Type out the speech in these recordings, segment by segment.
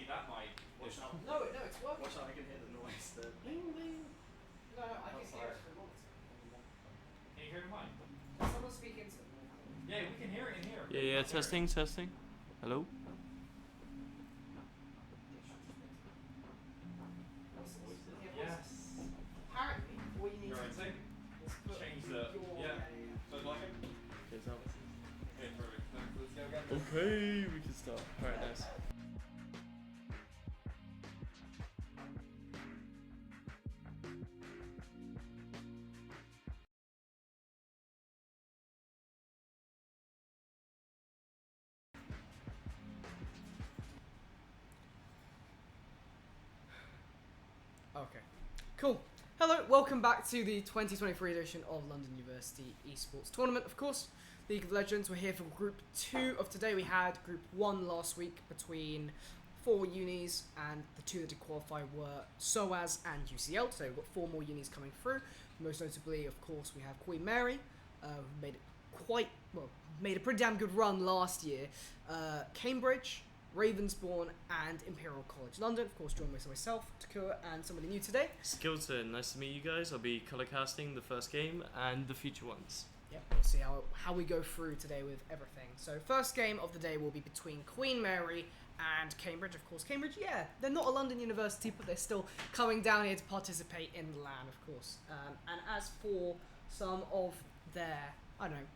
that mic. Watch out. No, it's working. Watch out, I can hear the noise. The bling bling. No, I can hear it. Can you hear the mic? Someone speak into it. Yeah, we can hear it in here. Yeah, testing. Hello? Yes. Apparently, what you need You're to right, do Sig. is put Change the. your... Yeah. So like it? Okay, perfect. Let's go again. Okay, we can start. Alright, nice. Okay. Cool. Hello, welcome back to the 2023 edition of London University Esports Tournament, of course. League of Legends, we're here for Group 2 of today. We had Group 1 last week between 4 unis, and the 2 that did qualify were SOAS and UCL, so we've got 4 more unis coming through. Most notably, of course, we have Queen Mary, who made a pretty damn good run last year. Cambridge, Ravensbourne, and Imperial College London. Of course, joined by myself, Takura, and somebody new today. Skilton, nice to meet you guys. I'll be color casting the first game and the future ones. Yep, we'll see how we go through today with everything. So first game of the day will be between Queen Mary and Cambridge. Of course, Cambridge, yeah, they're not a London university, but they're still coming down here to participate in the LAN, of course. And as for some of their, I don't know,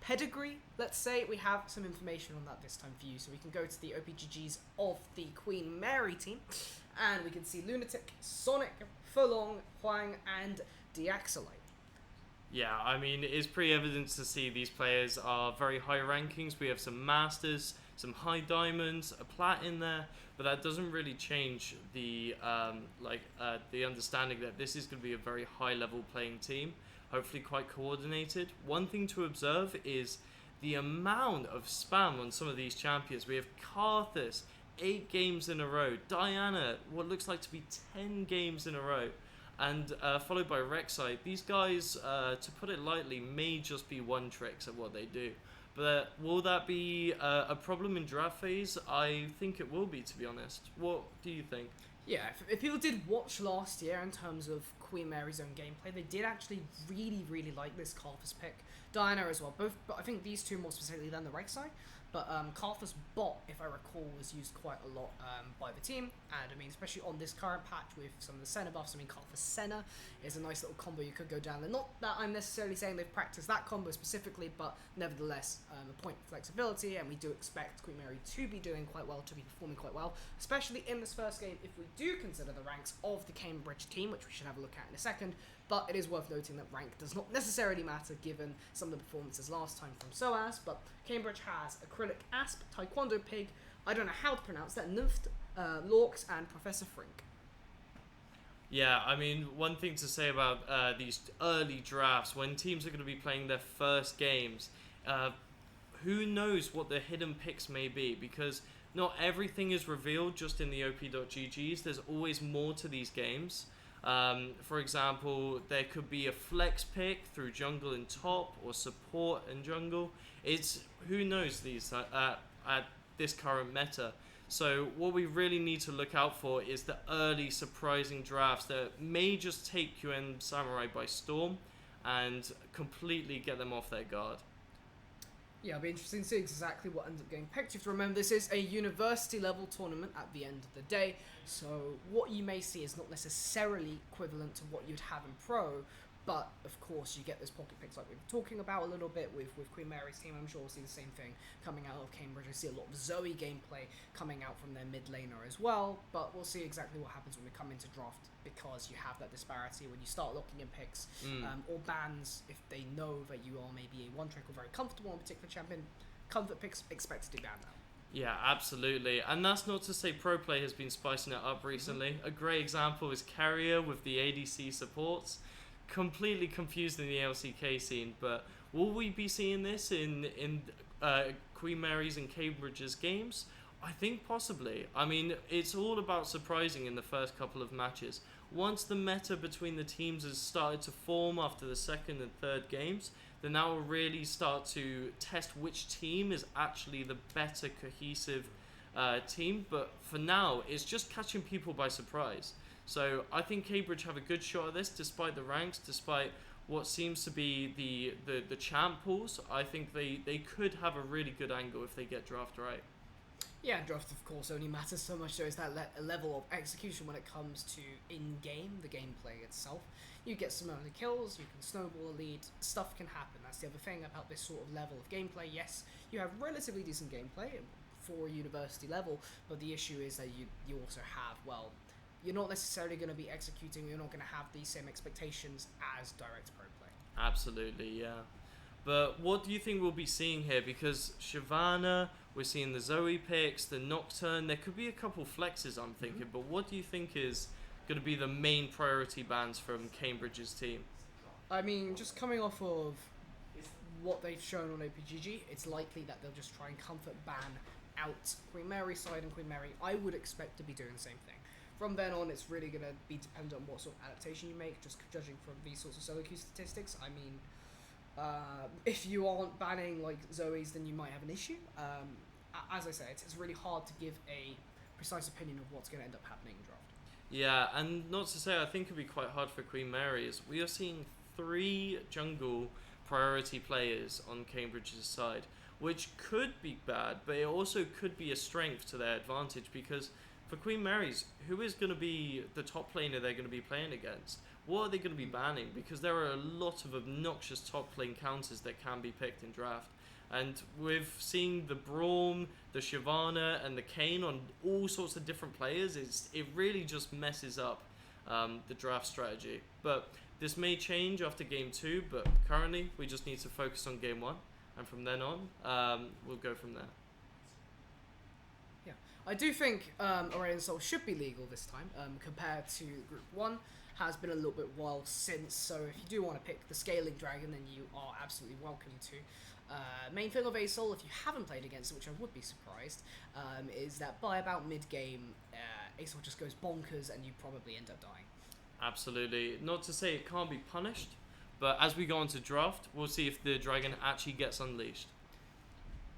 pedigree, let's say, we have some information on that this time for you. So we can go to the OPGGs of the Queen Mary team, and we can see Lunatic, Sonic, Furlong, Huang, and Deaxolite. Yeah, I mean, it's pretty evident to see these players are very high rankings. We have some Masters, some High Diamonds, a Plat in there, but that doesn't really change the the understanding that this is going to be a very high-level playing team, hopefully quite coordinated. One thing to observe is the amount of spam on some of these champions. We have Karthus, 8 games in a row. Diana, what looks like to be 10 games in a row. And followed by Rek'Sai. These guys, to put it lightly, may just be one tricks at what they do. But will that be a problem in draft phase? I think it will be, to be honest. What do you think? Yeah, if people did watch last year in terms of Queen Mary's own gameplay, they did actually really like this Karthus pick. Diana as well, both, but I think these two more specifically than the Rek'Sai. But Karthus bot, if I recall, was used quite a lot by the team, and I mean, especially on this current patch with some of the Senna buffs. I mean, Karthus Senna is a nice little combo you could go down there. Not that I'm necessarily saying they've practiced that combo specifically, but nevertheless, a point of flexibility, and we do expect Queen Mary to be doing quite well, to be performing quite well, especially in this first game if we do consider the ranks of the Cambridge team, which we should have a look at in a second. But it is worth noting that rank does not necessarily matter given some of the performances last time from SOAS, but Cambridge has Acrylic Asp, Taekwondo Pig, I don't know how to pronounce that, Nymphed, Lorx, and Professor Frink. Yeah, I mean, one thing to say about these early drafts, when teams are going to be playing their first games, who knows what the hidden picks may be, because not everything is revealed just in the op.ggs. There's always more to these games. For example, there could be a flex pick through jungle and top, or support and jungle. It's who knows these at this current meta. So what we really need to look out for is the early surprising drafts that may just take QM Samurai by storm and completely get them off their guard. Yeah, it'll be interesting to see exactly what ends up getting picked. You have to remember this is a university level tournament at the end of the day, so what you may see is not necessarily equivalent to what you'd have in pro, but of course you get those pocket picks like we were talking about a little bit with Queen Mary's team. I'm sure we'll see the same thing coming out of Cambridge. I see a lot of Zoe gameplay coming out from their mid laner as well, but we'll see exactly what happens when we come into draft, because you have that disparity when you start locking in picks or bans. If they know that you are maybe a one trick or very comfortable on a particular champion, comfort picks expected to be banned now. Yeah, absolutely. And that's not to say pro play has been spicing it up recently. A great example is Carrier with the ADC supports. Completely confused in the LCK scene, but will we be seeing this in Queen Mary's and Cambridge's games? I think possibly. I mean, it's all about surprising in the first couple of matches. Once the meta between the teams has started to form after the second and third games, then that will really start to test which team is actually the better cohesive team, but for now, it's just catching people by surprise. So I think Cambridge have a good shot at this, despite the ranks, despite what seems to be the champ pools. I think they could have a really good angle if they get draft right. Yeah, draft of course only matters so much. So is that level of execution when it comes to in-game, the gameplay itself. You get some early kills, you can snowball a lead, stuff can happen. That's the other thing about this sort of level of gameplay. Yes, you have relatively decent gameplay for a university level, but the issue is that you also have, well, you're not necessarily going to be executing, you're not going to have the same expectations as direct pro play. Absolutely, yeah. But what do you think we'll be seeing here? Because Shyvana, we're seeing the Zoe picks, the Nocturne. There could be a couple flexes, I'm thinking. But what do you think is going to be the main priority bans from Cambridge's team? I mean, just coming off of what they've shown on OPGG, it's likely that they'll just try and comfort ban out Queen Mary's side, and Queen Mary, I would expect to be doing the same thing. From then on, it's really going to be dependent on what sort of adaptation you make, just judging from these sorts of solo queue statistics. I mean, if you aren't banning like Zoe's, then you might have an issue. As I said, it's really hard to give a precise opinion of what's going to end up happening in draft. Yeah, and not to say I think it'd be quite hard for Queen Mary's. We are seeing 3 jungle priority players on Cambridge's side, which could be bad, but it also could be a strength to their advantage, because for Queen Mary's, who is going to be the top laner they're going to be playing against? What are they going to be banning? Because there are a lot of obnoxious top lane counters that can be picked in draft. And with seeing the Braum, the Shyvana, and the Kayn on all sorts of different players, it really just messes up the draft strategy. But this may change after game 2, but currently we just need to focus on game 1. And from then on, we'll go from there. Yeah, I do think Aurelion Sol should be legal this time, compared to Group 1. Has been a little bit while since, so if you do want to pick the Scaling Dragon, then you are absolutely welcome to. Main thing of ASOL, if you haven't played against it, which I would be surprised, is that by about mid-game, ASOL just goes bonkers and you probably end up dying. Absolutely. Not to say it can't be punished, but as we go on to draft, we'll see if the dragon actually gets unleashed.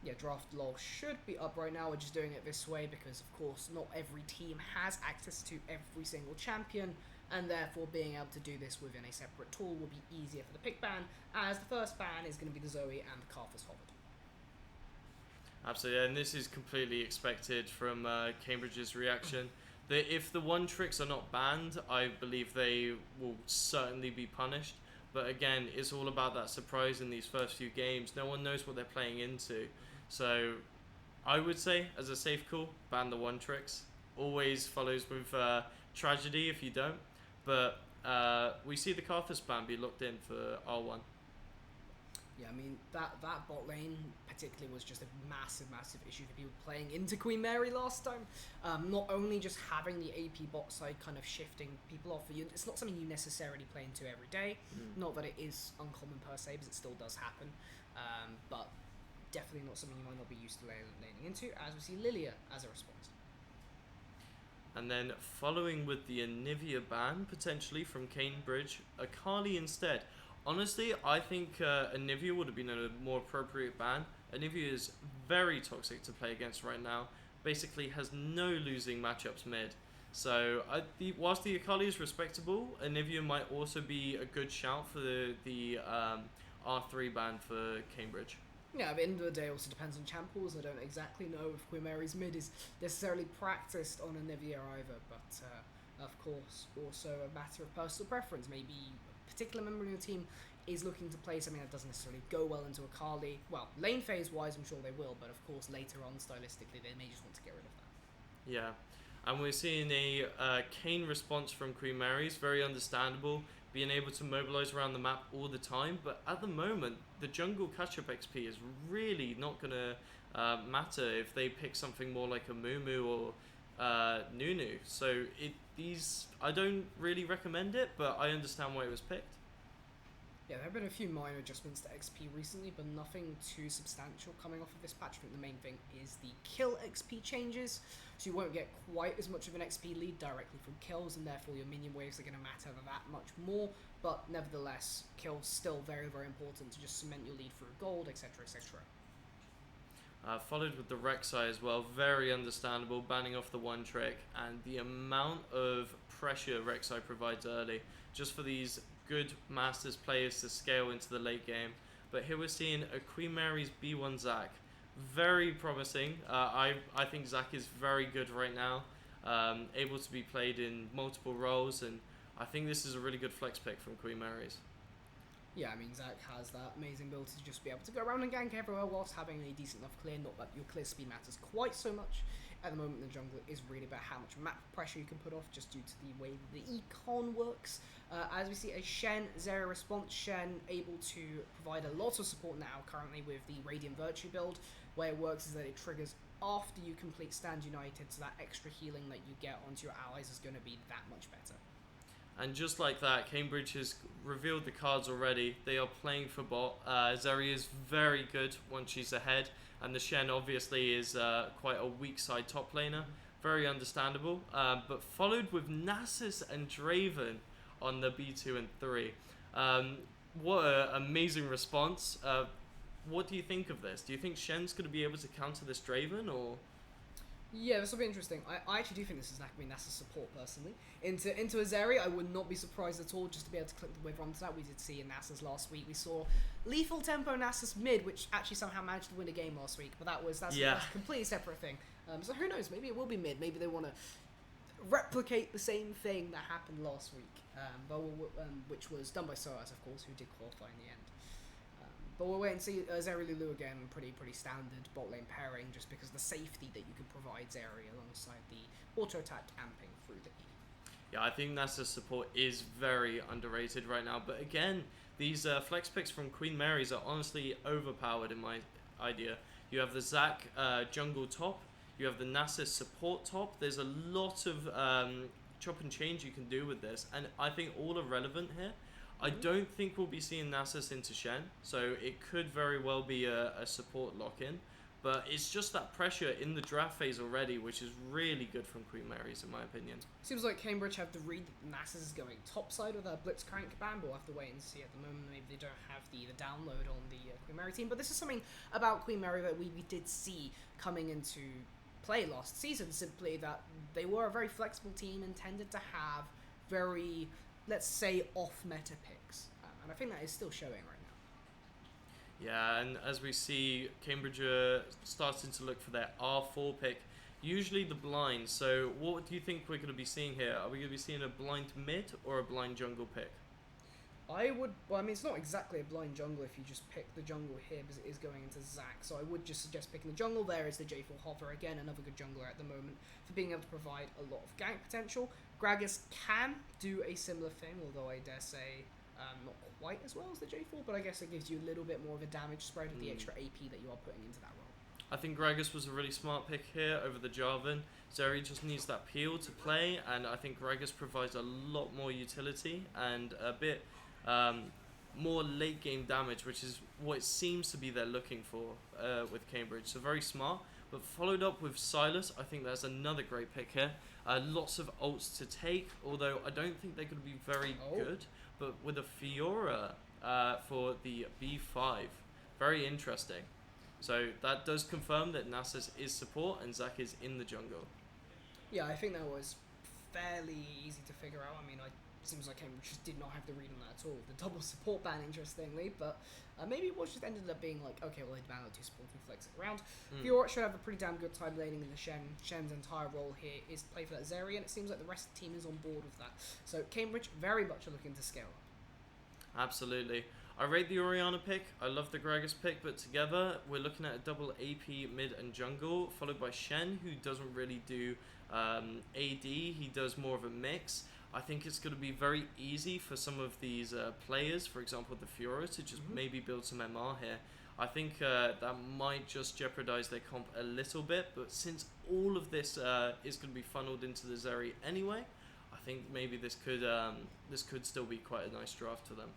Yeah, draft lol should be up right now. We're just doing it this way because, of course, not every team has access to every single champion, and therefore being able to do this within a separate tool will be easier for the pick ban, as the first ban is going to be the Zoe and the Karthus Hobbit. Absolutely, and this is completely expected from Cambridge's reaction. That if the one tricks are not banned, I believe they will certainly be punished. But again, it's all about that surprise in these first few games. No one knows what they're playing into. So I would say, as a safe call, ban the one tricks. Always follows with tragedy if you don't. But we see the Karthus ban be locked in for R1. Yeah, I mean, that bot lane particularly was just a massive issue for people playing into Queen Mary last time. Not only just having the AP bot side kind of shifting people off, it's not something you necessarily play into every day. Not that it is uncommon per se, because it still does happen. But definitely not something you might not be used to laning into, as we see Lilia as a response. And then following with the Anivia ban, potentially, from Cambridge, Akali instead. Honestly, I think Anivia would have been a more appropriate ban. Anivia is very toxic to play against right now. Basically has no losing matchups mid. So whilst the Akali is respectable, Anivia might also be a good shout for the R3 ban for Cambridge. Yeah, at the end of the day, it also depends on champ pools. I don't exactly know if Queen Mary's mid is necessarily practiced on Anivia either, but of course, also a matter of personal preference. Maybe a particular member of your team is looking to play something that doesn't necessarily go well into Akali. Well, lane phase wise, I'm sure they will, but of course, later on, stylistically, they may just want to get rid of that. Yeah, and we're seeing a Kayn response from Queen Mary's, very understandable. Being able to mobilize around the map all the time, but at the moment the jungle catch-up XP is really not gonna matter if they pick something more like a Mumu or Nunu. So I don't really recommend it, but I understand why it was picked. Yeah, there have been a few minor adjustments to XP recently, but nothing too substantial coming off of this patch. I think the main thing is the kill XP changes, so you won't get quite as much of an XP lead directly from kills, and therefore your minion waves are going to matter that much more, but nevertheless, kills still very, very important to just cement your lead through gold, etc, etc. followed with the Rek'Sai as well. Very understandable, banning off the one trick, and the amount of pressure Rek'Sai provides early, just for these good Masters players to scale into the late game. But here we're seeing a Queen Mary's B1 Zac. Very promising. I think Zac is very good right now, able to be played in multiple roles, and I think this is a really good flex pick from Queen Mary's. Yeah, I mean, Zac has that amazing ability to just be able to go around and gank everywhere whilst having a decent enough clear. Not that your clear speed matters quite so much. At the moment, the jungle is really about how much map pressure you can put off, just due to the way the econ works. As we see a Shen Zarya response, Shen able to provide a lot of support now currently with the Radiant Virtue build. Way it works is that it triggers after you complete Stand United, so that extra healing that you get onto your allies is going to be that much better. And just like that, Cambridge has revealed the cards already. They are playing for bot. Zarya is very good once she's ahead, and the Shen obviously is quite a weak side top laner. Very understandable. But followed with Nasus and Draven on the B2 and 3. What an amazing response. What do you think of this? Do you think Shen's going to be able to counter this Draven, or...? Yeah, this will be interesting. I actually do think this is going to be Nasus support, personally. Into a Zarya, I would not be surprised at all just to be able to click the wave onto that. We did see in Nasus last week. We saw lethal tempo Nasus mid, which actually somehow managed to win a game last week. But that's a completely separate thing. So who knows? Maybe it will be mid. Maybe they want to replicate the same thing that happened last week, which was done by Soaz, of course, who did qualify in the end. But we'll wait and see. Zarya Lulu again, pretty standard bot lane pairing, just because of the safety that you can provide Zarya alongside the auto attack amping through the E. Yeah, I think Nasus support is very underrated right now. But again, these flex picks from Queen Mary's are honestly overpowered in my idea. You have the Zac jungle top, you have the Nasus support top. There's a lot of chop and change you can do with this, and I think all are relevant here. I don't think we'll be seeing Nasus into Shen, so it could very well be a support lock-in. But it's just that pressure in the draft phase already, which is really good from Queen Mary's, in my opinion. Seems like Cambridge have the read that Nasus is going topside with their Blitzcrank ban, but we'll have to wait and see at the moment. Maybe they don't have the download on the Queen Mary team. But this is something about Queen Mary that we did see coming into play last season, simply that they were a very flexible team and tended to have very, let's say, off-meta picks. And I think that is still showing right now. Yeah, and as we see, Cambridge are starting to look for their R4 pick, usually the blind. So what do you think we're going to be seeing here? Are we going to be seeing a blind mid or a blind jungle pick? I mean, it's not exactly a blind jungle if you just pick the jungle here, because it is going into Zac. So I would just suggest picking the jungle. There is the J4 Hover, again, another good jungler at the moment for being able to provide a lot of gank potential. Gragas can do a similar thing, although I dare say not quite as well as the J4, but I guess it gives you a little bit more of a damage spread with the extra AP that you are putting into that role. I think Gragas was a really smart pick here over the Jarvan. Zarya just needs that peel to play, and I think Gragas provides a lot more utility and a bit more late game damage, which is what it seems to be they're looking for with Cambridge. So very smart, but followed up with Sylas. I think that's another great pick here. Lots of ults to take, although I don't think they're going to be very good. But with a Fiora for the B5, very interesting. So that does confirm that Nasus is support and Zac is in the jungle. Yeah, I think that was fairly easy to figure out. I mean, it seems like Cambridge just did not have the read on that at all. The double support ban, interestingly, but maybe it was just ended up being like, okay, well, they banned two support, we flex it around. Fiora should have a pretty damn good time laning in the Shen. Shen's entire role here is play for that Zarya, and it seems like the rest of the team is on board with that. So Cambridge very much are looking to scale up. Absolutely. I rate the Orianna pick. I love the Gragas pick, but together we're looking at a double AP mid and jungle, followed by Shen, who doesn't really do AD. He does more of a mix. I think it's going to be very easy for some of these players, for example the Fiora, to just maybe build some MR here. I think that might just jeopardize their comp a little bit, but since all of this is going to be funneled into the Zarya anyway, I think maybe this could still be quite a nice draft for them.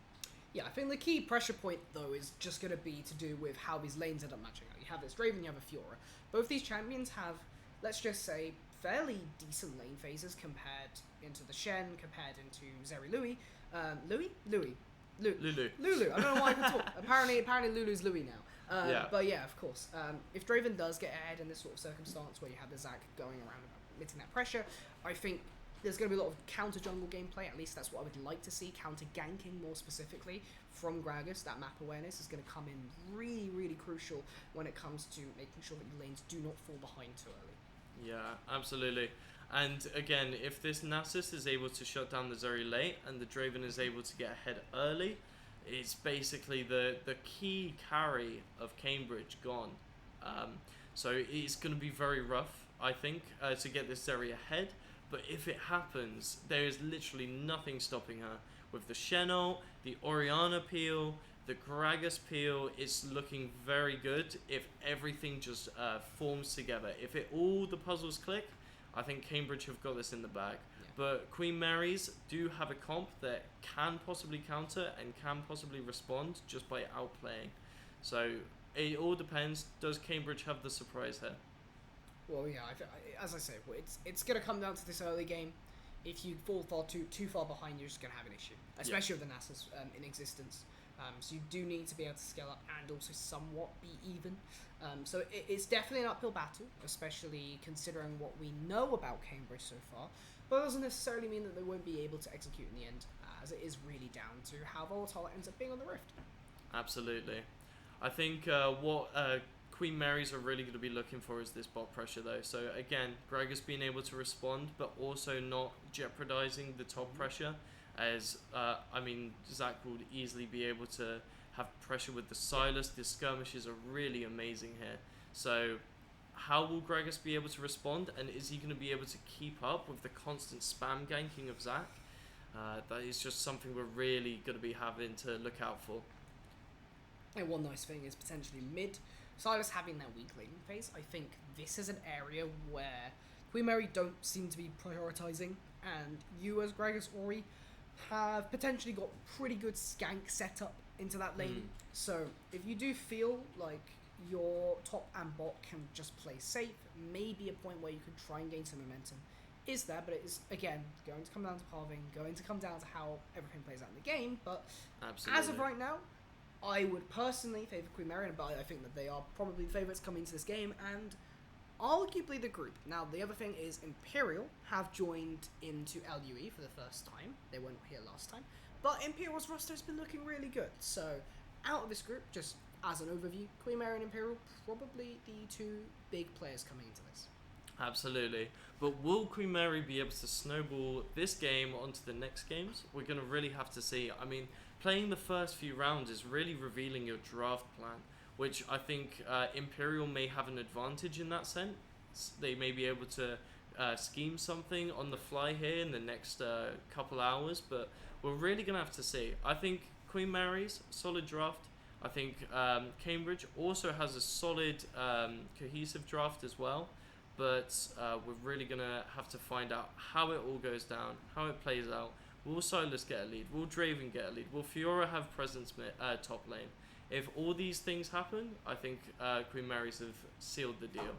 Yeah, I think the key pressure point, though, is just going to be to do with how these lanes end up matching out. You have this Draven, you have a Fiora. Both these champions have, let's just say, fairly decent lane phases compared into the Shen, compared into Zarya Louis. Lulu. Lulu. I don't know why I can talk. Apparently Lulu's Louis now. Yeah. But yeah, of course. If Draven does get ahead in this sort of circumstance where you have the Zac going around and emitting that pressure, I think there's going to be a lot of counter jungle gameplay. At least that's what I would like to see. Counter ganking more specifically from Gragas. That map awareness is going to come in really, really crucial when it comes to making sure that your lanes do not fall behind too early. Yeah, absolutely. And again, if this Nasus is able to shut down the Zeri late and the Draven is able to get ahead early, it's basically the key carry of Cambridge gone. So it's going to be very rough, I think, to get this Zeri ahead. But if it happens, there is literally nothing stopping her. With the Shenol, the Orianna peel, the Gragas peel, it's looking very good if everything just forms together. If all the puzzles click, I think Cambridge have got this in the bag. Yeah. But Queen Mary's do have a comp that can possibly counter and can possibly respond just by outplaying. So it all depends. Does Cambridge have the surprise here? Well, yeah, as I say, it's going to come down to this early game. If you fall too far behind, you're just going to have an issue, especially with the Nasus in existence. So you do need to be able to scale up and also somewhat be even. So it's definitely an uphill battle, especially considering what we know about Cambridge so far. But it doesn't necessarily mean that they won't be able to execute in the end, as it is really down to how volatile it ends up being on the Rift. Absolutely. I think what Queen Marys are really going to be looking for is this bot pressure though. So again, Gragas being able to respond, but also not jeopardizing the top pressure. As Zac would easily be able to have pressure with the Silas. The skirmishes are really amazing here. So how will Gragas be able to respond, and is he going to be able to keep up with the constant spam ganking of Zac? That is just something we're really going to be having to look out for. And one nice thing is potentially mid. Silas having that weak laning phase, I think this is an area where Queen Mary don't seem to be prioritizing, and you as Gragas Ori have potentially got pretty good skank setup into that lane. So if you do feel like your top and bot can just play safe, maybe a point where you could try and gain some momentum is there, but it is, again, going to come down to pathing, going to come down to how everything plays out in the game. But Absolutely. As of right now, I would personally favour Queen Mary, but I think that they are probably the favourites coming into this game, and arguably the group. Now, the other thing is Imperial have joined into LUE for the first time. They weren't here last time. But Imperial's roster has been looking really good. So, out of this group, just as an overview, Queen Mary and Imperial, probably the two big players coming into this. Absolutely. But will Queen Mary be able to snowball this game onto the next games? We're going to really have to see. I mean, playing the first few rounds is really revealing your draft plan, which I think Imperial may have an advantage in that sense. They may be able to scheme something on the fly here in the next couple hours, but we're really going to have to see. I think Queen Mary's solid draft. I think Cambridge also has a solid cohesive draft as well, but we're really going to have to find out how it all goes down, how it plays out. Will Silas get a lead? Will Draven get a lead? Will Fiora have presence top lane? If all these things happen, I think Queen Mary's have sealed the deal.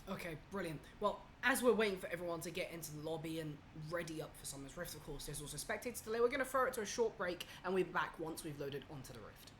Okay, brilliant. Well, as we're waiting for everyone to get into the lobby and ready up for Summer's Rift, of course, there's also spectators delay. We're going to throw it to a short break, and we'll be back once we've loaded onto the Rift.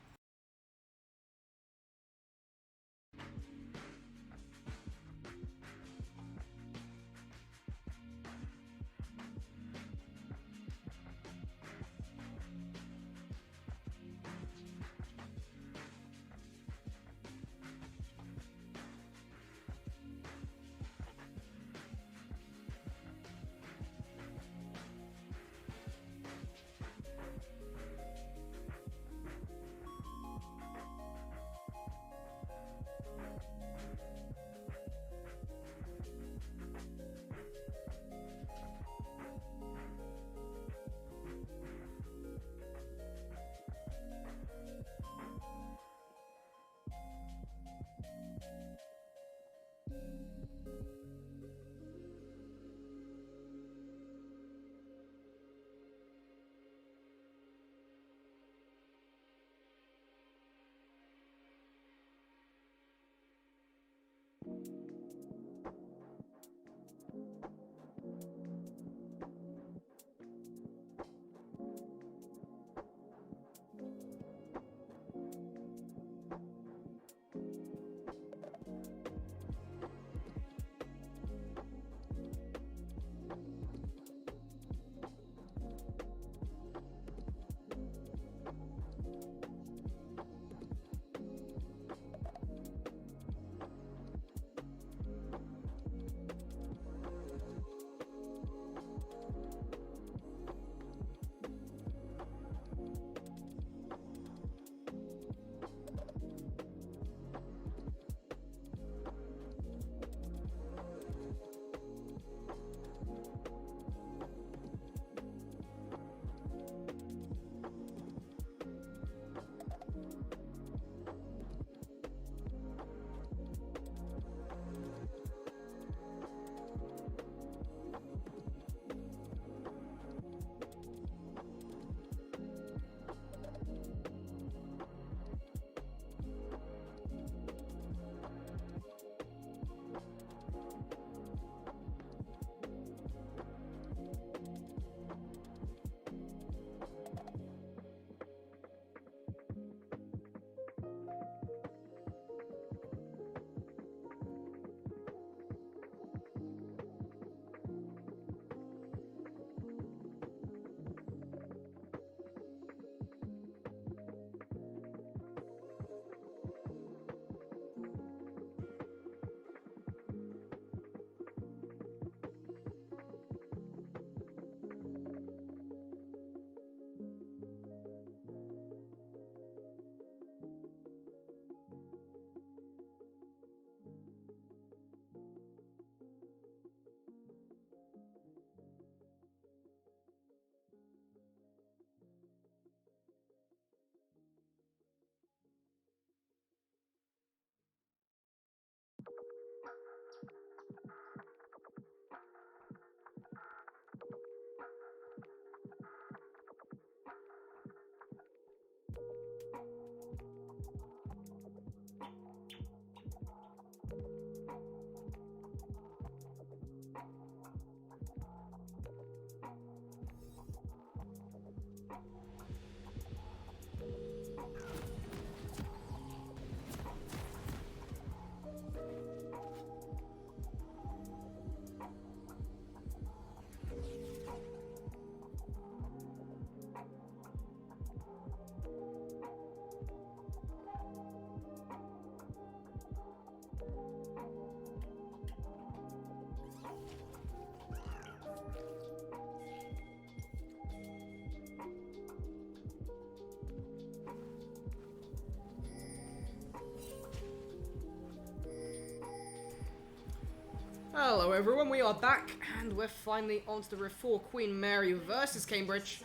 Hello everyone, we are back and we're finally onto the Rift 4 Queen Mary versus Cambridge.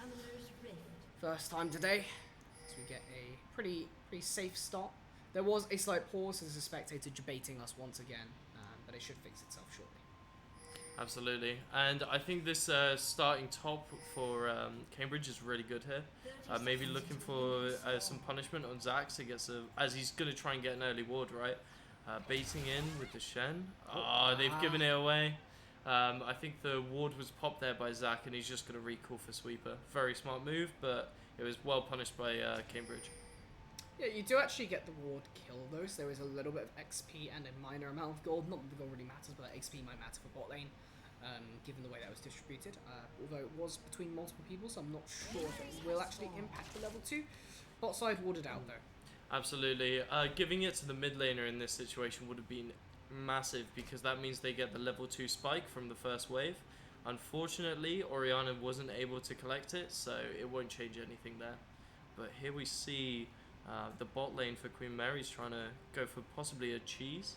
First time today, so we get a pretty safe start. There was a slight pause as a spectator debating us once again, but it should fix itself shortly. Absolutely, and I think this starting top for Cambridge is really good here. Maybe looking for some punishment on Zach to get some, as he's going to try and get an early ward, right? Baiting in with the Shen. Oh, they've given it away. I think the ward was popped there by Zach, and he's just going to recall for Sweeper. Very smart move, but it was well punished by Cambridge. Yeah, you do actually get the ward kill though, so there is a little bit of XP and a minor amount of gold. Not that the gold really matters, but XP might matter for bot lane, given the way that was distributed. Although it was between multiple people, so I'm not sure if it will actually impact the level 2. Bot side warded out though. Absolutely. Giving it to the mid laner in this situation would have been massive, because that means they get the level 2 spike from the first wave. Unfortunately, Orianna wasn't able to collect it, so it won't change anything there. But here we see the bot lane for Queen Mary's trying to go for possibly a cheese.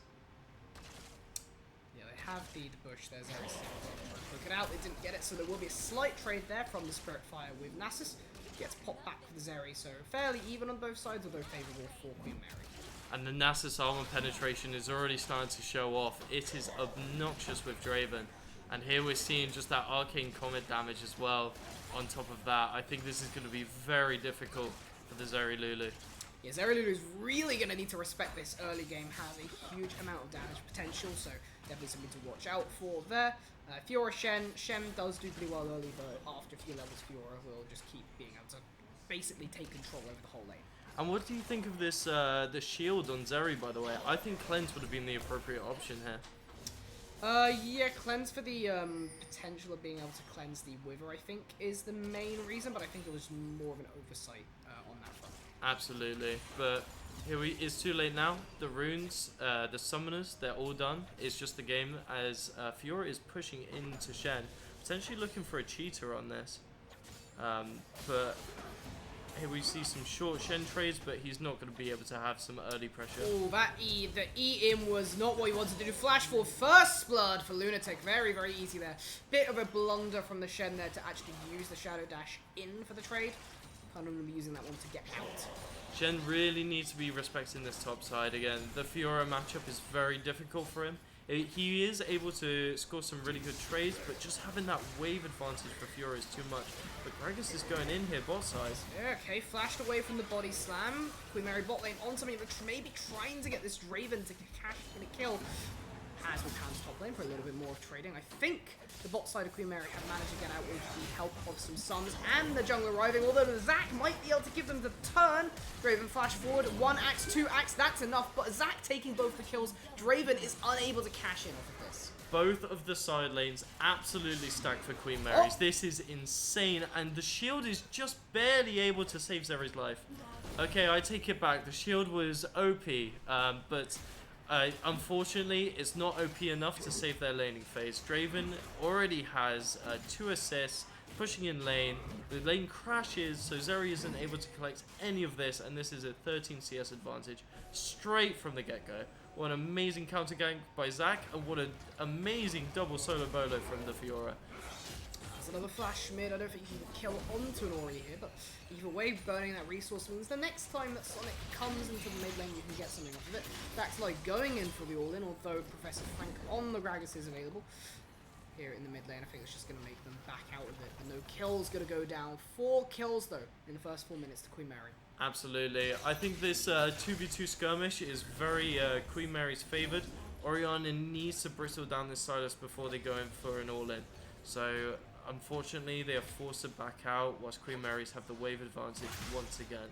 Yeah, they have the bush. There's look it out, they didn't get it, so there will be a slight trade there from the Spirit Fire with Nasus. Gets popped back for the Zeri, so fairly even on both sides, although favourable for Queen Mary. And the Nasus armor penetration is already starting to show off. It is obnoxious with Draven. And here we're seeing just that Arcane Comet damage as well on top of that. I think this is going to be very difficult for the Zeri Lulu. Yeah, Zeri Lulu is really going to need to respect this early game. Has a huge amount of damage potential, so definitely something to watch out for there. Fiora Shen does do pretty well early, but after a few levels, Fiora will just keep being able to basically take control over the whole lane. And what do you think of this, the shield on Zeri, by the way? I think Cleanse would have been the appropriate option here. Yeah, Cleanse for the potential of being able to cleanse the Wither, I think, is the main reason, but I think it was more of an oversight on that front. Absolutely, but it's too late now. The runes, the summoners, they're all done. It's just the game as Fiora is pushing into Shen, potentially looking for a cheater on this. But here we see some short Shen trades, but he's not going to be able to have some early pressure. Oh, the E-in was not what he wanted to do. Flash for first blood for Lunatic. Very easy there. Bit of a blunder from the Shen there to actually use the Shadow Dash in for the trade. Kind of going to be using that one to get out. Shen really needs to be respecting this top side again. The Fiora matchup is very difficult for him. He is able to score some really good trades, but just having that wave advantage for Fiora is too much. But Gragas is going in here, bot side. Yeah, okay, flashed away from the body slam. Queen Mary bot lane on something, but maybe trying to get this Draven to cash in a kill. Has with hands top lane for a little bit more of trading. I think the bot side of Queen Mary have managed to get out with the help of some suns and the jungle arriving, although Zac might be able to give them the turn. Draven flash forward, 1 axe, 2 axe, that's enough, but Zac taking both the kills. Draven is unable to cash in off of this. Both of the side lanes absolutely stacked for Queen Mary's. Oh. This is insane, and the shield is just barely able to save Zeri's life. Okay, I take it back. The shield was OP, but unfortunately, it's not OP enough to save their laning phase. Draven already has 2 assists, pushing in lane. The lane crashes, so Zeri isn't able to collect any of this, and this is a 13 CS advantage straight from the get-go. What an amazing counter gank by Zac, and what an amazing double solo bolo from the Fiora. There's another flash mid. I don't think he can kill onto an Ori here, but either way, burning that resource means the next time that Sonic comes into the mid lane, you can get something off of it. That's like going in for the all-in, although Professor Frank on the Gragas is available. Here in the mid lane, I think it's just going to make them back out of it. And no kills going to go down. 4 kills, though, in the first 4 minutes to Queen Mary. Absolutely. I think this 2v2 skirmish is very Queen Mary's favoured. Orianna needs to bristle down this Silas before they go in for an all-in. So, unfortunately, they are forced to back out, whilst Queen Mary's have the wave advantage once again.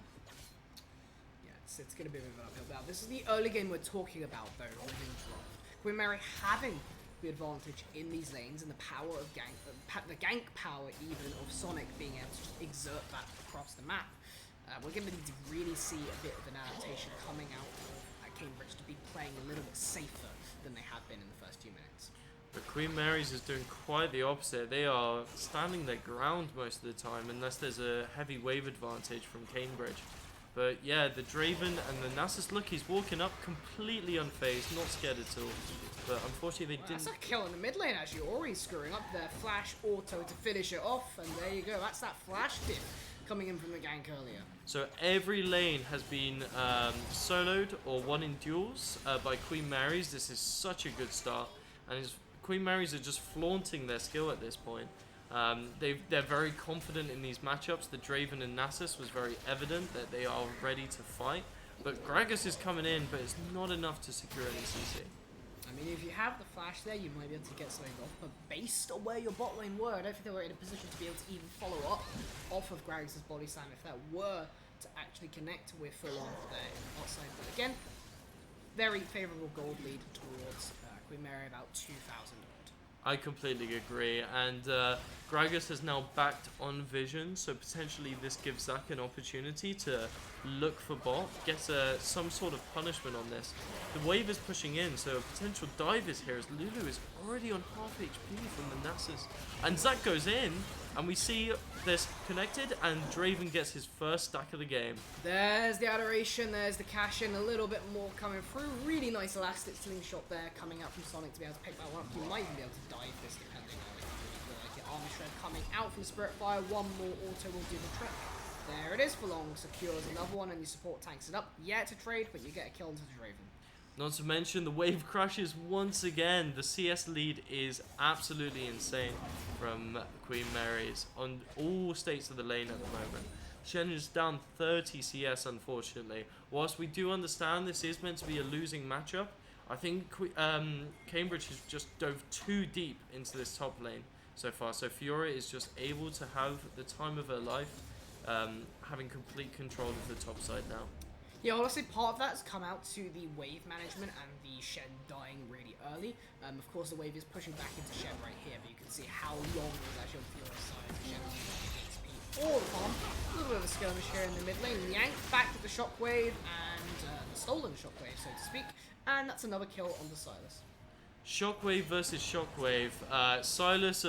Yeah, it's going to be a bit of an uphill battle. This is the early game we're talking about, though, within draft. Queen Mary having the advantage in these lanes and the power of gank, the gank power even of Sonic being able to just exert that across the map. We're going to need to really see a bit of an adaptation coming out of Cambridge to be playing a little bit safer than they have been in the first few minutes. But Queen Mary's is doing quite the opposite. They are standing their ground most of the time, unless there's a heavy wave advantage from Cambridge. But yeah, the Draven and the Nasus, look, he's walking up completely unfazed, not scared at all. but unfortunately they That's didn't. a kill in the mid lane, actually. Ori screwing up their flash auto to finish it off, and there you go. That's that flash dip coming in from the gank earlier. So every lane has been soloed or won in duels by Queen Marys. This is such a good start, and Queen Marys are just flaunting their skill at this point. They're very confident in these matchups. The Draven and Nasus was very evident that they are ready to fight. But Gragas is coming in, but it's not enough to secure any CC. I mean, if you have the flash there, you might be able to get something off, but based on where your bot lane were, I don't think they were in a position to be able to even follow up off of Gragas' body slam if that were to actually connect with full on there outside. But again, very favourable gold lead towards Queen Mary, about 2,000 gold. I completely agree, and Gragas has now backed on Vision, so potentially this gives Zach an opportunity to look for bot, get some sort of punishment on this. The wave is pushing in, so a potential dive is here as Lulu is already on half HP from the Nasus. And Zach goes in, and we see this connected, and Draven gets his first stack of the game. There's the adoration, there's the cash in, a little bit more coming through. Really nice elastic slingshot there coming out from Sonic to be able to pick that one up. You might even be able to dive this depending on if you really feel like it. Armor Shred coming out from Spiritfire, one more auto will do the trick. There it is for long, secures another one, and your support tanks it up. Yeah, to trade, but you get a kill into the Draven. Not to mention the wave crashes once again. The CS lead is absolutely insane from Queen Mary's on all states of the lane at the moment. Shen is down 30 CS, unfortunately. Whilst we do understand this is meant to be a losing matchup, I think Cambridge has just dove too deep into this top lane so far. So Fiora is just able to have the time of her life, having complete control of the top side now. Yeah, honestly, part of that has come out to the wave management and the Shen dying really early. Of course, the wave is pushing back into Shen right here, but you can see how long it was actually on Fiora's side. Shen HP all the farm. A little bit of a skirmish here in the mid lane. Yank back to the shockwave and the stolen shockwave, so to speak. And that's another kill on the Silas. Shockwave versus Shockwave. Silas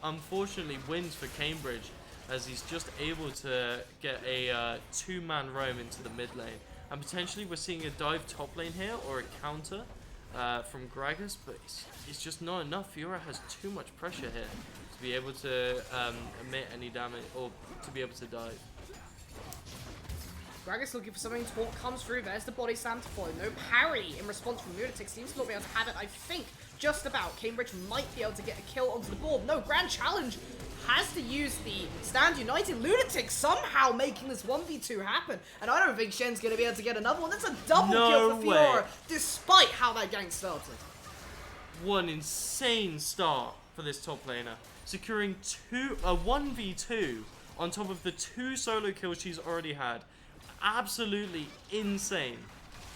unfortunately wins for Cambridge, as he's just able to get a two-man roam into the mid lane. And potentially we're seeing a dive top lane here, or a counter from Gragas, but it's just not enough. Fiora has too much pressure here to be able to emit any damage, or to be able to dive. Gragas looking for something. Taunt comes through. There's the body slam to follow. No parry in response from Lunatic. Seems to not be able to have it. I think just about. Cambridge might be able to get a kill onto the board. No, Grand Challenge has to use the Stand United. Lunatic somehow making this 1v2 happen. And I don't think Shen's going to be able to get another one. That's a double kill for Fiora, despite how that gang started. One insane start for this top laner. Securing a 1v2 on top of the 2 solo kills she's already had. Absolutely insane.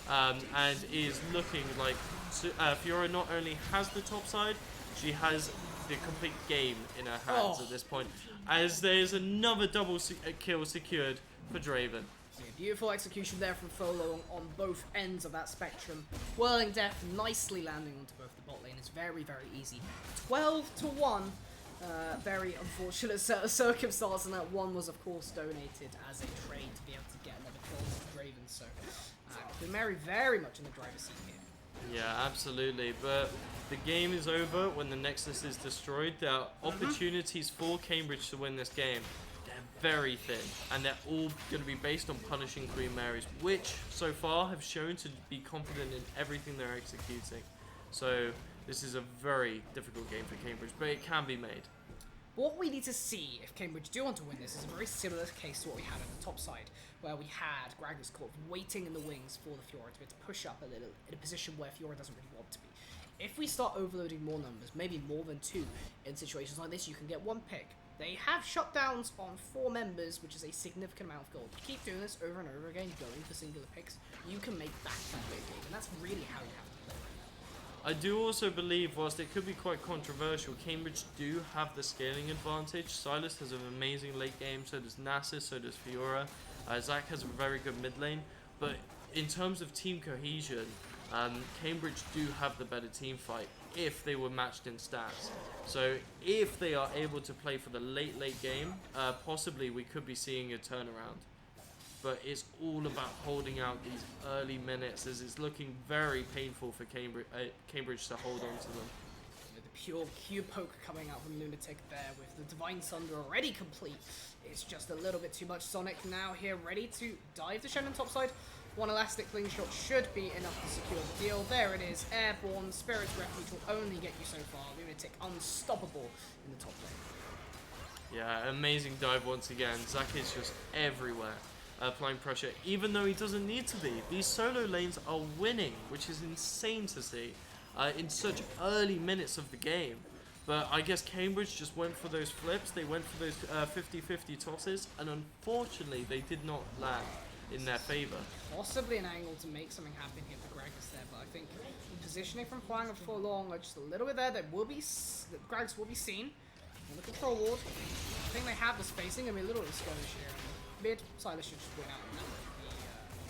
And is looking like Fiora not only has the top side, she has the complete game in her hands at this point, as there's another double kill secured for Draven. Yeah, beautiful execution there from Folo on both ends of that spectrum. Whirling Death nicely landing onto both the bot lane. It's very, very easy. 12-1. Very unfortunate set of circumstances, and that one was of course donated as a trade to be able to get another kill with Draven. So Queen Mary very much in the driver's seat here. Yeah, absolutely. But the game is over when the Nexus is destroyed. There are opportunities for Cambridge to win this game. They're very thin, and they're all going to be based on punishing Queen Marys, which so far have shown to be confident in everything they're executing. So this is a very difficult game for Cambridge, but it can be made. What we need to see if Cambridge do want to win this is a very similar case to what we had on the top side, where we had Gragas caught waiting in the wings for the Fiora to be able to push up a little in a position where Fiora doesn't really want to be. If we start overloading more numbers, maybe more than 2 in situations like this, you can get 1 pick. They have shutdowns on 4 members, which is a significant amount of gold. Keep doing this over and over again, going for singular picks, you can make back that late game, and that's really how you have to play. I do also believe, whilst it could be quite controversial, Cambridge do have the scaling advantage. Silas has an amazing late game, so does Nasus, so does Fiora. Zach has a very good mid lane, but in terms of team cohesion, Cambridge do have the better team fight if they were matched in stats. So if they are able to play for the late game, possibly we could be seeing a turnaround. but it's all about holding out these early minutes as it's looking very painful for Cambridge to hold on to them. The pure Q poke coming out from Lunatic there with the Divine Thunder already complete. It's just a little bit too much. Sonic now here ready to dive to Shen topside. One elastic fling shot should be enough to secure the deal. There it is. Airborne Spirit's Refuge will only get you so far. Lunatic unstoppable in the top lane. Yeah, amazing dive once again. Zach is just everywhere, applying pressure, even though he doesn't need to be. These solo lanes are winning, which is insane to see in such early minutes of the game. But I guess Cambridge just went for those flips. They went for those 50-50 tosses, and unfortunately, they did not land in their favor. Possibly an angle to make something happen here for Gragas there, but I think the positioning from Huang for long are just a little bit there. That will be, Gragas will be seen. On the control ward, I think they have the spacing. I mean, a little skirmish here. Mid, Silas should just win out on that.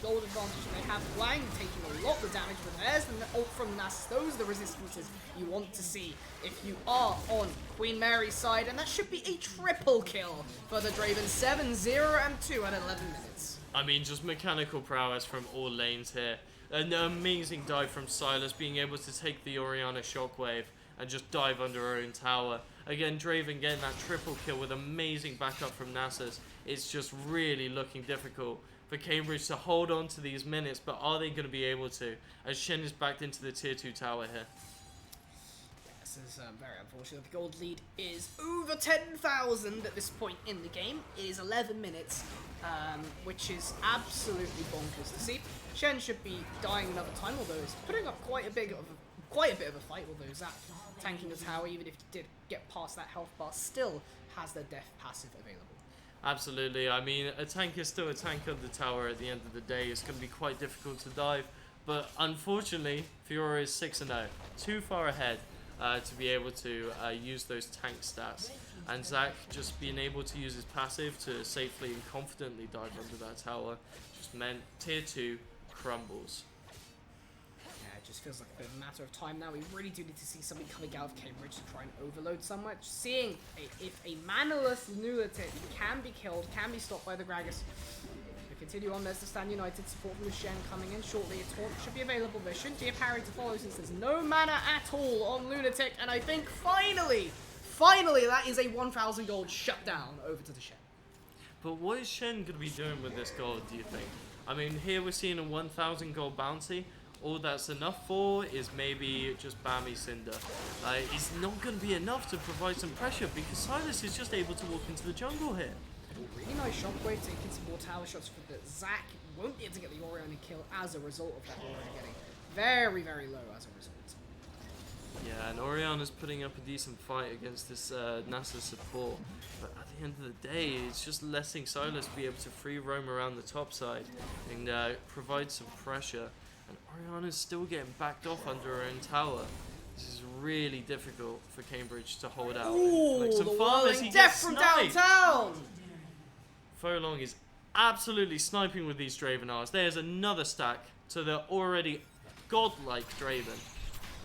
The gold advantage they have. Huang taking a lot of the damage, but there's the ult from Nasus. Those are the resistances you want to see if you are on Queen Mary's side, and that should be a triple kill for the Draven. 7-0 and 2 at 11 minutes. I mean, just mechanical prowess from all lanes here. An amazing dive from Silas, being able to take the Orianna shockwave and just dive under her own tower. Again, Draven getting that triple kill with amazing backup from Nasus. It's just really looking difficult for Cambridge to hold on to these minutes, but are they going to be able to? As Shen is backed into the tier 2 tower here. This is very unfortunate. The gold lead is over 10,000 at this point in the game. It is 11 minutes, which is absolutely bonkers to see. Shen should be dying another time, although he's putting up quite a bit of a fight. Although Zach tanking the tower, even if he did get past that health bar, still has the death passive available. Absolutely. I mean, a tank is still a tank of the tower at the end of the day. It's going to be quite difficult to dive, but unfortunately, Fiora is 6-0, too far ahead to be able to use those tank stats. And Zach just being able to use his passive to safely and confidently dive under that tower just meant tier 2 crumbles. Yeah, it just feels like a bit of a matter of time now. We really do need to see something coming out of Cambridge to try and overload somewhere. Seeing if a manaless Lunatic can be killed, can be stopped by the Gragas. Continue on, there's the Stand United support from the Shen coming in shortly. A taunt should be available. There shouldn't be a parry to follow since there's no mana at all on Lunatic. And I think finally, that is a 1,000 gold shutdown over to the Shen. But what is Shen going to be doing with this gold, do you think? I mean, here we're seeing a 1,000 gold bounty. All that's enough for is maybe just Bammy Cinder. It's not going to be enough to provide some pressure because Silas is just able to walk into the jungle here. Really nice shockwave taking some more tower shots for the Zac. Won't be able to get the Orianna kill as a result of that Orianna getting very, very low as a result. Yeah, and Orianna's putting up a decent fight against this NASA support. But at the end of the day, it's just letting Silas be able to free roam around the top side and provide some pressure. And Orianna's still getting backed off under her own tower. This is really difficult for Cambridge to hold out. Ooh, like some the farmers, whirling he death gets from sniped. downtown! Folong is absolutely sniping with these Dravenars. There's another stack to the already godlike Draven.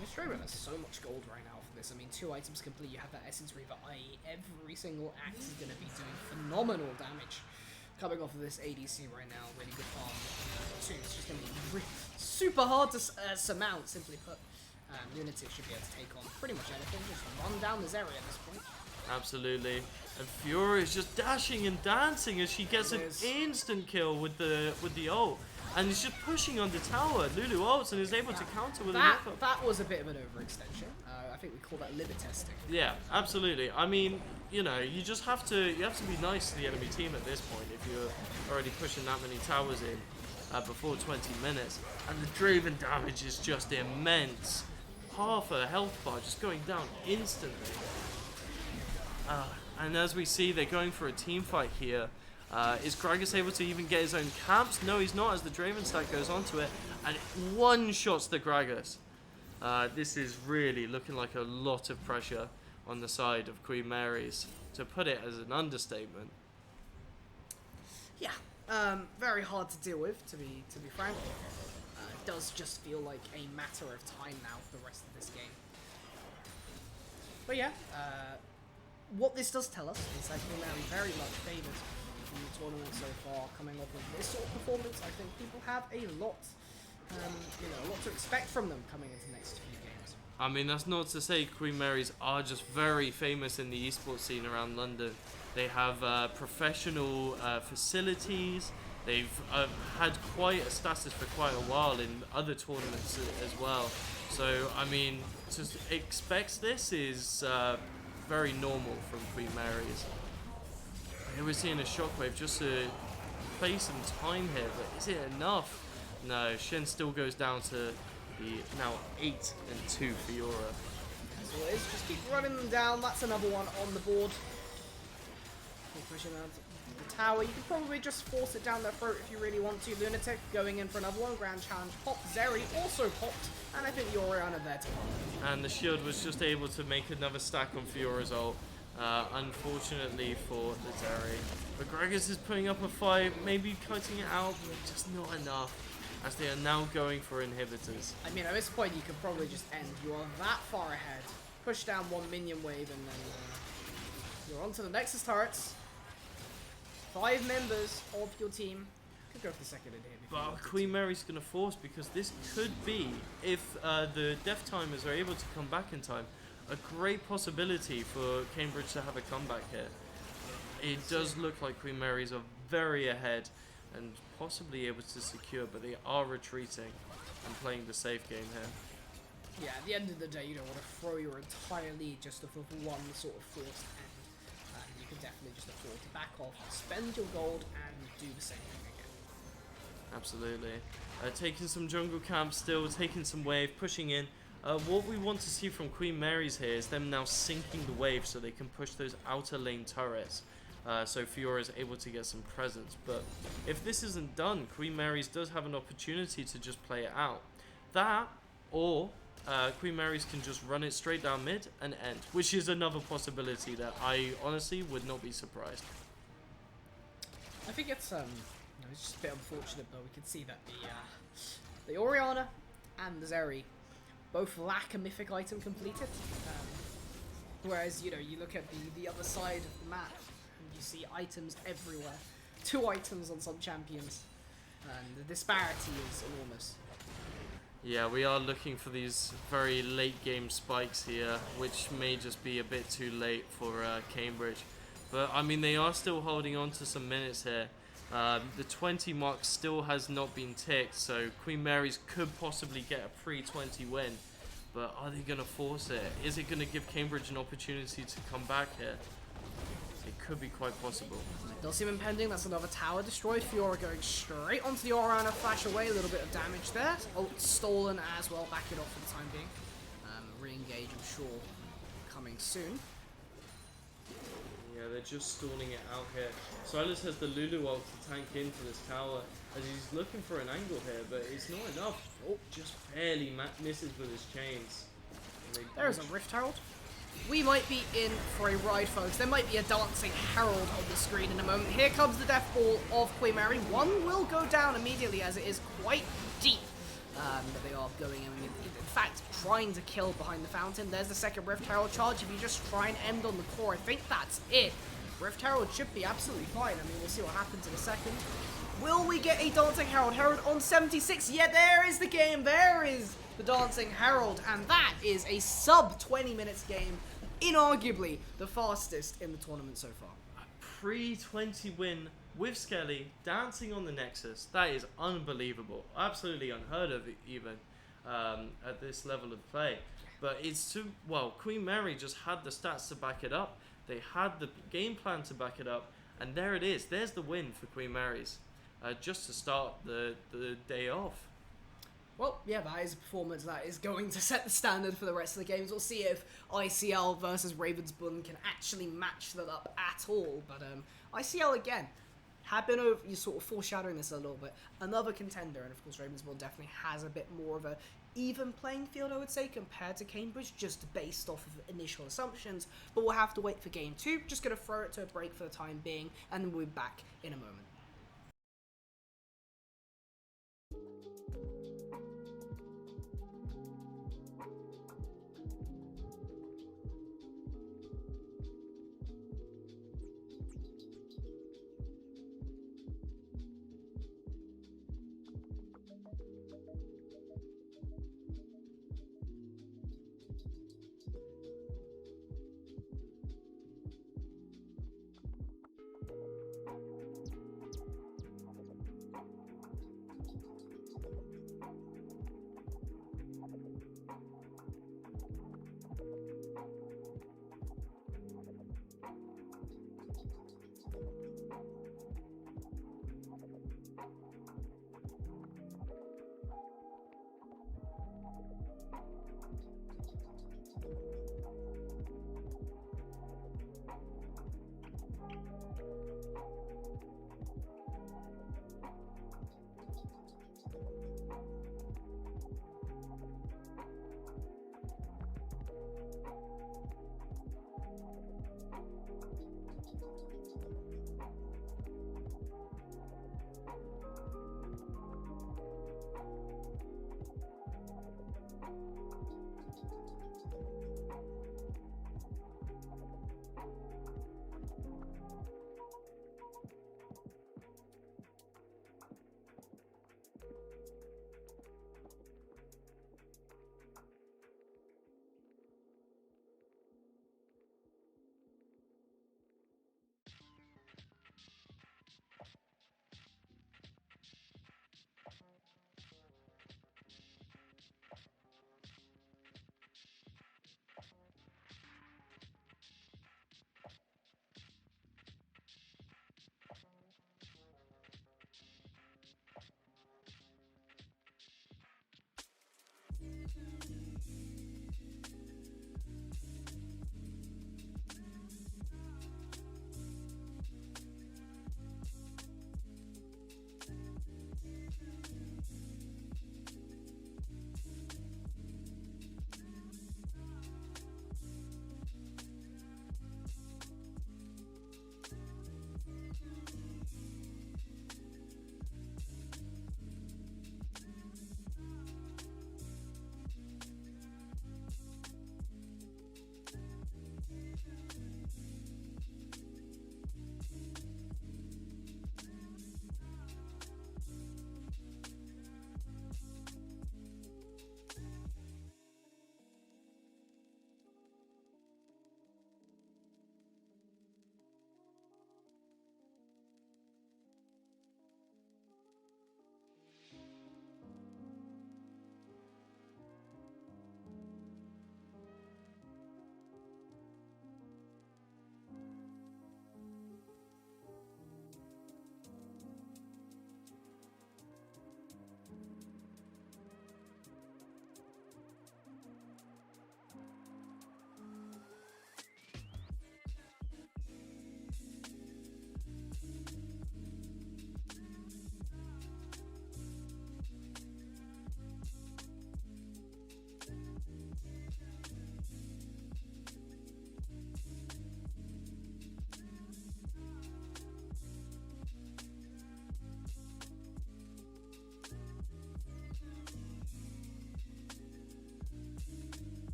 This Draven has so much gold right now for this. I mean, 2 items complete. You have that Essence Reaver, i.e. every single axe is going to be doing phenomenal damage. Coming off of this ADC right now, really good farm. 2, it's just going to be super hard to surmount, simply put. Lunatic should be able to take on pretty much anything. Just run down this area at this point. Absolutely. And Fiora is just dashing and dancing as she gets an instant kill with the ult. And he's just pushing on the tower. Lulu ults and is able to counter with a knockup. That was a bit of an overextension. I think we call that limit testing. Yeah, absolutely. I mean, you know, you have to be nice to the enemy team at this point if you're already pushing that many towers in before 20 minutes. And the Draven damage is just immense. Half a health bar just going down instantly. And as we see, they're going for a team fight here. Is Gragas able to even get his own camps? No, he's not, as the Draven stack goes onto it. And it one-shots the Gragas. This is really looking like a lot of pressure on the side of Queen Mary's, to put it as an understatement. Yeah, very hard to deal with, to be frank. It does just feel like a matter of time now for the rest of this game. But yeah, what this does tell us is that Queen Mary very much favours from the tournament so far, coming off of this sort of performance. I think people have a lot, a lot to expect from them coming into the next few games. I mean, that's not to say Queen Marys are just very famous in the esports scene around London. They have professional facilities. They've had quite a status for quite a while in other tournaments as well. So, I mean, to expect this is very normal from Queen Marys. Here we're seeing a shockwave just to play some time here, but is it enough? No, Shen still goes down to the now 8-2 Fiora. So it is, just keep running them down. That's another one on the board. Keep pushing out the tower. You can probably just force it down their throat if you really want to. Lunatic going in for another one. Grand Challenge popped. Zeri also popped. And I think the Orianna there to follow. And the shield was just able to make another stack on Fiora's ult. Unfortunately for the Zeri. But Gragas is putting up a fight, maybe cutting it out, but just not enough. As they are now going for inhibitors. I mean, at this point, you could probably just end. You are that far ahead. Push down one minion wave, and then you're on to the Nexus turrets. 5 members of your team could go for the second inhib. But Queen Mary's going to force, because this could be, if the death timers are able to come back in time, a great possibility for Cambridge to have a comeback here. It does look like Queen Mary's are very ahead and possibly able to secure, but they are retreating and playing the safe game here. Yeah, at the end of the day, you don't want to throw your entire lead just off of one sort of forced end. You can definitely just afford to back off, spend your gold, and do the same thing again. Absolutely. Taking some jungle camp still, taking some wave, pushing in. What we want to see from Queen Mary's here is them now sinking the wave so they can push those outer lane turrets. So Fiora is able to get some presence. But if this isn't done, Queen Mary's does have an opportunity to just play it out. That, or Queen Mary's can just run it straight down mid and end, which is another possibility that I honestly would not be surprised. I think it's it's just a bit unfortunate, but we can see that the Orianna and the Zeri both lack a mythic item completed. Whereas, you look at the other side of the map, and you see items everywhere. 2 items on some champions, and the disparity is enormous. Yeah, we are looking for these very late game spikes here, which may just be a bit too late for Cambridge. But, I mean, they are still holding on to some minutes here. The 20 mark still has not been ticked, so Queen Mary's could possibly get a pre-20 win. But are they going to force it? Is it going to give Cambridge an opportunity to come back here? It could be quite possible. It does seem impending. That's another tower destroyed. Fiora going straight onto the Orianna. Flash away. A little bit of damage there. Ult stolen as well. Back it off for the time being. Re-engage, I'm sure, coming soon. Yeah, they're just stalling it out here. Silas has the Lulu ult to tank into this tower as he's looking for an angle here, but it's not enough. Oh, just barely misses with his chains. There's a Rift Herald. We might be in for a ride, folks. There might be a dancing herald on the screen in a moment. Here comes the death ball of Queen Mary. One will go down immediately as it is quite deep. But they are going in fact, trying to kill behind the fountain. There's the second Rift Herald charge. If you just try and end on the core, I think that's it. Rift Herald should be absolutely fine. I mean, we'll see what happens in a second. Will we get a Dancing Herald? Herald on 76. Yeah, there is the game. There is the Dancing Herald. And that is a sub 20 minutes game. Inarguably the fastest in the tournament so far. A pre-20 win with Skelly dancing on the Nexus. That is unbelievable. Absolutely unheard of even at this level of play. But it's too, well, Queen Mary just had the stats to back it up. They had the game plan to back it up. And there it is. There's the win for Queen Mary's. Just to start the day off. Well, yeah, that is a performance that is going to set the standard for the rest of the games. We'll see if ICL versus Ravensbourne can actually match that up at all. But ICL, again, have been over, you're sort of foreshadowing this a little bit. Another contender, and of course Ravensbourne definitely has a bit more of a even playing field, I would say, compared to Cambridge, just based off of initial assumptions. But we'll have to wait for game 2. Just going to throw it to a break for the time being, and then we'll be back in a moment.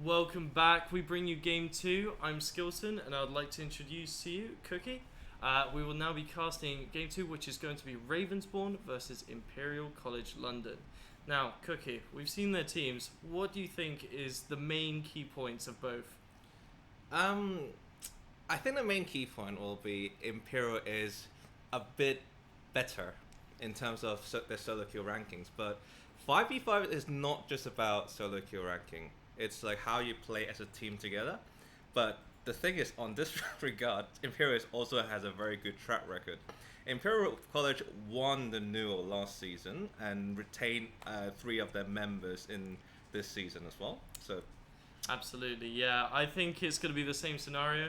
Welcome back. We bring you game 2. I'm Skilton, and I'd like to introduce to you Cookie. We will now be casting game 2, which is going to be Ravensbourne versus Imperial College London. Now, Cookie, we've seen their teams. What do you think is the main key points of both? I think the main key point will be Imperial is a bit better in terms of their solo queue rankings, but 5v5 is not just about solo queue ranking. It's like how you play as a team together. But the thing is, on this regard, Imperial also has a very good track record. Imperial College won the Newell last season and retained 3 of their members in this season as well. So, absolutely, yeah. I think it's going to be the same scenario.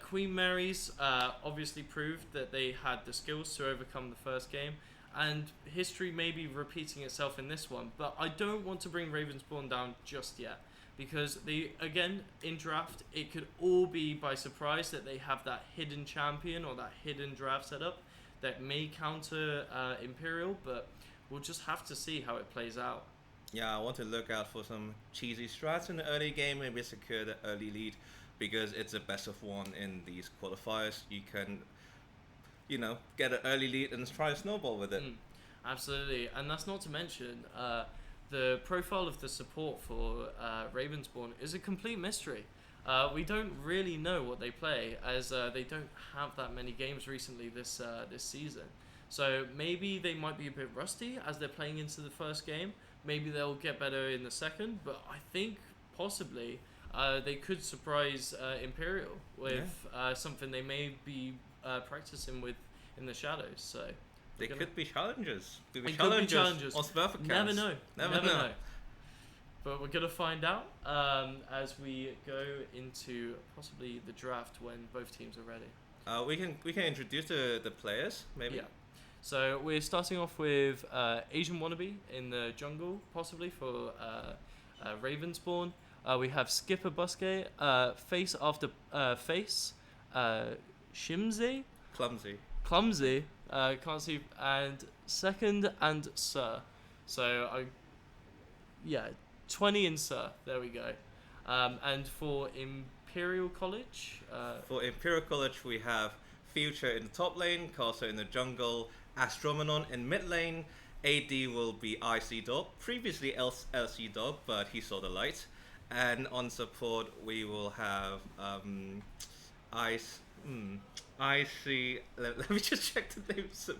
Queen Mary's obviously proved that they had the skills to overcome the first game, and history may be repeating itself in this one, but I don't want to bring Ravensbourne down just yet, because they, again, in draft, it could all be by surprise that they have that hidden champion or that hidden draft setup that may counter Imperial, but we'll just have to see how it plays out. yeah, I want to look out for some cheesy strats in the early game, maybe secure the early lead, because it's a best of 1 in these qualifiers. You can, get an early lead and try to snowball with it. Absolutely, and that's not to mention the profile of the support for Ravensbourne is a complete mystery. We don't really know what they play, as they don't have that many games recently this season. So maybe they might be a bit rusty as they're playing into the first game. Maybe they'll get better in the second, but I think possibly they could surprise Imperial with something they may be practicing with in the shadows. So they could be challengers. Could be challengers or Smurf Never know. Never know. But we're gonna find out as we go into possibly the draft when both teams are ready. We can introduce the players maybe. Yeah. So we're starting off with Asian Wannabe in the jungle, possibly for Ravensbourne. We have Skipper Buske, face after face, Shimze, Clumsy, can't see, and second and Sir. So 20 and Sir. There we go. And for Imperial College, we have Future in the top lane, Corso in the jungle, Astromenon in mid lane. AD will be IC Dog, previously LC Dog, but he saw the light. And on support, we will have IC. Let me just check the names.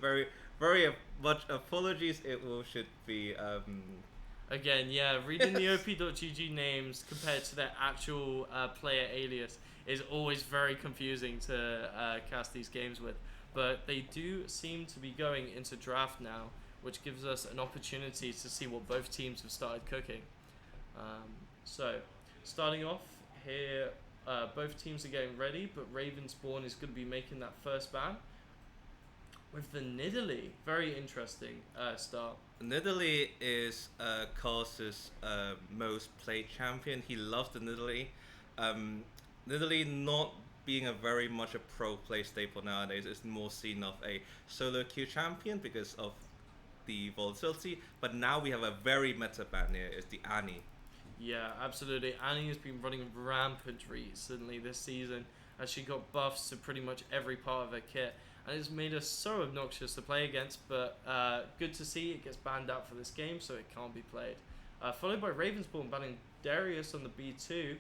Very much apologies. Should be. Again, yeah, reading the op.gg names compared to their actual player alias is always very confusing to cast these games with. But they do seem to be going into draft now, which gives us an opportunity to see what both teams have started cooking. So, starting off here, both teams are getting ready, but Ravensbourne is going to be making that first ban with the Nidalee. Very interesting start. Nidalee is Carl's most played champion. He loves the Nidalee. Nidalee not being a very much a pro play staple nowadays, is more seen of a solo queue champion because of the volatility. But now we have a very meta ban here, is the Annie. Yeah, absolutely. Annie has been running rampant recently this season as she got buffs to pretty much every part of her kit. And it's made her so obnoxious to play against, but good to see it gets banned out for this game, so it can't be played. Followed by Ravensbourne banning Darius on the B2.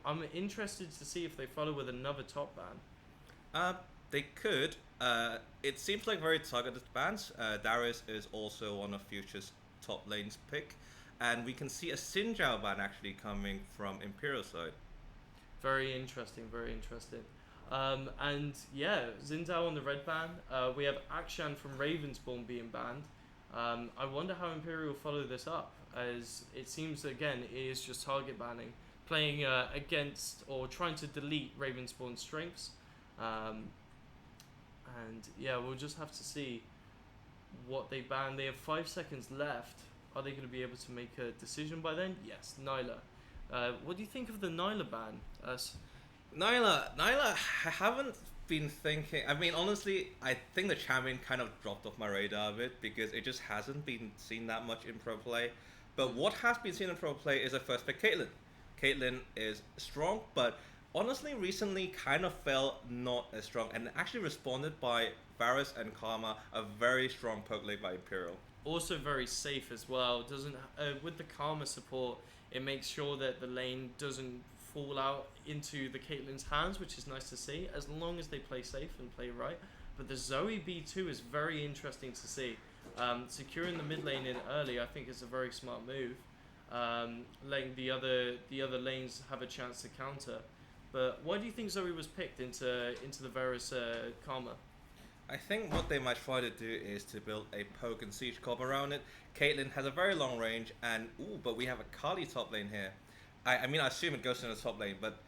I'm interested to see if they follow with another top ban. They could. It seems like very targeted bans. Darius is also one of Future's top lanes pick, and we can see a Sinjao ban actually coming from Imperial side. Very interesting, very interesting. And yeah, Xingdao on the red ban. We have Akshan from Ravensborn being banned. I wonder how Imperial follow this up, as it seems again it is just target banning, playing against or trying to delete Ravensborn's strengths. And yeah, we'll just have to see what they ban. They have 5 seconds left. Are they going to be able to make a decision by then? Yes, Nyla. What do you think of the Nyla ban? Nyla, I haven't been thinking. I mean, honestly, I think the champion kind of dropped off my radar a bit because it just hasn't been seen that much in pro play. But what has been seen in pro play is a first pick Caitlyn. Caitlyn is strong, but honestly, recently kind of felt not as strong and actually responded by Varus and Karma, a very strong poke leg by Imperial. Also very safe as well. Doesn't with the Karma support, it makes sure that the lane doesn't fall out into the Caitlyn's hands, which is nice to see, as long as they play safe and play right. But the Zoe B2 is very interesting to see. Securing the mid lane in early, I think, is a very smart move. Letting the other lanes have a chance to counter. But why do you think Zoe was picked into the Varus Karma? I think what they might try to do is to build a poke and siege corp around it. Caitlyn has a very long range, and but we have a Kali top lane here. I mean, I assume it goes in the top lane, but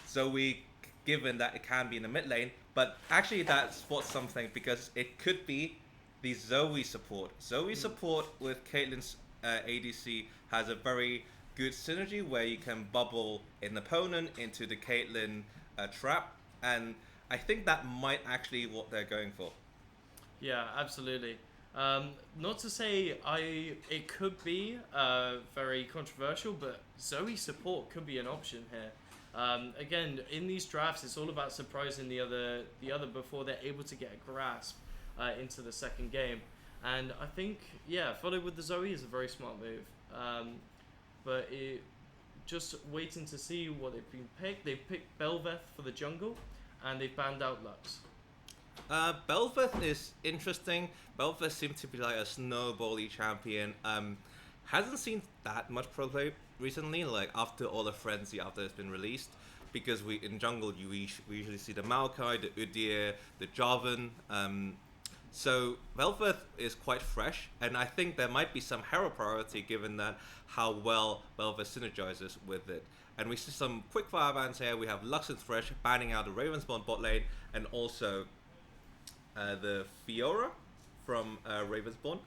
Zoe, given that it can be in the mid lane, but actually that spots something because it could be the Zoe support. Zoe support with Caitlyn's ADC has a very good synergy where you can bubble an opponent into the Caitlyn trap, and I think that might actually what they're going for. Yeah, absolutely. Not to say it could be very controversial, but Zoe support could be an option here. Again, in these drafts, it's all about surprising the other before they're able to get a grasp into the second game. And I think, yeah, follow with the Zoe is a very smart move. But just waiting to see what they've been picked. They've picked Belveth for the jungle, and they've banned out Lux. Belveth is interesting. Belveth seems to be like a snowbally champion. Hasn't seen that much pro play recently, like after all the frenzy after it's been released. Because we in jungle we usually see the Maokai, the Udyr, the Jarvan. So Belveth is quite fresh, and I think there might be some hero priority given that how well Belveth synergizes with it. And we see some quick fire bans here. We have Lux and Thresh banning out the Ravensborn bot lane, and also the Fiora from Ravensborn.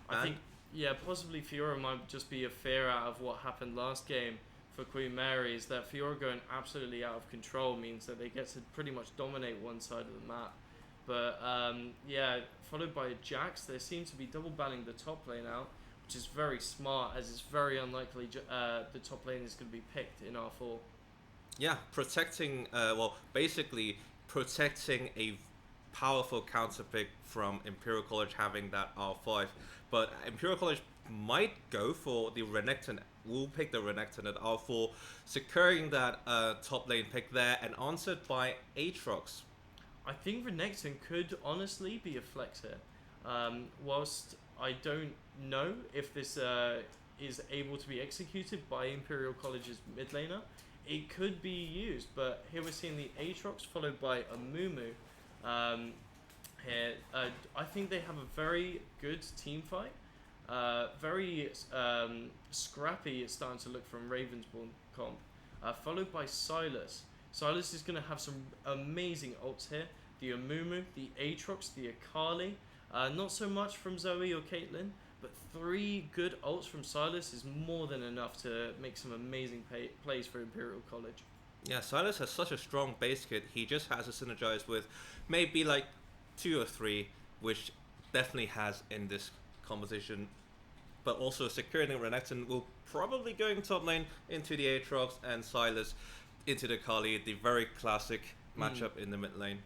I think, yeah, possibly Fiora might just be a fear out of what happened last game for Queen Mary, is that Fiora going absolutely out of control means that they get to pretty much dominate one side of the map. But yeah, followed by Jax, they seem to be double banning the top lane out, which is very smart, as it's very unlikely the top lane is going to be picked in R4. Yeah, protecting, basically protecting a powerful counter pick from Imperial College having that R5. But Imperial College might go for the Renekton. We'll pick the Renekton at R4, securing that top lane pick there, and answered by Aatrox. I think Renekton could honestly be a flex here. Whilst I don't know if this is able to be executed by Imperial College's mid laner, it could be used. But here we're seeing the Aatrox followed by a Mumu. Here, I think they have a very good team fight. Very scrappy it's starting to look from Ravensborn comp. Followed by Sylas. Sylas is going to have some amazing ults here. The Amumu, the Aatrox, the Akali. Not so much from Zoe or Caitlyn, but 3 good ults from Sylas is more than enough to make some amazing plays for Imperial College. Yeah, Sylas has such a strong base kit. He just has to synergize with maybe like 2 or 3, which definitely has in this composition. But also securing the Renekton will probably going top lane into the Aatrox and Sylas into the Kali, the very classic matchup in the mid lane.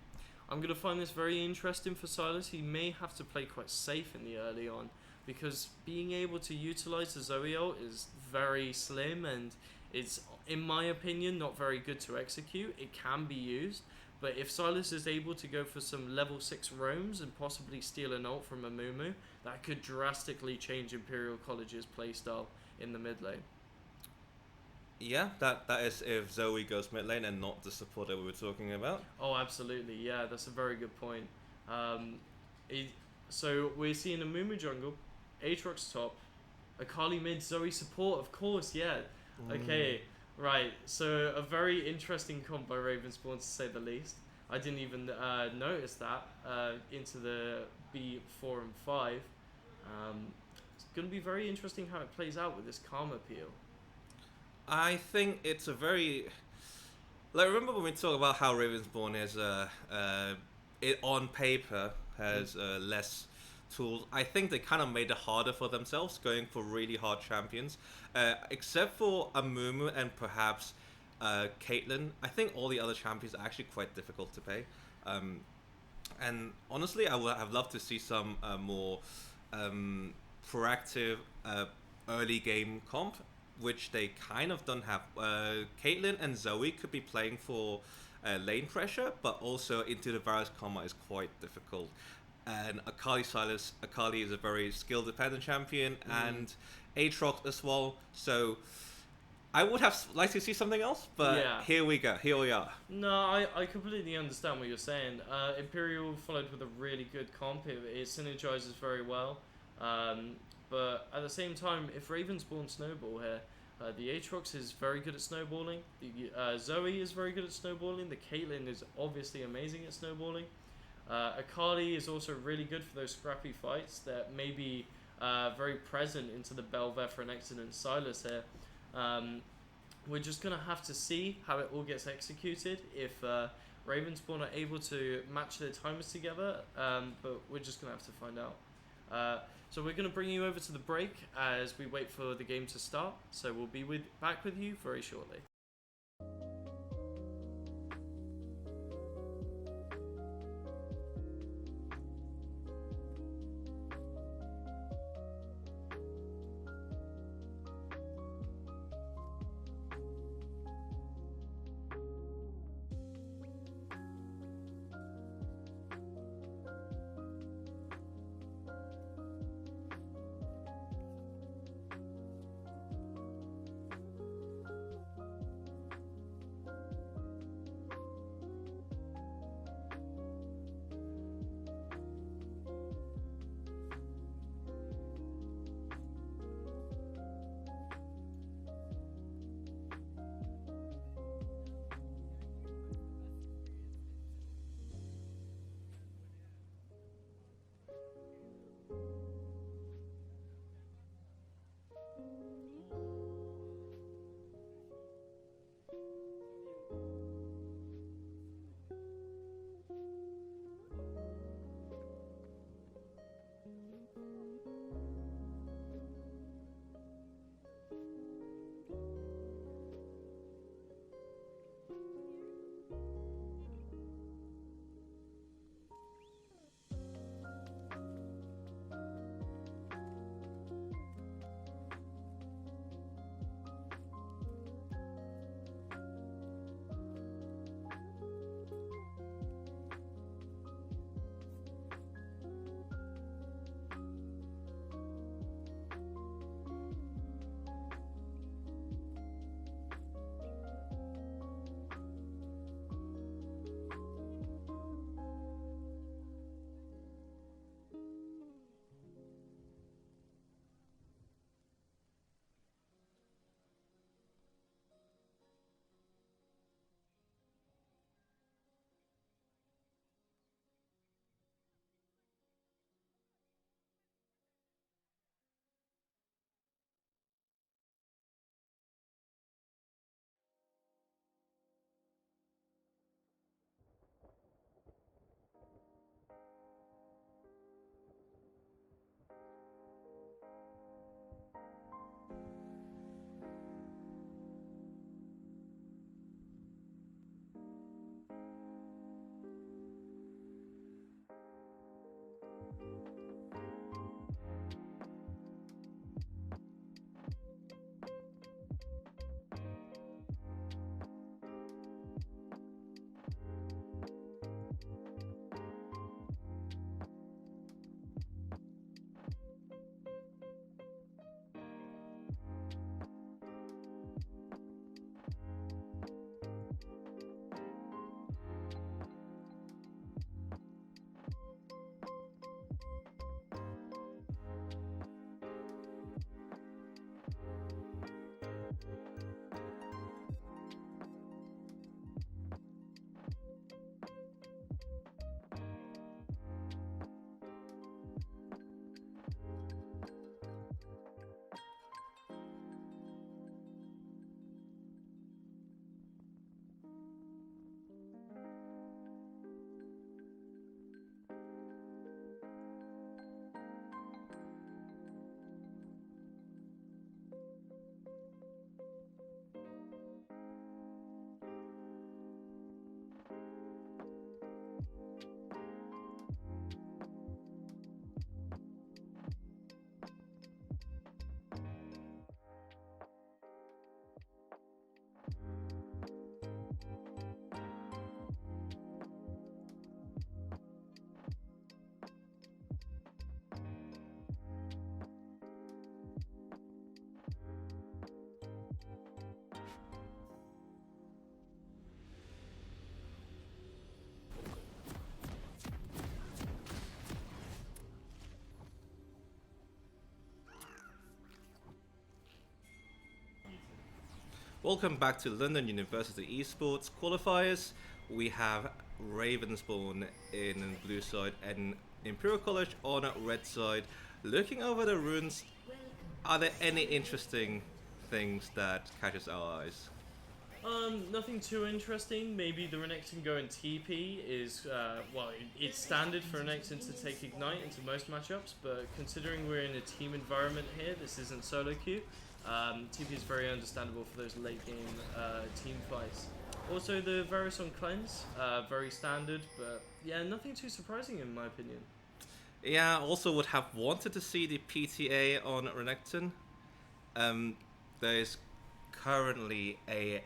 I'm going to find this very interesting for Sylas. He may have to play quite safe in the early on, because being able to utilize the Zoe ult is very slim, and it's, in my opinion, not very good to execute. It can be used, But if Silas is able to go for some level 6 roams and possibly steal an ult from Amumu, that could drastically change Imperial College's playstyle in the mid lane. Yeah, that is if Zoe goes mid lane and not the supporter we were talking about. Oh, absolutely. Yeah, that's a very good point. So we're seeing Amumu jungle, Aatrox top, Akali mid, Zoe support, of course, yeah. Okay, right. So a very interesting comp by Ravenspawn, to say the least. I didn't even notice that into the B4 and 5. It's going to be very interesting how it plays out with this Karma peel. I think it's a very... Like, remember when we talk about how Ravensborn is, it on paper has less tools. I think they kind of made it harder for themselves, going for really hard champions. Except for Amumu and perhaps Caitlyn, I think all the other champions are actually quite difficult to play. And honestly, I would have loved to see some more proactive early game comp, which they kind of don't have. Caitlyn and Zoe could be playing for lane pressure, but also into the Varus combat is quite difficult. And Akali is a very skill dependent champion, and Aatrox as well. So I would have liked to see something else, but Yeah. here we go. Here we are. No, I completely understand what you're saying. Imperial followed with a really good comp. It synergizes very well. But at the same time, if Ravenspawn snowball here, the Aatrox is very good at snowballing. The Zoe is very good at snowballing. The Caitlyn is obviously amazing at snowballing. Akali is also really good for those scrappy fights that may be very present into the Bel'Veth for an excellent Silas here. We're just going to have to see how it all gets executed if Ravenspawn are able to match their timers together, but we're just going to have to find out. So we're going to bring you over to the break as we wait for the game to start, so we'll be back with you very shortly. Welcome back to London University Esports qualifiers. We have Ravensbourne in blue side and Imperial College on red side. Looking over the runes, are there any interesting things that catches our eyes? Nothing too interesting. Maybe the Renekton going TP is, it's standard for Renekton to take Ignite into most matchups, but considering we're in a team environment here, this isn't solo queue. TP is very understandable for those late game team fights. Also, the Varus on Cleanse, very standard, but yeah, nothing too surprising in my opinion. Yeah, also would have wanted to see the PTA on Renekton. There's currently a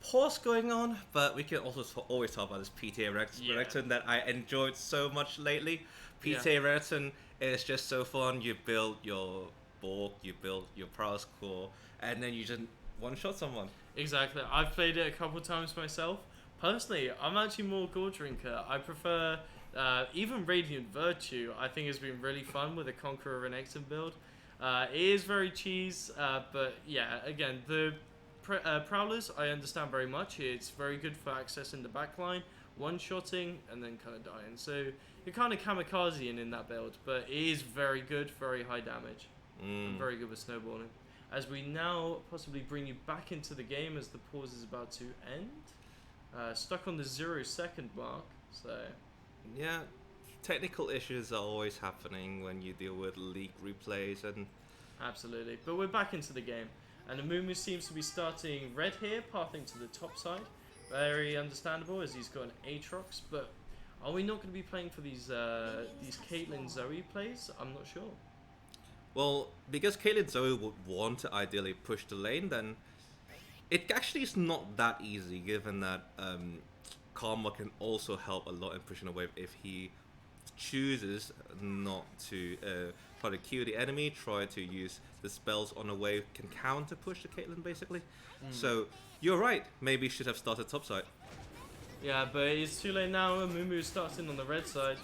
pause going on, but we can also always talk about this PTA Renekton that I enjoyed so much lately. PTA Renekton is just so fun. You build your Borg, you build your prowess core, and then you just one-shot someone. Exactly. I've played it a couple times myself. Personally, I'm actually more Gore Drinker. I prefer even Radiant Virtue. I think has been really fun with a Conqueror Renekton build. It is very cheese, but yeah, again, the Prowlers I understand very much. It's very good for accessing the backline, one-shotting, and then kind of dying. So you're kind of kamikaze in that build, but it is very good, very high damage, and very good with snowballing. As we now possibly bring you back into the game as the pause is about to end. Stuck on the 0-second mark, so... Yeah, technical issues are always happening when you deal with league replays and... Absolutely, but we're back into the game. And Amumu seems to be starting red here, pathing to the top side. Very understandable as he's got an Aatrox, but are we not going to be playing for these Caitlyn Zoe plays? I'm not sure. Well, because Caitlyn Zoe would want to ideally push the lane, then it actually is not that easy, given that Karma can also help a lot in pushing a wave if he chooses not to try to Q the enemy, try to use the spells on a wave, can counter push the Caitlyn basically. So you're right, maybe should have started topside. Yeah, but it's too late now. Amumu starts in on the red side.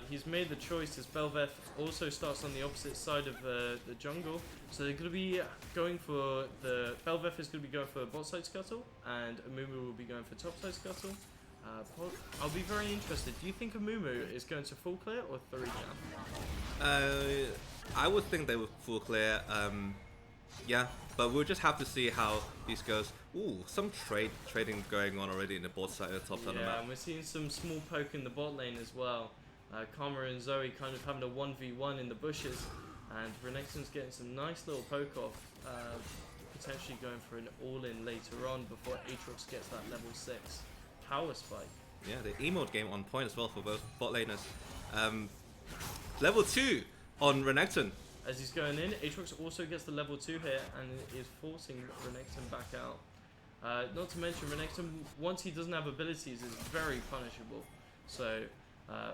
He's made the choice as Belveth also starts on the opposite side of the jungle. So they're going to be going for the... Belveth is going to be going for bot side scuttle, and Amumu will be going for top side scuttle. I'll be very interested. Do you think Amumu is going to full clear or 3 jam? I would think they would full clear. Yeah, but we'll just have to see how this goes. Ooh, some trading going on already in the bot side and the top side of the map. Yeah, and we're seeing some small poke in the bot lane as well. Karma and Zoe kind of having a 1v1 in the bushes, and Renekton's getting some nice little poke off, potentially going for an all-in later on before Aatrox gets that level 6 power spike. Yeah, the emote game on point as well for both bot laners. Level 2 on Renekton. As he's going in, Aatrox also gets the level 2 here and is forcing Renekton back out. Not to mention Renekton, once he doesn't have abilities, is very punishable. So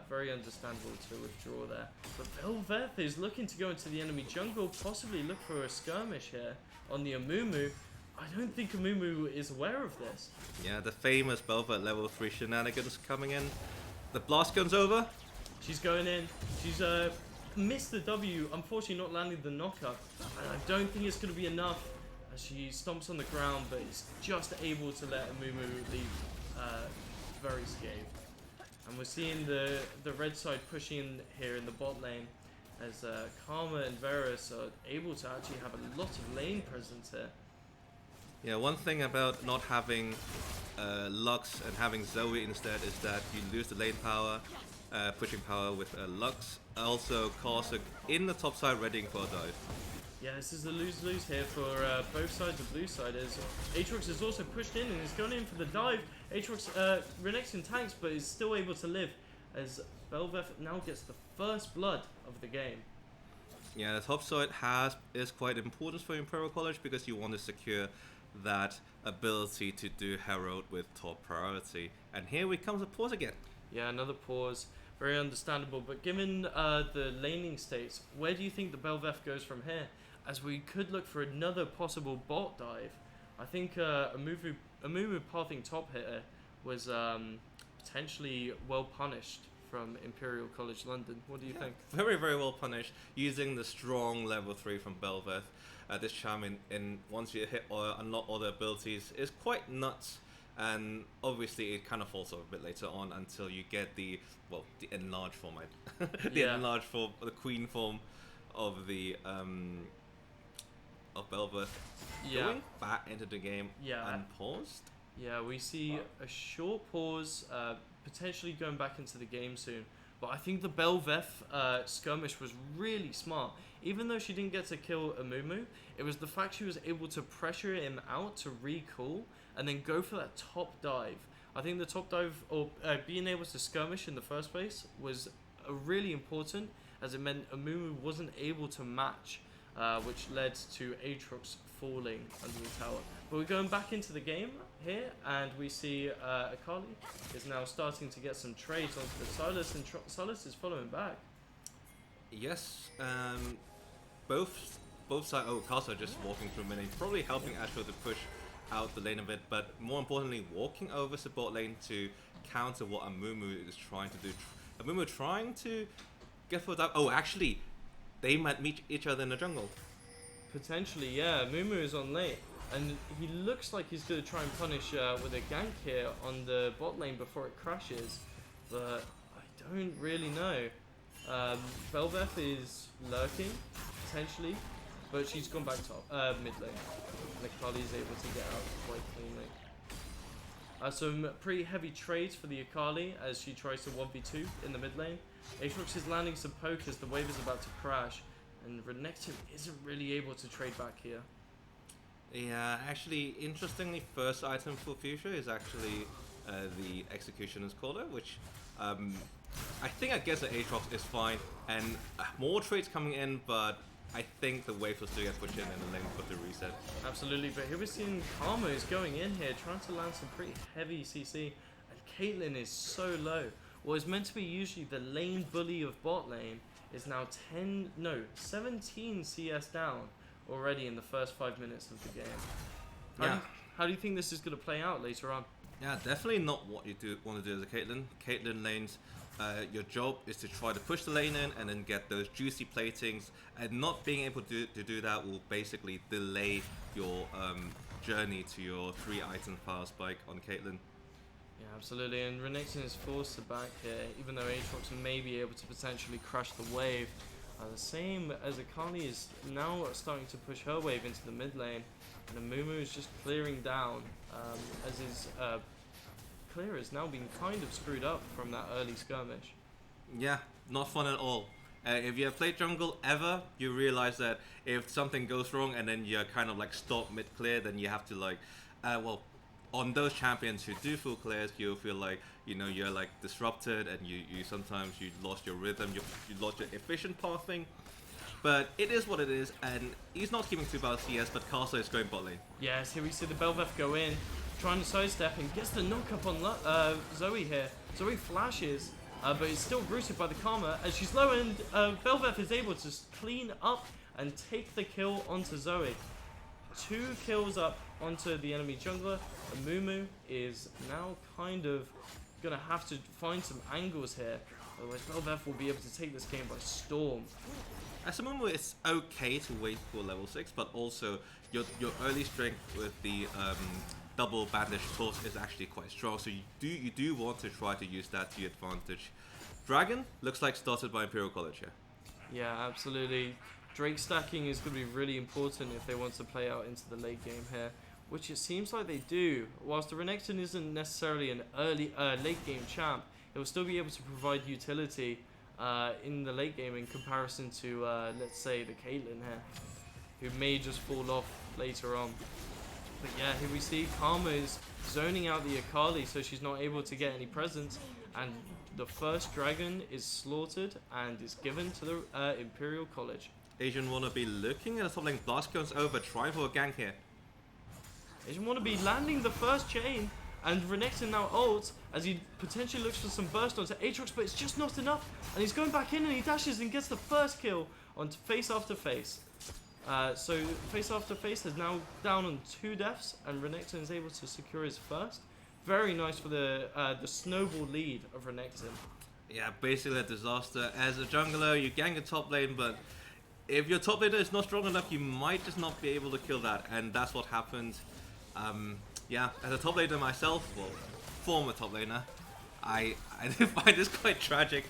very understandable to withdraw there. But Belveth is looking to go into the enemy jungle, possibly look for a skirmish here on the Amumu. I don't think Amumu is aware of this. Yeah, the famous Belveth level 3 shenanigans coming in. The blast gun's over. She's going in. She's missed the W, unfortunately not landing the knockup. And I don't think it's going to be enough as she stomps on the ground, but is just able to let Amumu leave very scathed. And we're seeing the red side pushing in here in the bot lane as Karma and Varus are able to actually have a lot of lane presence here. Yeah, one thing about not having Lux and having Zoe instead is that you lose the lane power, pushing power with Lux. Also, Karsak in the top side readying for a dive. Yeah, this is a lose-lose here for both sides of blue side as Aatrox is also pushed in and is going in for the dive. Aatrox, Renekton tanks but is still able to live as Belveth now gets the first blood of the game. Yeah, the top side is quite important for Imperial College because you want to secure that ability to do Herald with top priority. And here we come to pause again. Yeah, another pause. Very understandable, but given the laning states, where do you think the Belveth goes from here? As we could look for another possible bot dive. I think Amumu pathing top hitter was potentially well punished from Imperial College London. What do you think? Very, very well punished using the strong level 3 from Belveth. This charm in once you hit or unlock all the abilities is quite nuts, and obviously it kind of falls off a bit later on until you get the enlarged form, enlarged form, the queen form of the of Belveth. Going back into the game unpaused. Yeah, we see a short pause, potentially going back into the game soon. But I think the Belveth skirmish was really smart. Even though she didn't get to kill Amumu, it was the fact she was able to pressure him out to recall and then go for that top dive. I think the top dive, or being able to skirmish in the first place, was really important, as it meant Amumu wasn't able to match, which led to Aatrox falling under the tower. But we're going back into the game here, and we see Akali is now starting to get some trades onto the Silas, and Silas is following back. Yes, both sides. Oh, Casa just walking through mid lane, probably helping Ashwell to push out the lane a bit, but more importantly, walking over support lane to counter what Amumu is trying to do. Amumu trying to get for that. Oh, actually, they might meet each other in the jungle. Potentially, yeah. Amumu is on late, and he looks like he's going to try and punish with a gank here on the bot lane before it crashes, but I don't really know. Belveth is lurking, potentially, but she's gone back top, mid lane. Akali is able to get out quite cleanly. Some pretty heavy trades for the Akali as she tries to 1v2 in the mid lane. Aatrox is landing some poke as the wave is about to crash, and Renekton isn't really able to trade back here. Yeah, actually, interestingly, first item for Fuchsia is actually the Executioner's Caller, which I guess the Aatrox is fine, and more trades coming in, but I think the wave will still get pushed in and the lane will put the reset. Absolutely, but here we're seeing Karma is going in here, trying to land some pretty heavy CC, and Caitlyn is so low. What is meant to be usually the lane bully of bot lane is now 17 CS down already in the first 5 minutes of the game. How do you think this is going to play out later on? Yeah, definitely not what you want to do as a Caitlyn. Caitlyn lanes, your job is to try to push the lane in and then get those juicy platings, and not being able to do that will basically delay your journey to your 3-item power spike on Caitlyn. Yeah, absolutely, and Renekton is forced to back here, even though Aatrox may be able to potentially crush the wave. The same as Akali is now starting to push her wave into the mid lane, and Amumu is just clearing down, as his clear has now been kind of screwed up from that early skirmish. Yeah, not fun at all. If you have played jungle ever, you realize that if something goes wrong and then you're kind of like stopped mid-clear, then you have to like, on those champions who do full clears, you'll feel like, you're like disrupted, and you sometimes you lost your rhythm, you lost your efficient pathing. But it is what it is, and he's not keeping too bad CS, but Casa is going bot lane. Yes, here we see the Belveth go in, trying to sidestep and gets the knock up on Zoe here. Zoe flashes, but is still rooted by the Karma as she's low, and Belveth is able to clean up and take the kill onto Zoe. 2 kills up onto the enemy jungler. Amumu is now kind of going to have to find some angles here, otherwise Belveth will be able to take this game by storm. As Amumu, it's okay to wait for level 6, but also your early strength with the double bandage torch is actually quite strong, so you do want to try to use that to your advantage. Dragon looks like started by Imperial College here. Yeah, absolutely. Drake stacking is going to be really important if they want to play out into the late game here, which it seems like they do. Whilst the Renekton isn't necessarily an late game champ, it will still be able to provide utility in the late game in comparison to, let's say, the Caitlyn here, who may just fall off later on. But yeah, here we see Karma is zoning out the Akali, so she's not able to get any presence, and the first dragon is slaughtered and is given to the Imperial College. Asian wanna be looking at the top lane. Blast comes over, trying for a gank here. Asian wanna be landing the first chain, and Renekton now ults as he potentially looks for some burst onto Aatrox, but it's just not enough, and he's going back in and he dashes and gets the first kill on face after face. So face after face is now down on 2 deaths, and Renekton is able to secure his first. Very nice for the snowball lead of Renekton. Yeah, basically a disaster. As a jungler, you gank a top lane, but if your top laner is not strong enough, you might just not be able to kill that, and that's what happened. Yeah, as a top laner myself, well, former top laner, I find this quite tragic.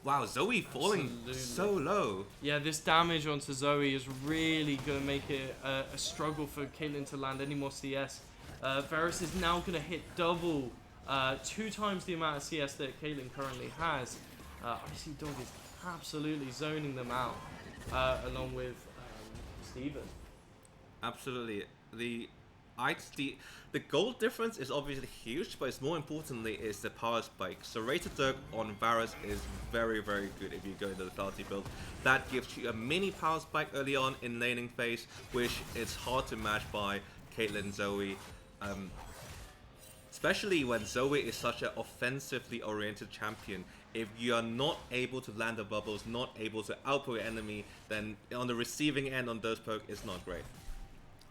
Wow, Zoe falling Absolutely. so low. Yeah, this damage onto Zoe is really going to make it a struggle for Caitlyn to land any more CS. Varus is now going to hit double, 2 times the amount of CS that Caitlyn currently has. Icy Dog is absolutely zoning them out, along with Steven. Absolutely. The gold difference is obviously huge, but it's more importantly is the power spike. So Rated Dirk on Varus is very, very good if you go into the fallacy build. That gives you a mini power spike early on in laning phase, which is hard to match by Caitlyn Zoe. Especially when Zoe is such an offensively oriented champion. If you are not able to land the bubbles, not able to output your enemy, then on the receiving end on those pokes, it's not great.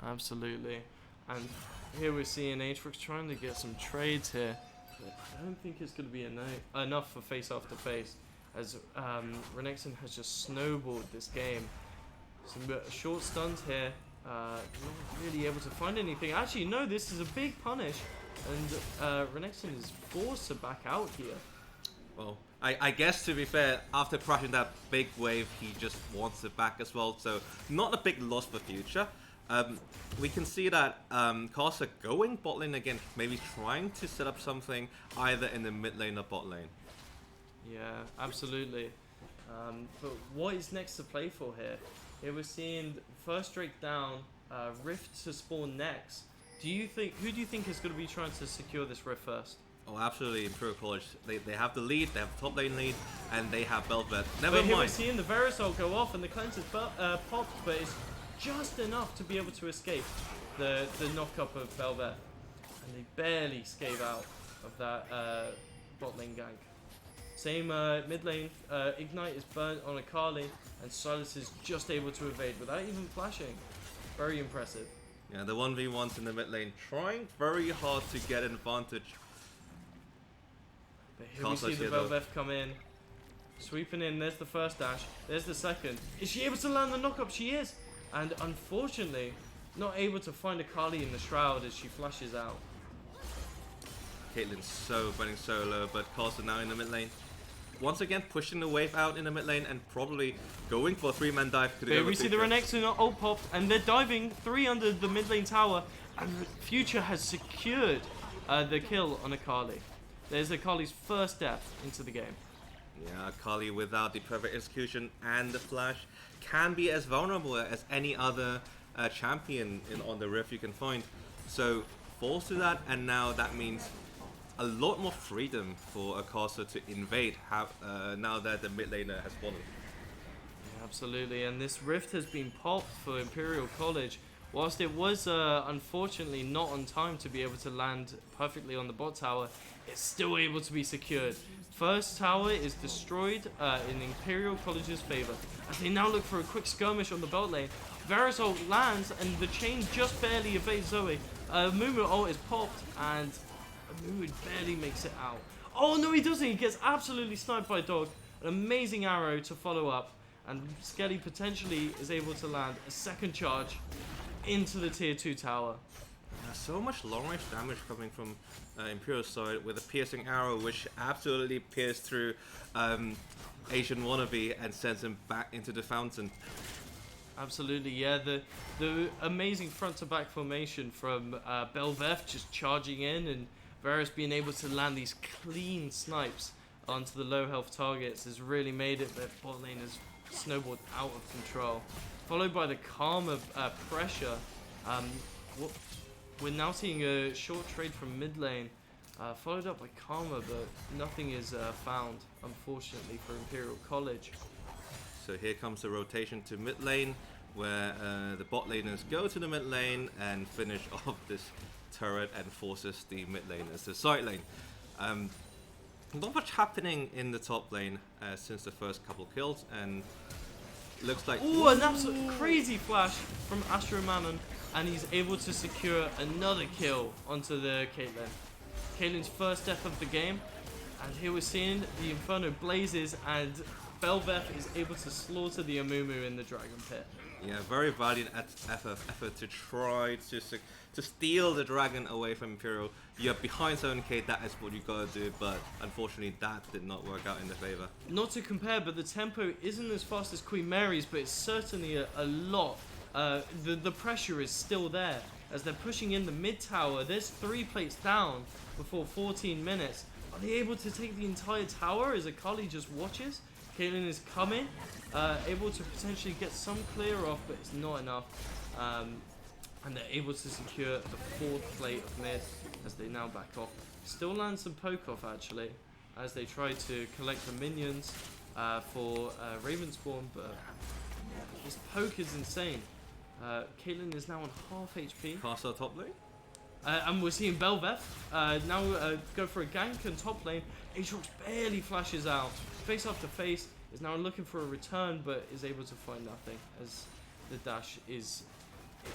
Absolutely. And here we're seeing Aatrox trying to get some trades here. But I don't think it's going to be enough for face after face, as Renekton has just snowballed this game. Some short stuns here. Not really able to find anything. Actually, no, this is a big punish. And Renekton is forced to back out here. Well, I guess to be fair, after crashing that big wave, he just wants it back as well. So not a big loss for future. We can see that Karsa going bot lane again, maybe trying to set up something either in the mid lane or bot lane. Yeah, absolutely. But what is next to play for here? Here we're seeing first Drake down, Rift to spawn next. Who do you think is going to be trying to secure this Rift first? Oh, absolutely. Imperial College, they have the lead, they have the top lane lead, and they have Belvet. Never but here we're mind. seeing the Varus ult go off, and the cleanse is popped, but it's just enough to be able to escape the knock-up of Belvet. And they barely scave out of that bot lane gank. Same mid lane, Ignite is burnt on Akali, and Silas is just able to evade without even flashing. Very impressive. Yeah, the 1v1s in the mid lane, trying very hard to get an advantage. But here we see the Belvet come in, sweeping in. There's the first dash, there's the second. Is she able to land the knock-up? She is! And unfortunately, not able to find Akali in the shroud as she flashes out. Caitlyn's running so low, but Karsa now in the mid lane. Once again, pushing the wave out in the mid lane and probably going for a 3-man dive. Here we see the Renekton ult popped, and they're diving 3 under the mid lane tower, and Future has secured the kill on Akali. There's Akali's first death into the game. Yeah, Akali without the perfect execution and the flash can be as vulnerable as any other champion on the Rift you can find. So falls to that, and now that means a lot more freedom for Karsa to invade now that the mid laner has fallen. Yeah, absolutely, and this Rift has been popped for Imperial College. Whilst it was unfortunately not on time to be able to land perfectly on the bot tower, it's still able to be secured. First tower is destroyed in Imperial College's favour, as they now look for a quick skirmish on the bot lane. Varus ult lands, and the chain just barely evades Zoe. Mumu ult is popped, and Mumu barely makes it out. Oh no, he doesn't! He gets absolutely sniped by Dog. An amazing arrow to follow up, and Skelly potentially is able to land a second charge into the tier 2 tower. So much long range damage coming from Imperial's side with a piercing arrow which absolutely pierced through Asian Wannabe and sends him back into the fountain. Absolutely, yeah. The amazing front to back formation from Belvet just charging in, and Varus being able to land these clean snipes onto the low health targets has really made it that bot lane has snowballed out of control. Followed by the Karma pressure. We're now seeing a short trade from mid lane, followed up by Karma, but nothing is found, unfortunately, for Imperial College. So here comes the rotation to mid lane, where the bot laners go to the mid lane and finish off this turret and forces the mid laners to side lane. Not much happening in the top lane since the first couple kills, and looks like... Ooh, an absolute crazy flash from Astro Mammon, and he's able to secure another kill onto the Caitlyn. Caitlyn's first death of the game, And here we're seeing the Inferno blazes, and Belveth is able to slaughter the Amumu in the Dragon Pit. Yeah, very valiant effort to try to steal the dragon away from Imperial. You're behind 7k, that is what you gotta do, but unfortunately that did not work out in their favor. Not to compare, but the tempo isn't as fast as Queen Mary's, but it's certainly a lot. The pressure is still there as they're pushing in the mid tower. There's 3 plates down before 14 minutes. Are they able to take the entire tower as Akali just watches? Caitlyn is coming, able to potentially get some clear off, but it's not enough. And they're able to secure the 4th plate of mid as they now back off. Still land some poke off actually, as they try to collect the minions for Ravenspawn, but this poke is insane. Caitlyn is now on half HP. Castle top lane? And we're seeing Belveth now go for a gank on top lane. Aatrox barely flashes out. Face after face is now looking for a return, but is able to find nothing as the dash is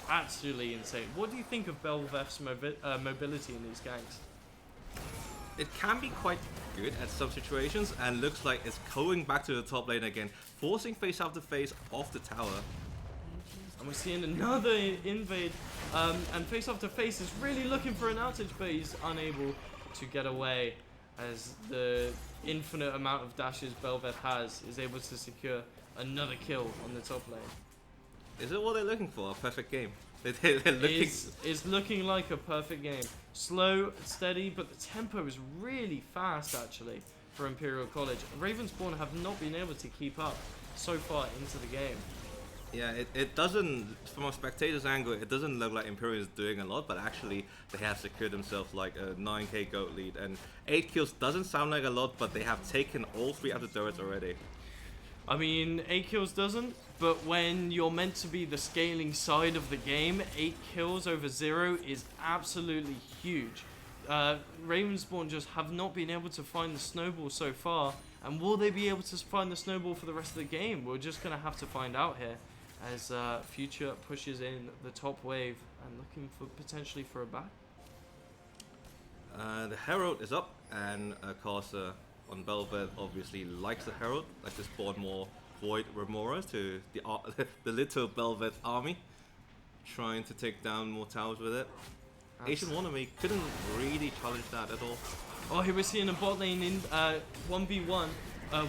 absolutely insane. What do you think of Belveth's mobility in these ganks? It can be quite good at some situations, and looks like it's going back to the top lane again, forcing face after face off the tower. And we're seeing another invade, and face after face is really looking for an outage, but he's unable to get away as the infinite amount of dashes Belveth has is able to secure another kill on the top lane. Is it what they're looking for? A perfect game? They're looking... It's looking like a perfect game. Slow, steady, but the tempo is really fast actually for Imperial College. Ravenspawn have not been able to keep up so far into the game. Yeah, it doesn't, from a spectator's angle, it doesn't look like Imperial is doing a lot, but actually they have secured themselves like a 9k goat lead, and 8 kills doesn't sound like a lot, but they have taken all 3 out of the turrets already. I mean, 8 kills doesn't, but when you're meant to be the scaling side of the game, 8 kills over 0 is absolutely huge. Ravenspawn just have not been able to find the snowball so far, and will they be able to find the snowball for the rest of the game? We're just going to have to find out here as Future pushes in the top wave and looking for potentially for a back. The Herald is up, and Corsa on Belveth obviously likes the Herald, like to spawn more Void Remoras to the little Belveth army, trying to take down more towers with it. Asian Wannabe couldn't really challenge that at all. Oh, here we're seeing a bot lane in 1v1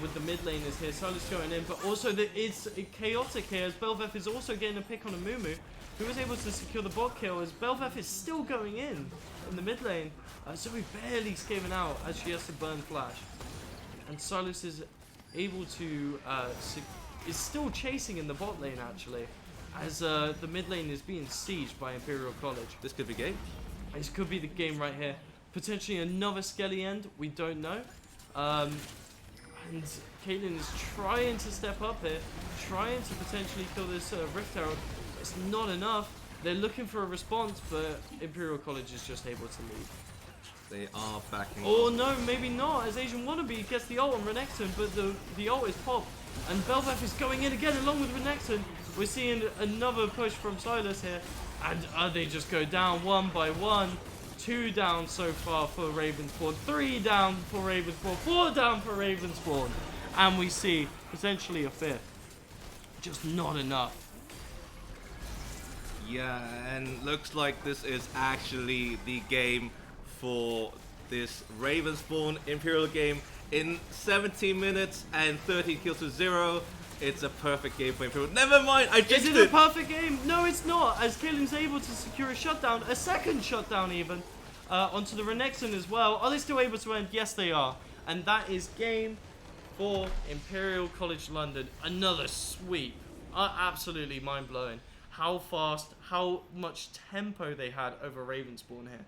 with the mid laners here. Silas going in, but also it's chaotic here as Belveth is also getting a pick on Amumu, who was able to secure the bot kill as Belveth is still going in the mid lane. Zoe barely scaling out as she has to burn flash. And Silas is able to, is still chasing in the bot lane actually, as the mid lane is being sieged by Imperial College. This could be game. This could be the game right here. Potentially another Skelly end, we don't know. And Caitlyn is trying to step up here, trying to potentially kill this Rift Herald. It's not enough. They're looking for a response, but Imperial College is just able to lead. They are backing Oh off. no, maybe not, as Asian Wannabe gets the ult on Renekton, but the ult is popped. And Belveth is going in again along with Renekton. We're seeing another push from Silas here. And they just go down 1 by 1. 2 down so far for Ravenspawn, 3 down for Ravenspawn, 4 down for Ravenspawn, and we see potentially a 5th. Just not enough. Yeah, and looks like this is actually the game for this Ravenspawn Imperial game. In 17 minutes and 13 kills to 0, it's a perfect game for Imperial. Never mind, I jinxed it. Is it a perfect game? No, it's not, as Caitlyn's able to secure a shutdown, a second shutdown even, onto the Renekton as well. Are they still able to end? Yes, they are. And that is game for Imperial College London. Another sweep. Absolutely mind-blowing. How fast, how much tempo they had over Ravenspawn here.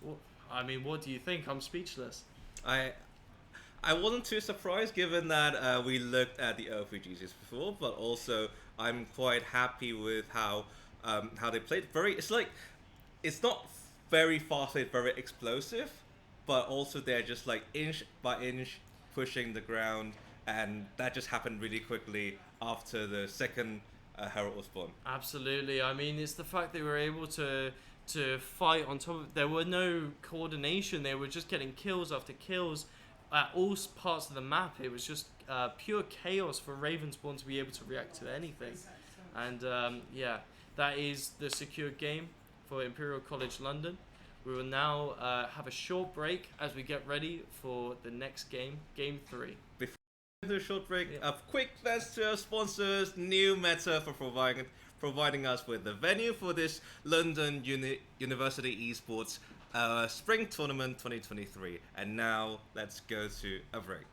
Well, I mean, what do you think? I'm speechless. I wasn't too surprised given that we looked at the LPGs before, but also I'm quite happy with how they played. It's not very fast-paced, very explosive, but also they're just like inch by inch pushing the ground, and that just happened really quickly after the second Herald was spawned. Absolutely. I mean, it's the fact they were able to fight on top of. There were no coordination. They were just getting kills after kills. at all parts of the map, it was just pure chaos for Ravenspawn to be able to react to anything. And yeah, that is the secured game for Imperial College London. We will now have a short break as we get ready for the next game, Game 3. Before we do a short break, a quick thanks to our sponsors, New Meta, for providing us with the venue for this London University Esports Spring Tournament 2023. And now, let's go to a break.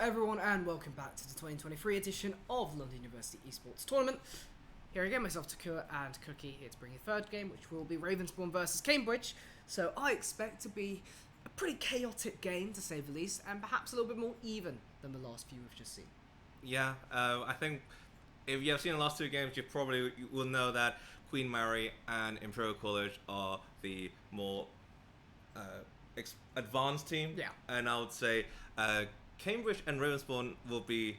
everyone, and welcome back to the 2023 edition of London University Esports Tournament. Here again, myself, Takua, and Cookie, here to bring you the third game, which will be Ravensbourne versus Cambridge. So I expect to be a pretty chaotic game, to say the least, and perhaps a little bit more even than the last few we've just seen. Yeah, I think if you have seen the last two games, you will know that Queen Mary and Imperial College are the more advanced team. Yeah. And I would say Cambridge and Ravensbourne will be,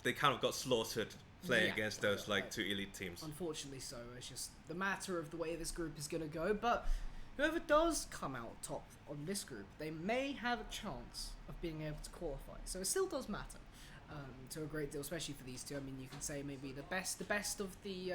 they kind of got slaughtered playing against those two elite teams. Unfortunately so. It's just the matter of the way this group is going to go, but whoever does come out top on this group, they may have a chance of being able to qualify. So it still does matter to a great deal, especially for these two. I mean, you can say maybe the best of the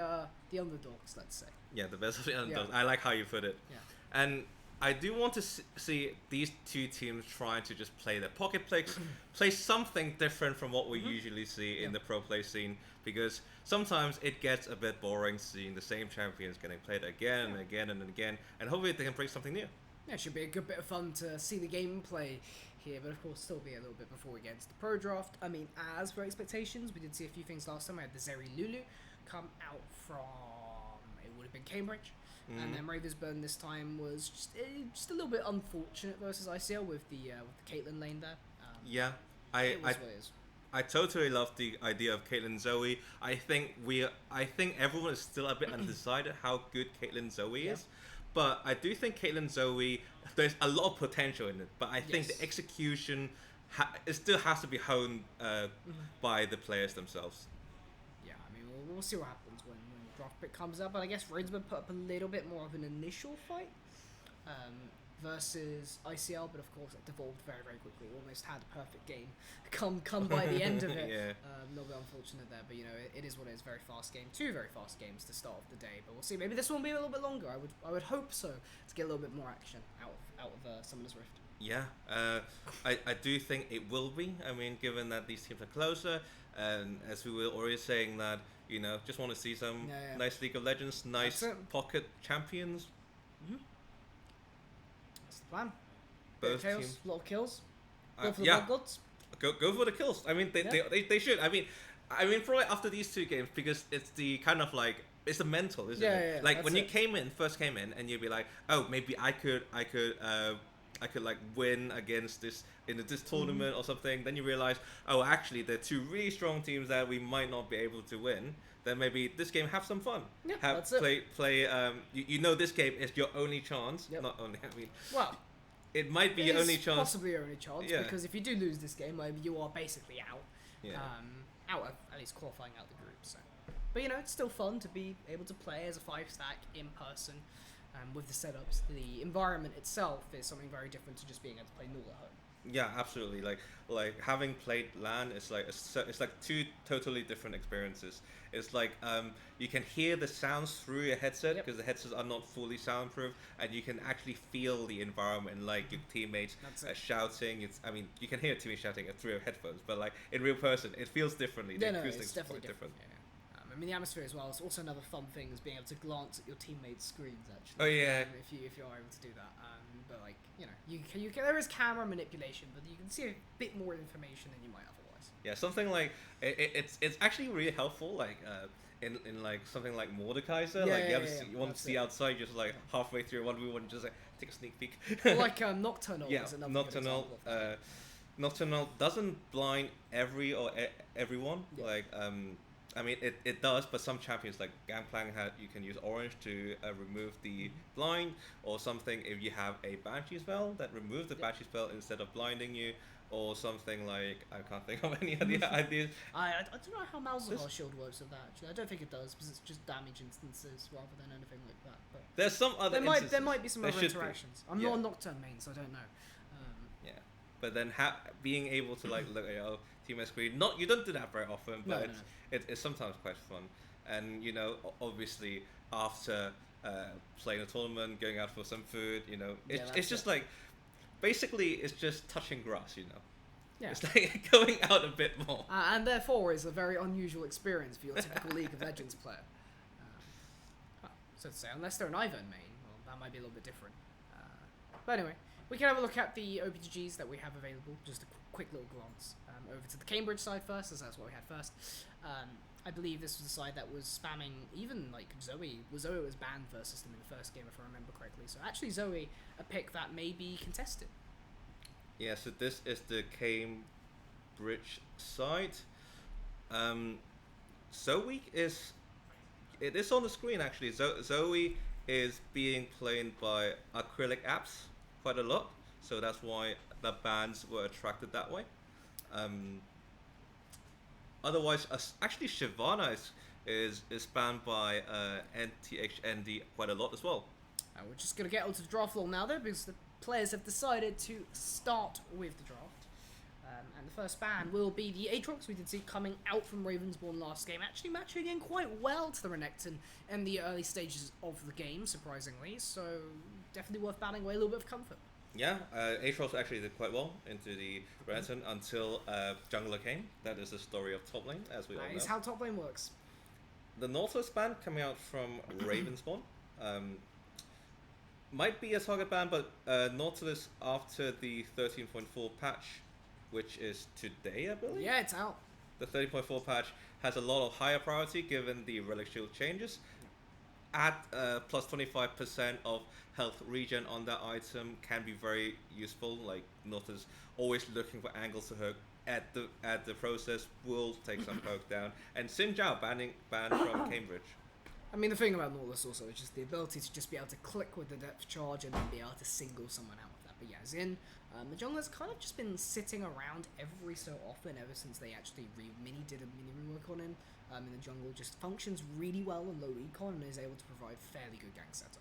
underdogs, let's say. Yeah, the best of the underdogs. Yeah. I like how you put it. Yeah. And I do want to see these two teams trying to just play their pocket play something different from what we usually see in the pro play scene, because sometimes it gets a bit boring seeing the same champions getting played again and again and again, and hopefully they can bring something new. Yeah, it should be a good bit of fun to see the gameplay here, but of course still be a little bit before we get into the pro draft. I mean, as for expectations, we did see a few things last time. We had the Zeri Lulu come out from, it would have been Cambridge. And then Ravensbourne this time was just a little bit unfortunate versus ICL with the Caitlyn lane there. I totally love the idea of Caitlyn Zoe. I think everyone is still a bit undecided how good Caitlyn Zoe is, but I do think Caitlyn Zoe, there's a lot of potential in it. But I think the execution it still has to be honed by the players themselves. Yeah, I mean we'll see what happens when the draft pick comes up. But I guess Ravensbourne put up a little bit more of an initial fight versus ICL, but of course it devolved very, very quickly. Almost had a perfect game come by the end of it. A little bit unfortunate there, but it is what it is. Very fast game, two very fast games to start off the day. But we'll see. Maybe this one will be a little bit longer. I would hope so, to get a little bit more action out of Summoner's Rift. Yeah, I do think it will be. I mean, given that these teams are closer, and as we were already saying that, just want to see some nice League of Legends, nice pocket champions. That's the plan. Both chaos, teams. A lot of kills. Go for the Blood Gods. Go for the kills. I mean, they should. I mean, probably after these two games, because it's the kind of like, it's the mental, isn't it? Yeah, like when you first came in, and you'd be like, oh, maybe I could like win against this in this tournament or something. Then you realize, oh, actually, they're two really strong teams that we might not be able to win. Then maybe this game, have some fun. Yeah, that's it. Play. This game is your only chance. Yep. Not only. I mean, well, it might be your only chance. Possibly your only chance, because if you do lose this game, you are basically out. Yeah. Out of at least qualifying out the group. So, but it's still fun to be able to play as a 5-stack in person. With the setups, the environment itself is something very different to just being able to play Null at home. Yeah, absolutely. Like having played LAN, it's like two totally different experiences. It's like you can hear the sounds through your headset because the headsets are not fully soundproof, and you can actually feel the environment, like your teammates shouting. You can hear teammates shouting through your headphones, but like in real person, it feels differently. The acoustics it's definitely quite different. Yeah. I mean, the atmosphere as well is also another fun thing, is being able to glance at your teammates' screens, actually. Oh, yeah. If you are able to do that. But, like, you can, there is camera manipulation, but you can see a bit more information than you might otherwise. Yeah, something like, it's actually really helpful, like, in like something like Mordekaiser, you want to see outside, just like halfway through 1v1, just like take a sneak peek. Or like Nocturnal is another good Nocturnal, example of that. Nocturnal doesn't blind everyone, I mean, it does, but some champions like Gangplank you can use orange to remove the blind, or something if you have a Banshee spell that removes the Banshee spell instead of blinding you, or something like, I can't think of any other ideas. I don't know how Malzahar's shield works with that, actually. I don't think it does, because it's just damage instances rather than anything like that. But there's some other there might be some other interactions. I'm not a Nocturne main, so I don't know. But then being able to like look at your teammate's screen, you don't do that very often, but it's sometimes quite fun. And obviously after playing a tournament, going out for some food, it's just like, basically it's just touching grass, Yeah. It's like going out a bit more. And therefore is a very unusual experience for your typical League of Legends player. So to say, unless they're an Ivern main, well, that might be a little bit different. But anyway, we can have a look at the OPGs that we have available. Just a quick little glance over to the Cambridge side first, as that's what we had first. I believe this was the side that was spamming even like Zoe. Zoe was banned versus them in the first game, if I remember correctly. So actually, Zoe, a pick that may be contested. Yeah, so this is the Cambridge side. Zoe is... It is on the screen, actually. Zoe is being played by Acrylic Apps quite a lot. So that's why the bans were attracted that way. Otherwise, actually, Shyvana is banned by NTHND quite a lot as well. We're just going to get onto the draft floor now, though, because the players have decided to start with the draft. And the first ban will be the Aatrox we did see coming out from Ravensbourne last game, actually matching in quite well to the Renekton in the early stages of the game, surprisingly. So definitely worth banning away a little bit of comfort. Yeah, Aatrox actually did quite well into the Renekton until Jungler came. That is the story of top lane, as we all know. That is how top lane works. The Nautilus ban coming out from Ravensbourne might be a target ban, but Nautilus after the 13.4 patch, which is today, I believe? Yeah, it's out. The 13.4 patch has a lot of higher priority given the Relic Shield changes. Add plus 25% of health regen on that item can be very useful. Like Nautilus always looking for angles to hook. At the process will take some poke down. And Xin Zhao banned from Cambridge. I mean, the thing about Nautilus also is just the ability to just be able to click with the depth charge and then be able to single someone out with that. But yeah, Xin, the jungler's kind of just been sitting around every so often ever since they actually did a mini rework on him. In the jungle, just functions really well on low econ and is able to provide fairly good gank setup.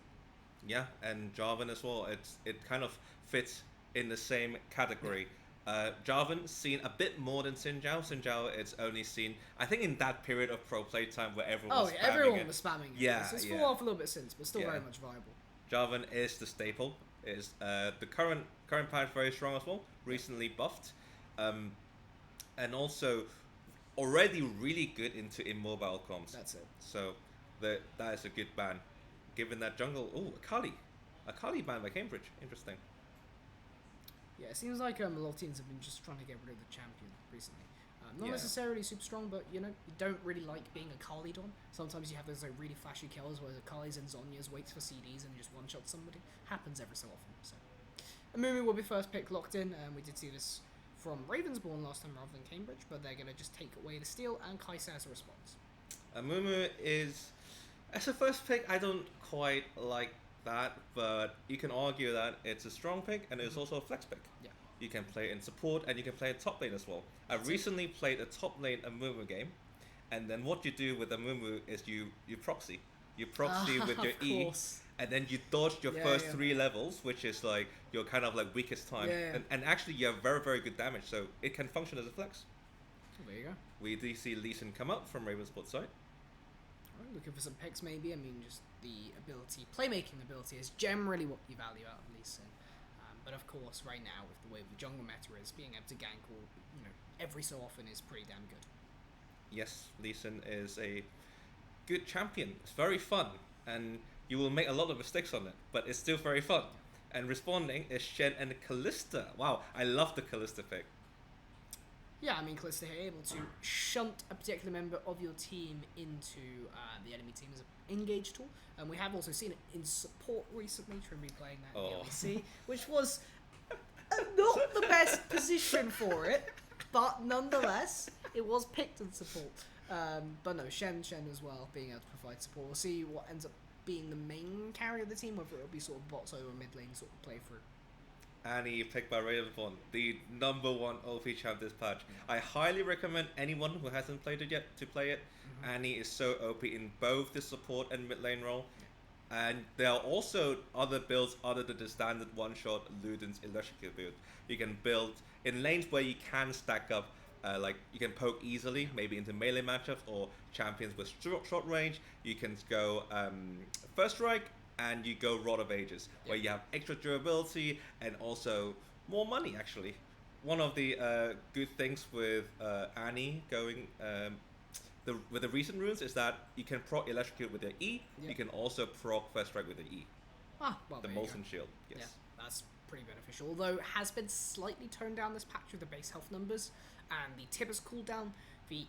Yeah, and Jarvan as well. It kind of fits in the same category. Jarvan seen a bit more than Xin Zhao. Xin Zhao it's only seen, I think, in that period of pro playtime where everyone was spamming everyone it. was spamming it. Yeah, It's yeah. fallen off a little bit since, but still very much viable. Jarvan is the staple. Is the current patch very strong as well. Recently buffed, and also already really good into immobile comms. That's it. So that is a good ban. Given that jungle, Akali ban by Cambridge. Interesting. Yeah, it seems like a lot of teams have been just trying to get rid of the champion recently. Not necessarily super strong, but you don't really like being a Khalid on. Sometimes you have those like really flashy kills where the Khalid's and Zonya's waits for CDs and just one-shot somebody. Happens every so often. So, Amumu will be first pick locked in, and we did see this from Ravensbourne last time rather than Cambridge, but they're going to just take away the steal, and Kai'Sa has a response. Amumu is, as a first pick, I don't quite like that, but you can argue that it's a strong pick and it's also a flex pick. Yeah. You can play in support and you can play in top lane as well. I recently played a top lane Amumu game, and then what you do with Amumu is you proxy. You proxy with your E, and then you dodge your first 3 levels, which is like your kind of like weakest time. And actually you have very, very good damage, so it can function as a flex. Well, there you go. We do see Lee Sin come up from Ravensbourne side. Alright, looking for some picks maybe. I mean, just the ability, playmaking ability is generally what you value out of Lee Sin. But of course, right now, with the way the jungle meta is, being able to gank all, every so often is pretty damn good. Yes, Lee Sin is a good champion. It's very fun, and you will make a lot of mistakes on it, but it's still very fun. And responding is Shen and Kalista. Wow, I love the Kalista pick. Yeah, I mean, Kalista here able to shunt a particular member of your team into the enemy team as an engage tool. And we have also seen it in support recently, Trim replaying that in the LEC, which was not the best position for it, but nonetheless, it was picked in support. But no, Shen as well, being able to provide support. We'll see what ends up being the main carry of the team, whether it'll be sort of bots over mid lane sort of playthrough. Annie picked by Ravensbourne, the #1 OP champ this patch. I highly recommend anyone who hasn't played it yet to play it. Annie is so OP in both the support and mid lane role. And there are also other builds other than the standard one-shot Luden's Electrical build. You can build in lanes where you can stack up, like you can poke easily, maybe into melee matchups or champions with short range. You can go First Strike, and you go Rod of Ages, where you have extra durability and also more money, actually. One of the good things with Annie going with the recent runes is that you can proc Electrocute with your E, you can also proc First Strike with the E. Ah, well, the there you Molten go. Shield, yes. Yeah, that's pretty beneficial. Although it has been slightly toned down this patch with the base health numbers and the Tibbers cooldown. The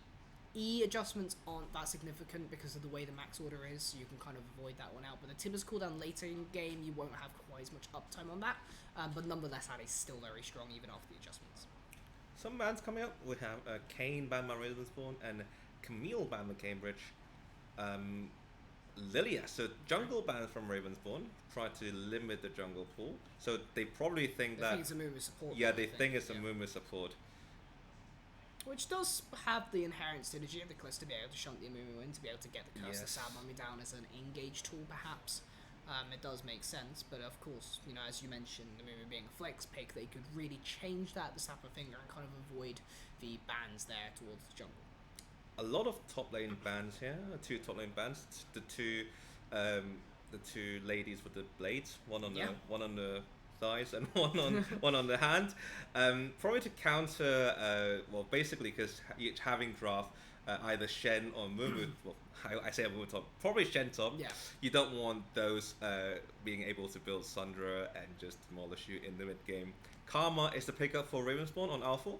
E adjustments aren't that significant because of the way the max order is, so you can kind of avoid that one out. But the Tibbers cooldown later in game, you won't have quite as much uptime on that. But nonetheless, that is still very strong even after the adjustments. Some bans coming up. We have Kane banned by Ravensbourne and Camille banned by Cambridge. Lilia, so jungle banned from Ravensbourne, try to limit the jungle pool. So they probably think I think it's a Mumu support. Yeah, they think it's a Mumu support. Which does have the inherent synergy of the Callisto to be able to shunt the Mumu in, to be able to get the Curse of Sad Mummy down as an engage tool, perhaps. It does make sense, but of course, you know, as you mentioned, the Mumu being a flex pick, they could really change that, the snap of a finger, and kind of avoid the bans there towards the jungle. A lot of top lane bans here. 2 top lane bans. The two ladies with the blades. One on the thighs and one on the hand. Probably to counter. Well, basically because having draft either Shen or Mumu. Well, I say Mumu top. Probably Shen top. Yeah. You don't want those being able to build Sundra and just demolish you in the mid game. Karma is the pickup for Ravensbourne on Alpha.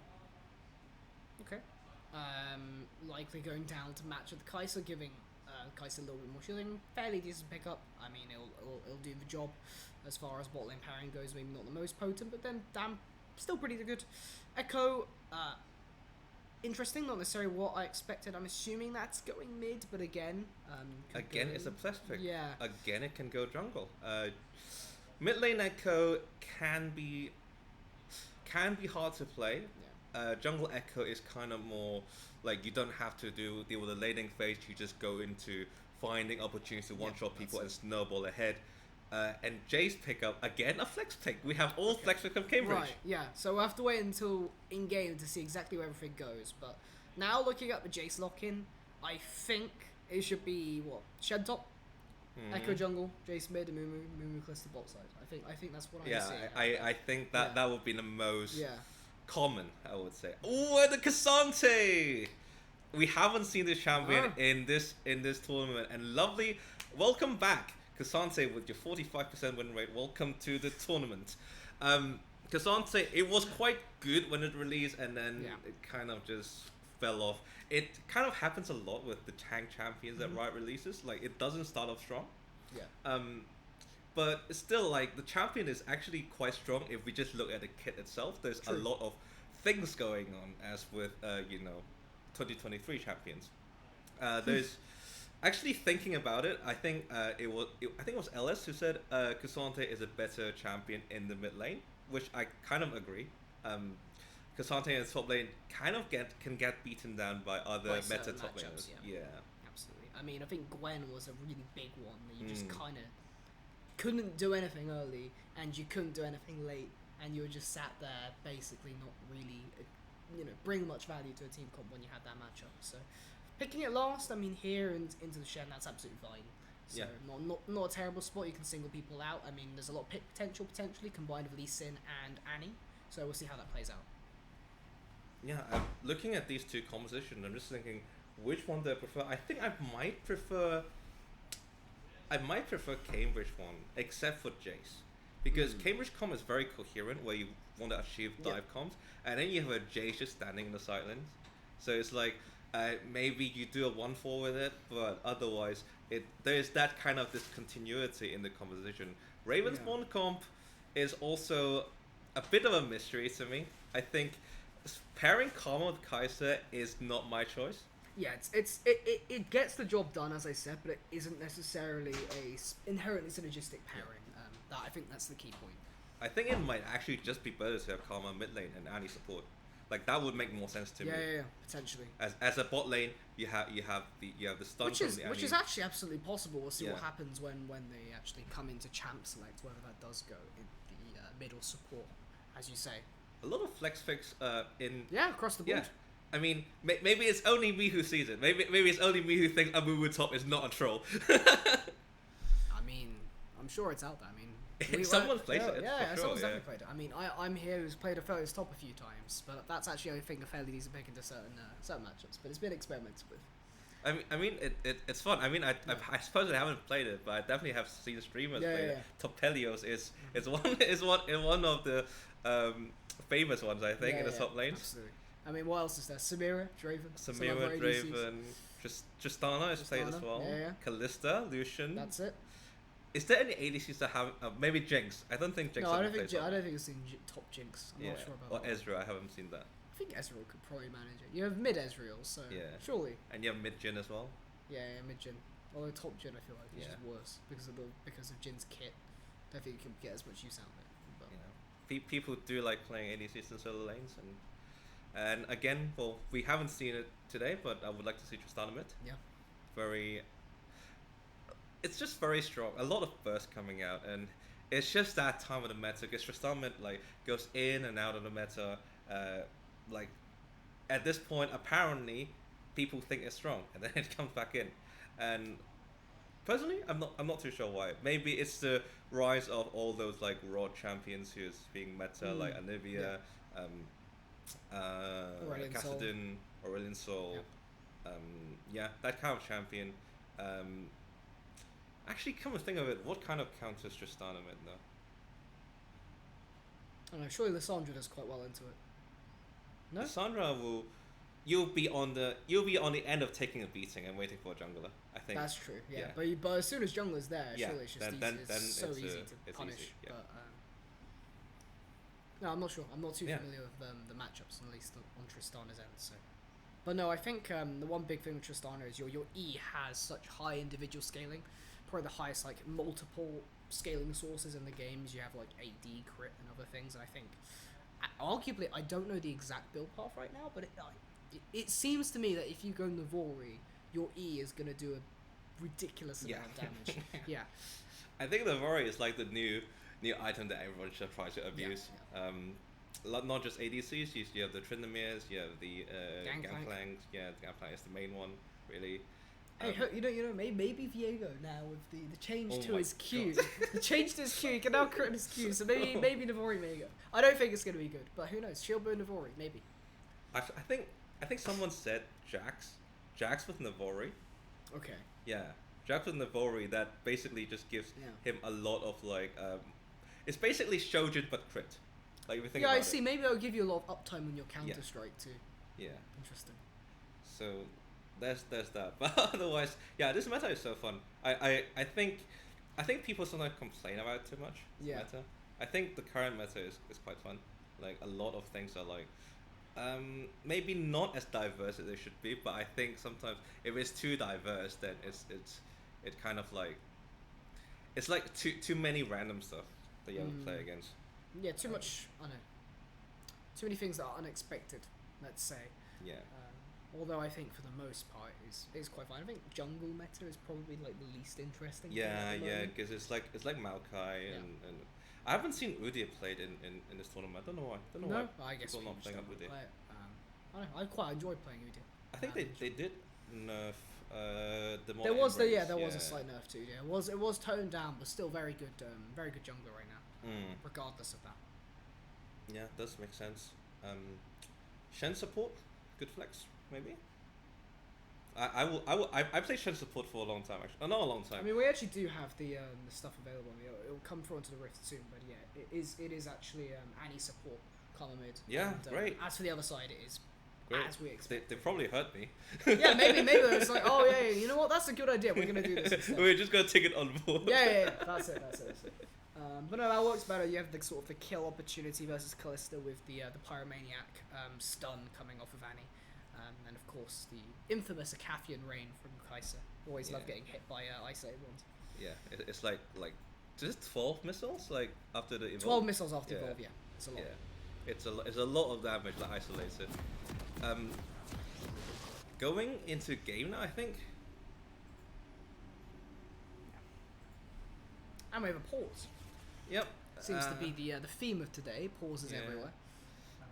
Okay. Likely going down to match with Kai'Sa, giving Kai'Sa a little bit more shielding. Fairly decent pickup. I mean, it'll do the job as far as bot lane parrying goes. Maybe not the most potent, but then damn, still pretty good. Echo, interesting. Not necessarily what I expected. I'm assuming that's going mid, but again, it's a plus pick. Yeah. Again, it can go jungle. Mid lane Echo can be hard to play. Jungle Echo is kind of more like you don't have to deal with the laning phase. You just go into finding opportunities to one-shot people and snowball ahead. And Jay's pickup, again, a flex pick. We have all flex pick of Cambridge. Right, yeah. So we'll have to wait until in-game to see exactly where everything goes. But now looking at the Jace lock-in, I think it should be, Shed top? Echo jungle, Jace mid, and Mumu Callisto bot side. I think that's what I'm seeing. I think that would be the most... Yeah. Common, I would say. Oh, the Cassante! We haven't seen this champion in this tournament, and lovely. Welcome back, Cassante, with your 45% win rate. Welcome to the tournament. Cassante, it was quite good when it released, and then it kind of just fell off. It kind of happens a lot with the tank champions that Riot releases. Like, it doesn't start off strong. Yeah. But still, like, the champion is actually quite strong if we just look at the kit itself. There's a lot of things going on, as with, 2023 champions. There's actually thinking about it. I think it was Ellis who said Cassante is a better champion in the mid lane, which I kind of agree. Cassante in the top lane kind of can get beaten down by other meta top laners. Yeah, absolutely. I mean, I think Gwen was a really big one that you just kind of couldn't do anything early, and you couldn't do anything late, and you were just sat there basically not really, bring much value to a team comp when you had that matchup. So picking it last, I mean, here and into the Shen, that's absolutely fine. So not a terrible spot. You can single people out. I mean, there's a lot of pick potentially combined with Lee Sin and Annie. So we'll see how that plays out. Yeah, looking at these two compositions, I'm just thinking which one do I prefer. I think I might prefer Cambridge one, except for Jace. Because Cambridge comp is very coherent, where you want to achieve dive comps, and then you have a Jace just standing in the sidelines. So it's like, maybe you do a 1-4 with it, but otherwise, there's that kind of discontinuity in the composition. Ravensbourne comp is also a bit of a mystery to me. I think pairing Karma with Kai'Sa is not my choice. Yeah, it gets the job done, as I said, but it isn't necessarily a inherently synergistic pairing. I think that's the key point. I think it might actually just be better to have Karma mid lane and Annie support. Like, that would make more sense to me. Yeah, potentially. As a bot lane, you have the stun from the Annie. Which is actually absolutely possible. We'll see what happens when they actually come into champ select, whether that does go in the middle support, as you say. A lot of flex fix in across the board. Yeah. I mean, maybe it's only me who sees it. Maybe it's only me who thinks Amumu top is not a troll. I mean, I'm sure it's out there. I mean, someone's played it. Yeah, someone's definitely played it. I mean, I'm here who's played a Furthest top a few times, but that's actually, I think, a fairly decent pick into certain matchups. But it's been experimented with. it's fun. I mean, I suppose I haven't played it, but I definitely have seen streamers play it. Topelios is one of the famous ones, I think, in the top lanes. Absolutely. I mean, what else is there? Samira, Draven. Samira, Draven, Tristana is played as well. Kalista, Lucian. That's it. Is there any ADCs that have maybe Jinx? I don't think Jinx. No, I don't think I've seen top Jinx. I'm not sure about that. Or Ezreal, I haven't seen that. I think Ezreal could probably manage it. You have mid Ezreal, so surely. And you have mid Jhin as well. Yeah, mid Jhin. Although top Jhin, I feel like is just worse because of Jin's kit. I don't think you can get as much use out of it. But. People do like playing ADCs in solo lanes, and again, well, we haven't seen it today, but I would like to see Tristana mid. Yeah. It's just very strong. A lot of bursts coming out, and it's just that time of the meta because Tristana mid goes in and out of the meta. At this point, apparently, people think it's strong, and then it comes back in. And personally, I'm not too sure why. Maybe it's the rise of all those raw champions who's being meta, like Anivia, Kassadin, Aurelion Sol. That kind of champion. Actually, come to think of it, what kind of counters Tristana mid though? I don't know. Surely Lissandra does quite well into it. No, Lissandra you'll be on the end of taking a beating and waiting for a jungler. I think that's true. Yeah. But as soon as jungler's there, surely it's just it's so easy to punish. Easy, yeah. But no, I'm not sure. I'm not too familiar with the matchups, at least on Tristana's end. So. But no, I think the one big thing with Tristana is your E has such high individual scaling, probably the highest multiple scaling sources in the games. You have AD, crit, and other things. And I think, arguably, I don't know the exact build path right now, but it seems to me that if you go Navori, your E is gonna do a ridiculous amount of damage. Yeah. I think Navori is the new item that everyone should try to abuse. Not just ADCs, you have the Tryndamirs, you have the Gangplanks. Yeah, Gangplank is the main one, really. Hey, you know, maybe Viego now with the change to his Q, the change to his Q, he can now crit his Q, so maybe Navori may go. I don't think it's gonna be good, but who knows? Shieldburn Navori, maybe. I think someone said Jax with Navori. Okay. Yeah, Jax with Navori. That basically just gives him a lot of it's basically Shojin but crit. If you think about I see. Maybe that'll give you a lot of uptime on your counter strike too. Yeah. Interesting. So there's that. But otherwise, this meta is so fun. I think people sometimes complain about it too much. Meta. I think the current meta is quite fun. A lot of things are maybe not as diverse as they should be, but I think sometimes if it's too diverse, then it's kind of it's too many random stuff that you have to play against. Yeah, too much. I know. Too many things that are unexpected. Let's say. Yeah. Although I think for the most part it's quite fine. I think jungle meta is probably the least interesting. Yeah, because it's like Maokai and I haven't seen Udyr played in this tournament. I don't know why. I guess people not playing up Udyr. I don't know. I quite enjoyed playing Udyr. I think they did nerf the there was a slight nerf to Udyr. It was toned down, but still very good jungler right now. Regardless of that. Yeah, does make sense. Shen support, good flex, maybe. I played Shen support for a long time actually. Not a long time. I mean, we actually do have the stuff available. It'll come through onto the Rift soon, but it is actually Annie support color mid. Yeah, and, great. As for the other side, it is great. As we expect. They probably hurt me. Yeah, maybe it's oh yeah, you know what? That's a good idea. We're gonna do this instead. We're just gonna take it on board. Yeah. That's it. But no, that works better. You have the sort of the kill opportunity versus Kalista with the Pyromaniac stun coming off of Annie. And of course the infamous Acathian Rain from Kai'Sa. Always love getting hit by isolated ones. Yeah, it's like just 12 missiles after the evolve. 12 missiles after evolve, yeah. It's a lot. Yeah, it's a lot of damage that isolates it. Going into game now, I think. And we have a pause. Yep. Seems to be the theme of today. Pauses everywhere.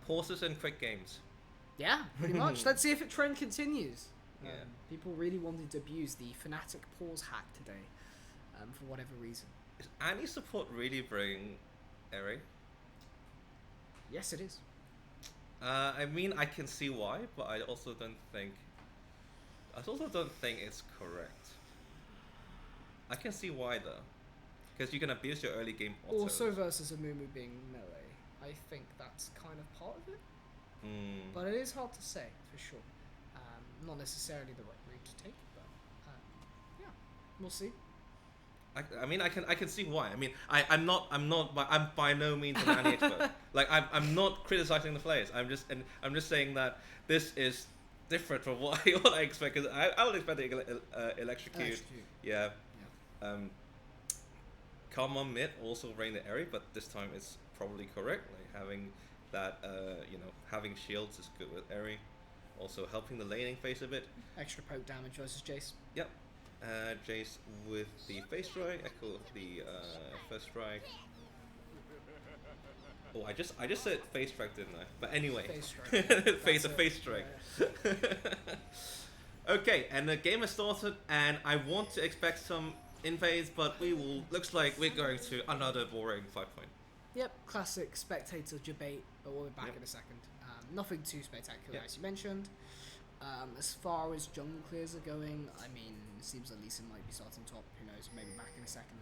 Pauses and quick games. Yeah, pretty much. Let's see if the trend continues. Yeah. People really wanted to abuse the Fnatic pause hack today, for whatever reason. Is Annie support really bring Eri? Yes, it is. I mean, I can see why, but I also don't think. I also don't think it's correct. I can see why though, because you can abuse your early game autos. Also versus a Mumu being melee. I think that's kind of part of it. But it is hard to say for sure. Not necessarily the right route to take, but yeah, we'll see. I mean, I can see why. I mean, I'm by no means an anime expert. Like, I'm not criticizing the players. I'm just saying that this is different from what I expect. Because I would expect to electrocute. Yeah. Come on mid also reign the area, but this time it's probably correct. Like having that, having shields is good with Eri. Also helping the laning phase a bit. Extra poke damage versus Jace. Yep. Jace with the face strike, Echo with the first strike. Oh, I just said face strike, didn't I? But anyway, Face strike. face strike. Yeah. Okay, and the game has started, and I want to expect some invades, but looks like we're going to another boring 5-point. Yep, classic spectator debate, but we'll be back in a second. Nothing too spectacular, as you mentioned. As far as jungle clears are going, I mean, it seems like Lee Sin might be starting top. Who knows? Maybe back in a second.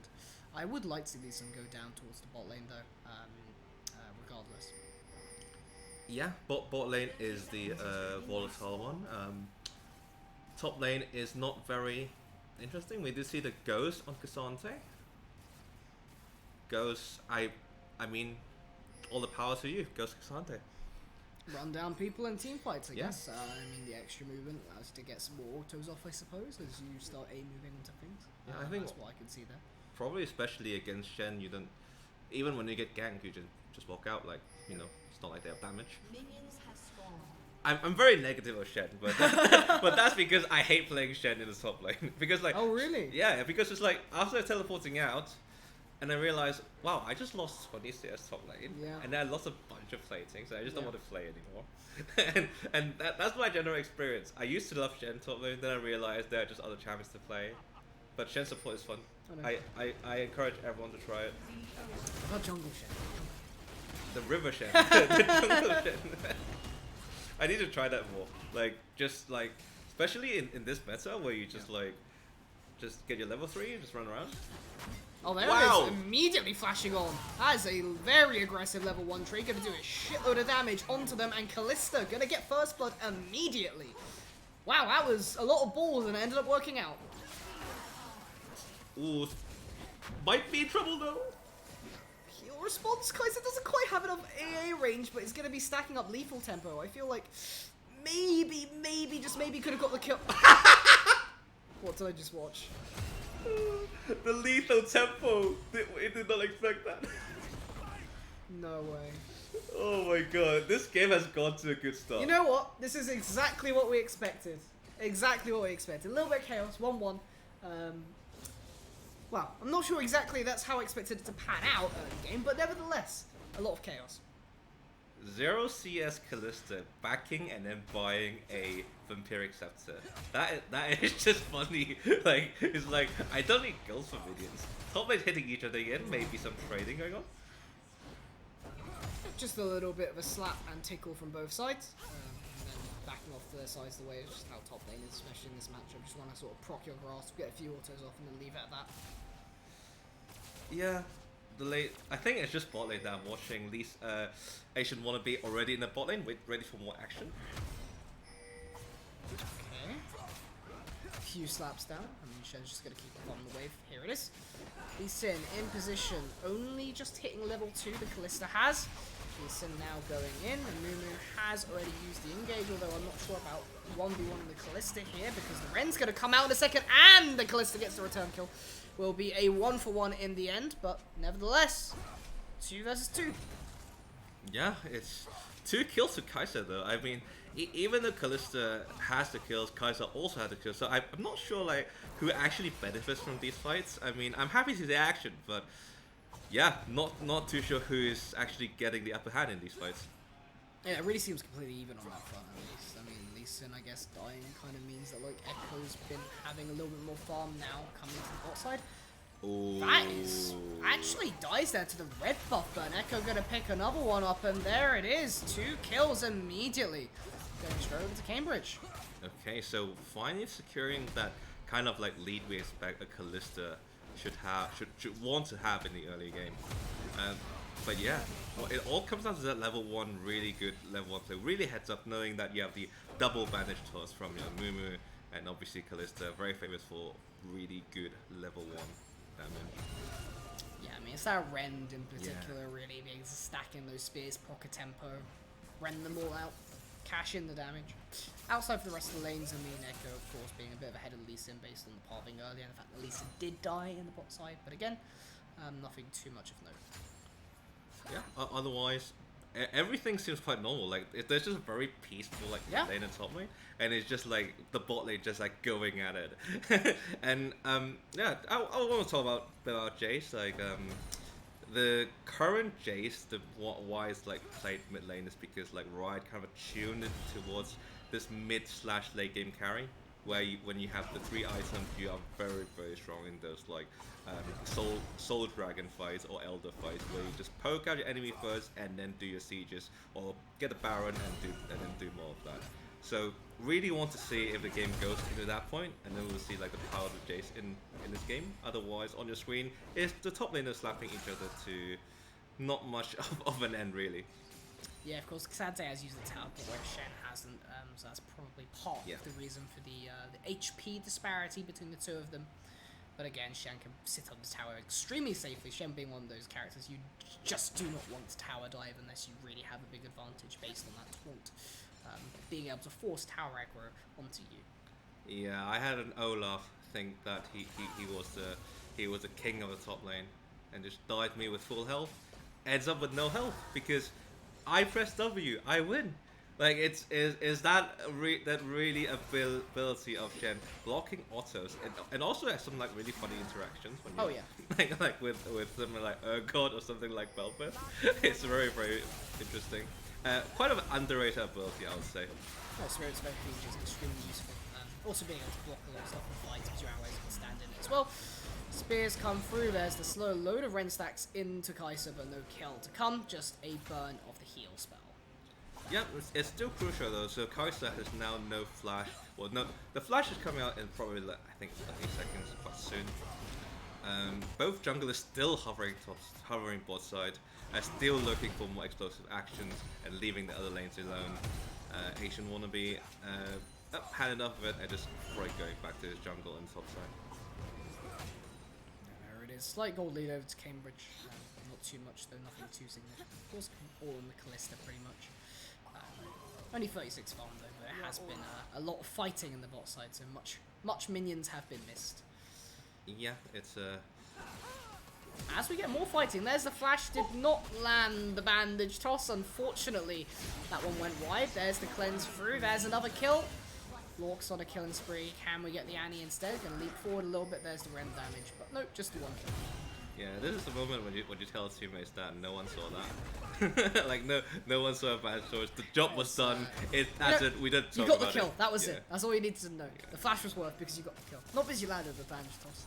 I would like to see Lee Sin go down towards the bot lane though. Regardless. Yeah, bot lane is the volatile one. Top lane is not very interesting. We do see the Ghost on Cassante. Ghost, I mean, all the power to you, Ghost Cassante. Run down people in team fights, I Yeah. guess. I mean, the extra movement allows you to get some more autos off, I suppose, as you start moving into things. Yeah, I think that's what I can see there. probably especially against Shen, you don't, even when you get ganked, you just walk out, like, it's not like they have damage. Minions have spawned. I'm very negative of Shen, but but that's because I hate playing Shen in the top lane. Because like, Oh, really? yeah, because it's like after teleporting out, and I realized, wow, I just lost 20 CS top lane, Yeah. and then I lost a bunch of plating, so I just don't Yeah. want to play anymore. and that's my general experience. I used to love Shen top lane, then I realized there are just other champions to play. But Shen support is fun. I know. I encourage everyone to try it. What about jungle Shen? The river Shen. The jungle Shen. I need to try that more. Like, just like, especially in this meta where you just just get your level 3 and just run around. Oh, there Wow. it is, immediately flashing on. That is a very aggressive level 1 tree, gonna do a shitload of damage onto them, and Callista gonna get first blood immediately. Wow, that was a lot of balls, and it ended up working out. Ooh, might be in trouble though. Your response, Kaiser doesn't quite have enough AA range, but it's gonna be stacking up lethal tempo. I feel like maybe, just maybe could have got the kill. What did I just watch? The lethal tempo. We did not expect that. No way. Oh my god, this game has gone to a good start. You know what? This is exactly what we expected. Exactly what we expected. A little bit of chaos, 1-1. Well, I'm not sure exactly that's how I expected it to pan out early game, but nevertheless, a lot of chaos. 0 CS Callista backing and then buying a Vampiric Scepter. That is just funny. Like, it's like, I don't need kills for minions. Top lane hitting each other again, maybe some trading going on. Just a little bit of a slap and tickle from both sides. And then backing off to their sides the way it's just how top lane is, especially in this matchup. Just want to sort of proc your grasp, get a few autos off, and then leave it at that. Yeah, I think it's just bot lane that I'm watching. Asian wannabe already in the bot lane, ready for more action. Okay. A few slaps down. I mean, Shen's just going to keep on the wave. Here it is. Lee Sin in position. Only just hitting level 2 the Callista has. Lee Sin now going in. And Mumu has already used the engage, although I'm not sure about 1v1 the Callista here because the Ren's going to come out in a second and the Callista gets the return kill. Will be a 1-for-1 in the end, but nevertheless, 2 versus 2. Yeah, it's 2 kills to Kaiser though. I mean, even though Callista has the kills, Kaiser also had the kills. So I'm not sure like who actually benefits from these fights. I mean, I'm happy to see the action, but yeah, not too sure who is actually getting the upper hand in these fights. Yeah, it really seems completely even on that front at least. I mean, Lee Sin, I guess, dying kind of means that like Echo's been having a little bit more farm now coming to the bot side. Ooh. That is actually dies there to the red buff burn. Echo gonna pick another one up, and there it is. 2 kills immediately. Going straight over to Cambridge. Okay, so finally securing that kind of like lead we expect a Callista should want to have in the early game. But yeah, well, it all comes down to that level 1 really good level 1 play. Really heads up knowing that you have the double bandage toss from your Mumu and obviously Callista, very famous for really good level 1 damage. Yeah, I mean, it's that Rend in particular, really, being stacking those spears, pocket tempo, rend them all out, cash in the damage. Outside for the rest of the lanes, I mean, Echo, of course, being a bit of ahead of Lee Sin based on the pathing earlier, and the fact that Lee Sin did die in the bot side, but again, nothing too much of note. Yeah, otherwise, everything seems quite normal. Like, there's just a very peaceful, like, lane and top lane, and it's just like the bot lane just like going at it. And yeah, I want to talk about Jace. Like, the current Jace, why it's like played mid lane is because like Riot kind of tuned it towards this mid/late game carry, where when you have the 3 items, you are very strong in those like soul dragon fights or elder fights, where you just poke out your enemy first and then do your sieges or get a baron and then do more of that. So really want to see if the game goes into that point, and then we'll see like the power of Jace in this game. Otherwise, on your screen is the top laners slapping each other to not much of an end really. Yeah, of course, Xante has used the teleport where Shen hasn't, so that's probably part of the reason for the HP disparity between the two of them. But again, Shen can sit on the tower extremely safely, Shen being one of those characters you just do not want to tower dive unless you really have a big advantage based on that taunt. Being able to force tower aggro onto you. Yeah, I had an Olaf think that he was the king of the top lane and just died me with full health. Ends up with no health because I press W, I win. Like is that really ability of Shen blocking autos and also has some like really funny interactions when you, like with something like God or something like Belfast. It's very interesting. Quite an underrated ability, I would say. Spirit's Evoke is extremely useful. Also being able to block a lot of stuff in fights because you always can stand in it as well. Spears come through, there's the slow load of Ren stacks into Kai'Sa, but no kill to come, just a burn of the heal spell. Yeah, it's still crucial though, so Kai'Sa has now no flash. Well, no, the flash is coming out in probably, like, I think, 8 seconds, quite soon. Both junglers still hovering bot side, still looking for more explosive actions and leaving the other lanes alone. Asian wannabe had enough of it and just going back to his jungle and top side. There it is. Slight gold lead over to Cambridge. Not too much though, nothing too significant. Of course, all in the Callista pretty much. Only 36 farm though, but it has been a lot of fighting in the bot side, so much minions have been missed. Yeah, it's As we get more fighting, there's the flash, did not land the bandage toss, unfortunately. That one went wide, there's the cleanse through, there's another kill. Lork's on a killing spree, can we get the Annie instead? Gonna leap forward a little bit, there's the Ren damage, but nope, just the one kill. Yeah, this is the moment when you tell teammates that no one saw that. Like no one saw a bad choice. The job was done. That's it. We didn't talk about it. You got the kill. That was it. That's all you needed to know. Yeah. The flash was worth because you got the kill, not because you landed the bandage toss.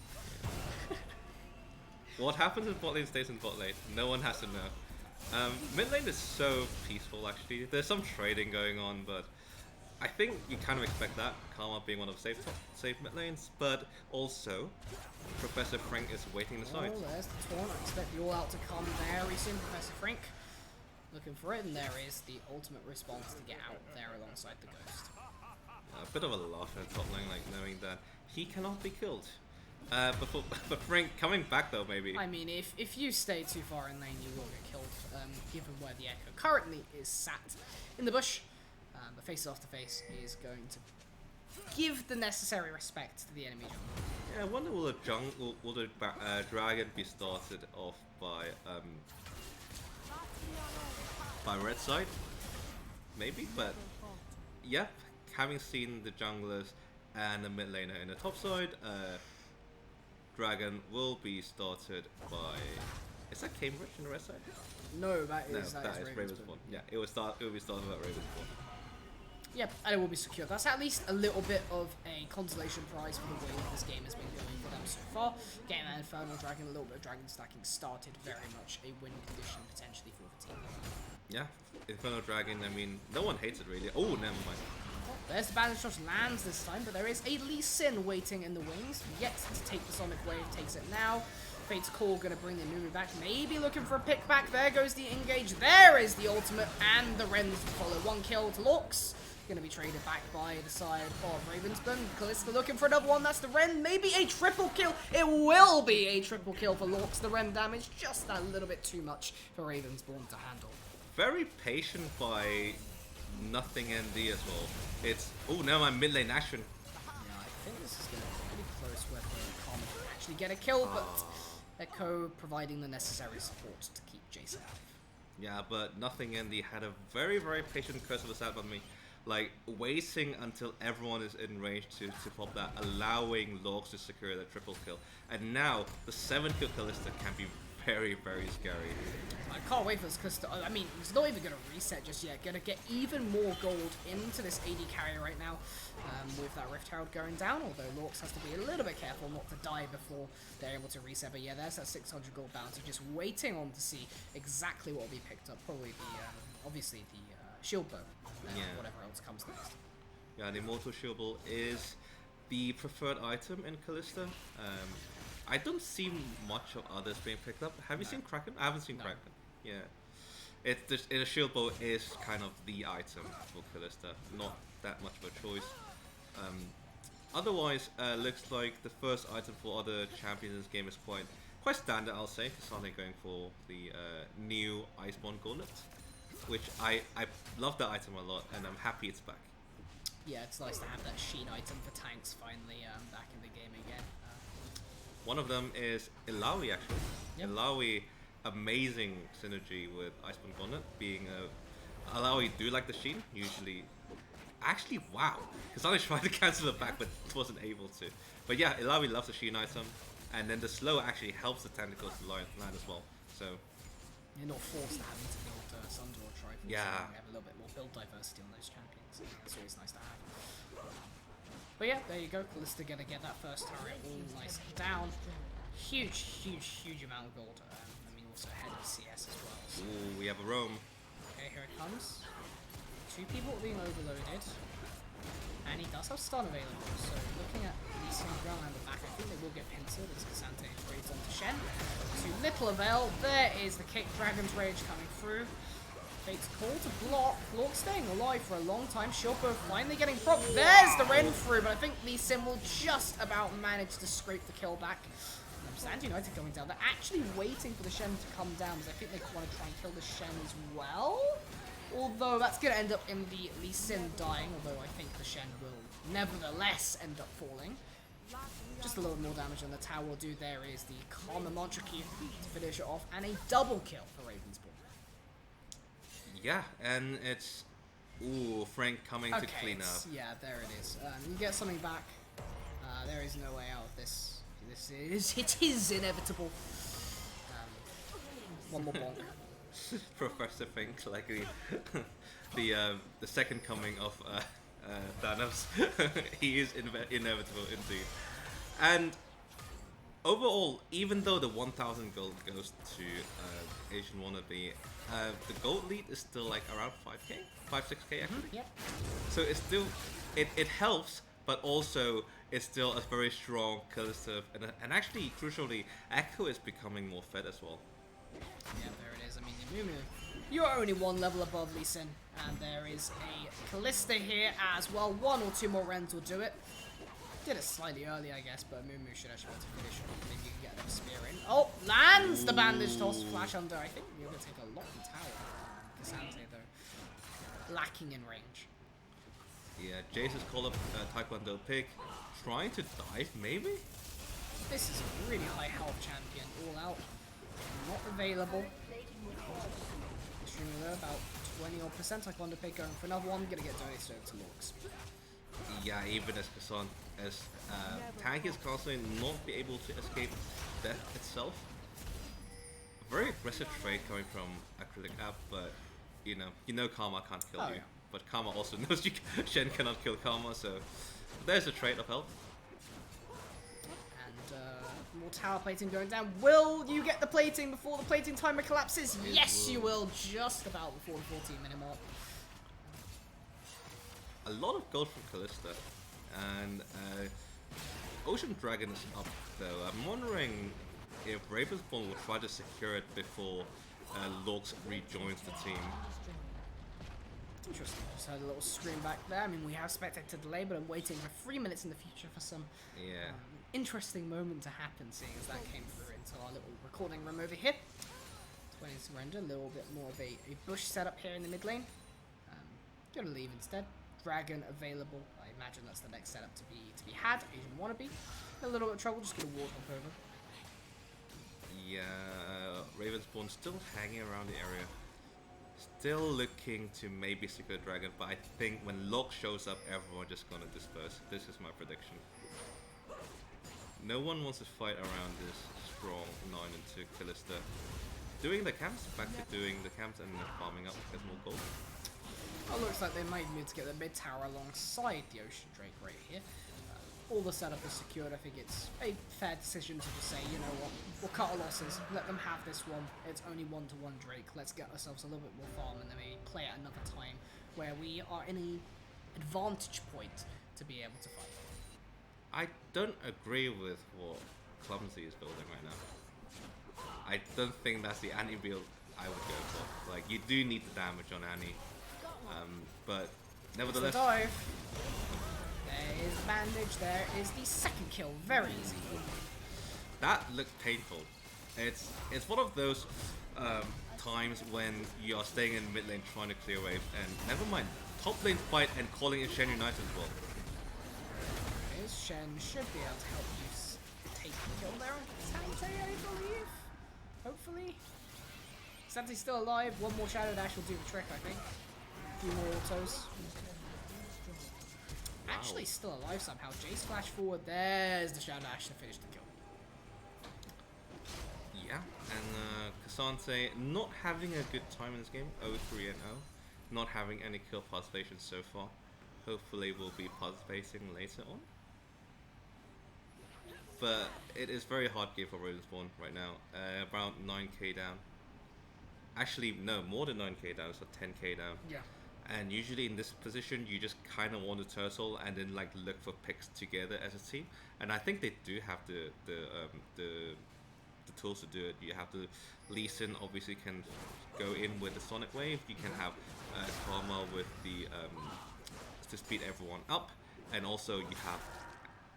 What happens in bot lane stays in bot lane. No one has to know. Mid lane is so peaceful actually. There's some trading going on, but I think you kind of expect that, Karma being one of the safe mid lanes, but also Professor Frank is waiting the side. Oh, there's the taunt. I expect the all out to come very soon. Professor Frank looking for it, and there is the ultimate response to get out there alongside the Ghost. A bit of a laugh at top lane, like knowing that he cannot be killed. But Frank coming back though, maybe. I mean, if you stay too far in lane, you will get killed, given where the Echo currently is sat in the bush. But face off to face is going to give the necessary respect to the enemy jungle. Yeah, I wonder will the dragon be started off by red side? Maybe, but yep, having seen the junglers and the mid laner in the top side, dragon will be started by. Is that Cambridge in the red side? No, that is Ravensbourne. Yeah, it will be started by Ravensbourne. Yep, and it will be secure. That's at least a little bit of a consolation prize for the way that this game has been going for them so far. Getting that Infernal Dragon, a little bit of Dragon stacking started, very much a win condition potentially for the team. Yeah, Infernal Dragon, I mean, no one hates it really. Oh, never mind. There's the bandage shot, lands this time, but there is a Lee Sin waiting in the wings. Yet to take the Sonic Wave, takes it now. Fate's Call gonna bring the Nunu back, maybe looking for a pick back. There goes the engage, there is the ultimate, and the Rens follow. 1 kill to Lux. Gonna be traded back by the side of Ravensburn. Kalista looking for another one, that's the Ren. Maybe a triple kill. It will be a triple kill for Lux. The Ren damage just a little bit too much for Ravensburn to handle. Very patient by nothing ND as well. It's, oh, now my mid lane action. Yeah, I think this is going to be pretty close where Karma can actually get a kill, but Echo providing the necessary support to keep Jason out. Yeah, but nothing ND had a very, very patient curse of the side on me. Like, waiting until everyone is in range to pop that, allowing Logs to secure the triple kill. And now, the 7 kill Kalista can be very, very scary. I can't wait for this Kalista. I mean, he's not even going to reset just yet. Going to get even more gold into this AD carry right now with that Rift Herald going down. Although Lorx has to be a little bit careful not to die before they're able to reset. But yeah, there's that 600 gold bounty. Just waiting on to see exactly what will be picked up. Probably the, obviously the shield bow. Whatever else comes next. Yeah, the Immortal Shield Bow is the preferred item in Kalista. I don't see much of others being picked up. Have you seen Kraken? I haven't seen Kraken. Yeah. The Shield Bow is kind of the item for Kalista. Not that much of a choice. Otherwise, looks like the first item for other champions in this game is quite standard, I'll say. Kasane going for the new Iceborne Gauntlet, which I love that item a lot, and I'm happy it's back. Yeah, it's nice to have that Sheen item for tanks finally back in the game again. One of them is Ilaoi, actually. Yep. Ilaoi, amazing synergy with Iceborne Gauntlet, being Ilaoi do like the Sheen, usually. Actually, wow. Kasane tried to cancel it back, but wasn't able to. But yeah, Ilaoi loves the Sheen item, and then the slow actually helps the tentacles to land as well. So you're not forced to having to build Sundoor or Trifle. Yeah. So we have a little bit more build diversity on those champions. It's always nice to have. But yeah, there you go. Kalista gonna get that first turret all nice and down. Huge amount of gold. I mean, also ahead of CS as well. So. Ooh, we have a roam. Okay, here it comes. 2 people being overloaded. And he does have stun available, so looking at the same ground and the back, I think they will get pincered as Cassante trades onto Shen. To little avail, there is the kick, Dragon's Rage coming through. Fate's Call to block, Lord staying alive for a long time, Shilpo finally getting propped. There's the Ren through, but I think Lee Sin will just about manage to scrape the kill back. Stand United going down, they're actually waiting for the Shen to come down, because I think they want to try and kill the Shen as well. Although that's going to end up in the Lee Sin dying, although I think the Shen will nevertheless end up falling. Just a little more damage than the tower will do. There is the Karma Mantra Key to finish it off, and a double kill for Ravensburn. Yeah, and it's... Ooh, Frank coming to clean up. Yeah, there it is. You get something back. There is no way out of this. It is inevitable. One more bonk. Professor Fink, like the second coming of Thanos. He is inevitable indeed. And overall, even though the 1,000 gold goes to Asian Wannabe, the gold lead is still like around 5k, 5-6k actually. Yep. So it's still, it helps, but also it's still a very strong Kalista, and actually, crucially, Echo is becoming more fed as well. Yeah, there it is. I mean, Mumu, you're only 1 level above Lee Sin, and there is a Kalista here as well. 1 or 2 more Rens will do it. Did it slightly early, I guess, but Mumu should actually be able to finish it off. Maybe you can get that spear in. Oh, lands the bandage toss, flash under. I think you're going to take a lot in tower. Cassante, though, lacking in range. Yeah, Jace's call up Taekwondo pick, trying to dive, maybe? This is a really high health champion, all out. Not available. Extremely low, about 20 odd percent. Taekwondo pick going for another one. Gonna get donated over to Lorx. Yeah, even as Kassan, as Tank is constantly not be able to escape death itself. A very aggressive trade coming from Acrylic App, but you know Karma can't kill you. Yeah. But Karma also knows Shen cannot kill Karma, so there's a trade of health. More tower plating going down. Will you get the plating before the plating timer collapses? Yes, you will. Just about before the 14-minute mark. a lot of gold from Callista, and Ocean Dragon is up though. I'm wondering if Ravensborn will try to secure it before Lorx rejoins the team. Interesting. Just had a little screen back there. I mean, we have spectator delay, but I'm waiting for 3 minutes in the future for some interesting moment to happen, seeing as that came through into our little recording room over here. 20 surrender, a little bit more of a bush setup here in the mid lane. Gonna leave instead. Dragon available. I imagine that's the next setup to be had. Asian wannabe. A little bit of trouble, just gonna ward hop over. Yeah, Ravensborn still hanging around the area. Still looking to maybe secure Dragon, but I think when Locke shows up, everyone just gonna disperse. This is my prediction. No one wants to fight around this strong 9 and 2 Callista. Doing the camps, back to doing the camps and farming up to get more gold. Oh, looks like they might need to get the mid tower alongside the Ocean Drake right here. All the setup is secured. I think it's a fair decision to just say, you know what, we'll cut our losses, let them have this one. It's only 1-to-1 Drake. Let's get ourselves a little bit more farm and then maybe play at another time where we are in an advantage point to be able to fight. I don't agree with what Clumsy is building right now. I don't think that's the Annie build I would go for. Like, you do need the damage on Annie, but nevertheless. Dive. There is the bandage. There is the second kill. Very easy. That looked painful. It's one of those times when you are staying in mid lane trying to clear wave, and never mind top lane fight and calling in Shen United as well. Shen should be able to help you take the kill there on Sante, I believe. Hopefully. Sante's still alive. One more Shadow Dash will do the trick, I think. A few more autos. Wow. Actually still alive somehow. Jace flash forward. There's the Shadow Dash to finish the kill. Yeah, and Cassante not having a good time in this game. 0-3 and 0. Not having any kill participation so far. Hopefully we'll be participating later on. But it is very hard game for Ravensborn right now. Around 9k down. Actually, no, more than 9k down, so 10k down. Yeah. And usually in this position, you just kind of want to turtle and then like look for picks together as a team. And I think they do have the tools to do it. You have the Lee Sin obviously can go in with the Sonic Wave. You can have Karma with the to speed everyone up, and also you have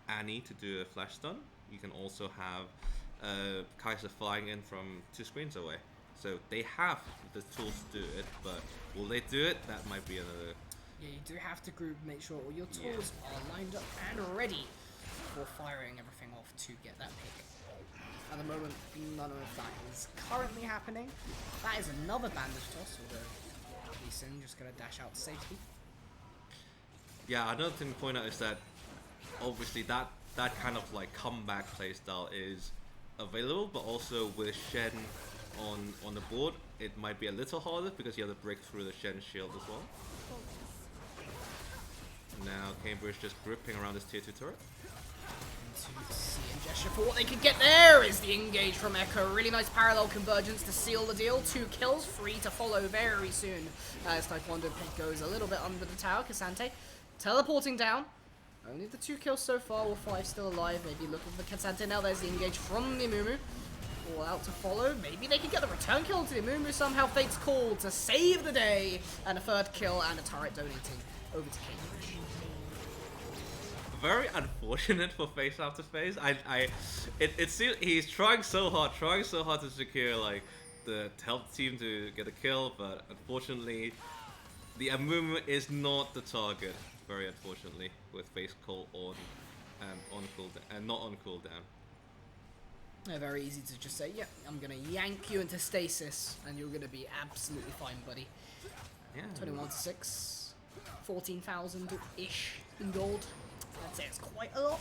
Annie to do a flash stun. You can also have Kaiser flying in from 2 screens away. So they have the tools to do it, but will they do it? That might be another. Yeah, you do have to group, make sure all your tools are lined up and ready for firing everything off to get that pick. At the moment, none of that is currently happening. That is another bandage toss, although Lee Sin just gonna dash out to safety. Yeah, another thing to point out is that obviously that kind of like comeback playstyle is available, but also with Shen on the board, it might be a little harder because you have to break through the Shen shield as well. Now Cambridge just gripping around this tier 2 turret. To see and gesture for what they could get. There is the engage from Echo. Really nice parallel convergence to seal the deal. 2 kills, 3 to follow very soon. As Taekwondo pick goes a little bit under the tower. Cassante teleporting down. Only the 2 kills so far, with 5 still alive. Maybe looking for Cassante now. There's the engage from the Amumu. All out to follow. Maybe they can get the return kill to the Amumu. Somehow Fate's called to save the day. And a 3rd kill and a turret donating over to Cambridge. Very unfortunate for face after phase. It seems he's trying so hard to secure like to help the team to get a kill, but unfortunately the Amumu is not the target. Very unfortunately, with face call on cooldown and not on cooldown. Yeah, very easy to just say, yeah, I'm gonna yank you into stasis, and you're gonna be absolutely fine, buddy. Yeah. 21 to 6, 14,000-ish in gold. I'd say it's quite a lot.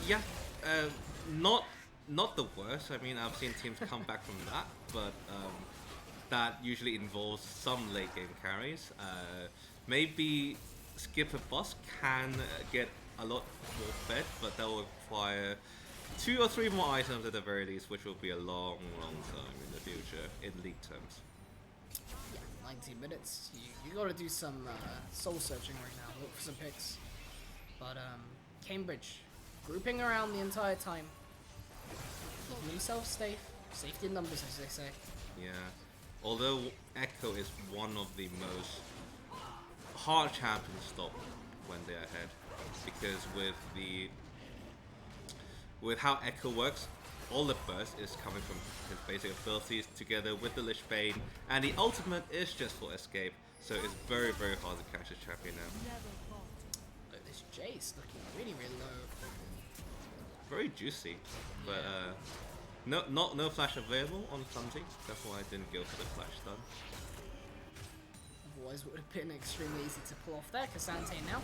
Yeah, not the worst. I mean, I've seen teams come back from that, but that usually involves some late game carries. Maybe Skip a Boss can get a lot more fed, but that will require 2 or 3 more items at the very least, which will be a long time in the future in league terms. 19 minutes. You got to do some soul searching right now. Look for some picks. But Cambridge grouping around the entire time, keeping themselves safe. Safety in numbers, as they say. Yeah. Although Echo is one of the most hard champions to stop when they're ahead, because with how Echo works, all the burst is coming from his basic abilities together with the Lich Bane, and the ultimate is just for escape, so it's very, very hard to catch this champion now. Look, this Jace looking really, really low. Very juicy, but no flash available on Clumsy, that's why I didn't go for the flash stun. Otherwise it would have been extremely easy to pull off there. Cassante now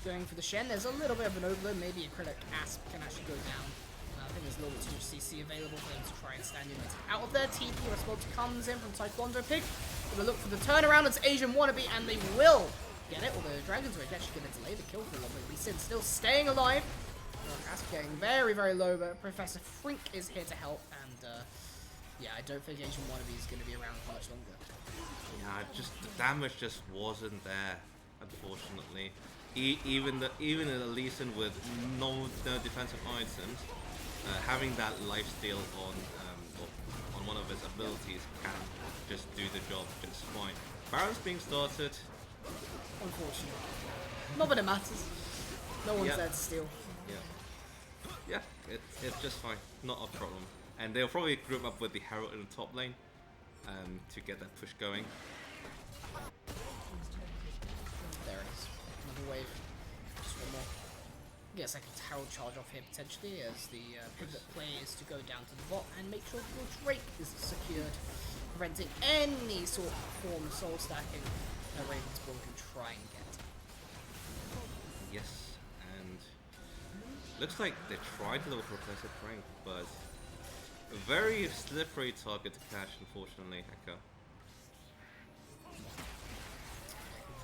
going for the Shen. There's a little bit of an overload, maybe a Critic Asp can actually go down. I think there's a little bit too much CC available for them to try and stand United out of there. TP response comes in from Taekwondo Pig. Gonna look for the turnaround. It's Asian Wannabe, and they will get it. Although Dragon's Rage actually gonna delay the kill for a little bit. Lee Sin still staying alive. Asp getting very, very low, but Professor Frink is here to help. And yeah, I don't think Asian Wannabe is gonna be around for much longer. Yeah, just the damage just wasn't there, unfortunately. Even the Lee Sin with no defensive items, having that lifesteal on one of his abilities can just do the job just fine. Baron's being started. Unfortunately. Not that it matters. No one's there to steal. Yeah, it's just fine. Not a problem. And they'll probably group up with the Herald in the top lane to get that push going. There it is. Another wave. Just one more. Yes, I can Herald charge off here potentially as the pivot play is to go down to the bot and make sure your Drake is secured, preventing any sort of form of soul stacking that Ravensborn can try and get. Yes, and looks like they tried to look for Professor Frank, but a very slippery target to catch, unfortunately, Echo.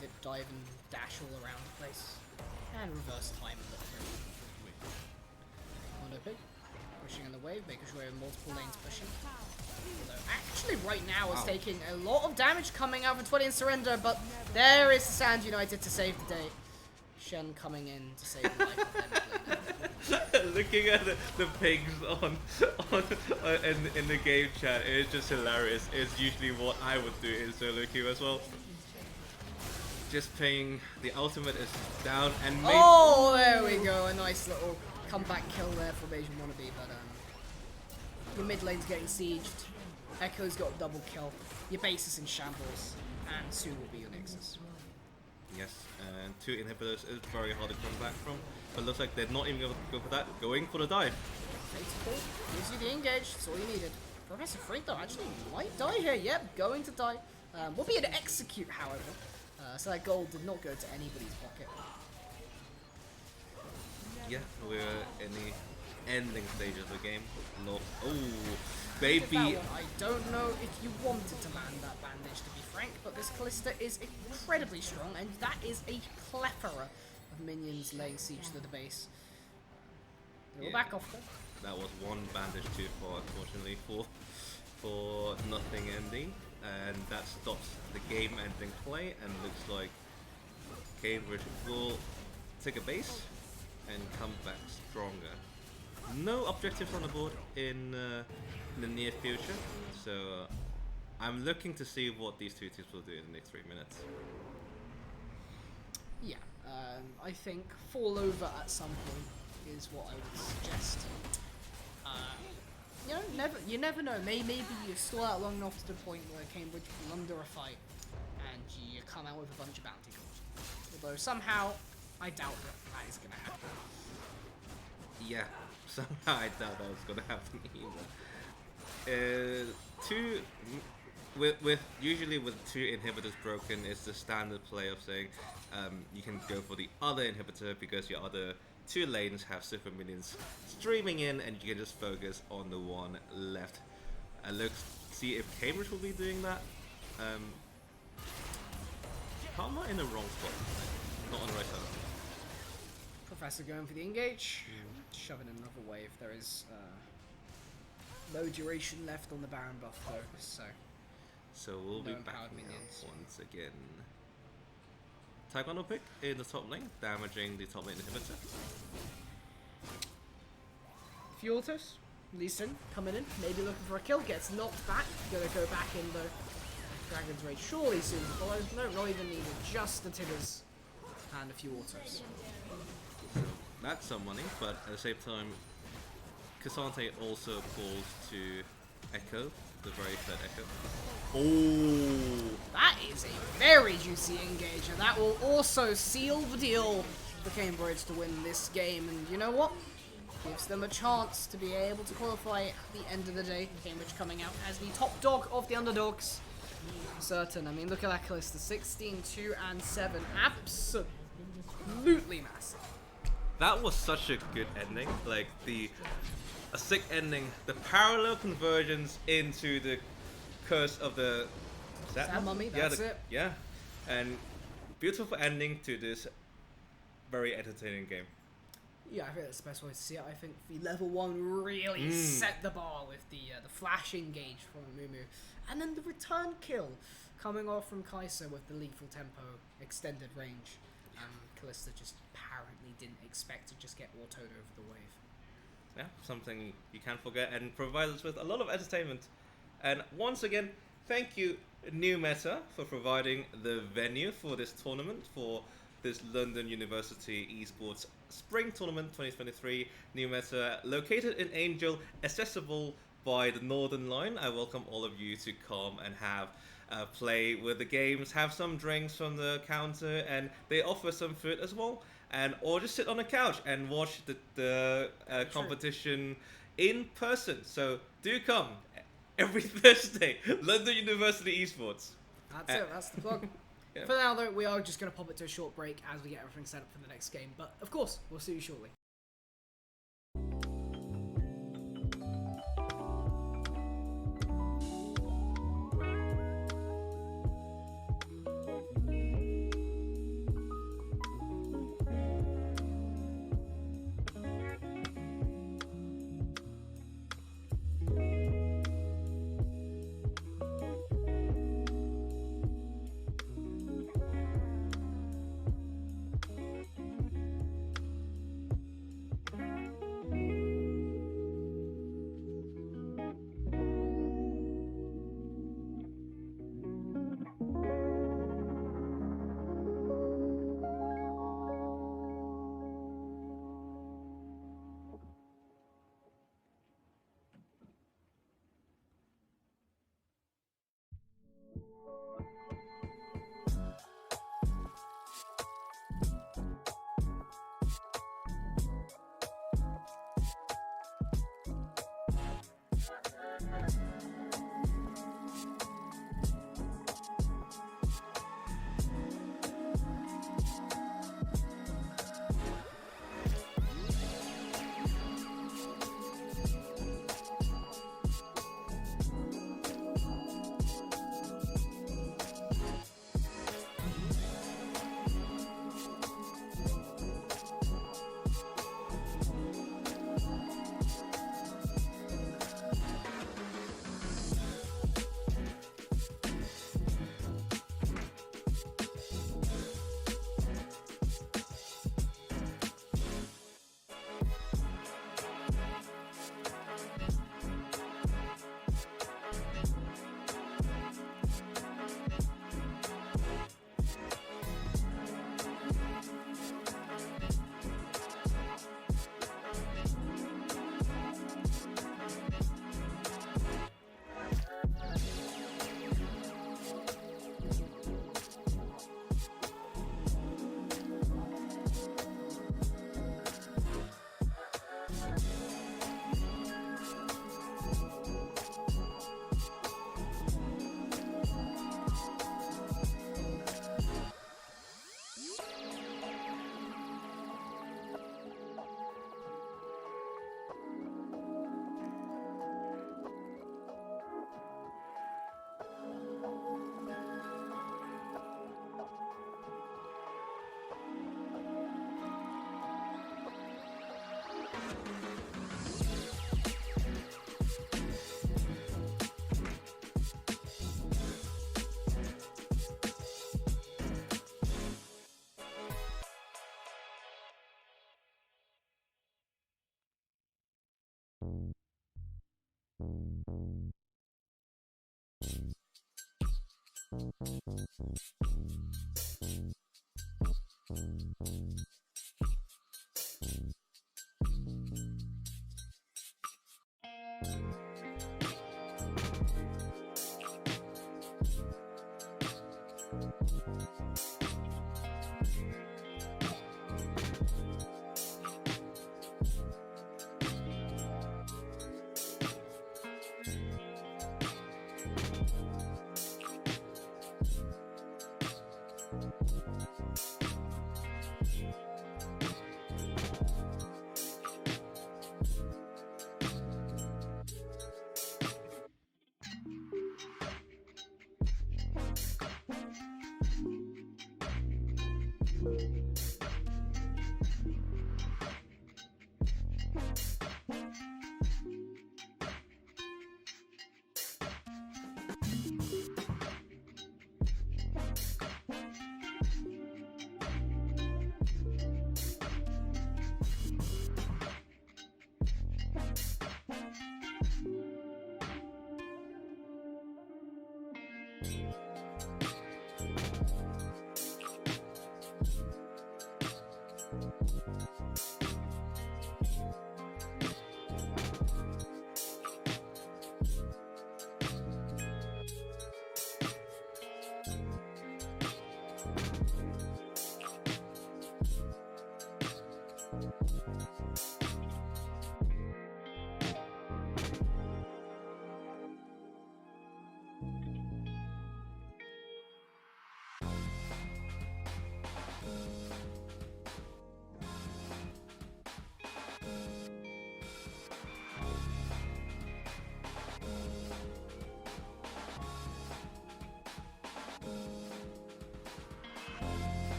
Dip, dive, and dash all around the place. And reverse time and look through. Mondo Pig pushing in the wave, making sure we have multiple lanes pushing. Although actually right now is taking a lot of damage coming out of 20 and surrender, but there is Sand United to save the day. Shen coming in to save the life of them. Looking at the pigs in the game chat, it's just hilarious. It's usually what I would do in solo queue as well. Just playing the ultimate is down and maybe oh, there we go. A nice little comeback kill there from Asian Wannabe, but the mid lane's getting sieged. Echo's got a double kill. Your base is in shambles, and soon will be your Nexus. yes, and 2 inhibitors is very hard to come back from, but looks like they're not even going to go for that, going for the dive. Fatal gives you the engage, that's all you needed. Professor Freak though actually might die here, yep, going to die. Will be able to execute, however. So that gold did not go to anybody's pocket. Yeah, we're in the ending stage of the game. Oh, baby. I don't know if you wanted to land that bandage, to be frank, but this Callista is incredibly strong, and that is a plethora of minions laying siege to the base. We'll back off though. That was one bandage too far, unfortunately, for nothing ending. And that stops the game ending play, and looks like Cambridge will take a base and come back stronger. No objectives on the board in the near future, so I'm looking to see what these two teams will do in the next 3 minutes. Yeah, I think fall over at some point is what I would suggest. You never know. Maybe you stall out long enough to the point where Cambridge blunder a fight and you come out with a bunch of bounty calls. Although somehow, I doubt that is going to happen. Yeah, somehow I doubt that was going to happen either. Usually with 2 inhibitors broken, it's the standard play of saying you can go for the other inhibitor because your other 2 lanes have super minions streaming in, and you can just focus on the one left. And see if Cambridge will be doing that. Karma in the wrong spot, not on the right side. Professor going for the engage, shoving in another wave. There is no duration left on the Baron buff though, so So we'll be No back empowered now minions. once again. Taekwondo pick in the top lane, damaging the top lane inhibitor. Few autos. Lee Sin coming in, maybe looking for a kill, gets knocked back. Gonna go back in though. Dragon's Rage surely soon follows. No, not even needed. Just the Tibbers and a few autos. That's some money, but at the same time, Cassante also calls to Echo, the very third Echo. Oh! That is a very juicy engager. That will also seal the deal for Cambridge to win this game. And you know what? Gives them a chance to be able to qualify at the end of the day. Cambridge coming out as the top dog of the underdogs. Certain. I mean, look at that Callista. 16, 2, and 7. Absolutely massive. That was such a good ending. Like, a sick ending. The parallel conversions into the curse of the... Sad Mummy, that's it. Yeah. And beautiful ending to this very entertaining game. Yeah, I think that's the best way to see it. I think the level 1 really set the bar with the flash engage from Mumu. And then the return kill coming off from Kai'Sa with the lethal tempo, extended range. Callista just apparently didn't expect to just get autoed over the wave. Yeah, something you can't forget and provides us with a lot of entertainment. And once again, thank you, New Meta, for providing the venue for this tournament, for this London University Esports Spring Tournament 2023. New Meta, located in Angel, accessible by the Northern Line. I welcome all of you to come and have play with the games, have some drinks from the counter, and they offer some food as well. And or just sit on the couch and watch the competition in person. So do come every Thursday, London University Esports. That's it, that's the plug. Yeah. For now though, we are just going to pop it to a short break as we get everything set up for the next game. But of course, we'll see you shortly.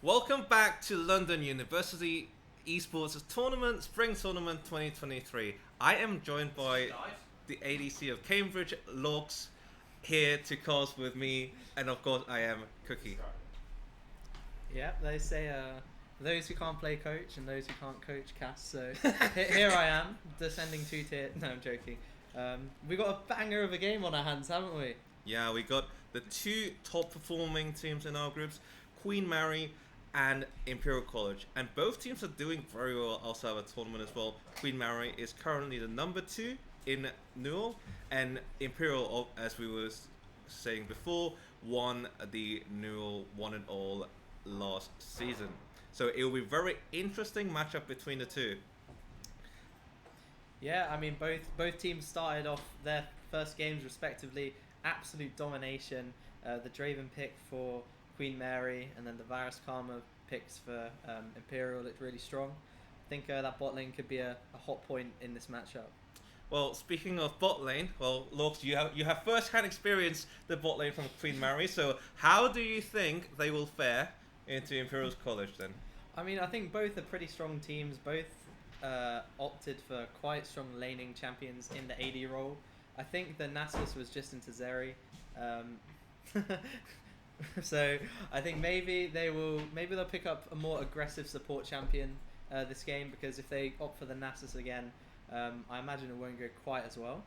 Welcome back to London University Esports Tournament, Spring Tournament 2023. I am joined by the ADC of Cambridge, Laux, here to cause with me, and of course I am Cookie. Yep, they say those who can't play coach and those who can't coach cast. So here I am, descending 2 tier. No, I'm joking. We got a banger of a game on our hands, haven't we? Yeah, we got the 2 top performing teams in our groups, Queen Mary and Imperial College, and both teams are doing very well outside of a tournament as well. Queen Mary is currently the number 2 in Newell, and Imperial, as we were saying before, won the Newell 1-all last season. So it will be very interesting matchup between the 2. Yeah, I mean both teams started off their first games respectively, absolute domination. The Draven pick for Queen Mary, and then the Varus Karma picks for Imperial looked really strong. I think that bot lane could be a hot point in this matchup. Well, speaking of bot lane, well, Laux, you have first-hand experience the bot lane from Queen Mary. So how do you think they will fare into Imperial's College then? I mean, I think both are pretty strong teams. Both opted for quite strong laning champions in the AD role. I think the Nasus was just into Zeri. So I think maybe they'll pick up a more aggressive support champion this game, because if they opt for the Nasus again, I imagine it won't go quite as well.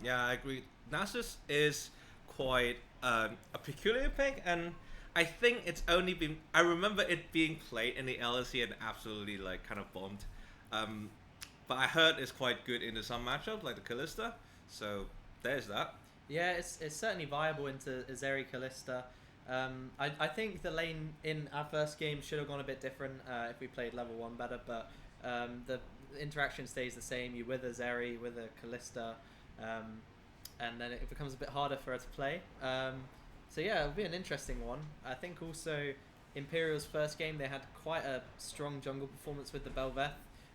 Yeah, I agree. Nasus is quite a peculiar pick, and I think it's only been. I remember it being played in the LSE and absolutely like kind of bombed. But I heard it's quite good into some matchups like the Callista. So there's that. Yeah, it's certainly viable into Zeri Callista. I think the lane in our first game should have gone a bit different if we played level 1 better, but the interaction stays the same. You with a Zeri, with a Callista, and then it becomes a bit harder for her to play. So yeah, it'll be an interesting one. I think also Imperial's first game, they had quite a strong jungle performance with the Belveth.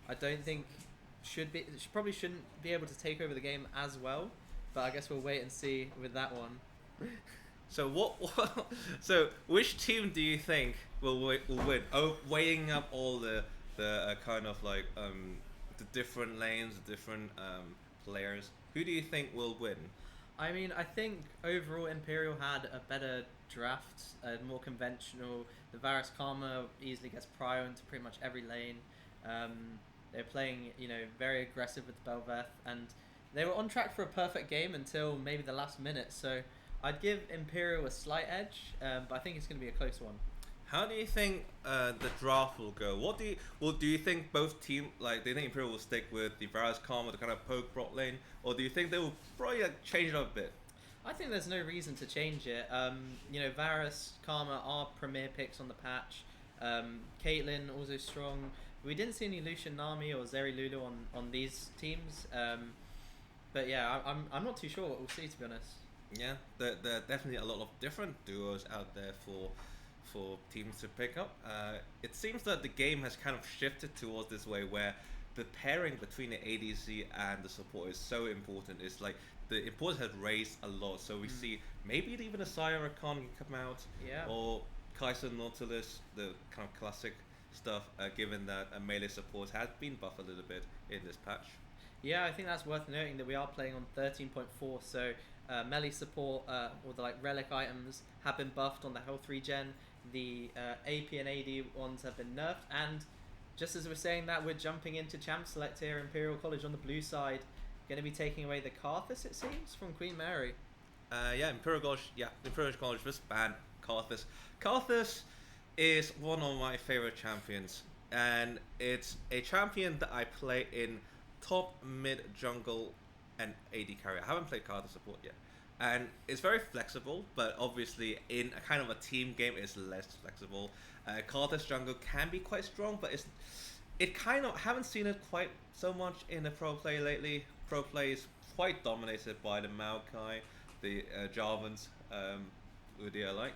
I don't think she probably shouldn't be able to take over the game as well, but I guess we'll wait and see with that one. So so which team do you think will win? Oh, weighing up all the kind of like the different lanes, the different players. Who do you think will win? I mean, I think overall Imperial had a better draft, more conventional. The Varus Karma easily gets prio into pretty much every lane. They're playing, very aggressive with the Belveth, and they were on track for a perfect game until maybe the last minute. So I'd give Imperial a slight edge, but I think it's going to be a close one. How do you think the draft will go? Do you think both team do you think Imperial will stick with the Varus Karma to kind of poke bot lane, or do you think they will probably change it up a bit? I think there's no reason to change it. Varus Karma are premier picks on the patch. Caitlyn also strong. We didn't see any Lucian Nami or Zeri Lulu on these teams. But yeah, I'm not too sure what we'll see, to be honest. Yeah, there are definitely a lot of different duos out there for teams to pick up. It seems that the game has kind of shifted towards this way where the pairing between the ADC and the support is so important. It's like the importance has raised a lot. So we see maybe even a Syra Khan can come out, or Kaiser Nautilus, the kind of classic stuff, given that melee support has been buffed a little bit in this patch. Yeah, I think that's worth noting that we are playing on 13.4, so melee support or the relic items have been buffed on the health regen. The AP and AD ones have been nerfed, and just as we're saying that, we're jumping into Champ Select here. Imperial College on the blue side, going to be taking away the Karthus, it seems, from Queen Mary. Imperial College just banned Karthus. Karthus is one of my favorite champions, and it's a champion that I play in top, mid, jungle, and AD carry. I haven't played Karthus support yet, and it's very flexible, but obviously in a kind of a team game it's less flexible. Karthus jungle can be quite strong, but it kind of haven't seen it quite so much in the pro play lately. Pro play is quite dominated by the Maokai, the Jarvans, who do you like?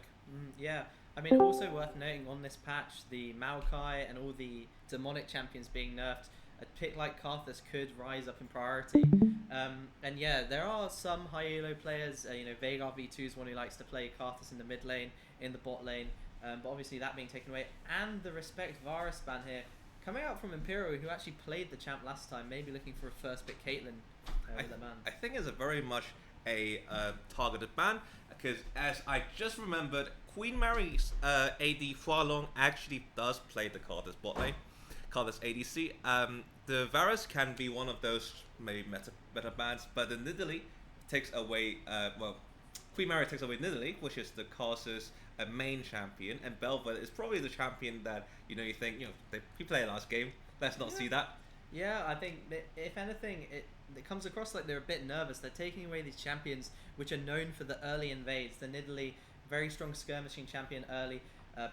Yeah, I mean, also worth noting on this patch, the Maokai and all the demonic champions being nerfed, a pick like Karthus could rise up in priority. And yeah, there are some high elo players, Veigar V2 is one who likes to play Karthus in the mid lane, in the bot lane. But obviously that being taken away, and the Respect Varus ban here coming out from Imperial, who actually played the champ last time, maybe looking for a first pick Caitlyn with that ban. I think it's a very much a targeted ban, because as I just remembered, Queen Mary's AD Hualong actually does play the card as bot lane, card as ADC. The Varus can be one of those maybe meta bans, but the Nidalee takes away, Queen Mary takes away Nidalee, which is the Cast's main champion, and Belvedere is probably the champion that, you think, he played last game, let's not see that. Yeah, I think that if anything, it comes across like they're a bit nervous. They're taking away these champions which are known for the early invades. The Nidalee, very strong skirmishing champion early,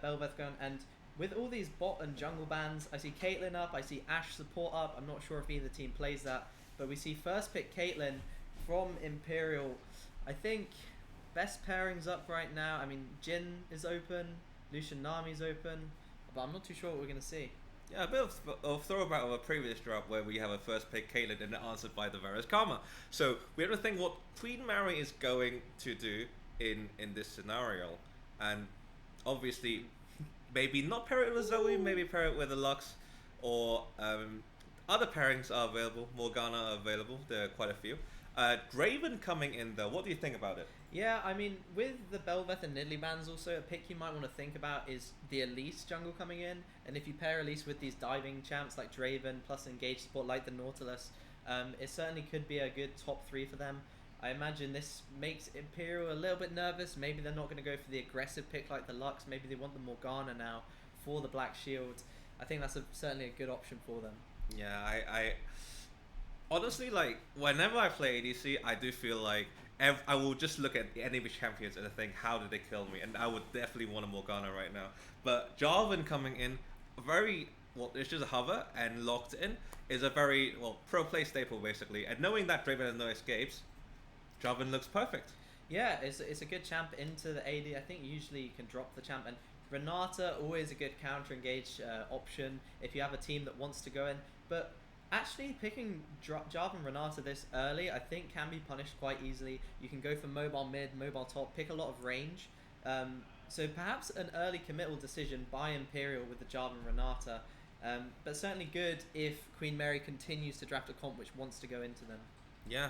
Belvedere gone, and with all these bot and jungle bans, I see Caitlyn up, I see Ashe support up. I'm not sure if either team plays that, but we see first pick Caitlyn from Imperial. I think best pairings up right now. I mean, Jin is open, Lucian Nami's open, but I'm not too sure what we're going to see. Yeah, a bit of throwback of a previous draft where we have a first pick Caitlyn and answered by the Varus Karma. So we have to think what Queen Mary is going to do in this scenario, and obviously maybe not pair it with Zoe, maybe pair it with a Lux, or other pairings are available. Morgana are available. There are quite a few. Draven coming in though. What do you think about it? Yeah, I mean, with the Belvedere and Nidalee bans also, a pick you might want to think about is the Elise jungle coming in. And if you pair Elise with these diving champs like Draven plus engage support like the Nautilus, it certainly could be a good top 3 for them. I imagine this makes Imperial a little bit nervous. Maybe they're not going to go for the aggressive pick like the Lux. Maybe they want the Morgana now for the Black Shield. I think that's certainly a good option for them. Yeah, I honestly, like, whenever I play ADC, I do feel like I will just look at the enemy champions and think, how did they kill me? And I would definitely want a Morgana right now. But Jarvan coming in, it's just a hover and locked in, is a very, pro play staple basically. And knowing that Draven has no escapes, Jarvan looks perfect. Yeah, it's a good champ into the AD. I think usually you can drop the champ, and Renata, always a good counter engage option if you have a team that wants to go in. But actually picking Jarvan Renata this early, I think can be punished quite easily. You can go for mobile mid, mobile top, pick a lot of range. So perhaps an early committal decision by Imperial with the Jarvan Renata. But certainly good if Queen Mary continues to draft a comp which wants to go into them. Yeah.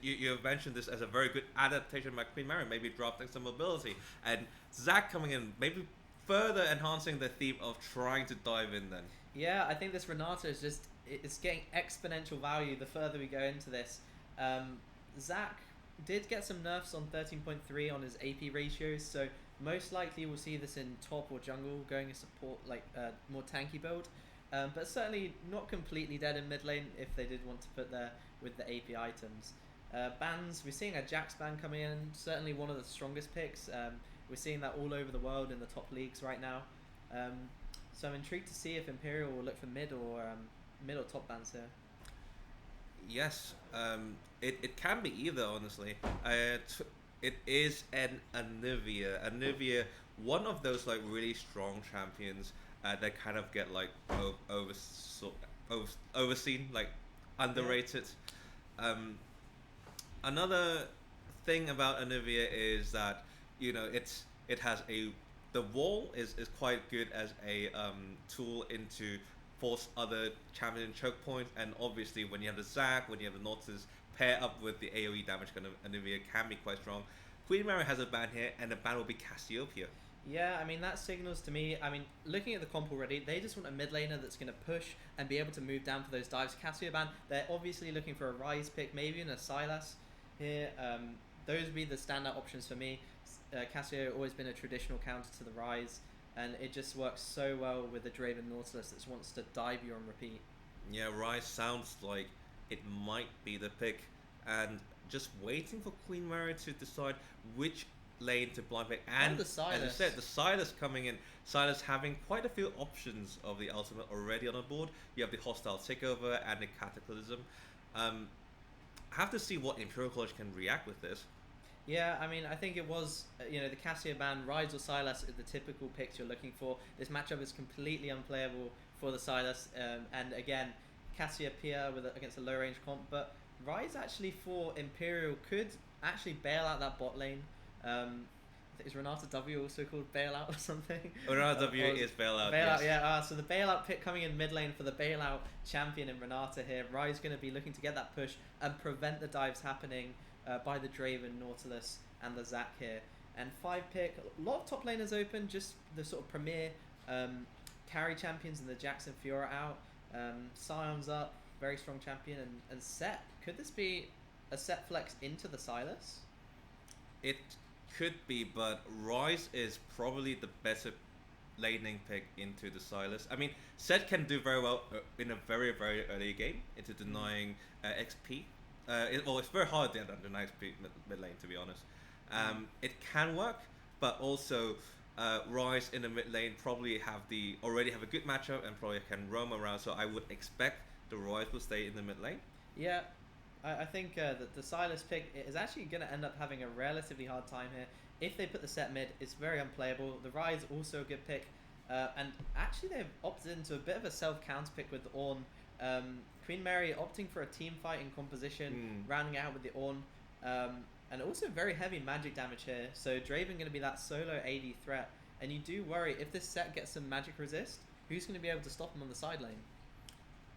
You have mentioned this as a very good adaptation by Queen Mary, maybe dropping some mobility, and Zach coming in, maybe further enhancing the theme of trying to dive in then. Yeah, I think this Renata is it's getting exponential value the further we go into this. Zach did get some nerfs on 13.3 on his AP ratios, so most likely we'll see this in top or jungle going a support, like more tanky build. But certainly not completely dead in mid lane if they did want to put there with the AP items. Bans, we're seeing a Jax ban coming in, certainly one of the strongest picks. We're seeing that all over the world in the top leagues right now. So I'm intrigued to see if Imperial will look for mid or top bans here. Yes, it can be either, honestly. It is an Anivia, one of those like really strong champions that kind of get like overseen, like underrated. Another thing about Anivia is that it has the wall is quite good as a tool into force other champion choke points, and obviously when you have the Zac, when you have the Nautilus pair up with the AoE damage, kind of Anivia can be quite strong. Queen Mary has a ban here, and the ban will be Cassiopeia. Yeah, I mean, that signals to me, looking at the comp already, they just want a mid laner that's going to push and be able to move down for those dives. Cassiopeia ban, they're obviously looking for a Ryze pick, maybe in a Sylas here. Those would be the standout options for me. Cassiopeia always been a traditional counter to the Ryze, and it just works so well with the Draven Nautilus that wants to dive you on repeat. Yeah, Ryze sounds like it might be the pick, and just waiting for Queen Mary to decide which lane to blind pick. And the Sylas. As I said, the Sylas coming in, Sylas having quite a few options of the ultimate already on the board. You have the hostile takeover and the cataclysm. I have to see what Imperial College can react with this. Yeah, I mean, I think it was, the Cassiopeia ban, Ryze or Sylas is the typical picks you're looking for. This matchup is completely unplayable for the Sylas, and again, Cassiopeia against a low range comp, but Ryze actually for Imperial could actually bail out that bot lane. is Renata W also called Bailout or something? Renata W is Bailout. Bailout, yes. yeah. So the Bailout pick coming in mid lane for the Bailout champion in Renata here. Rai's going to be looking to get that push and prevent the dives happening by the Draven, Nautilus, and the Zac here. And 5 pick, a lot of top laners open, just the sort of premier carry champions and the Jackson Fiora out. Sion's up, very strong champion, and Set. Could this be a Set flex into the Sylas? It could be, but Rise is probably the better laning pick into the Sylas. I mean, Set can do very well in a very, very early game into denying XP. It's very hard to deny XP mid lane, to be honest. It can work, but also Rise in the mid lane probably already have a good matchup and probably can roam around. So I would expect the Rise will stay in the mid lane. Yeah, I think that the Sylas pick is actually going to end up having a relatively hard time here. If they put the Set mid, it's very unplayable. The Rise also a good pick, and actually they've opted into a bit of a self-counter pick with the Ornn. Queen Mary opting for a team fight in composition, rounding out with the Ornn, and also very heavy magic damage here. So Draven going to be that solo AD threat, and you do worry if this Set gets some magic resist, who's going to be able to stop him on the side lane?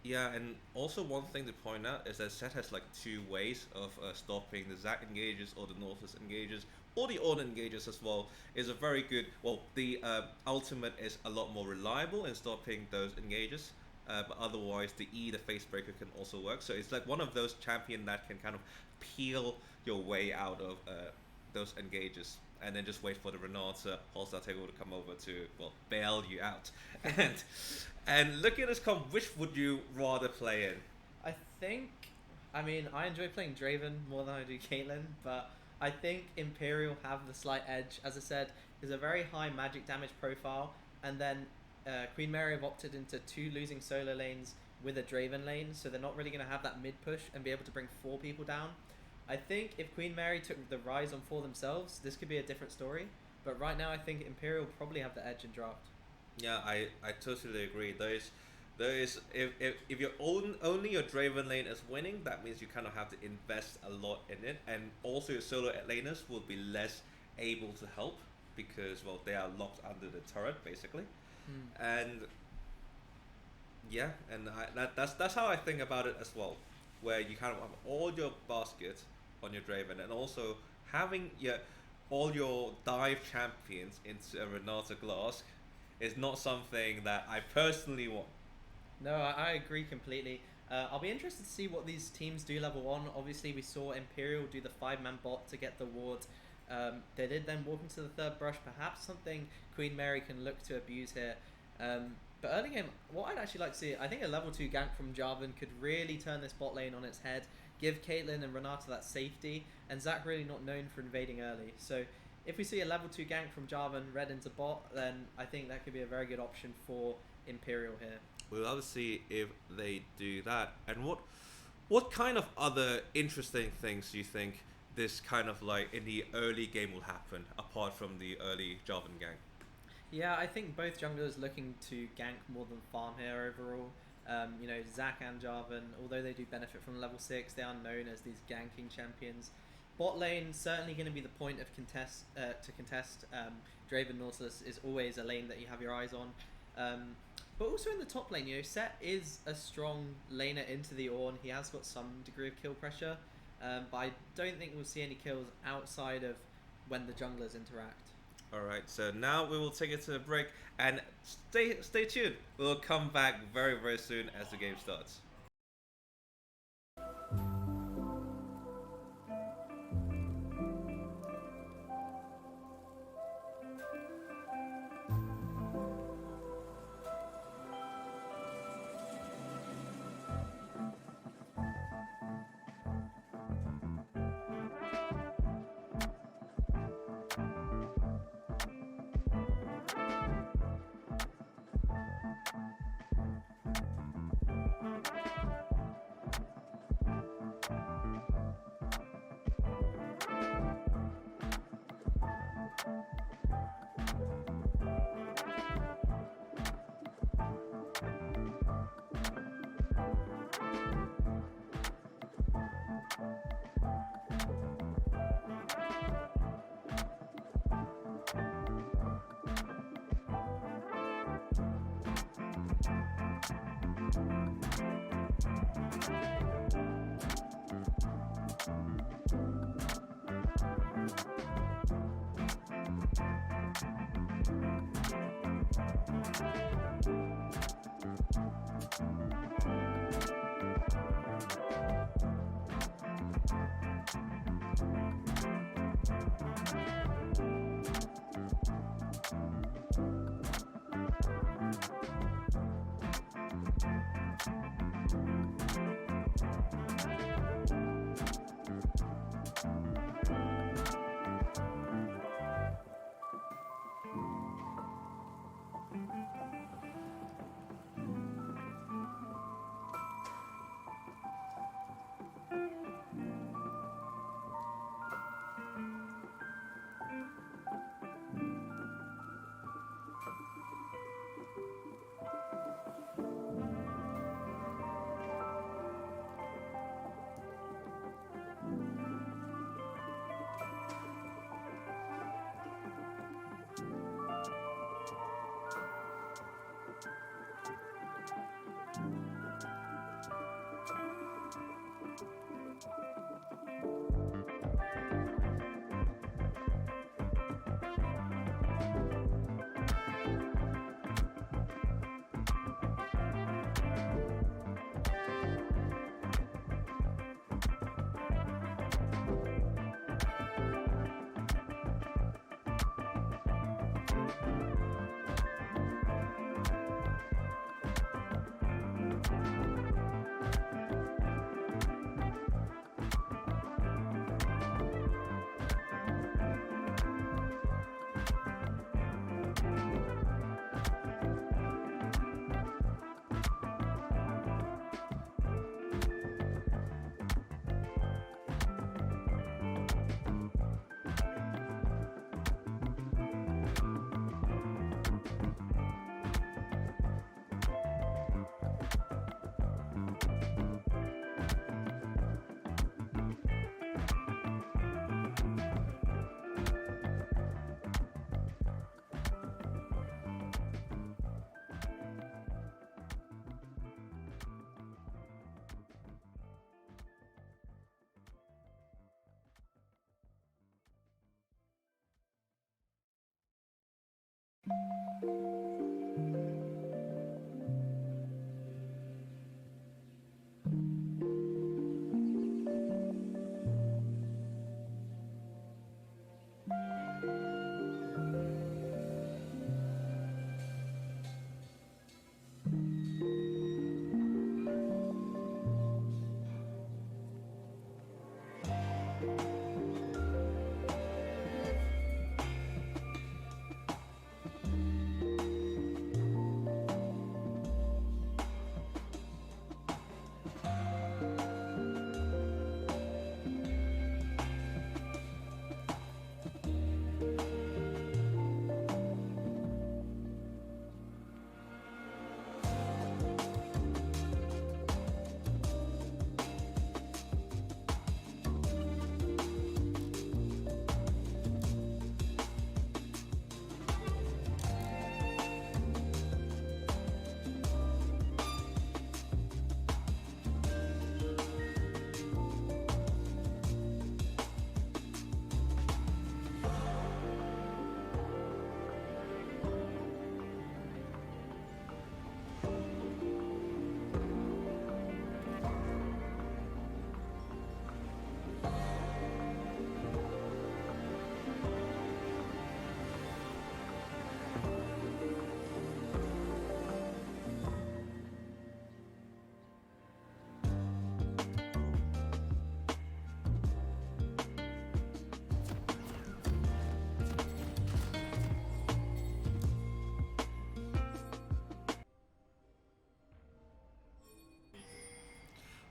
Yeah, and also one thing to point out is that Set has like 2 ways of stopping the Zac engages or the Nautilus engages or the Ornn engages as well. Is a very good, well, the ultimate is a lot more reliable in stopping those engages, but otherwise the Facebreaker can also work. So it's like one of those champion that can kind of peel your way out of those engages and then just wait for the Renata All-Star Takeover to come over to, well, bail you out. And looking at this comp, which would you rather play in? I mean, I enjoy playing Draven more than I do Caitlyn, but I think Imperial have the slight edge. As I said, there's a very high magic damage profile, and then Queen Mary have opted into 2 losing solo lanes with a Draven lane, so they're not really going to have that mid push and be able to bring 4 people down. I think if Queen Mary took the Rise on 4 themselves, this could be a different story, but right now I think Imperial probably have the edge in draft. Yeah, I totally agree. There is if your only your Draven lane is winning, that means you kind of have to invest a lot in it, and also your solo laners will be less able to help because, well, they are locked under the turret basically. And yeah, and that's how I think about it as well, where you kind of have all your baskets on your Draven and also having all your dive champions into a Renata Glass is not something that I personally want. No, I agree completely. I'll be interested to see what these teams do level 1. Obviously, we saw Imperial do the 5-man bot to get the ward. They did then walk into the 3rd brush, perhaps something Queen Mary can look to abuse here. But early game, what I'd actually like to see, I think a level 2 gank from Jarvan could really turn this bot lane on its head, give Caitlyn and Renata that safety, and Zac really not known for invading early. So if we see a level 2 gank from Jarvan red into bot, then I think that could be a very good option for Imperial here. We'll have to see if they do that. And what kind of other interesting things do you think this kind of like in the early game will happen apart from the early Jarvan gank? Yeah, I think both junglers looking to gank more than farm here overall. Zac and Jarvan, although they do benefit from level 6, they are known as these ganking champions. Bot lane, certainly going to be the point of contest. Draven Nautilus is always a lane that you have your eyes on. But also in the top lane, Set is a strong laner into the Ornn. He has got some degree of kill pressure, but I don't think we'll see any kills outside of when the junglers interact. Alright, so now we will take it to a break and stay tuned. We'll come back very, very soon as the game starts.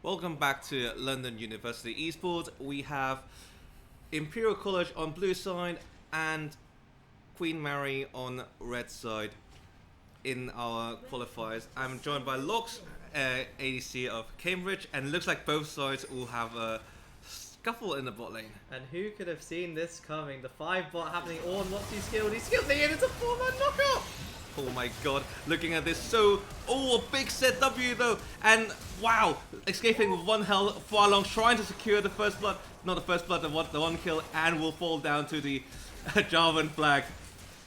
Welcome back to London University Esports. We have Imperial College on blue side and Queen Mary on red side in our qualifiers. I'm joined by Lux, ADC of Cambridge, and it looks like both sides will have a scuffle in the bot lane. And who could have seen this coming? The 5 bot happening all on Moxie's skill. He's skilling in into 4-man knockout. Oh my god, looking at this, a big set W though, and wow, escaping with 1 health, far along, trying to secure the first blood, not the first blood, the one kill, and will fall down to the Jarvan flag.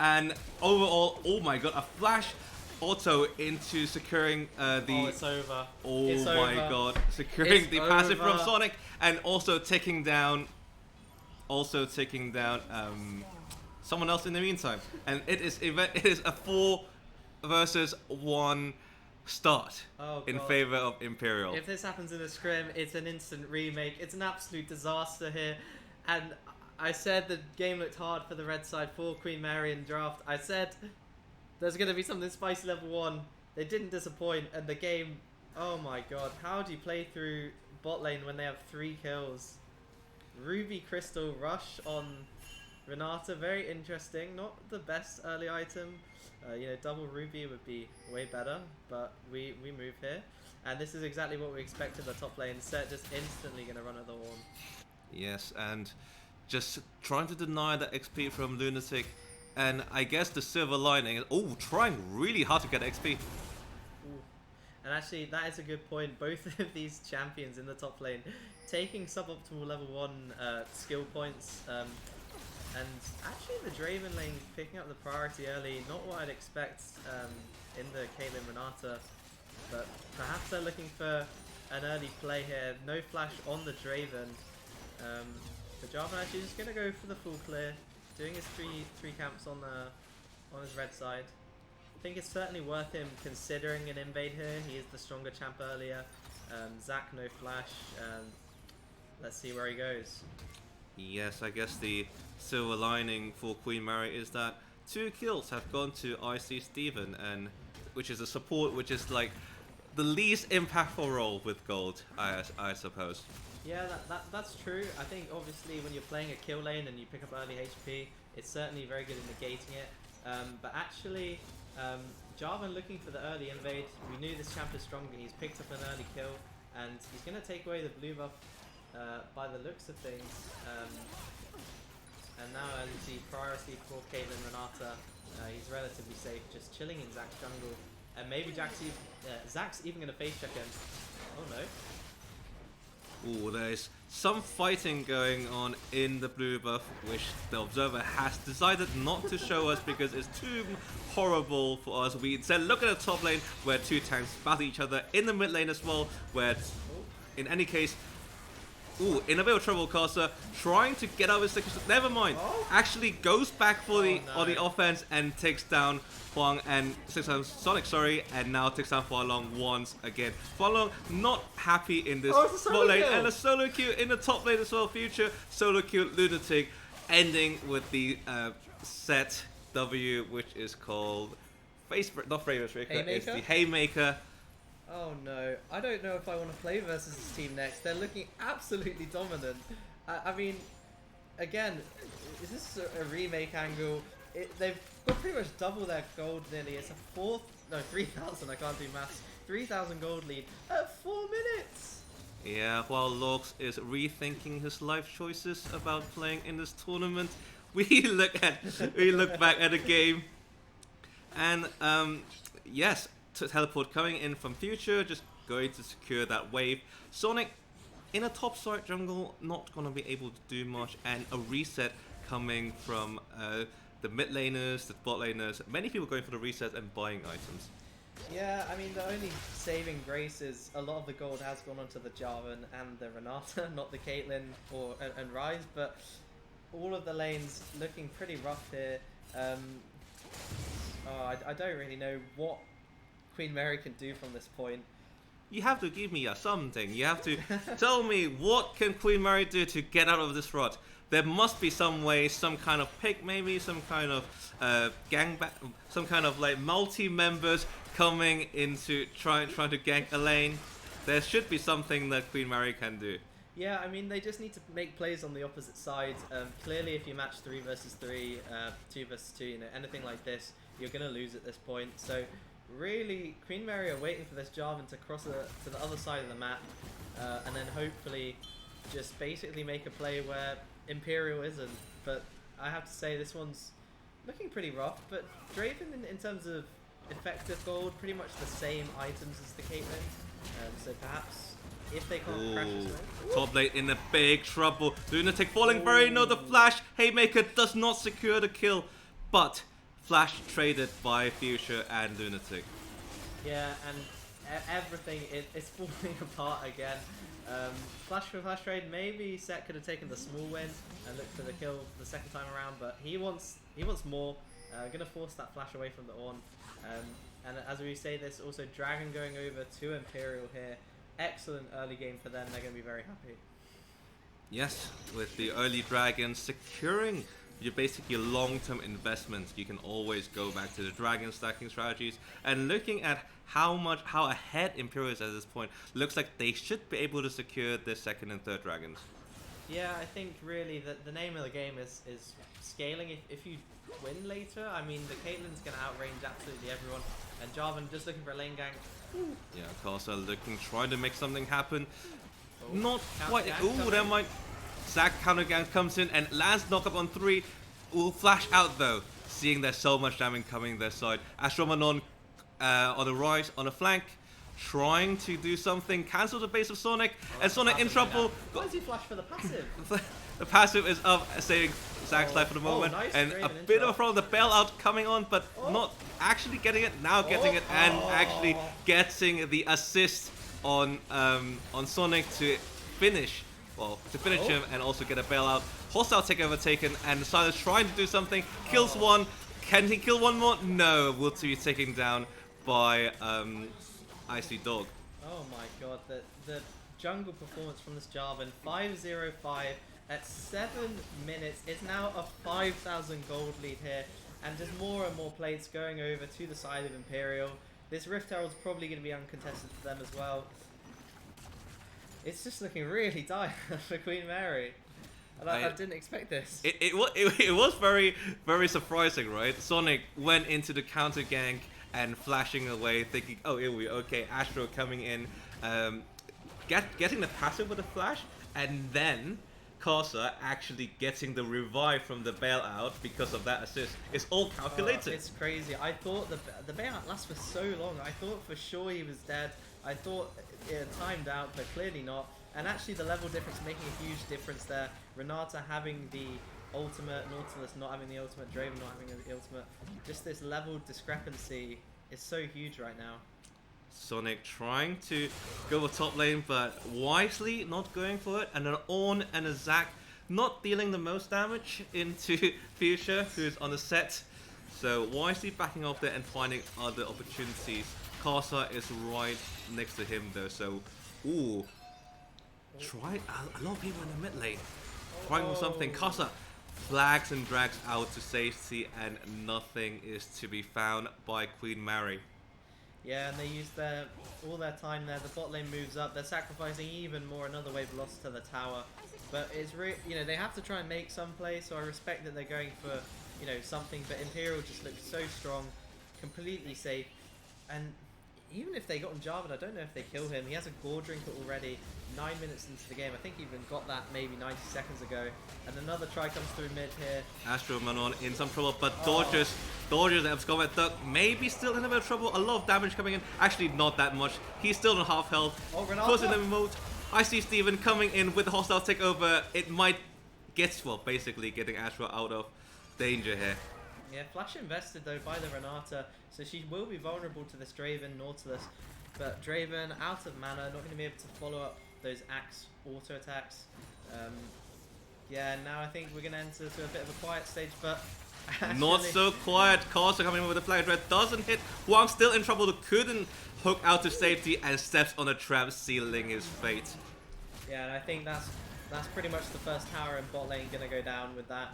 And overall, oh my god, a flash auto into securing the... Oh, it's over. Oh it's my over. god, securing It's the passive from over. Sonic, and also taking down someone else in the meantime. And it is a 4 versus 1 start Oh, in God. favor of Imperial. If this happens in a scrim, it's an instant remake. It's an absolute disaster here. And I said the game looked hard for the red side for Queen Mary in draft. I said there's going to be something spicy level 1. They didn't disappoint. And the game, oh my god. How do you play through bot lane when they have 3 kills? Ruby Crystal Rush on Renata, very interesting. Not the best early item. Double Ruby would be way better, but we move here. And this is exactly what we expected the top lane set, just instantly going to run at the horn. Yes, and just trying to deny that XP from Lunatic. And I guess the silver lining is, trying really hard to get XP. Ooh. And actually, that is a good point. Both of these champions in the top lane taking suboptimal level 1 skill points. And actually the Draven lane picking up the priority early, not what I'd expect in the Caitlyn Renata, but perhaps they're looking for an early play here. No flash on the Draven. The Jarvan actually just going to go for the full clear, doing his three camps on his red side. I think it's certainly worth him considering an invade here. He is the stronger champ earlier. Zac no flash. Let's see where he goes. Yes, I guess the silver lining for Queen Mary is that 2 kills have gone to IC Steven, and which is a support which is like the least impactful role with gold, I suppose. Yeah, that's true. I think obviously when you're playing a kill lane and you pick up early HP, it's certainly very good in negating it. But actually, Jarvan looking for the early invade. We knew this champ is stronger. He's picked up an early kill, and he's going to take away the blue buff by the looks of things. And now as you see, priority for Caitlyn Renata. He's relatively safe, just chilling in Zac's jungle. And maybe Zac's even going to face check him. Oh no. There's some fighting going on in the blue buff, which the observer has decided not to show us because it's too horrible for us. We instead look at the top lane where 2 tanks battle each other, in the mid lane as well, where in any case, in a bit of trouble, Casa trying to get out of his stick. Never mind. Actually goes back for the offense and takes down Huang and takes down Sonic, and now takes down Hualong once again. Hualong not happy in this bot lane, and a solo queue in the top lane as well. Future solo queue Lunatic, ending with the set W, which is called not Favors Breaker, it's the Haymaker. Oh no, I don't know if I want to play versus this team next. They're looking absolutely dominant. I mean, again, is this a remake angle? They've got pretty much double their gold nearly. It's a 3,000, I can't do maths. 3,000 gold lead at 4 minutes! Yeah, while Lux is rethinking his life choices about playing in this tournament, we look back at the game, and yes, teleport coming in from future, just going to secure that wave. Sonic in a top side jungle, not gonna be able to do much, and a reset coming from the mid laners, the bot laners. Many people going for the reset and buying items. Yeah, I mean the only saving grace is a lot of the gold has gone onto the Jarvan and the Renata, not the Caitlyn and Ryze, but all of the lanes looking pretty rough here. I don't really know what Queen Mary can do from this point. You have to give me something. You have to tell me what can Queen Mary do to get out of this rut. There must be some way, some kind of pick, maybe some kind of some kind of like multi-members coming into trying to gank a lane. there should be something that Queen Mary can do. Yeah, I mean, they just need to make plays on the opposite side. Clearly, if you match 3 versus 3, 2 versus 2, you know, anything like this, you're going to lose at this point. So, really, Queen Mary are waiting for this Jarvan to cross to the other side of the map, and then hopefully just basically make a play where Imperial isn't. But I have to say, this one's looking pretty rough. But Draven, in terms of effective gold, pretty much the same items as the Caitlyn. So perhaps if they can't crash this way. Top lane in a big trouble. Lunatic falling very low. The flash Haymaker does not secure the kill, but flash traded by Fuchsia and Lunatic. Yeah, and everything it's falling apart again. Flash for flash trade. Maybe Set could have taken the small win and looked for the kill the second time around, but he wants more. Gonna force that flash away from the Ornn. And as we say this, also Dragon going over to Imperial here. Excellent early game for them. They're going to be very happy. Yes, with the early Dragon securing your basically long-term investments, you can always go back to the Dragon stacking strategies. And looking at how ahead Imperial is at this point, looks like they should be able to secure their second and third Dragons. Yeah, I think really that the name of the game is scaling. If you win later, I mean, the Caitlyn's going to outrange absolutely everyone. And Jarvan just looking for a lane gank. Yeah, Corsa looking, trying to make something happen. Oh, Not quite. gank Ooh, there might. Zac counter gank comes in and lands knockup on 3. Will flash out though, seeing there's so much damage coming their side. Astromanon on the right, on the flank, trying to do something. Cancel the base of Sonic, and Sonic in trouble. Why does he flash for the passive? The passive is up, saving Zac's life for the moment, nice and Draven a bit of a interrupt. problem. The bailout coming on, but not actually getting it. Now getting it, and actually getting the assist on Sonic to finish. Well, to finish him and also get a bailout. Hostile takeover taken, and Silas trying to do something. Kills one. Can he kill one more? No. Will be taken down by Icy Dog. Oh my god, the jungle performance from this Jarvan. 5-0-5 at 7 minutes. It's now a 5,000 gold lead here, and just more and more plates going over to the side of Imperial. This Rift Herald's probably going to be uncontested for them as well. It's just looking really dire for Queen Mary. And I didn't expect this. It was very, very surprising, right? Sonic went into the counter gank and flashing away, thinking, oh, here we okay, Astro coming in, getting the passive with a flash, and then Corsa actually getting the revive from the bailout because of that assist. It's all calculated. It's crazy. I thought the bailout lasts for so long. I thought for sure he was dead. I thought it timed out, but clearly not. And actually the level difference making a huge difference there. Renata having the ultimate, Nautilus not having the ultimate, Draven not having the ultimate. Just this level discrepancy is so huge right now. Sonic trying to go for top lane, but wisely not going for it. And an Ornn and a Zac not dealing the most damage into Fuchsia, who's on the set. So wisely backing off there and finding other opportunities. Corsa is right next to him though, so ooh. Try a lot of people in the mid lane. Trying for something. Corsa flags and drags out to safety, and nothing is to be found by Queen Mary. Yeah, and they use all their time there. The bot lane moves up. They're sacrificing even more. Another wave lost to the tower. But it's they have to try and make some play. So I respect that they're going for something. But Imperial just looks so strong, completely safe. And even if they got on Jarvan, I don't know if they kill him. He has a gore drinker already. 9 minutes into the game. I think he even got that maybe 90 seconds ago. And another try comes through mid here. Astro Manon in some trouble, but dodges Abscombat Duck maybe still in a bit of trouble. A lot of damage coming in. Actually, not that much. He's still on half health. Closing the remote. I see Steven coming in with the hostile takeover. It might get, well, basically getting Astro out of danger here. Yeah, flash invested though by the Renata, so she will be vulnerable to this Draven Nautilus. But Draven out of mana, not going to be able to follow up those Axe auto attacks. Yeah, now I think we're going to enter to a bit of a quiet stage, but not so quiet. Corsa coming in with a flag red doesn't hit. Wang still in trouble, couldn't hook out to safety and steps on a trap, sealing his fate. Yeah, and I think that's pretty much the first tower in bot lane going to go down with that.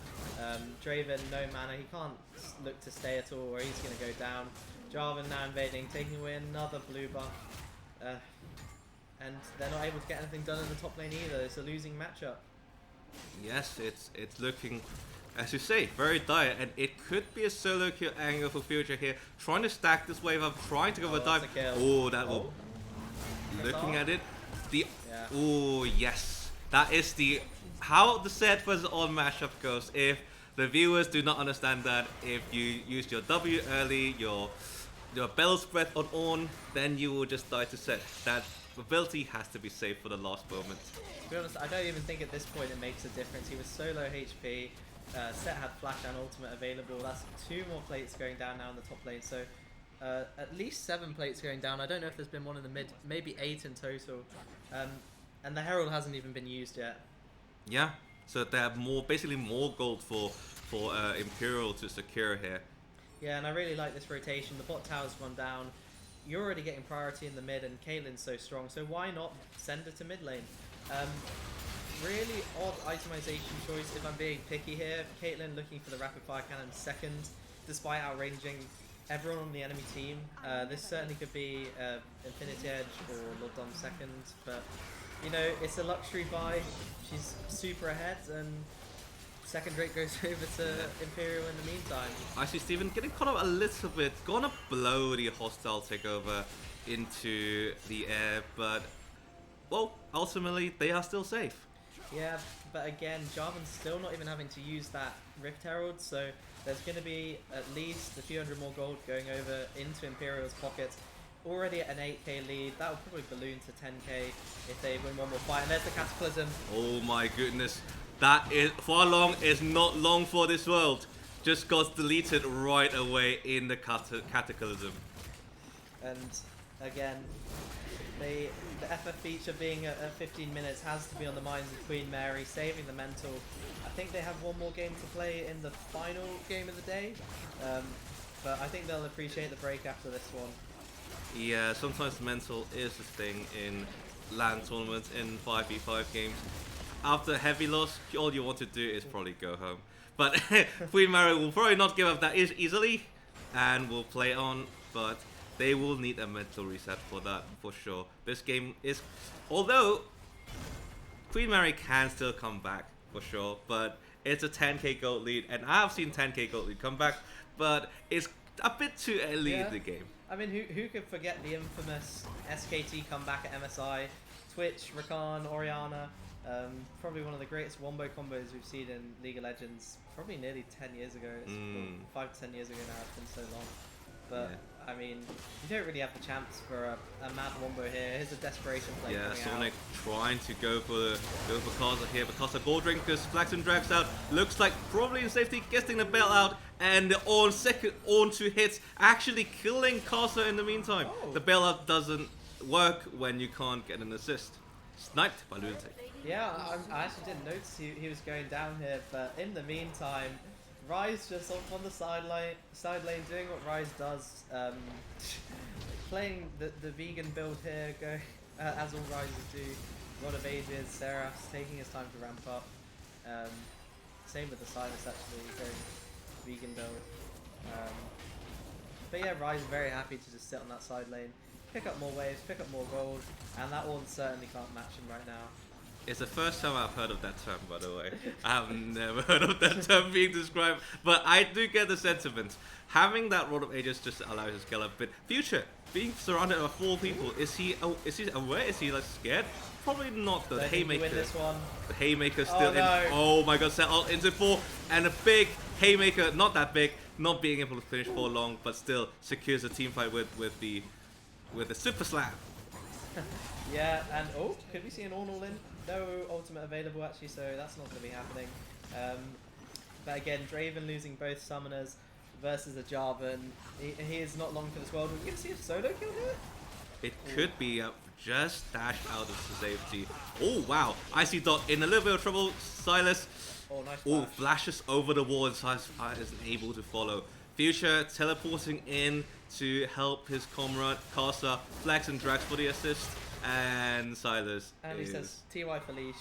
Draven, no mana, he can't look to stay at all, or he's going to go down. Jarvan now invading, taking away another blue buff. and they're not able to get anything done in the top lane either. It's a losing matchup. Yes, it's looking, as you say, very dire, and it could be a solo kill angle for Future here, trying to stack this wave up, trying to go for a that's dive. a kill. Oh, that will. Looking at it, oh yes, that is the how the set versus on matchup goes. If the viewers do not understand that, if you use your W early, your Bell's Breath on, then you will just die to set. That ability has to be saved for the last moment. To be honest, I don't even think at this point it makes a difference. He was so low HP. Set had flash and ultimate available. That's 2 more plates going down now in the top lane. So at least 7 plates going down. I don't know if there's been one in the mid, maybe 8 in total. And the Herald hasn't even been used yet. Yeah, so they have basically more gold for Imperial to secure here. Yeah, and I really like this rotation. The bot tower's gone down. You're already getting priority in the mid, and Caitlyn's so strong. So why not send her to mid lane? Really odd itemization choice if I'm being picky here. Caitlyn looking for the rapid fire cannon second, despite outranging everyone on the enemy team. This certainly could be Infinity Edge or Lord Dom second, but you know, it's a luxury buy. She's super ahead, and second rate goes over to Imperial in the meantime. I see Steven getting caught up a little bit, gonna blow the hostile takeover into the air, but well, ultimately they are still safe. Yeah, but again, Jarvan's still not even having to use that Rift Herald, so there's going to be at least a few hundred more gold going over into Imperial's pockets. Already at an 8k lead, that will probably balloon to 10k if they win one more fight. And there's the Cataclysm. Oh my goodness, that is far long is not long for this world. Just got deleted right away in the Cataclysm. And again, the FF feature being at 15 minutes has to be on the minds of Queen Mary, saving the mental. I think they have one more game to play in the final game of the day, but I think they'll appreciate the break after this one. Yeah, sometimes mental is the thing in LAN tournaments, in 5v5 games. After heavy loss, all you want to do is probably go home. But Queen Mary will probably not give up that easily, and will play on, but they will need a mental reset for that, for sure. This game is, although Queen Mary can still come back, for sure, but it's a 10k gold lead, and I have seen 10k gold lead come back, but it's a bit too early in the game. I mean, who could forget the infamous SKT comeback at MSI? Twitch, Rakan, Orianna, probably one of the greatest wombo combos we've seen in League of Legends, probably nearly 10 years ago. It's 5 to 10 years ago now, it's been so long. But, yeah. I mean, you don't really have the chance for a mad wombo here. Here's a desperation play. Yeah, Sonic trying to go for Casa here, but Casa gold ring because Flaxen drags out. Looks like probably in safety, getting the bell out, and on two hits, actually killing Casa in the meantime. Oh. The bailout doesn't work when you can't get an assist. Sniped by Lunatic. Yeah, I actually didn't notice he was going down here, but in the meantime, Ryze just off on the side lane doing what Ryze does, playing the vegan build here, going as all Ryzes do. Rod of Ages, Seraph taking his time to ramp up. Same with the Silas actually, going vegan build. But yeah, Ryze very happy to just sit on that side lane, pick up more waves, pick up more gold, and that one certainly can't match him right now. It's the first time I've heard of that term, by the way. I have never heard of that term being described, but I do get the sentiment. Having that Rod of Ages just allows you to scale up a bit. Future, being surrounded by 4 people, is he aware? Is he like scared? Probably not though. The Haymaker. Win this one. The Haymaker still in. No. Oh my god, set all into 4, and a big Haymaker, not that big, not being able to finish for long, but still secures the team fight with the Super Slam. Yeah, and oh, could we see an all in? No ultimate available actually, so that's not going to be happening. But again, Draven losing both summoners versus a Jarvan. He is not long for this world. Are we going to see a solo kill here? It could be just dashed out of safety. Oh wow, Icy Dot in a little bit of trouble. Silas. Oh, nice Oh, flash. flashes over the wall and Silas isn't able to follow. Future teleporting in to help his comrade Casa. Flex and drags for the assist. And Silas And he says, TY for leash.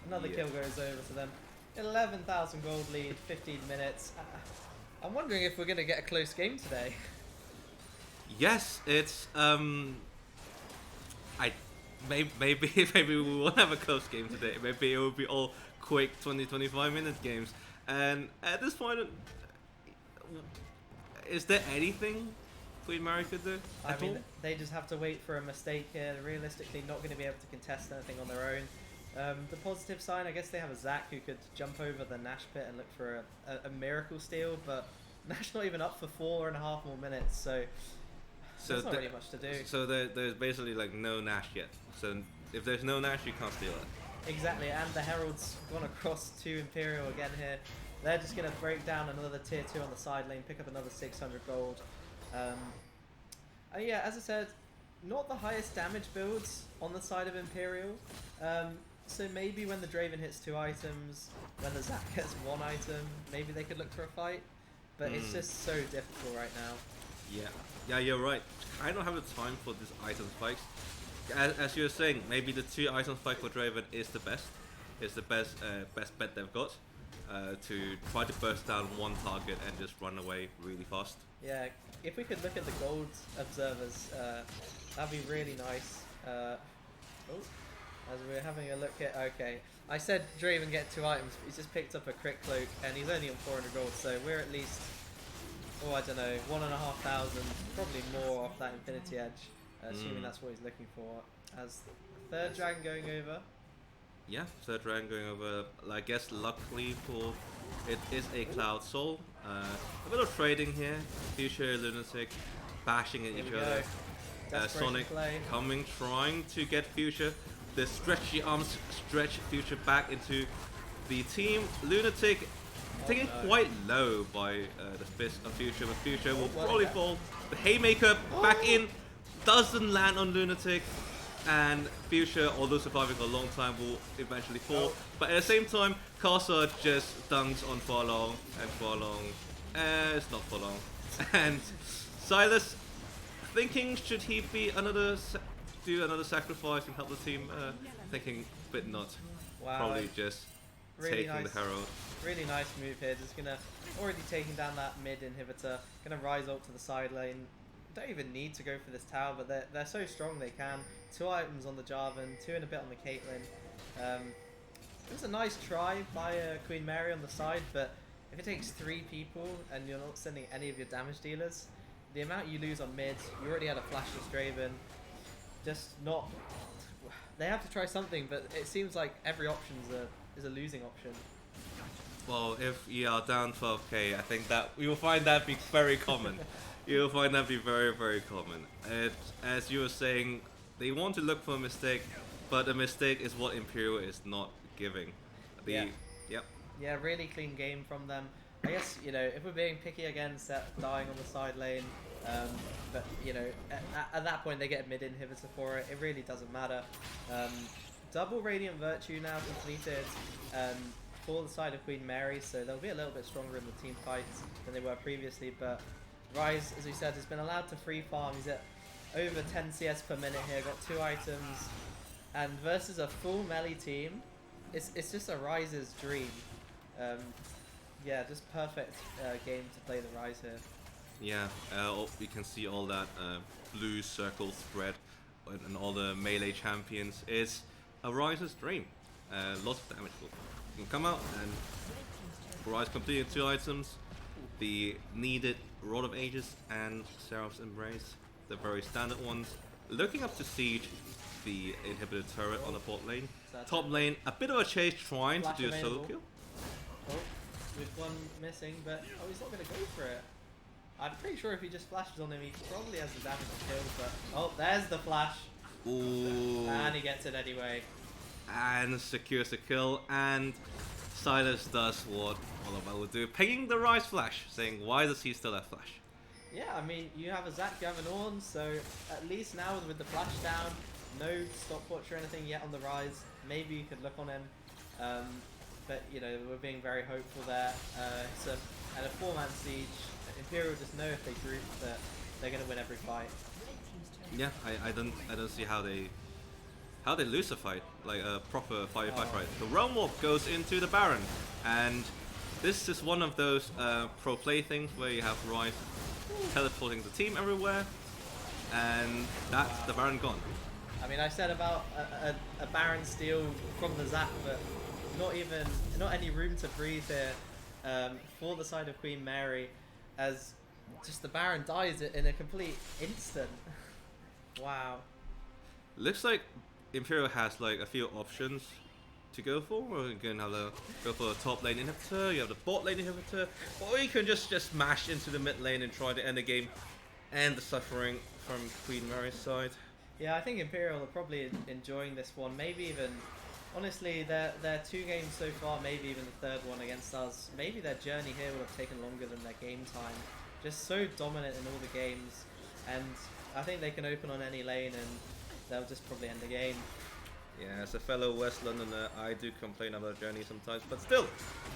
Another Yeah. kill goes over to them. 11,000 gold lead, 15 minutes. I'm wondering if we're going to get a close game today. Yes, it's maybe we won't have a close game today. Maybe it will be all quick 20-25 minute games. And at this point, is there anything Queen Mary could do I at mean, all? they just have to wait for a mistake here. They're realistically not going to be able to contest anything on their own. The positive sign, I guess they have a Zac who could jump over the Nash pit and look for a miracle steal, but Nash not even up for 4.5 more minutes, so there's not really much to do. So there's basically like no Nash yet. So if there's no Nash, you can't steal it. Exactly, and the Herald's gone across to Imperial again here. They're just going to break down another tier 2 on the side lane, pick up another 600 gold. And yeah, as I said, not the highest damage builds on the side of Imperial. So maybe when the Draven hits 2 items, when the Zac gets 1 item, maybe they could look for a fight. But it's just so difficult right now. Yeah, you're right. I don't have the time for this item spikes. As you were saying, maybe the 2 item spike for Draven is the best. It's the best bet they've got to try to burst down one target and just run away really fast. Yeah, if we could look at the gold observers, that'd be really nice. As we're having a look at, okay, I said Draven get 2 items, but he's just picked up a crit cloak and he's only on 400 gold, so we're at least, I don't know, 1,500, probably more off that Infinity Edge, assuming that's what he's looking for. As third dragon going over. Yeah, third dragon going over. I guess luckily for it is a Cloud Soul. A bit of trading here. Future, Lunatic, bashing at Here each we other. go. Desperation Sonic play. coming, trying to get Future. The stretchy arms stretch Future back into the team. Lunatic taken quite low by the fist of Future, but Future will probably fall. The Haymaker back in, doesn't land on Lunatic, and Future, although surviving for a long time, will eventually fall. But at the same time, Casa just dunks on Farlong, and Farlong, it's not Farlong. And Silas, thinking should he be do another sacrifice and help the team? Thinking, but not. Wow. Probably just Really taking nice. the Herald. Really nice move here. Just gonna already taking down that mid inhibitor. Gonna rise up to the side lane. Don't even need to go for this tower, but they're so strong they can. 2 items on the Jarvan, 2 and a bit on the Caitlyn. It was a nice try by Queen Mary on the side, but if it takes 3 people and you're not sending any of your damage dealers, the amount you lose on mid, you already had a flashless Draven. Just not. They have to try something, but it seems like every option is a losing option. Well, if you are down 12k, I think that we will find that be very common. You'll find that be very, very common. As you were saying, they want to look for a mistake, but a mistake is what Imperial is not giving. Yeah. Yep. Yeah, really clean game from them. I guess, if we're being picky against dying on the side lane, but, at that point they get a mid inhibitor for it. It really doesn't matter. Double Radiant Virtue now completed for the side of Queen Mary, so they'll be a little bit stronger in the team fights than they were previously, but Ryze, as we said, has been allowed to free farm. He's at over 10 CS per minute here, got 2 items, and versus a full melee team, it's just a Ryze's dream. Yeah, just perfect game to play the Ryze here. Yeah, we can see all that blue circle thread and all the melee champions. It's a Ryze's dream. Lots of damage can come out, and Ryze completing 2 items. The needed Rod of Ages and Seraph's Embrace, the very standard ones. Looking up to siege the inhibitor turret on the bot lane. Top lane, a bit of a chase trying Flash to do a solo available. kill. Oh, with one missing, but he's not going to go for it. I'm pretty sure if he just flashes on him, he probably has the damage to kill, but there's the flash. Ooh. And he gets it anyway. And secures the kill, and Silas does what Oliver would do, pinging the Ryze flash, saying, why does he still have flash? Yeah, I mean, you have a Zac, you have an Ornn, so at least now with the flash down, no stopwatch or anything yet on the Ryze, maybe you could look on him. But, we're being very hopeful there. And a 4-man siege, Imperial just know if they group that they're going to win every fight. Yeah, I don't see how they lose a fight, like a proper 5v5 fight. The Realm Warp goes into the Baron, and this is one of those pro play things where you have Ryze teleporting the team everywhere, and that's the Baron gone. I mean, I said about a Baron steal from the Zap, but not any room to breathe here for the side of Queen Mary, as just the Baron dies in a complete instant. Wow. Looks like Imperial has like a few options to go for. You can have go for the top lane inhibitor, you have the bot lane inhibitor, or you can just smash into the mid lane and try to end the game and the suffering from Queen Mary's side. Yeah, I think Imperial are probably enjoying this one. Maybe even, honestly, their 2 games so far, maybe even the 3rd one against us, maybe their journey here would have taken longer than their game time. Just so dominant in all the games, and I think they can open on any lane and they'll just probably end the game. Yeah, as a fellow West Londoner, I do complain about journey sometimes, but still,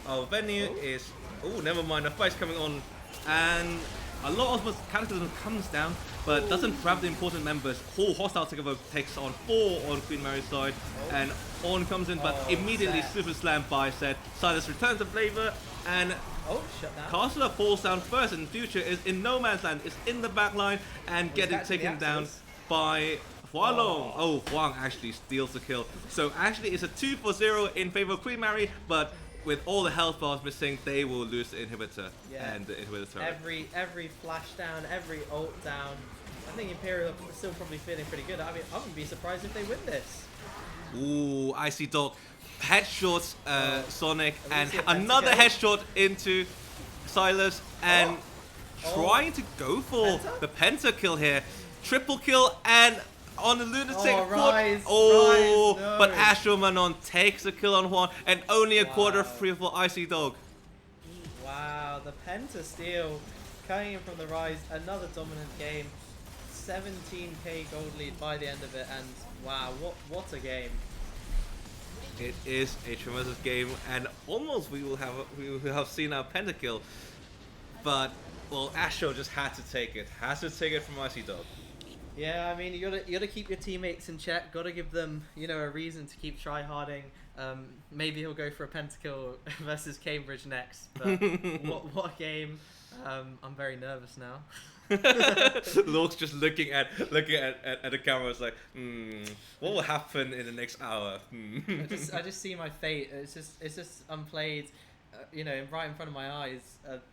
our venue is... Oh, never mind, the fight's coming on, and a lot of Cataclysm comes down, but doesn't grab the important members. Whole hostile takeover takes on 4 on Queen Mary's side, and On comes in, but immediately super slammed by Set. Silas returns the flavor, and shut down. Castler falls down first, and Future is in no man's land, is in the back line, and getting taken down by Hualong. Oh, Huang actually steals the kill. So actually it's a 2-0 in favor of Queen Mary, but with all the health bars missing, they will lose the inhibitor and the inhibitor turret. Every flash down, every ult down. I think Imperial are still probably feeling pretty good. I mean, I wouldn't be surprised if they win this. Ooh, Icy Dog headshots Sonic, and another headshot into Silas, and trying to go for the penta kill here. Triple kill, and on the Lunatic Rise, but no. Astro Manon takes a kill on Juan, and only a quarter free for Icy Dog. Wow, the penta steal coming in from the Rise. Another dominant game. 17k gold lead by the end of it, and wow, what a game. It is a tremendous game, and almost we will have seen our pentakill, but well, Astro just had to take it. Has to take it from Icy Dog. Yeah, I mean, you gotta keep your teammates in check. Gotta give them, a reason to keep tryharding. Maybe he'll go for a pentakill versus Cambridge next. But what a game! I'm very nervous now. Lork's just looking at the camera. It's like, what will happen in the next hour? I just see my fate. It's just unplayed. Right in front of my eyes.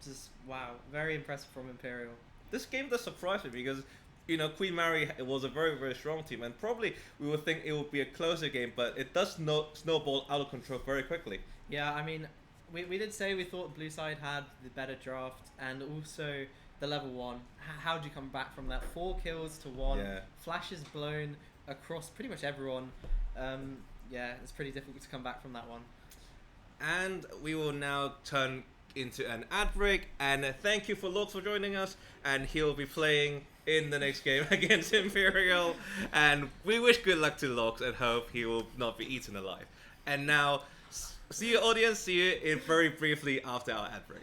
Just wow, very impressive from Imperial. This game does surprise me because, Queen Mary was a very, very strong team, and probably we would think it would be a closer game, but it does snowball out of control very quickly. Yeah, I mean, we did say we thought Blue Side had the better draft, and also the level 1. How do you come back from that? 4 kills to 1, flashes blown across pretty much everyone. It's pretty difficult to come back from that one. And we will now turn into an ad break, and thank you for Lork for joining us, and he'll be playing in the next game against Imperial, and we wish good luck to Lork and hope he will not be eaten alive. And now, see you audience, see you in very briefly after our ad break.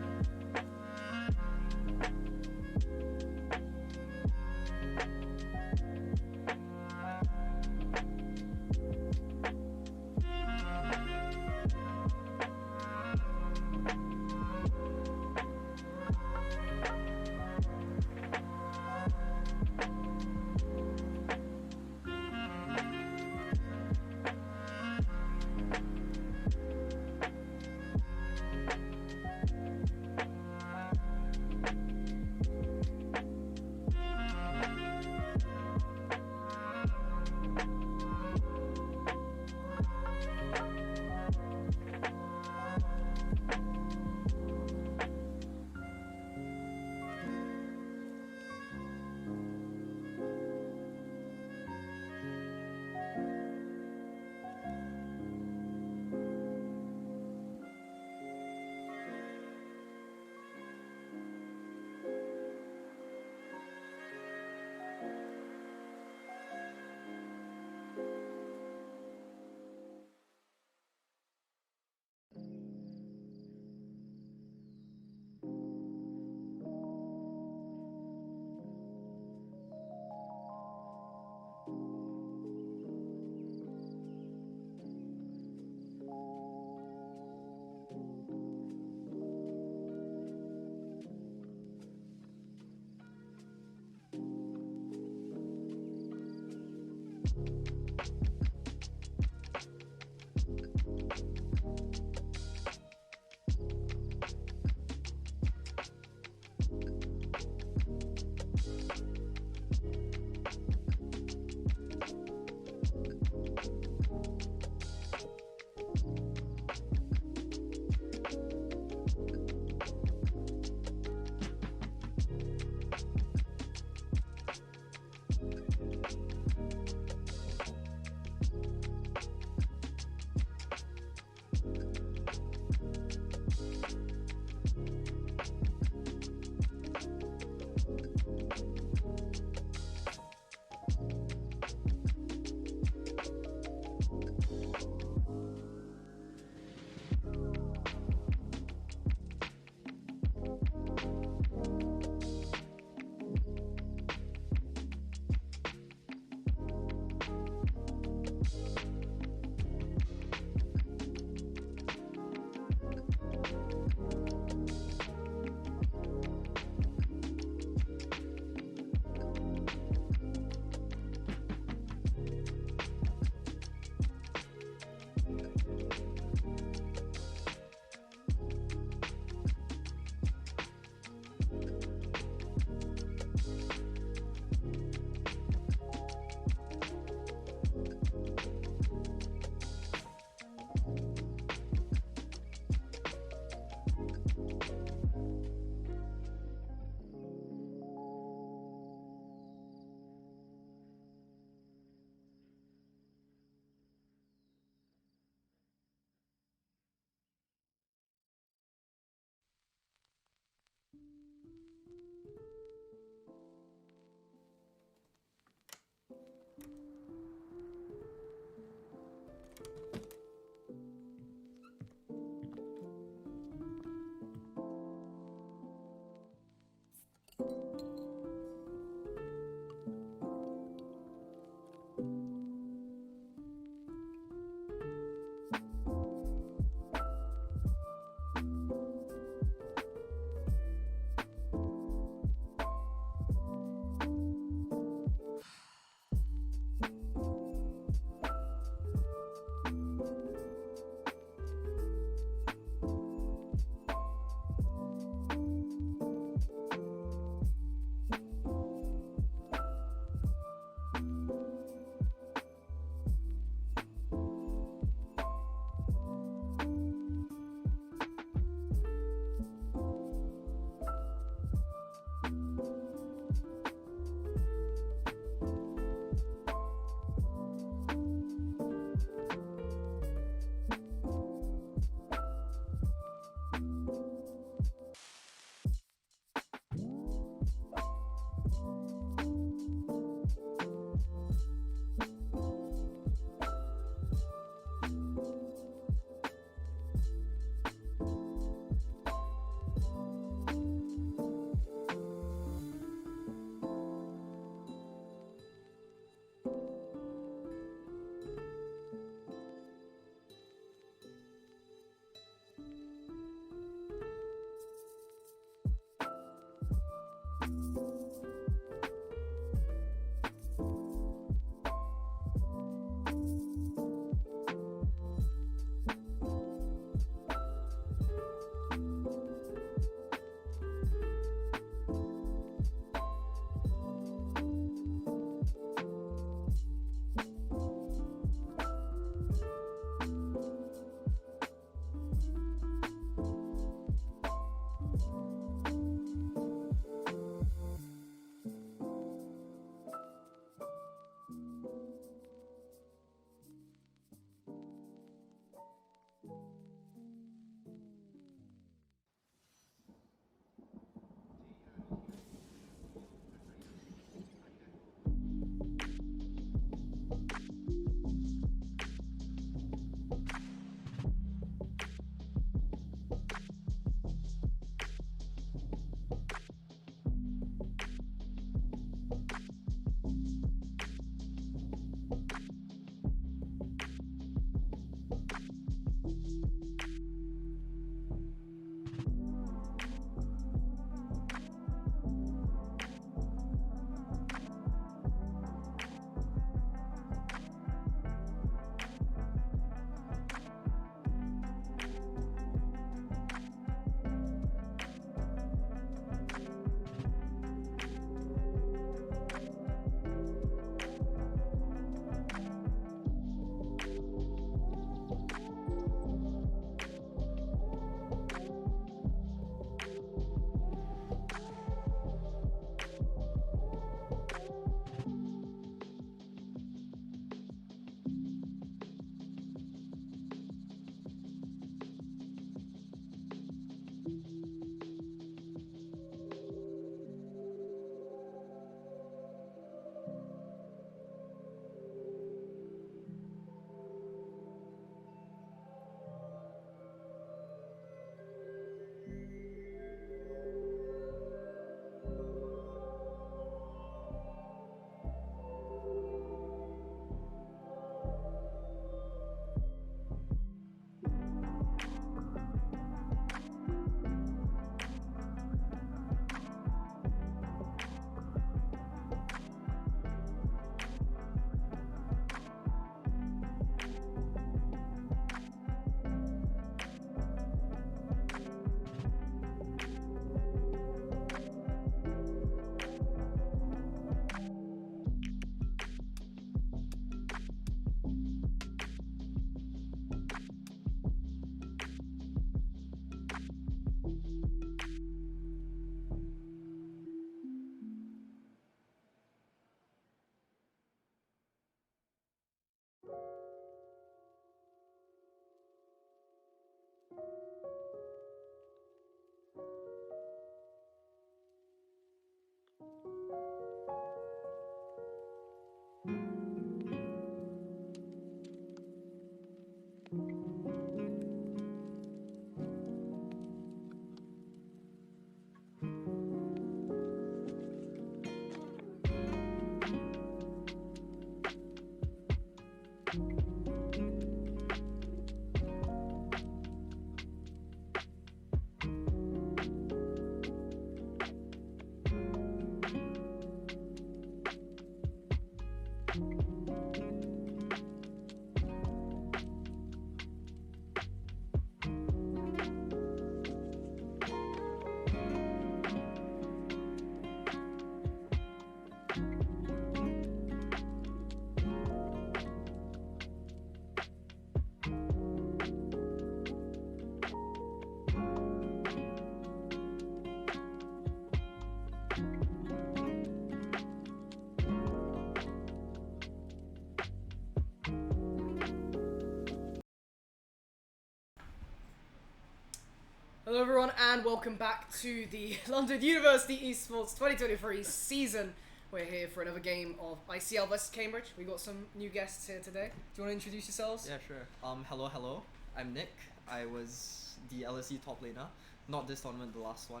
Hello everyone and welcome back to the London University Esports 2023 season. We're here for another game of ICL vs Cambridge. We got some new guests here today. Do you want to introduce yourselves? Yeah, sure. Hello. I'm Nick. I was the LSE top laner. Not this tournament, the last one.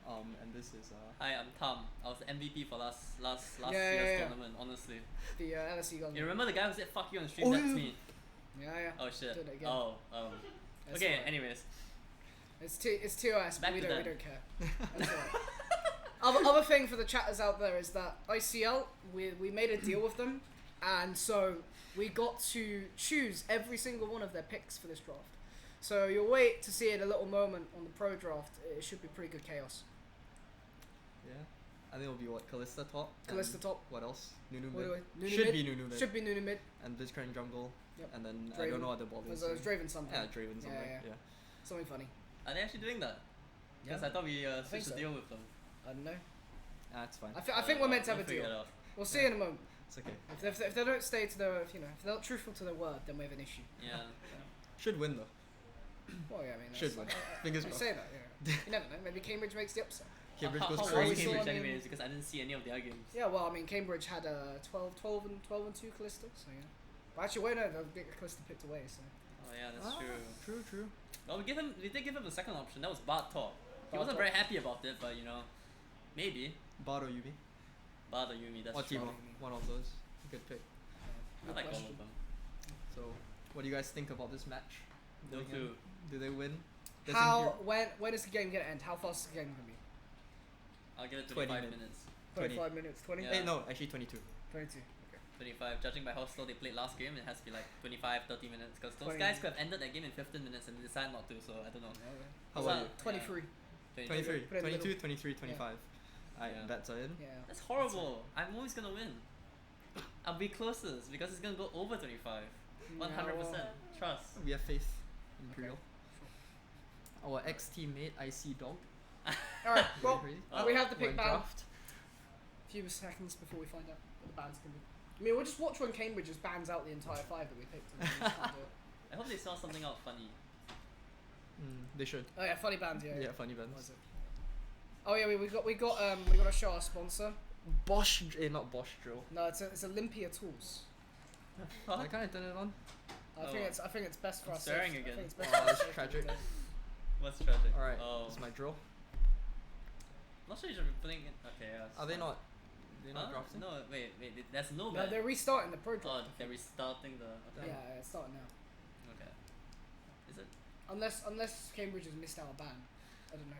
And this is Hi, I'm Tom. I was the MVP for last Yeah, year's yeah. tournament, honestly. The LSE guys. You remember the guy who said fuck you on the stream? Oh, That's yeah. me. Yeah. Oh shit. Did it again. Oh, That's okay, fine. anyways. It's TOS, but Back we to don't them. care. That's alright. Other thing for the chatters out there is that ICL, we made a deal with them, and so we got to choose every single one of their picks for this draft. So you'll wait to see it a little moment on the pro draft. It should be pretty good chaos. yeah. I think it'll be what, Kalista top. and Kalista top. What else? Nunu What mid. do I- Nunu Should mid? be Nunu mid. Should be Nunu mid. And Blitzcrank jungle. Yep. And then I Draven. don't know what the ball is. It was Draven something. Yeah, Draven something. Yeah. Yeah. Something funny. Are they actually doing that? Because Yeah. I thought we think switched so. the deal with them. I don't know. That's fine. I think we're meant to have a We'll figure deal. it out. We'll see in a moment. It's okay. If they don't stay to their, if they're not truthful to their word, then we have an issue. Yeah. Should win though. Well, yeah, I mean, Should win. Fingers I crossed. say that, yeah. You never know. Maybe Cambridge makes the upset. Cambridge how goes how crazy. was crazy. So, I Cambridge mean- anyways? Because I didn't see any of their games. Yeah, well, I mean, Cambridge had a 12 and 2 Callista, so yeah. But actually, wait, no, they'll get Callista picked away, so. Oh yeah, that's true. True. Well, we did give him the second option. That was Bart top. He Bart wasn't top. very happy about it, but maybe. Bard or Yubi? Bart or Yumi, that's Or true. Timo. One of those. Good pick. I Good like all question. of them. So, what do you guys think about this match? No Going in? clue. Do they win? Does How, when is the game gonna end? How fast is the game gonna be? I'll give it 20 25 minutes. minutes. 20. 25 minutes, 20? Yeah. Hey, no, actually 22. 22. 25. Judging by how slow they played last game, it has to be like 25, 30 minutes. Because those 20. guys could have ended that game in 15 minutes and they decided not to, so I don't know. How What's about you? that? 23. 23, Put it in the 22, middle. 23, 25. Alright, Yeah. bets are in. Yeah. That's horrible. I'm always gonna win. I'll be closest because it's gonna go over 25. 100%. Trust. We have faith in Imperial. Our ex-teammate, IC Dog. Alright, well, Crazy. we have the We're pick in band. draft. A few seconds before we find out what the band's gonna be. I mean, we'll just watch when Cambridge just bans out the entire 5 that we picked. And we just can't do it. I hope they saw something out funny. They should. Oh yeah, funny bands, yeah. Yeah, funny What bands. was it? Oh yeah, we got to show our sponsor. Bosch, not Bosch Drill. No, it's Olympia Tools. Why can't I turn it on? I think it's best for I'm us. staring I again. think it's best Oh, for that's our safety tragic. today. What's tragic? Alright, Oh. this is my drill. I'm not sure you should be putting it. Okay, yeah. Are they not? They're not Huh? drafting? No, wait. There's no No, ban. they're restarting the project. Oh, they're restarting the. Okay. Yeah, it's starting now. Okay. Is it? Unless Cambridge has missed out a ban. I don't know.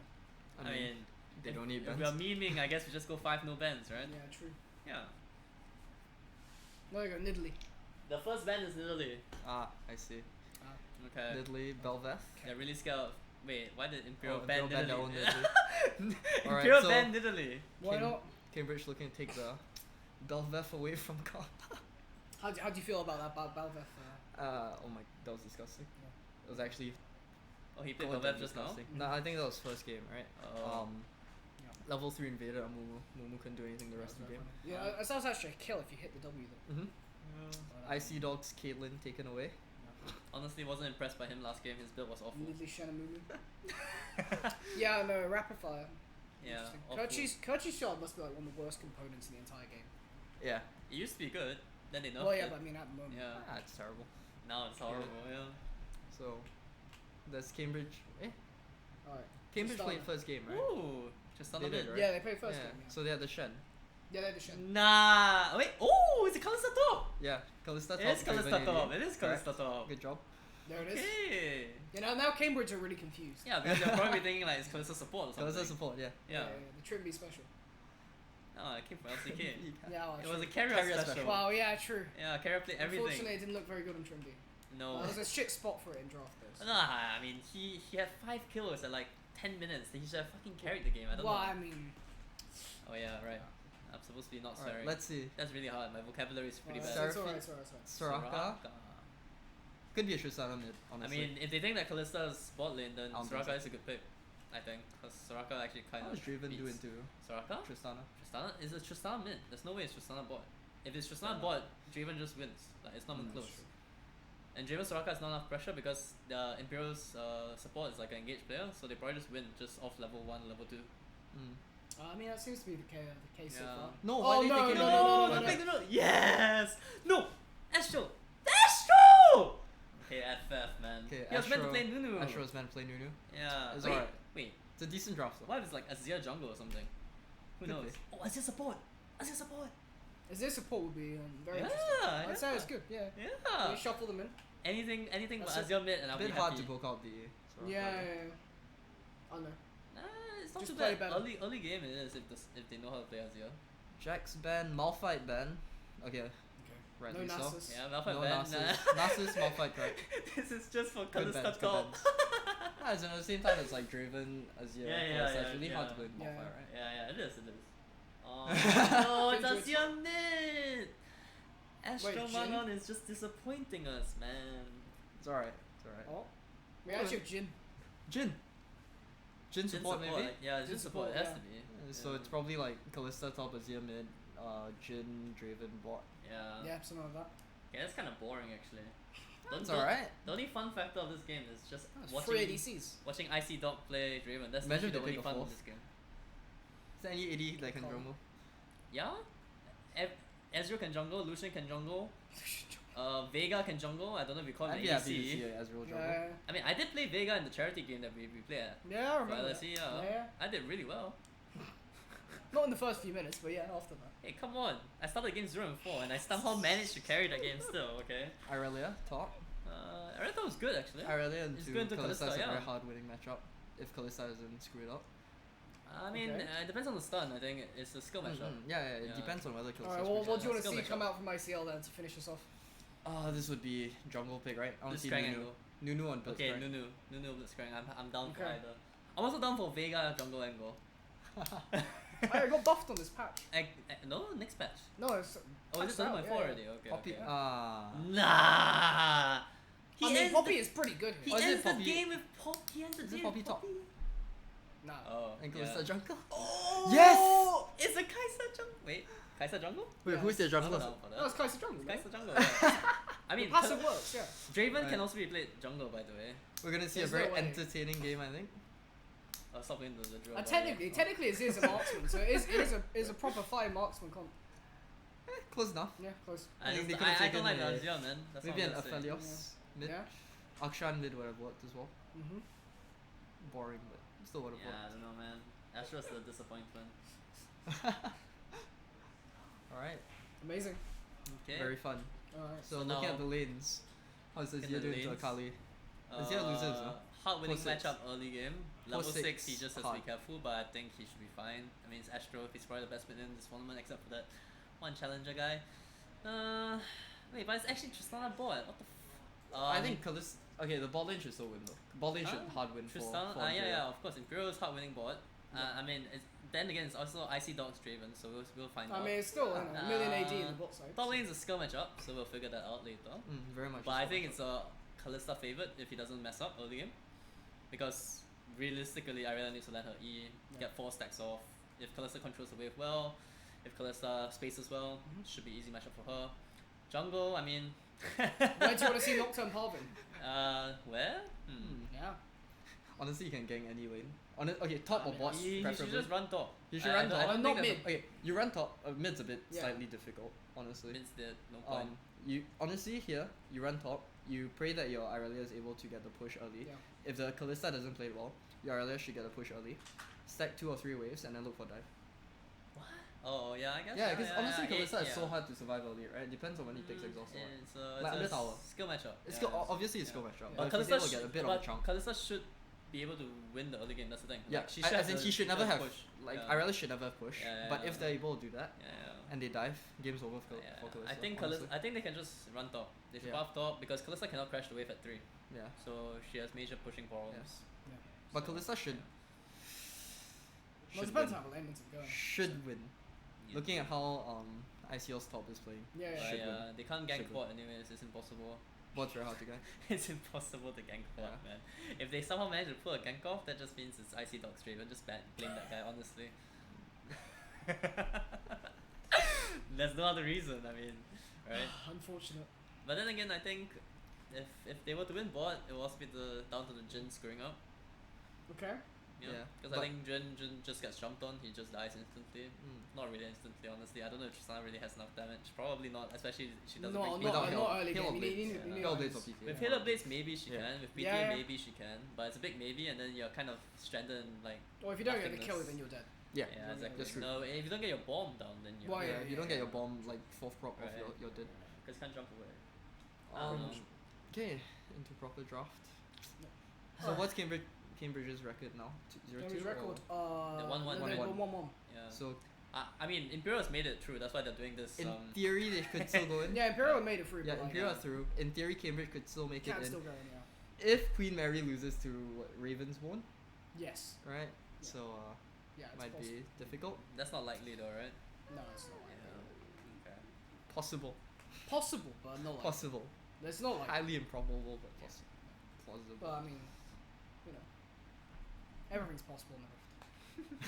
I mean, they don't need if bans. we are memeing, I guess we just go 5 no bans, right? Yeah, true. Yeah. No, you go Nidalee. The first ban is Italy. Ah, I see. Okay. Diddley, Belveth. They're really scared of. Wait, why did Imperial Oh, ban Imperial ban their Italy? own Diddley. Alright, Imperial so ban Italy. Why Cam- not? Cambridge looking to take the Belveth away from Carl. How do you feel about that Balveth? Oh my, that was disgusting. It was actually Oh, he played goddamn Babette just now? disgusting. No, I think that was first game, right? Oh. Level 3 invader, Mumu couldn't do anything the rest of the game. Yeah, that sounds actually a kill if you hit the W though. Mm-hmm. But, IC Dogs, Caitlyn taken away. Honestly, wasn't impressed by him last game. His build was awful. Nidalee Shanamumu. Yeah, no, rapid fire. Yeah, Interesting. Kirchi's shot must be like one of the worst components in the entire game. Yeah. It used to be good. Then they nerfed Well, yeah, it. but I mean at the moment. Yeah. Ah, it's terrible. Now it's horrible. Yeah. So, that's Cambridge. Alright. Cambridge Tristana. played first game, right? Ooh, just on They a did, bit. right? Yeah, they played first yeah. game. Yeah, So they had the Shen. yeah they had the Shen. Nah. Wait. Oh, it's a Kalista top. Yeah. Kalista top. It is Draven Kalista AD. top. It is Correct. Kalista top. Good job. There it is. Okay. You know, now Cambridge are really confused. Yeah, because they're probably thinking like it's Kalista support or something. Kalista support, yeah. Yeah. The Trimby special. No, it came from LCK. Yeah, well, It was a true. carrier Carrier special. special. Wow, yeah, true. Yeah, carrier played Unfortunately, everything. it didn't look very good on Trimby. No. It was a shit spot for it in draft though. Nah, I mean he had 5 kills at like 10 minutes. He should have fucking carried the game. I don't Well, know. I mean, Oh yeah, right. I'm supposed to be not Alright, swearing. let's see. That's really hard. My vocabulary is pretty well, bad. it's alright, it's alright, it's alright. Soraka. Could be a Tristana mid, I honestly. mean, if they think that Kalista is bot lane, then I don't think Soraka so. is a good pick. I think, because Soraka actually kind how of. does Draven do beats- into Soraka? Tristana? Tristana is a Tristana mid. There's no way it's Tristana bot. If it's Tristana Yeah. bot, Draven just wins. Like it's not even That's close. true. And Draven Soraka is not enough pressure because the Imperial's support is like an engaged player, so they probably just win just off level 1, level 2. I mean, that seems to be the case so Yeah. far. No, Oh, why they no, take it? no, don't no. take the note. Yes! No! Astro! Astro! Okay, FF, man. Okay, he was meant to Astro- play Nunu. Astro was meant to play Nunu. Yeah. It's wait, alright. wait. It's a decent draft though. What if it's like Azir jungle or something? Who Could knows? be. Oh, Azir support! Azir support! Is this support would be very Yeah, interesting. I'd say yeah. it's good, yeah. Yeah! You shuffle them in. Anything but That's Azir mid and I'll A bit be hard happy. to poke out the. Soraka. Yeah. I know. Nah, it's not Just too play bad. better. Early game it is if they know how to play Azir. Jax ban, Malphite ban. Okay, rightly No so. Nasus. Yeah, Malphite No ban. Nasus. Nasus, Malphite, correct. This is just for Good Kalista bans, good top. bans. As in, at the same time, it's like Draven, Azir, Yeah, yeah, Kalista. It's yeah, really hard to yeah. play with Yeah. Malphite, right? Yeah, it is. Oh, no, it's Dangerous. Azir mid! Astro Wait, Jhin? Manon is just disappointing us, man. It's alright, it's alright. Oh. We actually have Jin. Jhin! Jhin support, maybe? Yeah, Jhin Jhin support, support, it has yeah. to be. So it's probably like Kalista top, Azir mid, Jhin, Draven bot. Yeah. Yeah, something like that. Okay, that's kind of boring actually. Don't- It's don't- alright. The only fun factor of this game is just That's watching free ADCs. watching IC Dog play Draven. That's Imagine literally the they only pick a fun of fourth. this game. Is there any AD that can Call. jungle? Yeah? Ezreal can jungle, Lucian can jungle, Vega can jungle. I don't know if you call it I'd be ADC. happy to see a Ezreal jungle. Yeah. I mean, I did play Vega in the charity game that we played at. Yeah, I For remember. LSE, that. yeah. Yeah. I did really well. Not in the first few minutes, but yeah, after that. Hey, come on. I started the game 0-4 and I somehow managed to carry that game still, okay? Irelia, top. I thought it was good actually. Irelia into It's good to Kalista is Kalista, a yeah. very hard winning matchup. If Kalista doesn't screw it up. I mean, Okay. it depends on the stun. I think it's a skill matchup. Yeah, it Yeah. depends on whether Kalista Alright, screws well, it what up. do you want to Skill see matchup. come out from ICL then to finish us off? This would be jungle pick, right? I want to see Blitzcrank Nunu. angle. Nunu on Blitzcrank. Okay, Nunu Blitzcrank. I'm down for Okay. either. I'm also down for Vega jungle angle. I got buffed on this patch. No, next patch. No, it's. Oh, is it patched out, 7.4 yeah, already? Okay. Poppy. okay. Ah. Nah. He I mean, ends Poppy the, is pretty good he here. Oh, is it ends the Poppy? game with Pop. He ends the Is it game Poppy with top? Nah. Oh. And yeah. Kalista jungle. Oh. Yes! It's a Kaisa jungle. Wait, Kaisa jungle? Wait, Yeah, who's their I'm jungle? down for That that. was Kaiser Jungle. no? Kaisa jungle. Yeah. I mean, Passive works, yeah. Draven Right. can also be played jungle, by the way. We're gonna see There's a very no way. entertaining game, I think. Stop playing the drill. Technically, it is a marksman, so it is a proper fire marksman comp. Close enough. Yeah, close. I think they I could've don't taken like a- Azir, man. That's Maybe all an I'm gonna say. Aphelios mid. Yeah. Akshan mid would have worked as well. Mhm. Boring, but still would have Yeah, I don't know, man. Astra's the disappointment. worked. Alright, Amazing. Okay. very fun. Alright. So, So looking now- at the lanes, how's In Azir the doing to lanes. Akali? Azir loses, huh? Hard winning Post six. matchup early game. Level Post 6, six, he just has hard. to be careful, but I think he should be fine. I mean, it's Astro, he's probably the best mid in this tournament, except for that one challenger guy. Wait, but it's actually Tristana bot. What the I think Kalista. Okay, the bot lane should still win though. Bot lane should hard win for. Tristana. for Yeah, Imperial. yeah, of course. Imperial's hard winning bot. I mean, then again, it's also IC Dogs Draven, so we'll find out. I mean, it's still you know, a million AD in the bot side. Top lane's a skill matchup, so we'll figure that out later. Very much. But I think it's a Kalista favorite if he doesn't mess up early game. Because realistically, Irelia needs to let her E, get 4 stacks off. If Kalista controls the wave well, if Kalista spaces well, should be easy matchup for her. Jungle, I mean. Where do you want to see Nocturne Parvin? Where? Yeah. Honestly, you can gang any lane. Okay, top or bot, He should preferably. just run top. You should I run don't- I top. don't Not think there's mid. Okay, you run top. Mid's a bit Yeah. slightly difficult, honestly. Mid's dead, no point. You honestly here, you run top. You pray that your Irelia is able to get the push early. Yeah. If the Kalista doesn't play well, your Irelia should get a push early. Stack 2 or 3 waves and then look for dive. Oh, yeah, I guess. Yeah, because honestly, yeah, Kalista is yeah. so hard to survive early, right? It depends on when he takes exhaust or what. It's Like under a tower. skill matchup. It's yeah, obviously it's yeah. skill matchup. But But if he's able Kalista to get a should, bit of a chunk. Kalista should be able to win the early game. That's the thing. Yeah, Like, she as in he should never have push. like yeah. Irelia should never have push. Yeah, But yeah, if they're able to do that Yeah, and they dive, game's over for, yeah. for Kalista. I think honestly. I think they can just run top. They should Yeah. buff top because Kalista cannot crash the wave at 3. Yeah. So she has major pushing problems. But So, Kalista should Well, it should depends win. how the lane's going. Should win. yeah. Looking at how ICL's top is playing. Yeah, yeah. Should Yeah, they can't gank Should bot anyways. It's impossible. What's very hard to get? It's impossible to gank bot, man. If they somehow manage to pull a gank off, that just means it's IC Dogs Draven. Just blame that guy, honestly. There's no other reason, I mean, right? Unfortunate. But then again, I think if they were to win bot, it will also be down to the Jin screwing up. Okay. Yeah, Because I but- think Jin just gets jumped on, he just dies instantly. Mm. Not really instantly, honestly. I don't know if Tristana really has enough damage. Probably not, especially she doesn't No, break without not, Hail- not early Hail game. You Blades. need, Yeah. you need Hail eyes. Blades or PTA. With Halo Blades, maybe she Yeah. can. With PTA, Yeah, yeah. maybe she can. But it's a big maybe, and then you're kind of stranded in like. Or if you don't get the kill, nothingness. then you're dead. Yeah, Yeah, exactly. that's true. No, if you don't get your bomb down, then you're. Well, yeah, yeah, you don't yeah. get your bomb like fourth prop Right. of your dead. Because you can't jump away. I don't know. Okay, into proper draft. So Alright. what's Cambridge's record now? 0-2 Cambridge or- record. The 1-1. 1-1. Yeah. So I mean, Imperial's made it through. That's why they're doing this. in theory they could still go in. Yeah, Imperial made it through. Yeah, but like, Imperial through. In theory, Cambridge could still make Can it in. still go in, yeah. If Queen Mary loses to Ravensbourne, Yes. right? Yeah. So Yeah, it's might possible. be difficult. That's not likely though, right? No, it's not. Yeah. Okay. Possible. Possible, but not like. Possible. It's not like. Highly improbable, but plausible. But I mean, you know, everything's possible now.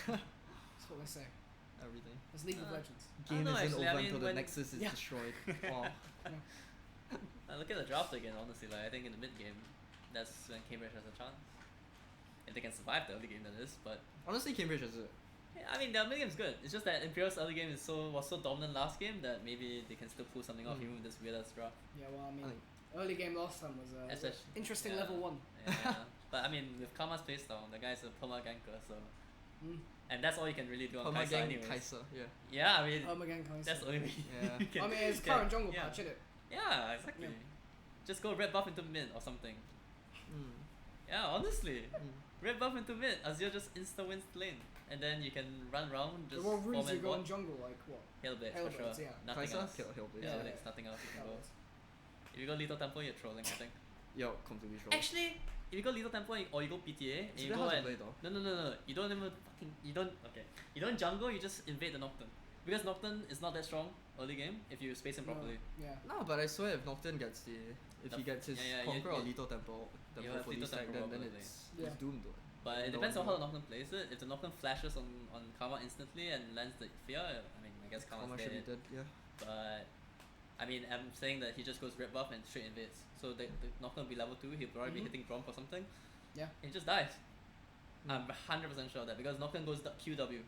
That's what they say. Everything. It's League of Legends. I don't Game know, isn't actually, over I mean, until the when- Nexus is Yeah. destroyed. Wow. Look at the draft again. Honestly, like I think in the mid game, that's when Cambridge has a chance. If they can survive the early game, that is. But Honestly, Cambridge is a yeah, I mean, the mid game's good. It's just that Imperial's early game was so dominant last game that maybe they can still pull something off Mm. even with this weird ass draft. Yeah, well, I mean, I think- early game last time was Especially- interesting yeah. level 1. Yeah. But I mean, with Karma's playstyle, the guy's a perma ganker, so Mm. and that's all you can really do on Perma Kai'Sa Gang anyways. Kai'Sa, yeah. Yeah, I mean, Again, can I that's say? the only way Yeah. you can. I mean, it's get- current jungle yeah. patch, isn't it? Yeah, exactly. Yeah. Just go red buff into mid or something. Mm. Yeah, honestly. Mm. Red buff into mid, Azir just insta wins lane. And then you can run around, just What runes form you and go bot. in jungle, like what? Hail Blades Hail for Blades, sure. yeah. Nothing Kai'Sa? else. Hail Blades, Yeah, yeah. there's nothing else you can That go. was- If you go Lethal Temple, you're trolling, I think. Yo, completely true. Actually, if you go Lethal Temple or you go PTA, and It's a you bit go hard to and play though. no, you don't even fucking you don't jungle, you just invade the Nocturne. Because Nocturne is not that strong early game if you space him No, properly. Yeah. No, but I swear if Nocturne gets if he gets his yeah, Conqueror or you- Lethal Temple you have fully Lethal stacked, Temple then probably. it's Yeah. doomed. But it No depends on one how the will. Nocturne plays it. If the Nocturne flashes on Karma instantly and lands the fear, I mean, I guess Karma's Karma should be dead. dead, yeah. But I mean, I'm saying that he just goes red buff and straight invades. So the Nocturne will be level 2. He'll probably be Mhm. hitting Grom or something. Yeah. And he just dies. Mm. I'm 100% sure of that because Nocturne goes QW,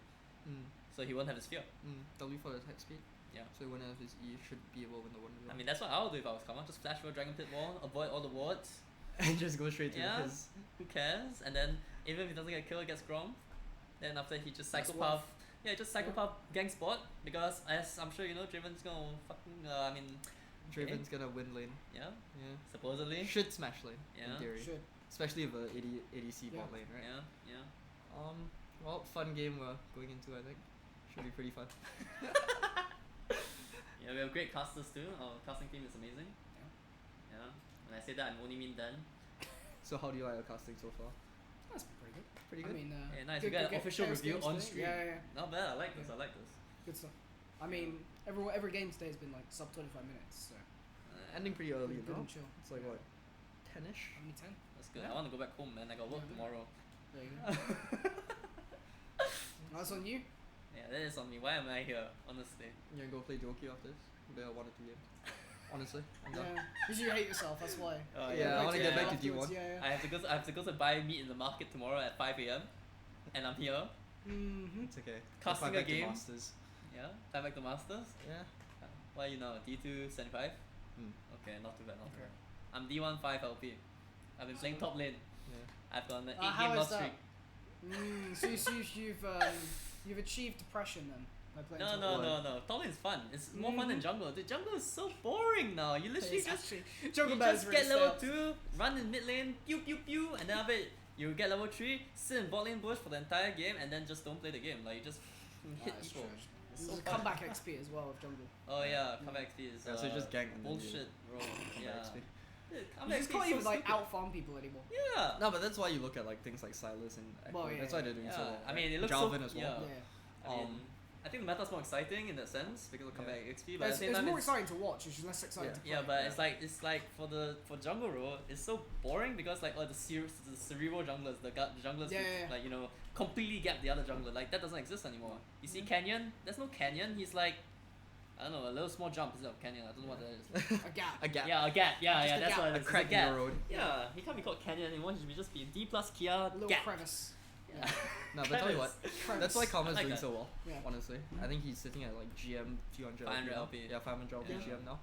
Mm. so he won't have his fear. W for the attack speed. Yeah. So when his E should be able to win the one. I mean, that's what I would do if I was Karma. Just flash for a Dragon Pit wall, avoid all the wards. and just go straight to Yeah. his. Who cares? And then even if he doesn't get killed, gets Grom. Then after he just That's psychopath. Yeah, just psychopath gang spot because as I'm sure you know, Draven's gonna fucking. I mean, Draven's gonna win lane. yeah, Yeah. supposedly. Should smash lane Yeah. in theory. Should. Especially if ADC Yeah. bot lane, right? Yeah. Well, fun game we're going into, I think. Should be pretty fun. Yeah, we have great casters too. Our casting team is amazing. Yeah. When I say that, I only mean Dan. So how do you like your casting so far? That's pretty good. Pretty I good. mean, Yeah, nice. good- We got good an official games review on today. stream. Yeah. Not bad. I like this. Yeah. I like this. Good stuff. I mean, every game today has been like sub 25 minutes, so Ending pretty early, good no? and chill. It's like what, 10ish? Only 10. That's good. Yeah. I want to go back home, man. I got work Yeah. tomorrow. There you go. That's on you. Yeah, that is on me. Why am I here? Honestly. You're gonna go play Doki after this? Play 1 or 2 games. Honestly, I'm done. Yeah. Because you hate yourself, that's why. Oh, Yeah, I wanna get back to Afterwards, D1. Yeah, I have to go to buy meat in the market tomorrow at 5 a.m. and I'm here. Mm-hmm. It's okay. Casting I'll fight a back to game. Masters. Yeah. Time back to Masters. Yeah. Why are you now? D2 75? Mm. Okay, not too bad, not too Okay. bad. I'm D1 5 LP. I've been playing top lane. Yeah. I've got an 8 how game is loss that? streak. So you've achieved depression then by playing No, top no, lane. no, no. Top lane is fun. It's more fun than Mhm. jungle. The jungle is so boring now. You literally It's just actually- you Jungle Bear is just really get level stale. 2, run in mid lane, pew pew pew, and then after it, you get level 3, sit in bot lane bush for the entire game, and then just don't play the game. Like you just hit That's people. true. It's There's so a fun. comeback XP as well with jungle. Oh yeah, comeback XP is Yeah, so you just gank and then you bullshit, bro. Yeah. XP. Yeah, You comeback just XP can't is so even like stupid. out farm people anymore. Yeah. No, but that's why you look at like things like Silas and Echo. Well, yeah, That's why they're doing yeah. so well. I mean, right? it looks Jalvin so as well. yeah. I mean, I think the meta's more exciting in that sense because of comeback XP, but at It's, the same it's time more it's exciting to watch, it's just less exciting Yeah. to play. yeah, but it's like for jungle role, it's so boring because like the cerebral junglers, the junglers Yeah, who, yeah, yeah. like you know completely gap the other jungler. Like that doesn't exist anymore. You see Mhm. Canyon? There's no Canyon. He's like I don't know, a little small jump instead of canyon. I don't know what that is. A gap. A gap. Yeah, a gap. Yeah, Just yeah, a that's gap. what it A is. crack it's in a the gap. road. Yeah, he can't be called canyon anymore. He should just be D plus Kia A little gap. crevice. Yeah. No, but tell you what, that's why Karma's I like doing that. so well. Yeah. Honestly, I think he's sitting at like GM 200 500 now. LP. Yeah, 500 LP Yeah. GM now.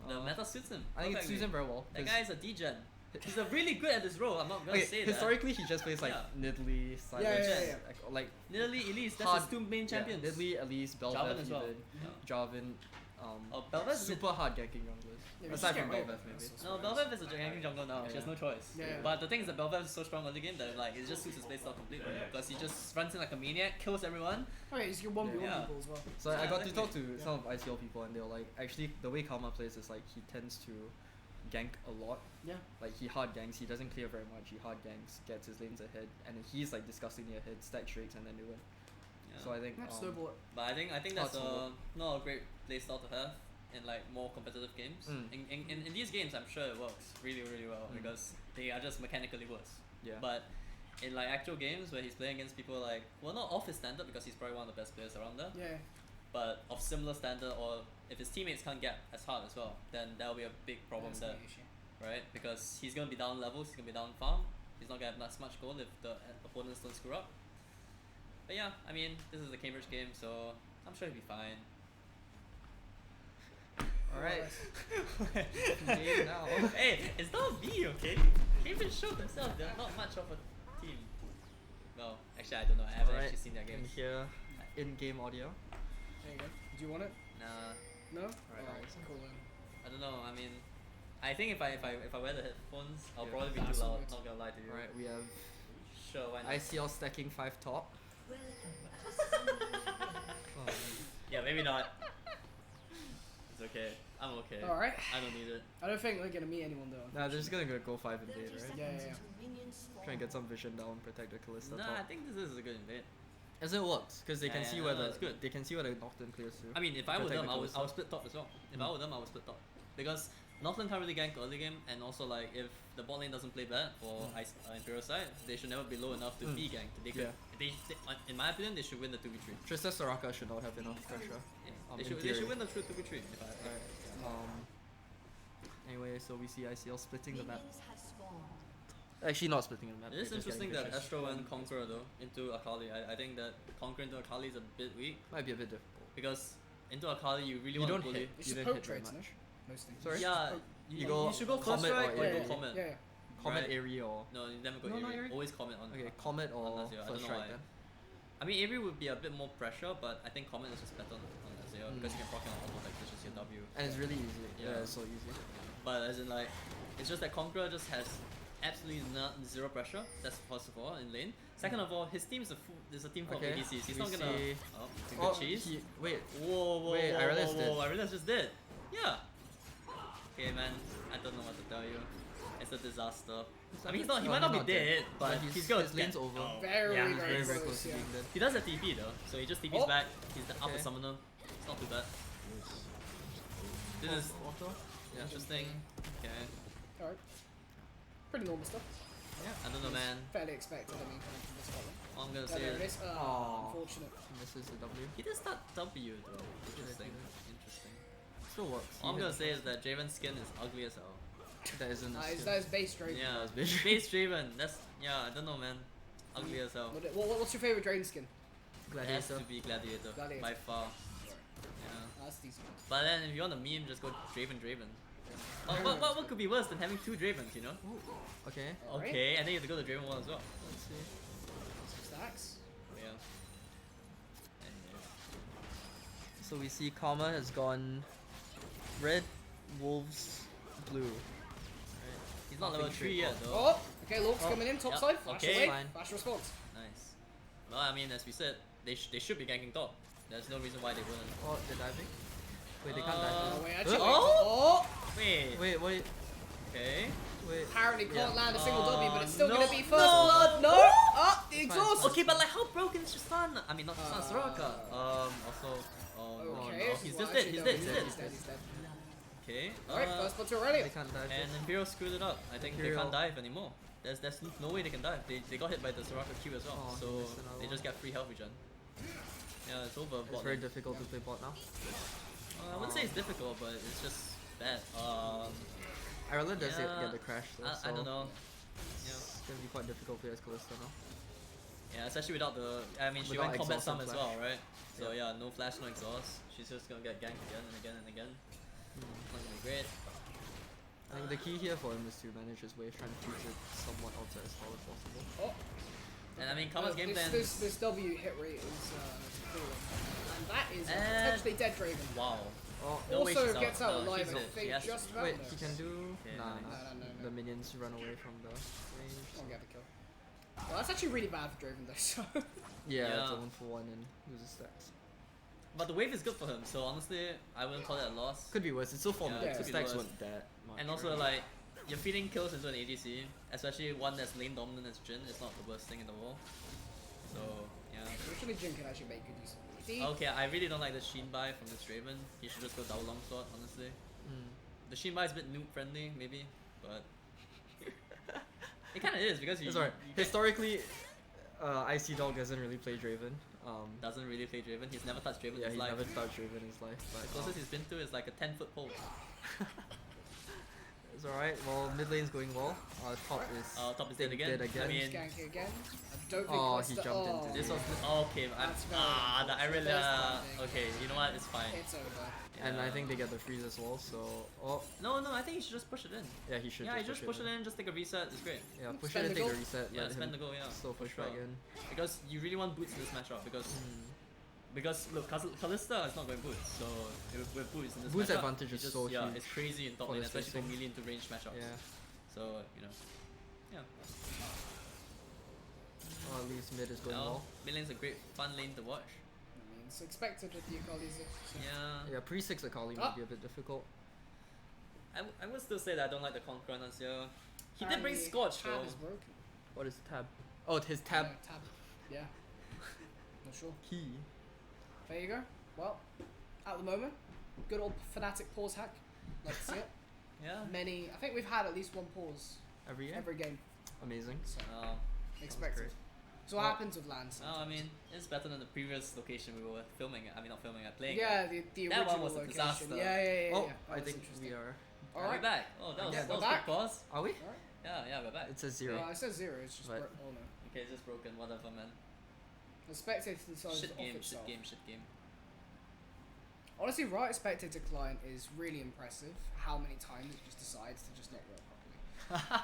The meta suits him. I think it perfectly. suits him very well. That 'cause- guy is a degen. He's a really good at this role. I'm not gonna Okay, say historically he just plays like Yeah. Nidalee, Silence, yeah. like that. Nearly Elise. That's hard- his two main champions. Yeah, Nidalee, Elise, Jarvan Belveth as well. even, Yeah. Jarvan, Oh, Belveth is a bit- super hard ganking junglers. Yeah, we Aside just from get away Belveth with maybe. it. No, Belveth is a gigantic jungle now. Yeah. She has no choice. Yeah. But the thing is that Belveth is so strong early game that like it just suits his playstyle completely. Because he just runs in like a maniac, kills everyone. Oh, yeah, he's your 1v1 Yeah. people as well. So Yeah, I got to exactly. talk to Yeah. some of ICL people and they were like, actually the way Karma plays is like he tends to gank a lot. Yeah. Like he hard ganks, he doesn't clear very much, he hard ganks, gets his lanes ahead, and he's like disgustingly ahead, stack shakes and then they win. Yeah. So I think Snowball it. But I think Hard that's not a great playstyle to have in like more competitive games. Mm. In these games, I'm sure it works really well Mm. because they are just mechanically worse. yeah. But in like actual games where he's playing against people like well not off his standard because he's probably one of the best players around there, Yeah. but of similar standard or if his teammates can't get as hard as well, then that will be a big problem That's there, the issue. right? Because he's gonna be down levels, he's gonna be down farm, he's not gonna have as much gold if the opponents don't screw up. But yeah, I mean this is a Cambridge game, so I'm sure he'll be fine. Alright. Game now. Hey, it's not me, okay? Cambridge showed themselves they're not much of a team. Well, actually I don't know. I haven't Alright, actually seen their and games. here in-game audio. There you go. Do you want it? Nah, No? Alright. Cool then. I don't know. I mean, I think if I wear the headphones, I'll Yeah. probably be That's too loud. weird. Not gonna lie to you. Alright, we have Sure, why not? ICL stacking 5 top. Oh, Yeah, maybe not. It's okay. I'm okay. Alright. I don't need it. I don't think we're gonna meet anyone though. nah, they're just gonna go 5 and 8, right? Yeah. Try and get some vision down, protect the Kalista Nah, I top. think this is a good invade. As it works, because they Yeah, can yeah, see no, where no, the it's good. they can see where the Nocturne clears through. I mean, if I were Protect them, the I would Kalista. split top as well. If Mm. I were them, I would split top because Northland can't really gank early game, and also like if the bot lane doesn't play bad for Imperial side, they should never be low enough to be ganked. They could, Yeah. in my opinion, they should win the 2v3. Trista Soraka should not have enough pressure. Yeah. In They theory. should win the 2v3. If I, Alright. Anyway, so we see ICL splitting the map. Minions have spawned. Actually, not splitting the map. It is they're just interesting getting that vicious. Astro went Conqueror though into Akali. I think that Conqueror into Akali is a bit weak Might be a bit difficult. because into Akali you really You want don't to bully. hit. It's You just didn't poke hit very trades, no? much. Mostly. Sorry? Yeah, You go should go first Comet strike or or Aerie. go Comet. Yeah. Comet, Right. Aerie, or No, you never go No, not Aerie. Aerie? Always Comet on. okay, Comet or On Azure, I don't First know Strike why. then. I mean Aerie would be a bit more pressure, but I think Comet is just better on Azure because you can proc it on auto like just your W. And it's really easy. Yeah, Yeah. it's so easy. But as in like, it's just that Conqueror just has absolutely zero pressure. That's first of all in lane. Second of all, his team is a team full Okay, of ADCs. He's we not gonna. see- Oh, it's a Oh, good cheese. wait. Whoa, Wait, whoa, I realized whoa, it. whoa, I realized just did. Yeah. Okay, man. I don't know what to tell you. It's a disaster. I mean, he might not be dead, but he's gonna his lane's get- over. Oh, Very, yeah, very, Very, very close, close to yeah. being dead. He does have TP though, so he just TPs Oh. back. He's the upper Okay. summoner. It's not too bad. This is Auto? Yeah. interesting. Okay. Alright. Pretty normal stuff. I don't know, man. Fairly expected, I mean, coming from this one. All I'm gonna Oh, say there it is is. Aw. Unfortunate. Misses the W. he did start W though. Interesting. Yeah. Interesting. Still works. All I'm He gonna hit say is that Draven's skin is ugly as hell. that isn't. That is base Draven. Yeah, That's big. base Draven. That's I don't know, man. Ugly as hell. What's your favorite Draven skin? It has Gladiator. to be Gladiator, Gladiator. by far. Yeah. That's decent. But then if you want a meme, just go Draven. What could be worse than having 2 Dravens, you know? Okay. Alright. Okay, and then you have to go to Draven 1 as well. Let's see. Stacks. Yeah. Anyways. So we see Karma has gone red, wolves, blue. He's not Nothing level 3 yet straightforward. though. Oh, okay, Lork's Oh. coming in, top Yep, side, flash okay. away, Fine. flash response. Nice. Well, I mean, as we said, they should be ganking top. There's no reason why they wouldn't. Oh, they're diving? Wait, they can't Uh, dive. Oh, wait, actually, Oh! oh! Wait. Wait, wait, Okay. wait. Apparently can't Yeah. land a single W, but it's still no, gonna be first no, blood. No! Ah, the Fine, exhaust! fine. Okay, but like how broken is Tristan? I mean, not Tristan, Soraka. Also, oh Okay, no, well, he's actually, just dead. He's no, dead. He's dead. He's dead, he's dead. Okay. Alright, first blood to Aurelia. They can't dive. And Imperial screwed it up. I think they Imperial. can't dive anymore. There's no way they can dive. They got hit by the Soraka Q as well, Oh, so he missed another they just one. get free health regen. Yeah, it's over. It's bot very lane. difficult to play bot now. I wouldn't say it's difficult, but it's just bad. Ireland does yeah, get the crash though, so I don't know. Yeah. it's gonna be quite difficult for Callisto now. Yeah, especially without the. I mean, she Without went combat exhaust sum and as flash. well, right? So Yeah. yeah, no flash, no exhaust. She's just gonna get ganked again and again and again. Not gonna be great. I think the key here for him is to manage his wave, trying to freeze it somewhat outside as far as possible. Oh, And I mean, Kama's game plan. this W hit rate is cool. And that is And- potentially dead Draven. Wow. Oh, No way Also she's gets out. out No, alive, she's I dead. think, She has to- just about wait, there. he can do. Okay, nah, nice. nah. No. The minions run away from the range. Won't get the kill. Well, that's actually really bad for Draven though, so... Yeah, it's Yeah. a 1-for-1 and loses stacks. But the wave is good for him, so honestly, I wouldn't call it a loss. Could be worse. It's so formidable. Yeah, The could be stacks worse. weren't that much. And also, right? like, you're feeding kills into an ADC, especially one that's lane dominant as Jhin, is not the worst thing in the world. So, yeah. Actually, Jin can actually make good use of it. Okay, I really don't like the Sheen buy from this Draven. He should just go double longsword, honestly. Mm. The Sheen buy is a bit noob friendly, maybe, but it kind of is because you, It's alright. you get- Historically, Icy Dog doesn't really play Draven. doesn't really play Draven. He's never touched Draven Yeah, in he his life. never touched Draven in his life. The But closest he's been to is like a 10-foot pole. it's alright. Well, mid lane's going well. Top is Top is dead again. dead again. I mean, Skank again. I don't think Oh, Costa- he jumped into this the- was okay. That's very I really unfortunate. First time okay. You know what? It's fine. It's over. And I Yeah. think they get the freeze as well. So No, I think you should just push it in. yeah, he should. Yeah, you just push it in. Just take a reset. It's great. Yeah, push Spend it and the take a gold. reset. Yeah, let spend him the goal. Yeah. slow push for back sure. in. Because you really want boots in this matchup because look, Kalista is not going boots, so with boots in this Boots matchup, advantage you is just, so yeah, huge it's crazy in top for lane, the especially for spacing. melee into range matchups. Yeah. So yeah. Well, at least mid is going Well, well. mid lane's a great fun lane to watch. I mean, it's expected with the Akali's. Yeah. Yeah, pre-6 Akali might be a bit difficult. I would still say that I don't like the Conqueror this year. He did bring Scorch though. Tab is broken. What is tab? Oh, his tab Yeah, tab. Yeah. Not sure. key. There you go. Well, at the moment, good old Fnatic pause hack. Like to see it. Yeah. I think we've had at least one pause Every game. every game. Amazing. So No, expected. great. So what Well- happens with lands? no, I mean it's better than the previous location we were filming at. I mean not filming at, playing. Yeah, at. the That one original was a location. disaster. Yeah. Oh, That I was think interesting. we are. Are we Alright. back? Oh, that was Yeah, that we're was back. quick pause. Are we? Alright. Yeah, we're back. It says 0. It says 0. It's just But- oh no. Okay, it's just broken. Whatever, man. The spectator decides Shit off game. itself. Shit game. Honestly, Riot Spectator client is really impressive. How many times it just decides to just not work properly.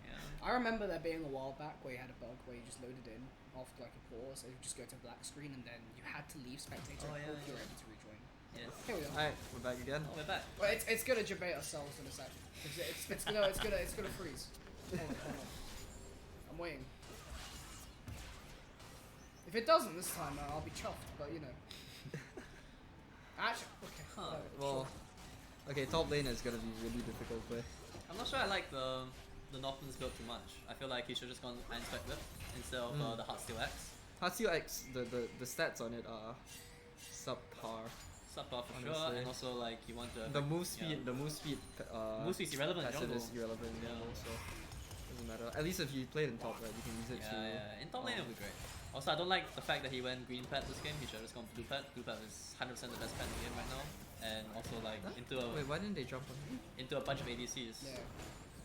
Yeah. I remember there being a while back where you had a bug where you just loaded in after like a pause, and you just go to black screen, and then you had to leave Spectator Oh, and yeah, hope you're yeah. able to rejoin. Yes. Here we are. Alright, we're back again. Oh, we're back. Well, it's gonna debate ourselves in a sec. It's gonna freeze. Hold on. I'm waiting. If it doesn't this time, I'll be chuffed. But you know. Actually, okay. Huh. Well, okay, top lane is gonna be really difficult play. I'm not sure I like the Northland's build too much. I feel like he should just gone Iron Spec Whip instead of the Heartsteel Axe. Heartsteel X, the stats on it are subpar. Subpar for sure, Honestly. and also like you want to. The move speed, yeah. move speed is irrelevant in passive jungle. is irrelevant in Yeah. jungle, so doesn't matter. At least if you play it in top, right, you can use it to. Yeah. In top lane it'll be great. Also, I don't like the fact that he went green pet this game. He should have just gone blue pet. Blue pet is 100% the best pet in the game right now, and also like Wait, why didn't they jump on him? into a bunch of ADCs. Yeah.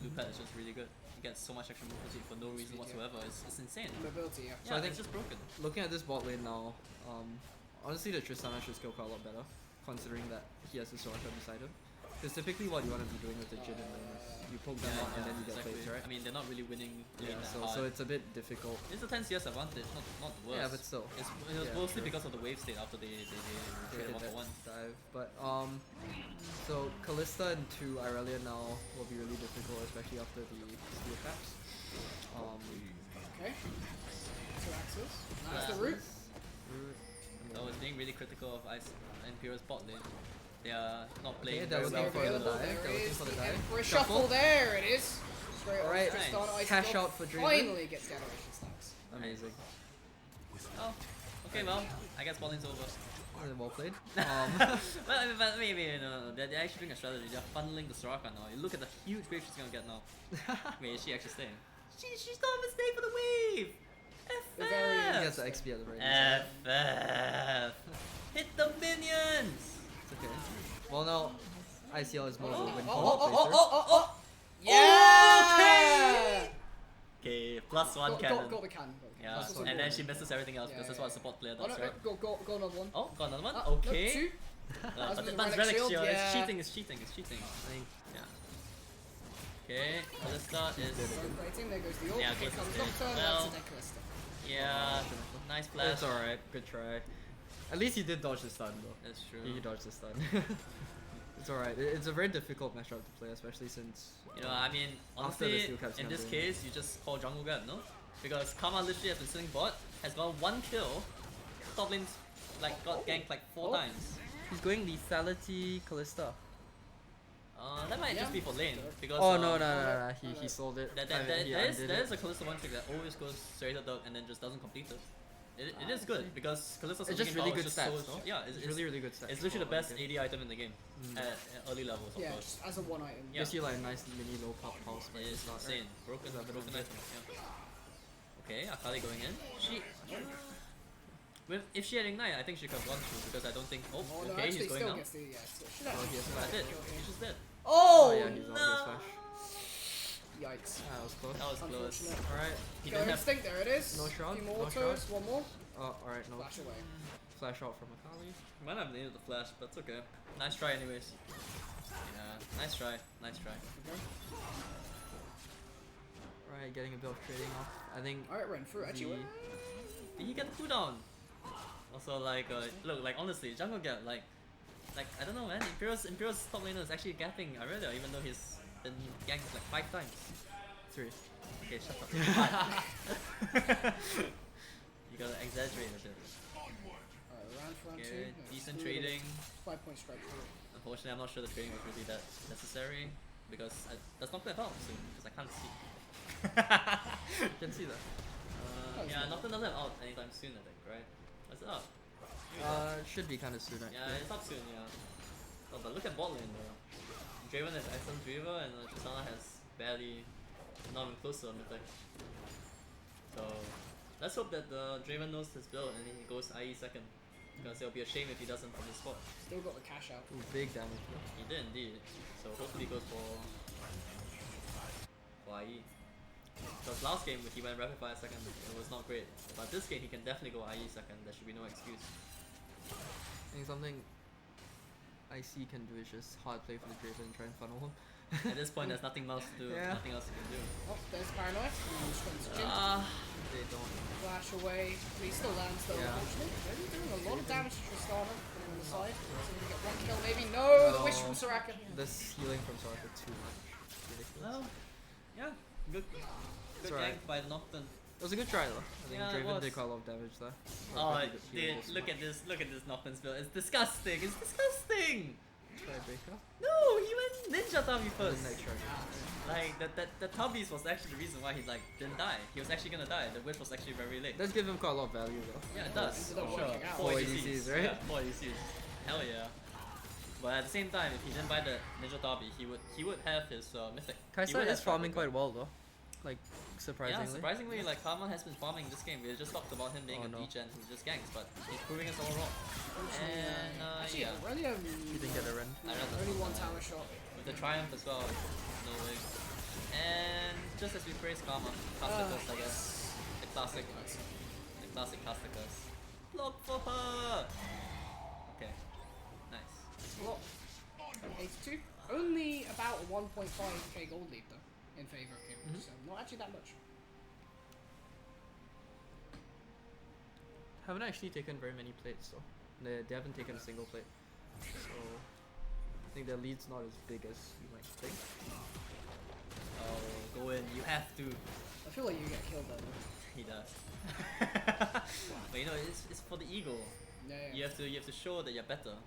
Blue pet is just really good. You get so much extra movement speed for no reason Speed, yeah. whatsoever. It's insane. Mobility. Yeah. Yeah, I think- it's just broken. Looking at this bot lane now, honestly the Tristana should skill quite a lot better, considering that he has the Soraka beside him. Because typically what you want to be doing with the Jhin and lane is you poke them out and then you get exactly. plays, right? I mean, they're not really winning lane Yeah, that so hard. it's a bit difficult. It's a 10 CS advantage, not the worst. Yeah, but still. It was Yeah, mostly true. because of the wave state after they They traded hit that 1-for-1. dive. But so Kalista into Irelia now will be really difficult, especially after the steel caps. Okay. 2 axes. That's the root. So it's being really critical of Ice Imperial's bot lane. They are not playing Okay, they're very looking well. for the Available. dive. There They're it looking is. for the The dive. Emperor Shuffle. There it is. Straight off Alright, Tristana, Ice cash Dog out for Draven. Finally gets generation stacks. Amazing. Oh, okay, well, I guess bot lane's over. Well played. But maybe, no. They're actually doing a strategy. They're funneling the Soraka now. You look at the huge wave she's gonna get now. Wait, is she actually staying? She's not even staying for the wave! They're very- He has the XP at the right. FF! Hit the minions! It's okay. Well, now ICL is more of a win Oh, for yeah! Okay, plus one Got cannon. the cannon. Got the cannon. Yeah, Plus one and then cannon. she misses everything else Yeah, because that's yeah, what a yeah. support player Oh, does, no, right? go another one. Oh, got another one? No, Okay. two. But with the that's relic relic shield, shield. It's yeah. cheating, it's cheating, it's cheating. I think, yeah. Okay, Kalista is. Celebrating, there goes the ult. Yeah, Here Kalista's comes dead. Nocturne, Well, that's a dead Kalista. Yeah, nice flash. It's alright. Good try. At least he did dodge the stun though. That's true. He dodged the stun. It's alright. It's a very difficult matchup to play, especially since. You know, I mean, After the honestly, steel cap's in not this doing case, you just call jungle grab, no? Because Karma literally has been sitting bot, has got one kill, top lane's like got ganked like 4 times. He's going lethality Kalista. That might Yeah. just be for lane because. Oh no. He sold it. He There undid is it. a Kalista one trick that always goes straight to dog and then just doesn't complete it. It is good because Kalista's It's just attacking really power good is just stats, so no? yeah, It's really good stats. it's literally the for best game. AD item in the game at early levels, of Yeah, course. just as a one item. Yeah. Gives you like nice mini low pulse. but It's not, insane. right? Broken Is that item. better? Yeah. Okay, Akali going in. If she had ignite, I think she could have gone through because I don't think. Oh, Oh, no, okay, actually he's going still now. gets the, yeah, still, should Oh, he has That's flash. it. He's just dead. Oh, Oh yeah, he's on his flash. Yikes. Ah, that was close. That was close. Unfortunate. Alright. He Go didn't have. instinct, there it is. No shroud, A few more no autos, one more. Oh, alright, no. Flash away. Flash out from Akali. Might have needed the flash, but it's okay. Nice try, anyways. Yeah, nice try. Nice try. Okay. Right, getting a bit of trading off. I think. Alright, run through. Actually, the- Did he get the cooldown? Also, like, look, like honestly, jungle gap, like I don't know, man. Imperial's top laner is actually gapping Aurelia, even though he's been ganked like 5 times. 3. Okay, shut up. You gotta exaggerate a bit. alright, round for round two. Okay, Yeah, decent just a little trading. 5-point strike through. Unfortunately, I'm not sure the trading was really that necessary because that's not gonna help soon because I can't see. You can see that. Yeah, Nocturne doesn't have out anytime soon, I think, right? What's it up? Should be kind of soon. Yeah, it's up soon, yeah. Oh, but look at bot lane though. Draven has excellent Driver and Tristana has barely, not even close to a mythic. So, let's hope that the Draven knows his build and he goes IE second. Because it'll be a shame if he doesn't from his spot. Still got the cash out. Ooh, big damage. He did indeed. So hopefully he goes for IE. Because last game he went rapid fire second, it was not great. But this game he can definitely go IE second, there should be no excuse. I think something IC can do is just hard play for the Draven and try and funnel him. At this point there's nothing else to do, Yeah. nothing else you can do. Oh, there's Paranoid. They don't. Flash away. But he still lands though, Yeah. unfortunately. Really doing a lot of damage to Tristana. Putting him on the side. So we get one kill maybe. No, the wish from Soraka. This healing from Soraka too much. Ridiculous. Well, yeah, good alright. gank by the Nocturne. It was a good try though. I think Yeah, it Draven was. did quite a lot of damage there. Oh, Pretty good healing dude, also. look at this Nocturne's build. It's disgusting. It's disgusting. Try-breaker. No, he went Ninja Tabi first. Then next try. Like the Tubbies was actually the reason why he like didn't die. He was actually gonna die. The whip was actually very late. Does give him quite a lot of value though. Yeah, it does. Ended up For sure. working out. 4 4 ADCs, ADCs, right? Yeah, 4 ADCs. Hell yeah. But at the same time, if he didn't buy the Ninja Tabi, he would have his mythic. He Kaisa would is have farming Track quite well though. Like surprisingly. Yeah, surprisingly, like Karma has been farming this game. We just talked about him being Oh, a no. degen who just ganks, but he's proving us all wrong. And Actually, yeah, Aurelia He didn't get a rend. I read only that. one tower shot. With the triumph as well, no way. And just as we praise Karma, Casticus, I guess. The classic Casticus. Block for her! Okay, nice. Well, 82. Only about 1.5k gold lead though, in favour of Kim. So not actually that much. Haven't actually taken very many plates though. They haven't taken a single plate. So I think their lead's not as big as you might think. Oh, go in, you have to. I feel like you get killed though. He does. But you know, it's for the ego. Yeah, yeah. You have to show that you're better. And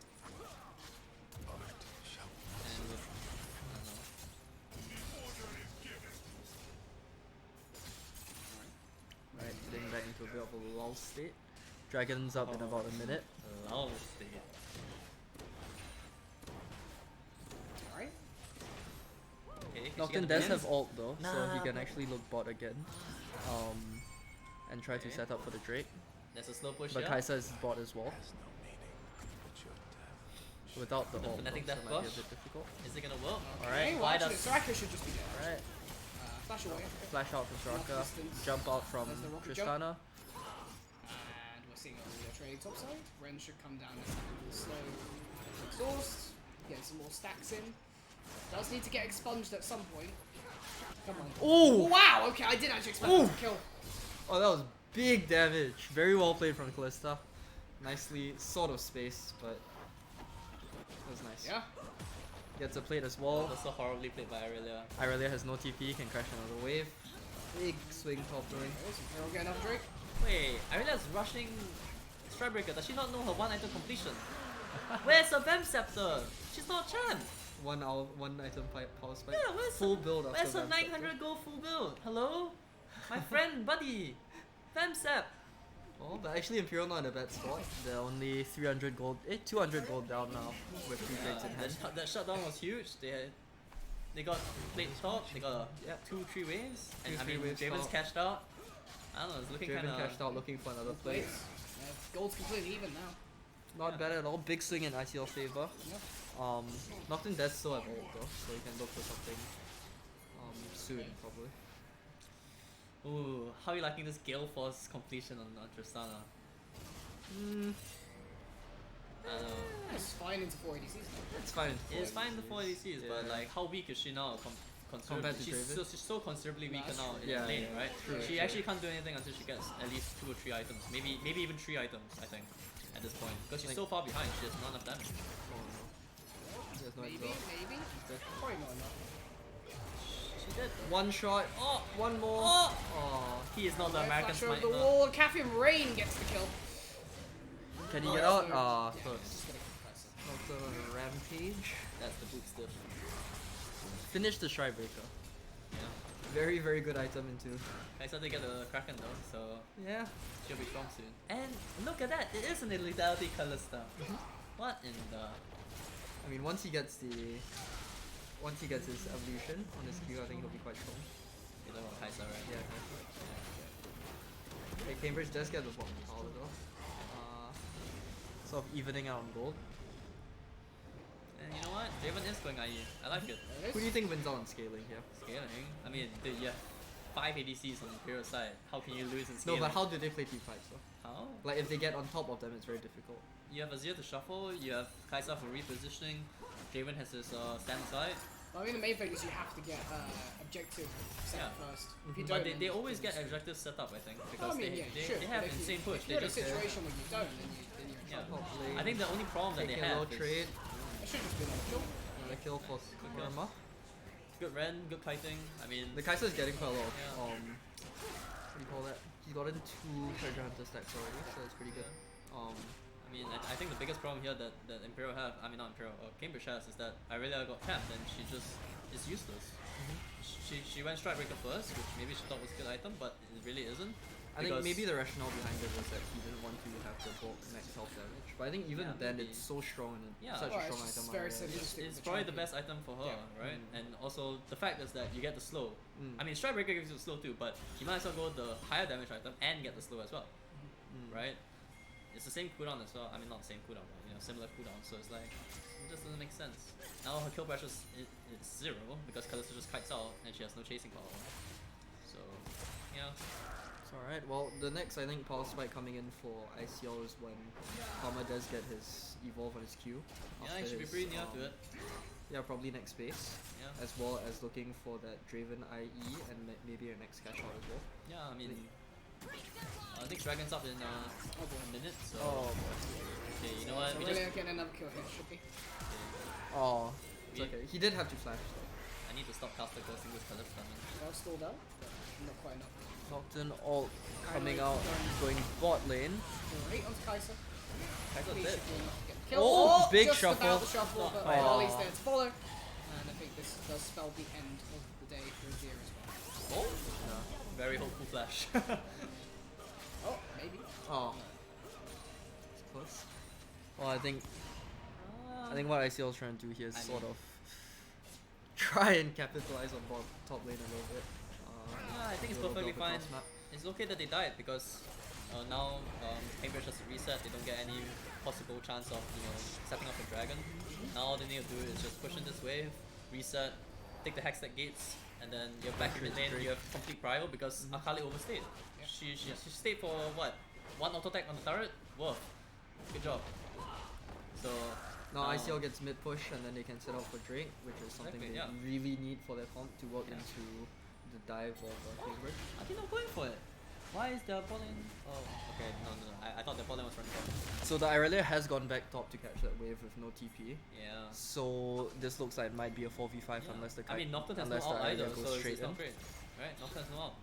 with, I don't know. Right, getting back into a bit of a lull state. Dragon's up in about a minute. Lull state. Alright. Okay, can she Nocturne get the does wins? have ult though, so he Nah, can but- actually look bot again. And try to Okay. set up for the Drake. There's a slow push But here. Kaisa is bot as well. Without the The ult, Fnatic though, Death so it might be a Buff. bit difficult. Is it gonna work? Okay, well, Why actually, does- Soraka should just be dead. Alright, Flash away. flash out from Soraka, Enough distance. jump out from There's the rocket jump. Tristana. And we're seeing a trading topside. Ren should come down and slow exhaust. Get some more stacks in. Does need to get expunged at some point. Come on. Oh! Wow, okay, I didn't actually expect that to kill. Oh, that was big damage. Very well played from Callista. Nicely sort of spaced, but that was nice. Yeah. Gets a plate as well. Also horribly played by Aurelia. Irelia has no TP, can crash another wave. Big swing top lane. We'll get another Drake. Wait, Aurelia's rushing Strikebreaker. Does she not know her one item completion? Where's her Vamp Scepter? She's not champ. One item power spike. Yeah, where's Full build after Where's her Vamp Scepter. 900 gold full build? Hello? My friend, buddy. Vamp Sep. Oh, but actually Imperial not in a bad spot. They're only 300 gold, 200 gold down now with 3 plates in hand. That shutdown was huge. They got plate top, they got Yeah. 2-3 waves, and Two, I three mean waves Draven's top. cashed out. I don't know, it's looking Draven kinda cashed out looking for another plate. Yeah, gold's completely even now. Not bad at all. Big swing in ICL favor. Yep. Nocturne does still have ult though, so you can look for something soon probably. Ooh, how are you liking this Gale Force completion on Tristana? I don't know. It's fine into 4 ADCs. It's fine. It's fine the 4 ADCs, but Yeah. like how weak is she now Compared to Draven? she's so considerably weaker That's now true. in Yeah, lane, yeah. right? True, She true. actually can't do anything until she gets at least 2 or 3 items, maybe even 3 items, I think, at this point. Because she's Like- so far behind, she has none of damage. Oh no. There's no Maybe, exhaust. maybe. Probably not enough. She did. One shot. Oh, one more. Oh! Oh. He is not the American Flash over Smite. the no. wall. Caffeine Rain gets the kill. Can he Oh, get yeah, out? so- Ah, yeah, close. just gotta keep pressing. Nocturne on a rampage. That's the boot stiff. Finish the Strikebreaker. Yeah. Very, very good item into. I said they get the Kraken though, so Yeah. she'll be strong soon. And look at that, it is an Lethality Callista. What in the... I mean, once he gets his evolution on his Q, I think he'll be quite strong. You know what Kai'Sa, right? Yeah. Okay, Cambridge does get the bottom power though. Sort of evening out on gold. And you know what? Draven is going IE. I like it. There it Who do is. you think wins out on scaling here? Scaling. I mean, dude, you have 5 ADCs on the Imperial side. How can you lose in No, scaling? but how do they play team fights though? How? Like if they get on top of them, it's very difficult. You have Azir to shuffle, you have Kai'Sa for repositioning, Draven has his stand side. I mean, the main thing is you have to get objective set Yeah. first. If you don't, But then they you always can get just- objectives set up, I think. I Because mean, yeah, they sure. have but if you- insane push. If They you're in a just. situation where you don't, then you're in Yeah. trouble. Top lane. I think the only problem that they Taking a low have is trade. It should just be another kill. Another kill for kill. Karma. good Ren, good kiting. I mean, The Kai'Sa is getting quite a lot of Yeah. what do you call that? He's gotten 2 treasure hunter stacks already, so that's pretty good. I mean, I think the biggest problem here that Imperial have, I mean not Imperial, Cambridge has, is that Irelia got capped and she just is useless. She went Strikebreaker first, which maybe she thought was a good item, but it really isn't. I think because- maybe the rationale behind it was that he didn't want to have the bulk max health damage. But I think even Yeah, then maybe. it's so strong and Yeah. such Well, a it's strong just item. very Irelia. synergistic. It's with probably the champion. best item for her, Yeah. right? And also the fact is that you get the slow. Mm. I mean, Strikebreaker gives you the slow too, but you might as well go the higher damage item and get the slow as well, Mm. right? It's the same cooldown as well. I mean, not the same cooldown, but similar cooldown. So it's like it just doesn't make sense. Now her kill pressure is 0 because Kalista just kites out and she has no chasing power. So yeah, It's alright. Well, the next I think power spike coming in for ICL is when Karma does get his evolve on his Q. yeah, after you should be his, pretty near to it. Yeah, probably next base. Yeah, As well as looking for that Draven IE and maybe a next cash out as well. yeah. I mean, I think Dragon's up in a minute. So okay, you know what? So We we're just gonna get another kill here, should be. Oh, it's We- okay. He did have to flash though. I need to stop caster ghosting this Kalista. Man. Well, stalled out, but not quite enough. Nocturne ult coming out, going bot lane. Great onto Kai'Sa. Kai'Sa's He dead. should be enough to get the kill. Oh, big just shuffle. about the shuffle, but quite. Molly's there to follow. And I think this does spell the end of the day for Azir as well. Oh, very hopeful flash. Oh, maybe. Oh, it's close. Well, I think what ICL is trying to do here is I sort mean- of try and capitalize on top lane a little bit. Yeah, I think it's little perfectly bit of a fine. cross map. It's okay that they died because now Cambridge has to reset. They don't get any possible chance of setting up a dragon. Now all they need to do is just push in this wave, reset, take the Hextech gates, and then you're back in mid lane. You have complete prio because Akali overstayed. She stayed for what? One auto attack on the turret? Worth. Good job. So Now ICL gets mid push and then they can set out for Drake, which is something Exactly, they really need for their comp to work into the dive of Cambridge. I think not going for it. Why is their bot lane? Oh, okay, no. I thought their bot lane was running top. So the Irelia has gone back top to catch that wave with no TP. Yeah. So this looks like it might be a 4v5 unless the I mean, Nocturne has no unless the ult either, Irelia goes so straight it's in. not great. Right? Nocturne has no ult.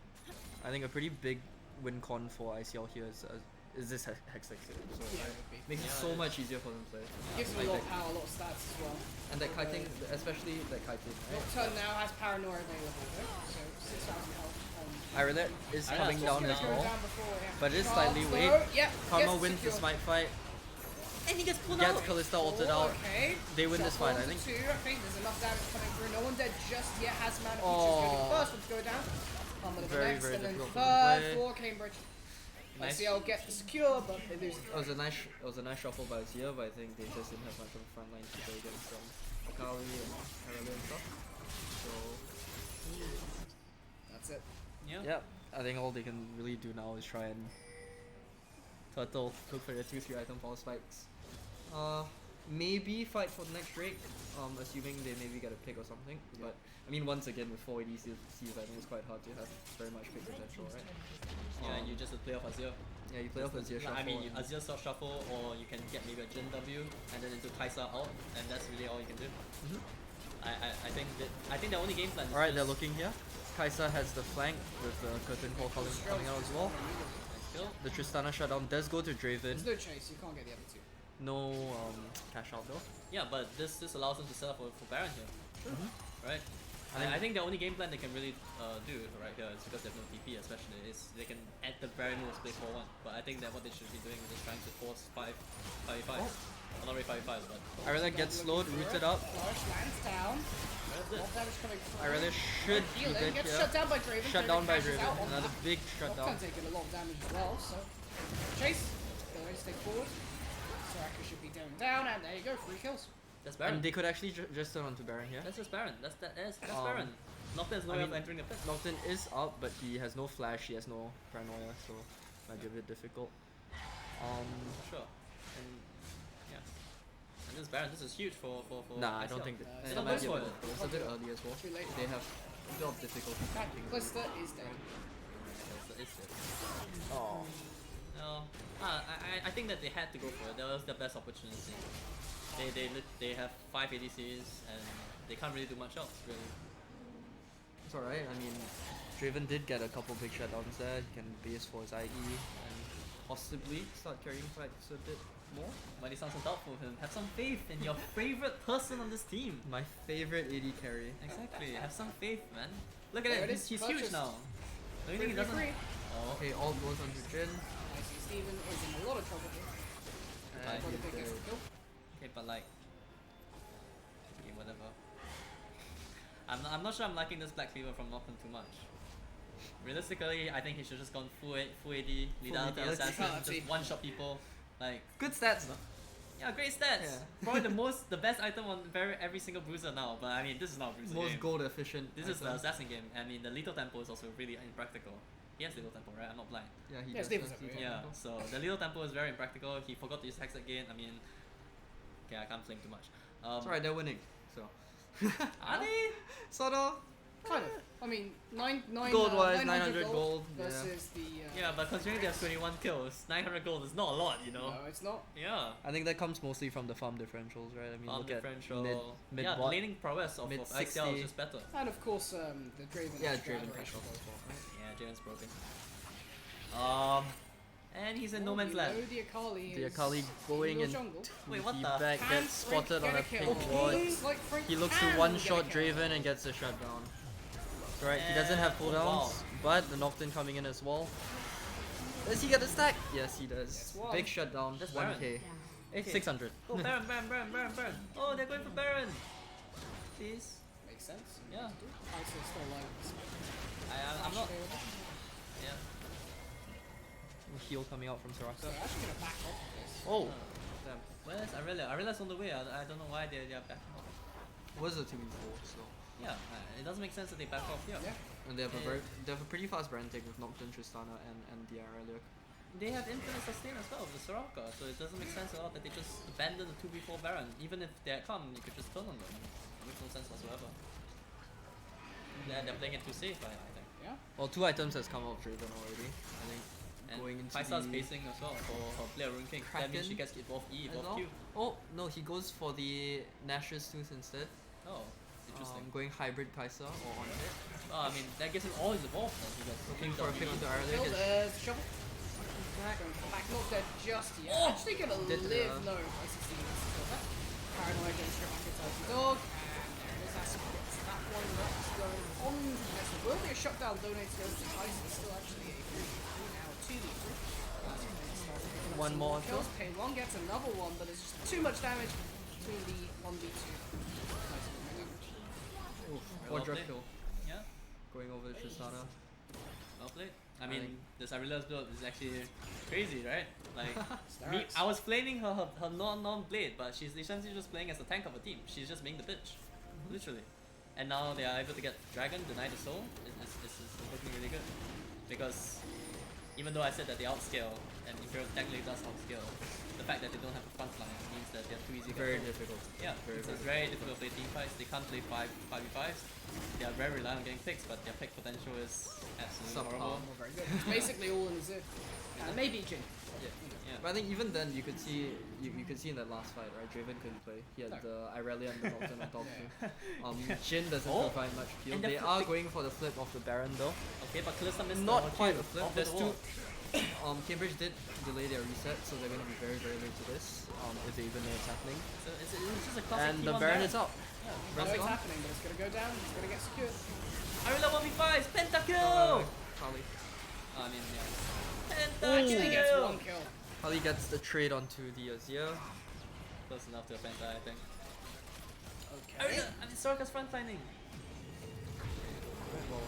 I think a pretty big win con for ICL here is this Hextech save. So Yeah, it would be. makes it Yeah, so it much easier for them to play. Gives them a lot of power, a lot of stats as well. And that kiting, especially that kiting, right? Nocturne now has Paranoia available, though, so 6,000 health on. Irelia is Irelia coming is down just as gonna Go well, down before, yeah. but it is Charge, slightly though. weak. Yep, Karma yes, wins the secure. smite fight. And he gets pulled Gets out! Kalista ulted out. Okay. They win this Shuffle fight, I onto think. Two. I think there's enough damage coming through. No one dead just yet. Has mana features going. The first one to go down. Karma to the Very, next, very and then difficult to third play. for Cambridge. Nice. ICL get the secure, but they lose. It was a nice shuffle by Zia, but I think they just didn't have much of a front line to play against Akali and Irelia and stuff. So That's it. Yeah. yeah, I think all they can really do now is try and turtle, look for their 2-3 item power spikes. Maybe fight for the next Drake, assuming they maybe get a pick or something. But I mean, once again with 4 ADCs, I think it's quite hard to have very much pick potential, right? Yeah, and you just play off Azir. Yeah, you play off Azir shuffle. I mean, and- Azir soft shuffle, or you can get maybe a Jin W and then into Kaisa out, and that's really all you can do. Mhm. I think the only game plan is Alright, they're just looking here. Kaisa has the flank with the curtain call coming out as well. nice kill. The Tristana shutdown does go to Draven. There's no chase. You can't get the other two. No cash out though. Yeah, but this allows them to set up for Baron here, right? I I think the only game plan they can really do right here is because they have no TP, especially is they can at the very most play 4-1. But I think that what they should be doing is just trying to force 5v5. Well, not really 5v5, but Irelia gets slowed, rooted up. Flush lands down. that's it. More damage coming through. Irelia should be Healing dead gets here. shut down by Draven. Shut down by cashes out Draven. on Another that. big shutdown. Nocturne taking a lot of damage as well, so chase. Going to stay forward. Soraka should be going down, and there you go, 3 kills. That's Baron. And they could actually just turn onto Baron here. That's just Baron. That's Um, Baron. Nocturne's no I way of mean, entering the pit. Nocturne is up, but he has no flash, he has no paranoia, so might be a bit difficult. Sure. And yeah. And this Baron, this is huge for Nah, I ICL. don't think that. It's it not might good be a for bit it. difficult. It's a bit early as well. Too late. They have a bit of difficulty That finding Blister is dead. It's it. Oh. No, I think that they had to go for it. That was their best opportunity. They have 5 ADCs and they can't really do much else really. It's alright, I mean, Draven did get a couple big shutdowns there. He can base for his IE and possibly start carrying fights a bit more. But he sounds so doubtful of him. Have some faith in your favorite person on this team. My favorite AD carry. Exactly. Have some faith, man. Look at There it. it He's is, huge purchased. now. Don't you think he doesn't? Free. Oh. Okay, all goes onto Jin. I see Steven is in a lot of trouble here. And Brother he's Big gets dead. the kill. Okay, but like, okay, whatever. I'm not sure I'm liking this Black Cleaver from Nocturne too much. Realistically, I think he should just gone full AD, lethality, lethality. assassin, Lethality. just one shot people. Like, Good stats, no? yeah, great stats. Yeah. Probably the best item on every single bruiser now. But I mean, this is not a bruiser Most game. gold efficient. This is the item. assassin game. I mean, the lethal tempo is also really impractical. He has lethal tempo, right? I'm not blind. Yeah, he Yeah, does Steven's have okay, lethal Yeah, tempo. so the lethal tempo is very impractical. He forgot to use Hex again. I mean, okay, I can't flame too much. It's alright, they're winning. So. Are they? Sort of. Kind of. I mean, nine Gold-wise, 900 gold, yeah. versus the. Yeah, but considering they have 21 kills, 900 gold is not a lot, you know? No, it's not. Yeah. I think that comes mostly from the farm differentials, right? I mean, Farm look at differential. mid yeah, the bot. laning prowess of mid ICL 60. is just better. And of course, the Draven. Yeah, extra Draven aberration. pressure as well, right? Yeah, Jaden's broken. And he's in no man's You land. know the Akali The is Akali going your in jungle. Wait, what he the? back Can gets Frank spotted get on a kill? pink He ward. looks like Frank He looks to can one-shot get a kill. Draven and gets the shutdown. Right, he doesn't have cooldowns, wow. but the Nocturne coming in as well. Does he get the stack? Yes, he does. That's one. Big shutdown, That's 1k. Okay. 600. Oh, Baron, Baron, Baron, Baron, Baron. Oh, they're going for Baron. Please. Makes sense. Yeah. ISO still alive. I'm not. Available. Yeah. Heal coming out from So Soraka. they're actually gonna back off of this. Oh, Damn. Where's Arilla's on the way. I don't know why they're backing off. Was a 2v4, so. Yeah, it doesn't make sense that they back off here. Yeah. And they have a pretty fast Baron take with Nocturne, Tristana, and the Aurelia. They have infinite sustain as well with the Soraka, so it doesn't make sense at all that they just abandon the 2v4 Baron. Even if they're come, you could just turn on them. It makes no sense whatsoever. They're playing it too safe, I think. Yeah. Well, 2 items has come out of Draven already. I think And going into Kai'Sa's the pacing as well for her player Rune King. That means she Kraken gets evolve E, as evolve well. Q. Oh no, he goes for the Nash's Tooth instead. Oh, interesting. Going hybrid Kai'Sa or on hit. I mean, that gives him all his evolve then. He gets Looking Q for a W. pick onto Aurelia. Kill, gets- there's the shovel. Going for back, not dead just yet. Actually gonna Did, live uh, low. I see Paranoid against your Uncle Turkey Dog, and there it is. As gets that one. That's going on to the next one. Will be a shutdown donated goes to Tyson. It's still actually a 3v3 now, 2v3. One more kills. Pain 1 gets another one, but there's just too much damage between the 1v2. Oof, Well quadra played. kill. Yeah, Going over to Tristana. well played. I I mean, think- this Arilla's build is actually crazy, right? Like, me, Starks. I was flaming her non-blade, but she's essentially just playing as the tank of a team. She's just being the bitch, literally. And now they are able to get Dragon, deny the soul. It's looking really good. Because even though I said that they outscale, and Imperial technically does outscale, the fact that they don't have a front line means that they're too easy to Very get killed. difficult. Yeah, Very, it's very difficult to play team fights. They can't play 5v5s. They are very reliant on getting picks, but their pick potential is absolutely Subpar. horrible. Not very good. It's basically all in the zip. Maybe Jin. Yeah. But I think even then you could see you could see in that last fight, right? Draven couldn't play. He had No. the Irelia and the Nocturne on top Yeah. of him. Jhin doesn't Oh. provide much appeal. And They the are going for the flip of the Baron though. Okay, but Kalista missed Not the quite Q a flip. off the There's wall. two. Cambridge did delay their reset, so they're going to be very, very late to this. If they even know it's happening. So it's just a classic And the T1 Baron is up. No, Baron's it's gone. happening, but it's gonna go down. It's gonna get secured. Arilla 1v5s, pentakill! Kali. I mean, yeah. Actually gets Pentakill! one kill. Kali gets the trade onto the Azir. Close enough to a penta, I think. Okay. Arilla, I mean, Soraka's frontlining. Well,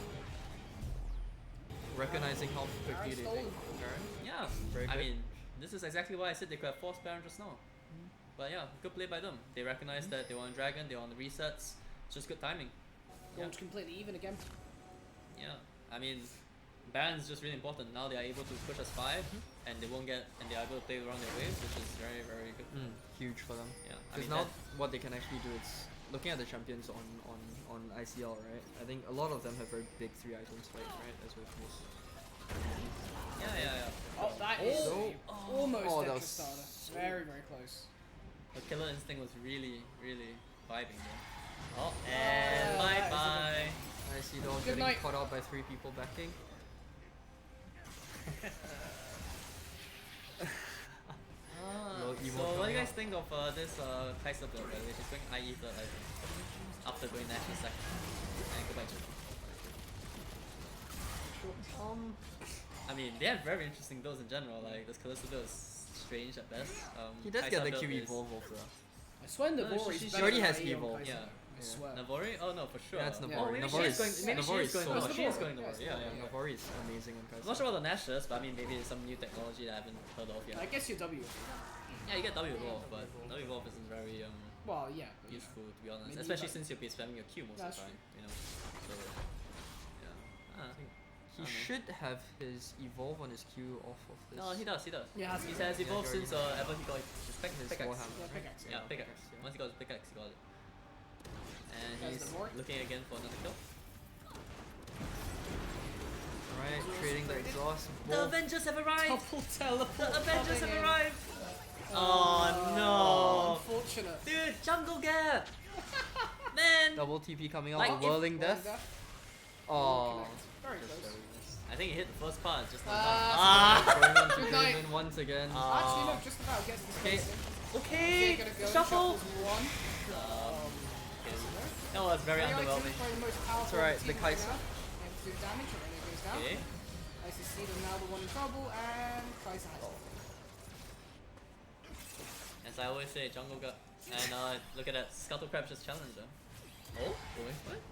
recognizing how quickly they Baron's take stolen. Baron. Yeah, Very I good. mean, this is exactly why I said they could have forced Baron just now. But yeah, good play by them. They recognize that they want Dragon, they want the resets. It's just good timing. Yeah. Launch completely even again. Yeah, I mean, Baron's just really important. Now they are able to push us 5, and they won't get, and they are able to play around their waves, which is very, very good. Huge for them. Yeah, I Because mean, now that- what they can actually do is looking at the champions on ICL, right? I think a lot of them have very big 3 items fights, right? As with most. yeah. Oh, that is Oh. almost Oh, extra that was starter. so- Very, very close. The Killer Instinct was really, really vibing there. Oh, and that bye is a bye. I see dog Good getting night. caught out by 3 people backing. Little emo So what do coming you guys out. think of this Kai'Sa build, by the way? She's going IE third, I think. After going National second. And go back to I mean, they have very interesting builds in general. Like, this Kalista build is strange at best. He does Kai'Sa get the build Q is- evolve of the. I swear No, Navori's she better already than has Aeon Evolve. Kai'Sa. Yeah. I swear. Navori? Oh no, for sure. Yeah, it's Yeah. Navori. Oh, maybe Navori she is going. Maybe she Navori is going. so Navori. much She is Navori. going Yeah, Navori. it's Yeah, Navori. yeah. Navori is amazing on Kai'Sa. I'm not sure about the Nashers, but I mean maybe it's some new technology that I haven't heard of I yet. guess your W. Yeah, you get W evolve, but W evolve isn't very Well, yeah. but useful to be honest, Maybe especially like- since you'll be spamming your Q most of That's the time. You know. So yeah. He should have his evolve on his Q off of this. No, he does. He does. Yeah, has He it? has Yeah, evolved he since already- ever he got his His pickaxe. Warhammer. Yeah, pickaxe. Yeah, pickaxe. yeah. Once he got his pickaxe, he got it. And There's he's the Mort. looking again for another kill. Alright, trading the exhaust. The Both. Avengers have arrived! Double teleport. The Avengers have coming in. arrived! Oh, Oh, no! unfortunate. Dude, jungle gap! Man! Double TP coming out. Like, the if- whirling death. Oh. Very close. I think he hit the first part just not Ah, enough. Going on to Good night. Draven once again. Actually, no, just about gets the Okay. space in. Okay! Gonna go and Shuffle! shuffles one. Oh, that's very Three items, underwhelming. probably the most powerful It's alright, team the right Kai'Sa. now. Able to do damage, Arena goes down. Okay. ICC is now the one in trouble, and Kai'Sa has it. As I always say, jungle gap. And look at that, Scuttle Crab just challenged her. Oh, going for it?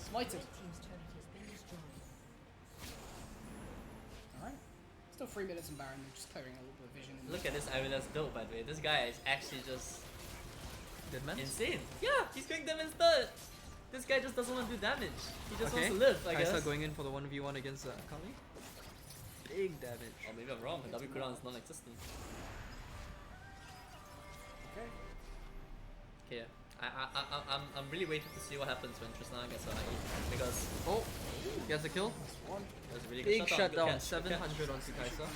Smited. Team's turret has been destroyed. Alright. Still 3 minutes in Baron, they're just clearing a little bit of vision. Look at this Ireland's build, by the way. This guy is actually just Deadman? insane. Yeah, he's going damage third. This guy just doesn't want to do damage. He just wants to live, I guess. Kaisa going in for the 1v1 against Akali. Big damage. Or maybe I'm wrong. The W cooldown is non-existent. Okay. Okay. I'm really waiting to see what happens when Tristan gets an IE because Oh, gets a kill. there's a really Big good shutdown. Good catch, good catch. 700 onto Kaisa.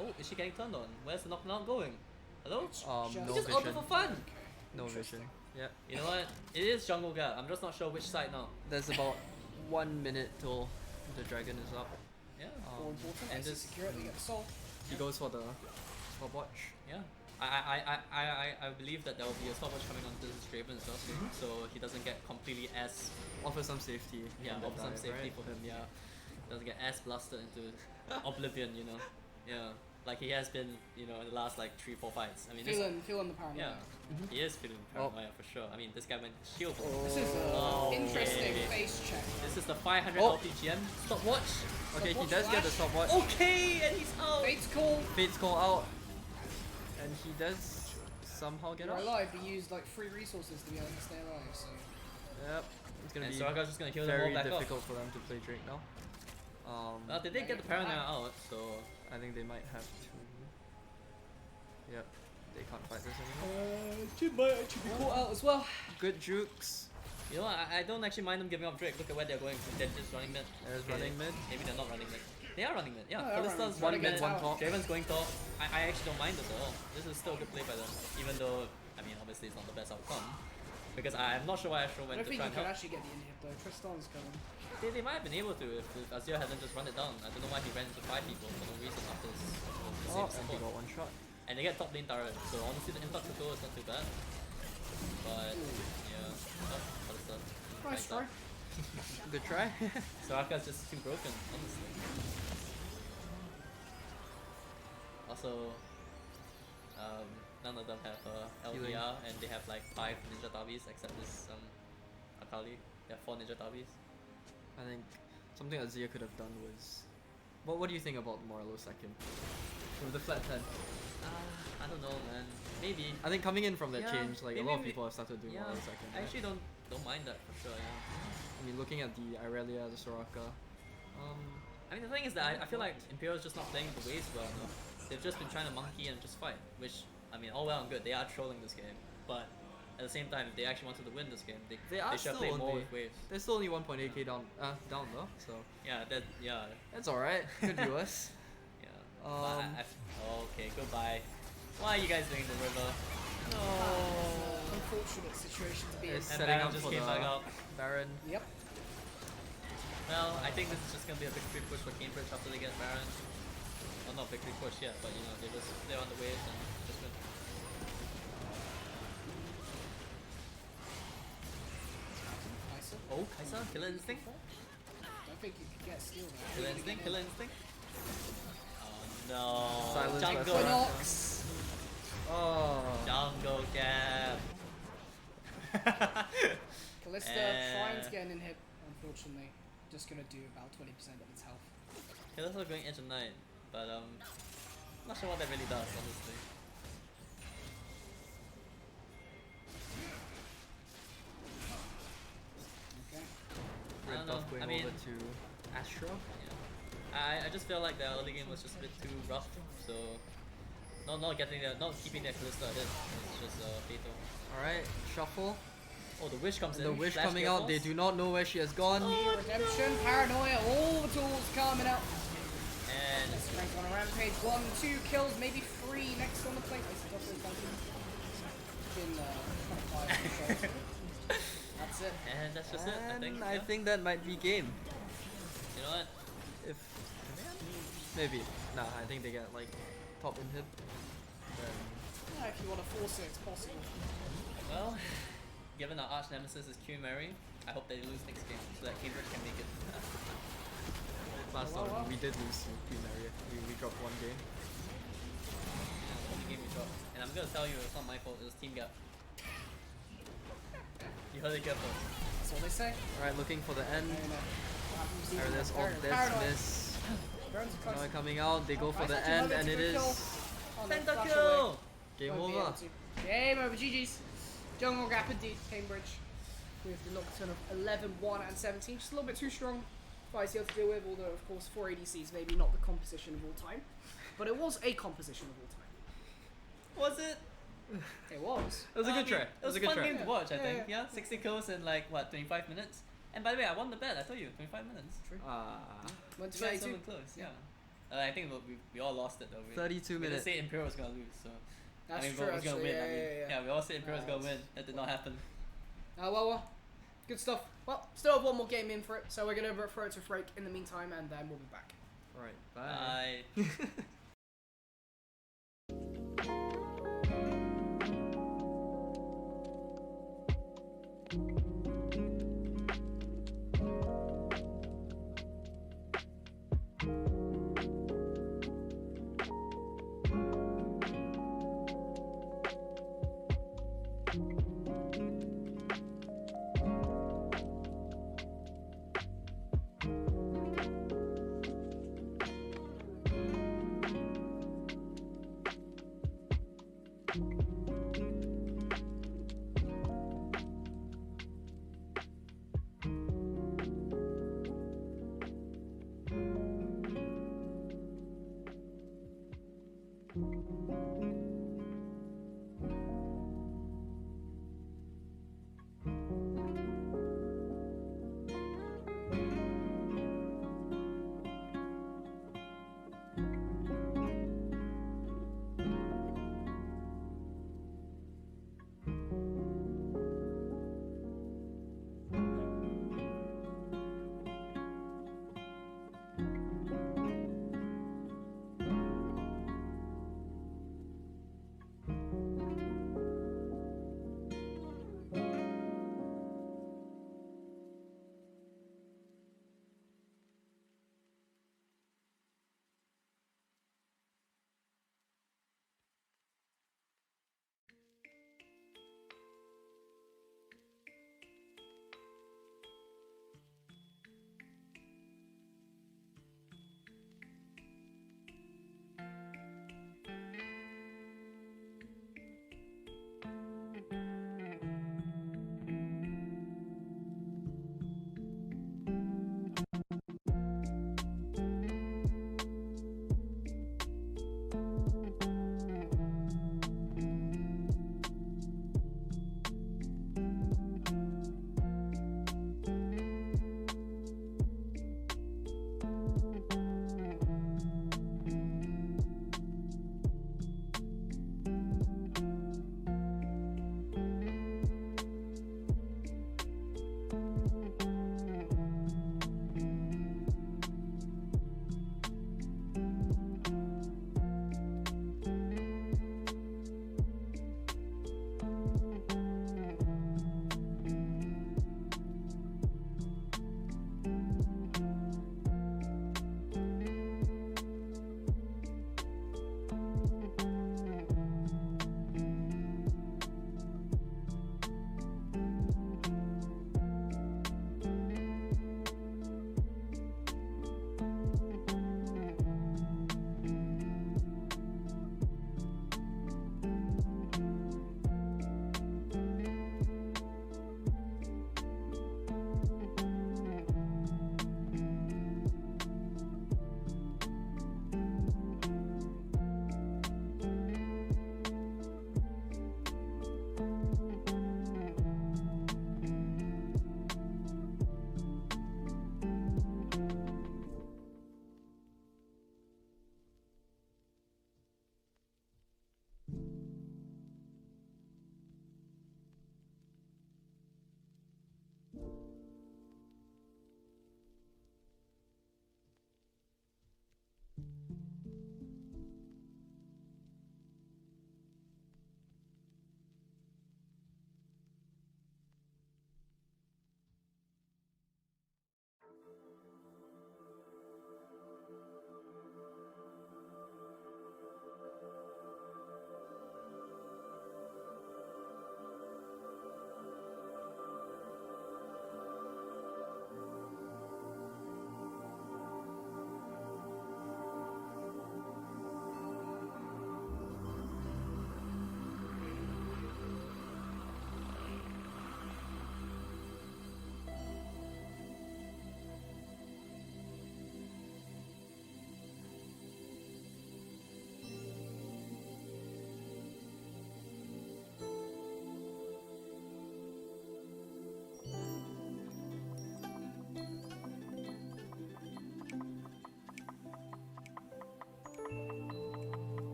Oh, is she getting turned on? Where's the knockdown going? Hello? No Just open vision. for fun. No vision. Yeah. You know what? It is jungle gap. I'm just not sure which side now. There's about 1 minute till the dragon is up. Yeah. More important, and and just- security get the soul. He goes for the stopwatch. Yeah. I believe that there will be a stopwatch coming onto this Draven as well soon, so he doesn't get completely as Offer some safety. yeah, from the offer some dive, safety right? for him. Yeah, doesn't get as blasted into oblivion. You know. Yeah. Like he has been, you know, in the last like 3-4 fights. I mean, Feeling the paranoia. yeah, he is feeling paranoia for sure. I mean, this guy went shield. This is an Oh, interesting okay. face check. This is the 500 Oh. LPGM stopwatch. Okay, he Stopwatch does get the flash. stopwatch. Okay, and he's out. Fate's call. Fate's call out. And he does somehow get You're out. alive, but used like 3 resources to be able to stay alive, so. Yep. It's gonna And be Soraka's just gonna heal them all very back up. difficult for them to play Drake now. Well, they did get the paranoia out, so I think they might have to. Yep. They can't fight this anymore. Might actually be caught out as well. Good jukes. you know what? I don't actually mind them giving up Drake. Look at where they're going. They're just running mid. There's Okay, running mid. Maybe they're not running mid. They are running mid. Yeah, No, they're Kalista's running running mid. mid. One top. Draven's going top. I actually don't mind this at all. This is still a good play by them. Even though, I mean, obviously it's not the best outcome. Because I'm not sure why Astro I went don't to think try you and can help. actually get the inhib though. Tristan's coming. They might have been able to if Azir hadn't just run it down. I don't know why he ran into 5 people for no reason after his Oh, save and he support. got one shot. And they get top lane turret, so honestly the influx of goal is not too bad. But yeah, oh, Kalista. Nice try. Good try. Soraka's just too broken, honestly. Also, none of them have Healing. LVR, and they have like 5 ninja tabis except this Akali. They have 4 ninja tabis. I think something that Zia could have done was. What do you think about Morello second? With the flat 10. I don't know, man. Maybe. I think coming in from that Yeah, change, like a maybe lot of we- people have started doing Yeah, Morello second. I right? actually don't mind that for sure. Yeah. I mean, looking at the Irelia, the Soraka. I mean, the thing is that I feel like Imperial's just not playing the waves well enough. They've just been trying to monkey and just fight, which, I mean, all well and good. They are trolling this game, but at the same time, if they actually wanted to win this game, They are should still play more only- with waves. There's still only 1.8k down though, so Yeah, that's alright. Good viewers. yeah. Um, Okay, goodbye. Why are you guys doing the river? No. Unfortunate situation to be in. It's And setting Baron up just for came the back up. Baron. Yep. Well, I think this is just gonna be a victory push for Cambridge after they get Baron. Well, not victory push yet, but you know, they're on the waves and just win. Nice. Oh, Kaisa, Killer Instinct? Don't think you could get steal there. Killer Instinct, Killer Instinct? Oh no. Silence Jungle. by Soraka. Equinox. Oh. Jungle Gap. Callista trying to get an inhib, unfortunately. Just gonna do about 20% of its health. Killer's also going Edge of Night, but not sure what that really does, honestly. Okay. I Red don't know. buff going I mean, over to Astro. yeah. I just feel like the early game was just a bit too rough, so not keeping their Callista in. It's just fatal. Alright, shuffle. Oh, the wish comes And in. the wish Flash coming Gale out, they Force. do not know where she has gone. Redemption, paranoia, all the tools coming out. And Strength on a rampage. 1, 2 kills, maybe 3 next on the plate. This is also been kind of fire. That's it. and that's just it. I think. And Yeah. I think that might be game. You know what? If maybe. Nah, I think they get like top inhib. Then Yeah, if you want to force it, it's possible. Well, given our arch nemesis is Q Mary, I hope they lose next game so that Cambridge can make it. last Wow, time wow. we did lose to Queen Mary. We dropped one game. Yeah, only game we dropped. And I'm gonna tell you, it's not my fault. It was team gap. You heard it here first. That's all they say. Alright, looking for the end. And, Irelis, oh, paranoia. that's miss. Drones are close. Now coming out, they go for Nice the actually, end, Momo and took it a is kill. Oh, no, flash away. Pentakill! game Won't be over. able to. Game over, GG's. Jungle Gap indeed, Cambridge. With the Nocturne of 11, 1, and 17. Just a little bit too strong for ICL to deal with, although, of course, 4 ADCs maybe not the composition of all time. But it was a composition of all time. Was it? It was. It was a good try. It was a fun game to Yeah. watch, I Yeah, think. yeah. Yeah, 60 kills in like, what, 25 minutes? And by the way, I won the bet, I told you, 25 minutes. True. Ah, Went to Bet 32. someone close, yeah. I think we all lost it though. 32 We didn't minutes. say Imperial was gonna lose, so. That's I mean, true, was gonna actually. win. Yeah, I mean, yeah. we all said Imperial was gonna That's- win. That did not happen. Well. Good stuff. Well, still have one more game in for it, so we're going to throw it to Frake in the meantime, and then we'll be back. Alright, bye. Bye.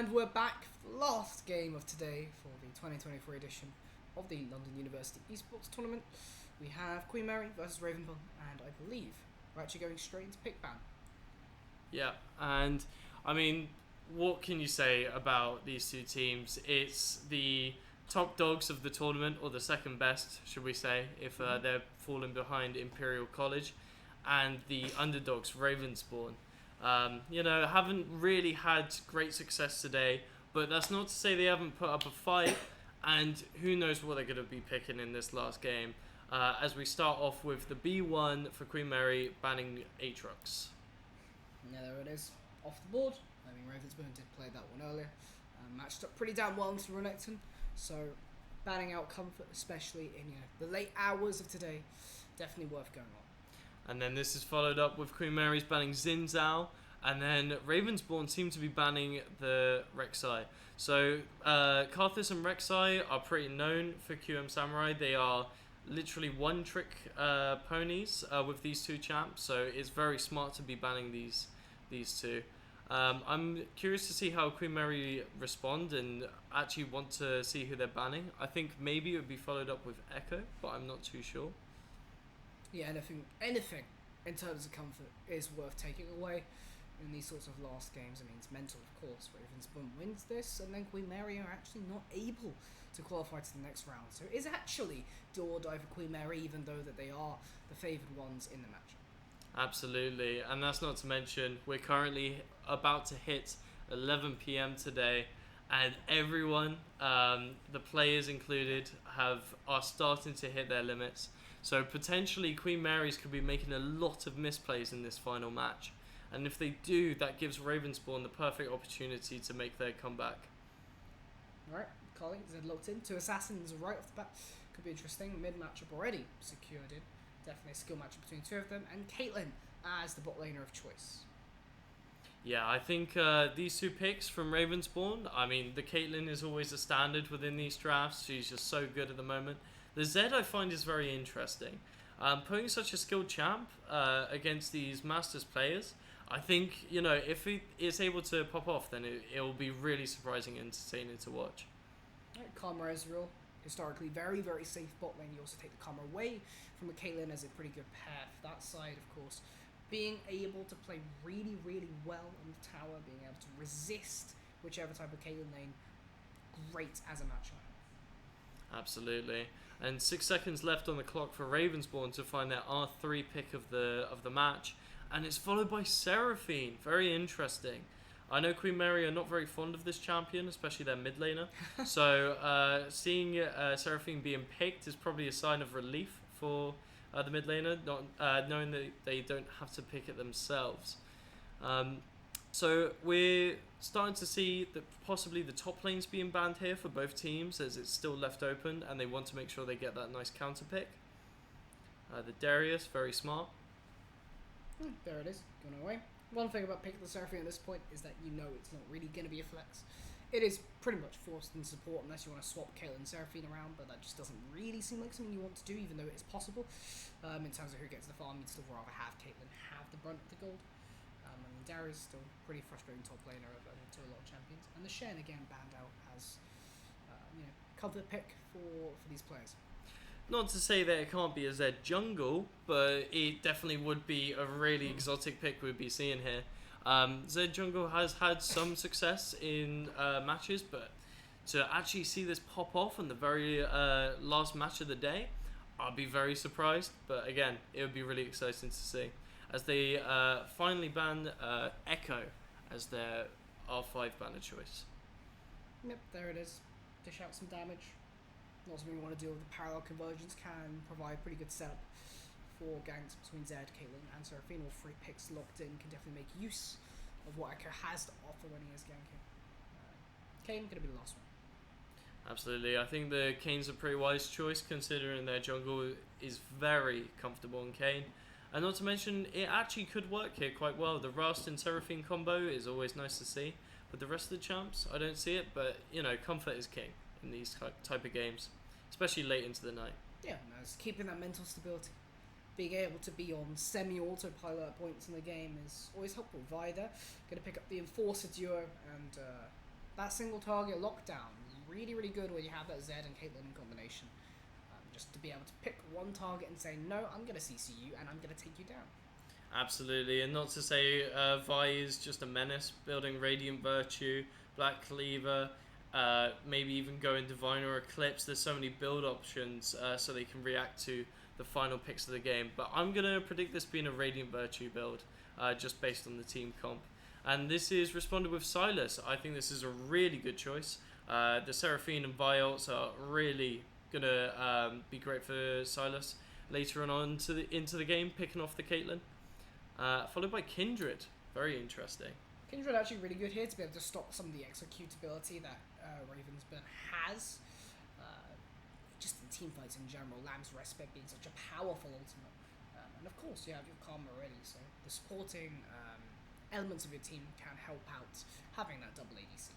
And we're back for the last game of today for the 2023 edition of the London University Esports Tournament. We have Queen Mary versus Ravenburn, and I believe we're actually going straight into pick ban. Yeah, and I mean, what can you say about these two teams? It's the top dogs of the tournament, or the second best, should we say, if they're falling behind Imperial College, and the underdogs, Ravensbourne. Haven't really had great success today, but that's not to say they haven't put up a fight, and who knows what they're going to be picking in this last game. As we start off with the B1 for Queen Mary banning Aatrox. Yeah, there it is, off the board. I mean, Ravensbourne did play that one earlier. Matched up pretty damn well into Renekton, so banning out Comfort, especially in the late hours of today, definitely worth going on. And then this is followed up with Queen Mary's banning Xin Zhao, and then Ravensbourne seem to be banning the Rek'Sai. So Karthus and Rek'Sai are pretty known for QM Samurai. They are literally one-trick ponies with these two champs, so it's very smart to be banning these two. I'm curious to see how Queen Mary respond and actually want to see who they're banning. I think maybe it would be followed up with Echo, but I'm not too sure. Yeah, anything in terms of Comfort is worth taking away in these sorts of last games. I mean, it's mental, of course. Ravensbourne wins this, and then Queen Mary are actually not able to qualify to the next round. So it is actually do or die for Queen Mary, even though that they are the favoured ones in the match. Absolutely, and that's not to mention we're currently about to hit 11 p.m. today, and everyone, the players included, are starting to hit their limits. So potentially Queen Mary's could be making a lot of misplays in this final match, and if they do, that gives Ravensbourne the perfect opportunity to make their comeback. Alright, Carly, Zed locked in. Two assassins right off the bat. Could be interesting. Mid matchup already secured in. Definitely a skill matchup between two of them. And Caitlyn as the bot laner of choice. Yeah, I think these two picks from Ravensbourne, I mean, the Caitlyn is always a standard within these drafts. She's just so good at the moment. The Zed I find is very interesting. Putting such a skilled champ against these Masters players, I think, if he is able to pop off, then it will be really surprising and entertaining to watch. Right, Karma Ezreal, historically very, very safe bot lane. You also take the Karma away from a Caitlyn as a pretty good pair for that side, of course. Being able to play really, really well on the tower, being able to resist whichever type of Caitlyn lane, great as a matchup. Absolutely. And 6 seconds left on the clock for Ravensbourne to find their R3 pick of the match. And it's followed by Seraphine. Very interesting. I know Queen Mary are not very fond of this champion, especially their mid laner. So seeing Seraphine being picked is probably a sign of relief for the mid laner, not knowing that they don't have to pick it themselves. So we're starting to see that possibly the top lanes being banned here for both teams, as it's still left open and they want to make sure they get that nice counter pick. The Darius, very smart. There it is, going away. One thing about picking the Seraphine at this point is that it's not really going to be a flex. It is pretty much forced in support unless you want to swap Caitlyn and Seraphine around, but that just doesn't really seem like something you want to do, even though it is possible. In terms of who gets the farm, you'd still rather have Caitlyn have the brunt of the gold. Darius is still pretty frustrating top laner to a lot of champions. And the Shen again banned out as comfort pick for these players. Not to say that it can't be a Zed jungle, but it definitely would be a really exotic pick we'd be seeing here. Zed jungle has had some success in matches, but to actually see this pop off in the very last match of the day, I'd be very surprised. But again, it would be really exciting to see, as they finally ban Echo as their R5 banner choice. Yep, there it is. Dish out some damage. Not something we want to deal with. The parallel conversions can provide pretty good setup for ganks between Zed, Caitlyn, and Seraphine. All 3 picks locked in can definitely make use of what Echo has to offer when he is ganking. Kayn going to be the last one. Absolutely, I think the Kayn's a pretty wise choice, considering their jungle is very comfortable in Kayn. And not to mention, it actually could work here quite well. The Rust and Seraphine combo is always nice to see. But the rest of the champs, I don't see it. But, comfort is king in these type of games, especially late into the night. Yeah, it's keeping that mental stability. Being able to be on semi-autopilot at points in the game is always helpful. Vida going to pick up the Enforcer duo and that single target lockdown, really, really good when you have that Zed and Caitlyn in combination. Just to be able to pick one target and say, no, I'm going to CC you and I'm going to take you down. Absolutely, and not to say Vi is just a menace, building Radiant Virtue, Black Cleaver, maybe even going Divine or Eclipse. There's so many build options so they can react to the final picks of the game. But I'm going to predict this being a Radiant Virtue build, just based on the team comp. And this is responded with Silas. I think this is a really good choice. The Seraphine and Vi ults are really going to be great for Silas later on into the game, picking off the Caitlyn. Followed by Kindred. Very interesting. Kindred actually really good here to be able to stop some of the executability that Ravensburn has. Just in team fights in general, Lamb's Respect being such a powerful ultimate. And of course, you have your Karma already, so the supporting elements of your team can help out having that double ADC.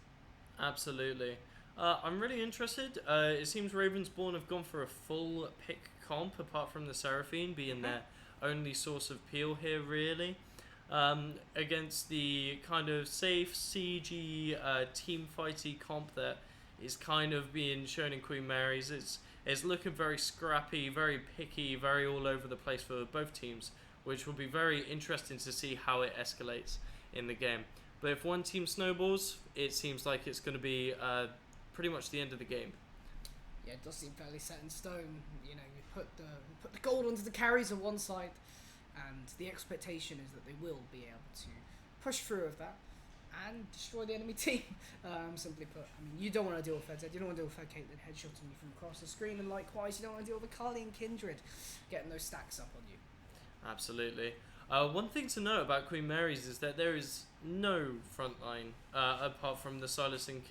Absolutely. I'm really interested. It seems Ravensborn have gone for a full pick comp, apart from the Seraphine being their only source of peel here, really. Against the kind of safe, CG, team fighty comp that is kind of being shown in Queen Mary's. It's looking very scrappy, very picky, very all over the place for both teams, which will be very interesting to see how it escalates in the game. But if one team snowballs, it seems like it's going to be pretty much the end of the game. Yeah, it does seem fairly set in stone. You know, you put the gold onto the carries on one side, and the expectation is that they will be able to push through with that and destroy the enemy team. Simply put, I mean, you don't want to deal with Fed, you don't want to deal with Caitlyn headshotting you from across the screen, and likewise, you don't want to deal with Akali and Kindred getting those stacks up on you. Absolutely. One thing to note about Queen Mary's is that there is no frontline apart from the Silas and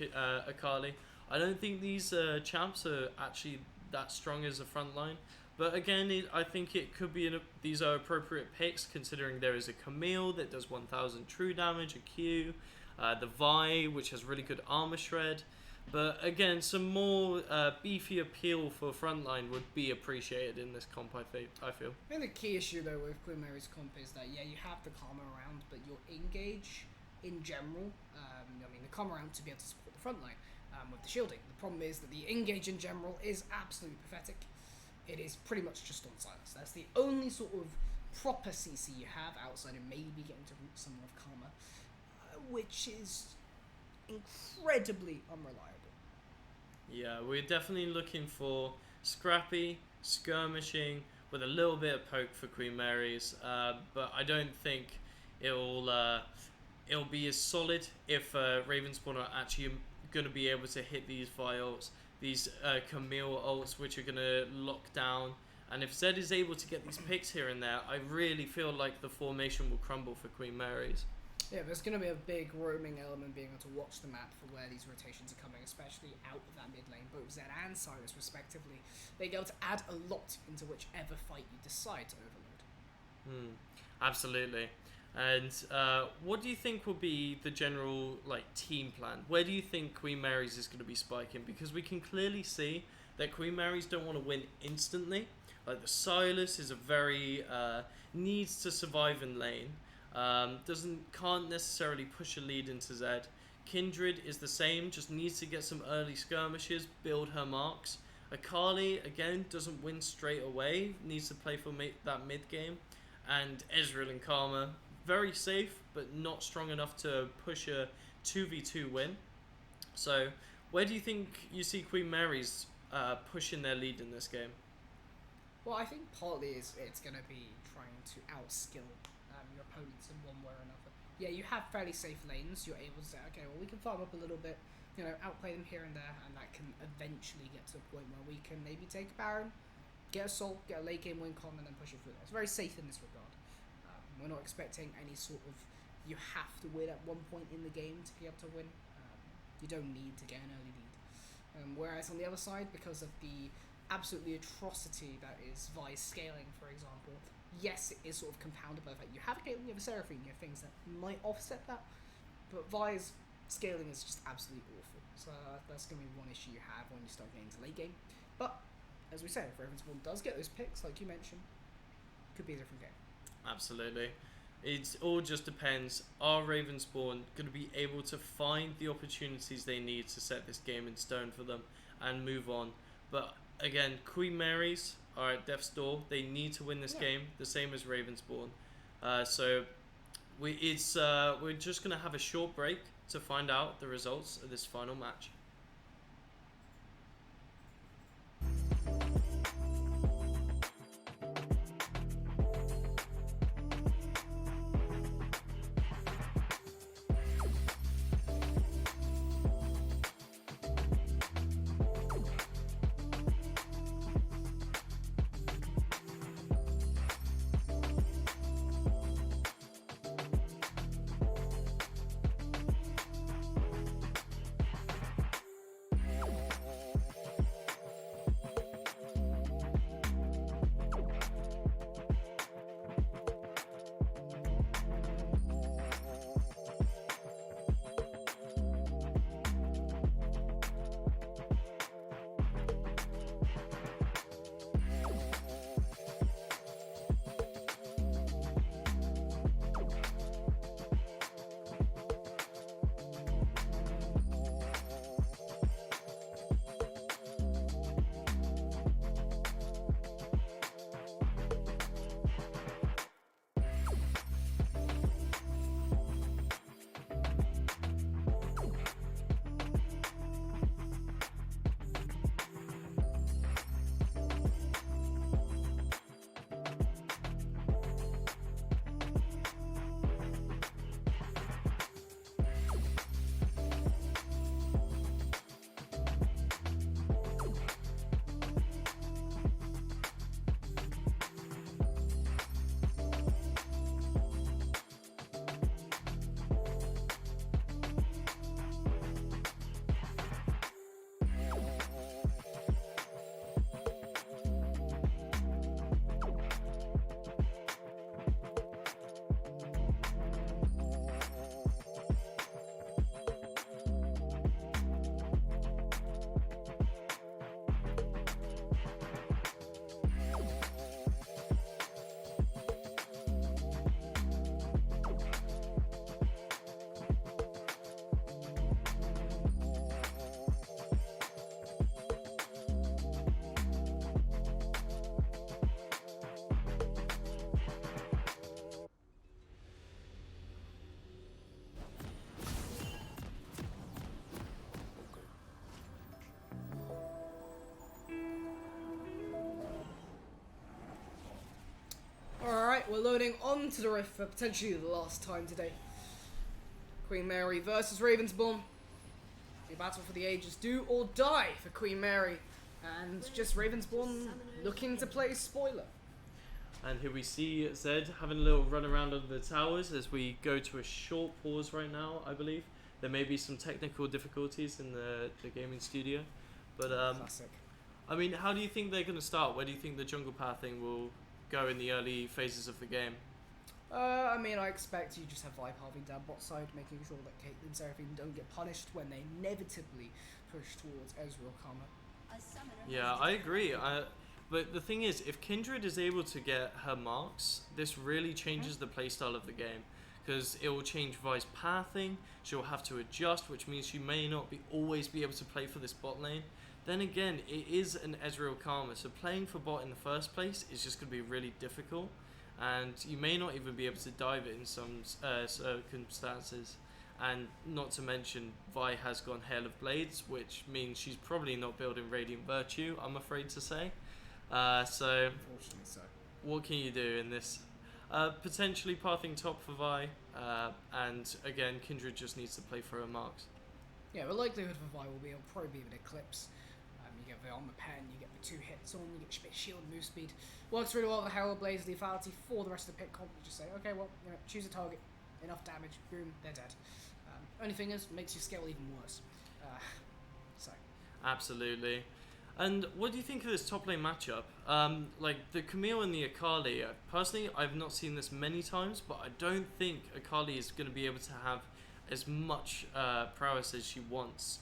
Akali. I don't think these champs are actually that strong as a frontline. But again, I think it could be these are appropriate picks considering there is a Camille that does 1000 true damage, a Q, the Vi, which has really good armor shred. But again, some more beefy appeal for frontline would be appreciated in this comp, I feel. I think the key issue though with Queen Mary's comp is that yeah, you have the Karma around, but your engage in general, I mean the Karma around to be able to support the frontline with the shielding. The problem is that the engage in general is absolutely pathetic. It is pretty much just on Silas. That's the only sort of proper CC you have outside of maybe getting to root some of Karma, which is incredibly unreliable. Yeah, we're definitely looking for scrappy, skirmishing, with a little bit of poke for Queen Mary's, but I don't think it'll be as solid if Ravenspawn are actually going to be able to hit these vials, these Camille ults, which are going to lock down. And if Zed is able to get these picks here and there, I really feel like the formation will crumble for Queen Mary's. Yeah, there's going to be a big roaming element being able to watch the map for where these rotations are coming, especially out of that mid lane, both Zed and Silas respectively. They're able to add a lot into whichever fight you decide to overload. Absolutely. And what do you think will be the general team plan? Where do you think Queen Mary's is going to be spiking? Because we can clearly see that Queen Mary's don't want to win instantly. Like the Silas is a very needs to survive in lane. Can't necessarily push a lead into Zed. Kindred is the same, just needs to get some early skirmishes, build her marks. Akali again doesn't win straight away, needs to play for that mid game. And Ezreal and Karma, very safe but not strong enough to push a 2v2 win. So where do you think you see Queen Mary's pushing their lead in this game? Well, I think partly it's going to be trying to outskill your opponents in one way or another. Yeah, you have fairly safe lanes. You're able to say, okay, well, we can farm up a little bit, outplay them here and there, and that can eventually get to a point where we can maybe take a Baron, get a Soul, get a late game win con, and then push it through there. It's very safe in this regard. We're not expecting any sort of, you have to win at one point in the game to be able to win. You don't need to get an early lead. Whereas on the other side, because of the absolutely atrocity that is Vi's scaling, for example, yes, it is sort of compounded by the fact you have a Caitlyn, you have a Seraphine, you have things that might offset that, but Vi's scaling is just absolutely awful. So that's going to be one issue you have when you start getting to late game. But, as we say, if Ravensborn does get those picks, like you mentioned, could be a different game. Absolutely. It all just depends. Are Ravensbourne going to be able to find the opportunities they need to set this game in stone for them and move on? But again, Queen Mary's are at death's door. They need to win this game, the same as Ravensbourne. So we're just going to have a short break to find out the results of this final match. Alright, we're loading onto the rift for potentially the last time today. Queen Mary versus Ravensbourne. The battle for the ages, do or die for Queen Mary. And just Ravensbourne looking to play spoiler. And here we see Zed having a little run around under the towers as we go to a short pause right now, I believe. There may be some technical difficulties in the gaming studio. But, Classic. I mean, how do you think they're going to start? Where do you think the jungle pathing will go in the early phases of the game? I mean, I expect you just have Vibe halving down bot side, making sure that Caitlyn and Seraphine don't get punished when they inevitably push towards Ezreal Karma. Yeah, I agree. But the thing is, if Kindred is able to get her marks, this really changes the playstyle of the game. Because it will change Vi's pathing, she'll have to adjust, which means she may not always be able to play for this bot lane. Then again, it is an Ezreal Karma, so playing for bot in the first place is just going to be really difficult. And you may not even be able to dive it in some circumstances. And not to mention, Vi has gone Hail of Blades, which means she's probably not building Radiant Virtue, I'm afraid to say. So, Unfortunately so. what can you do in this? Potentially pathing top for Vi, and again, Kindred just needs to play for her marks. Yeah, the likelihood for Vi will probably be an Eclipse. You get the Armor Pen, you get the 2 hits on, you get shield, move speed. Works really well with the Herald Blaze, lethality for the rest of the pick comp. You just say, okay, well, choose a target, enough damage, boom, they're dead. Only thing is, makes your scale even worse. So. Absolutely. And what do you think of this top lane matchup? Like the Camille and the Akali, personally, I've not seen this many times, but I don't think Akali is going to be able to have as much prowess as she wants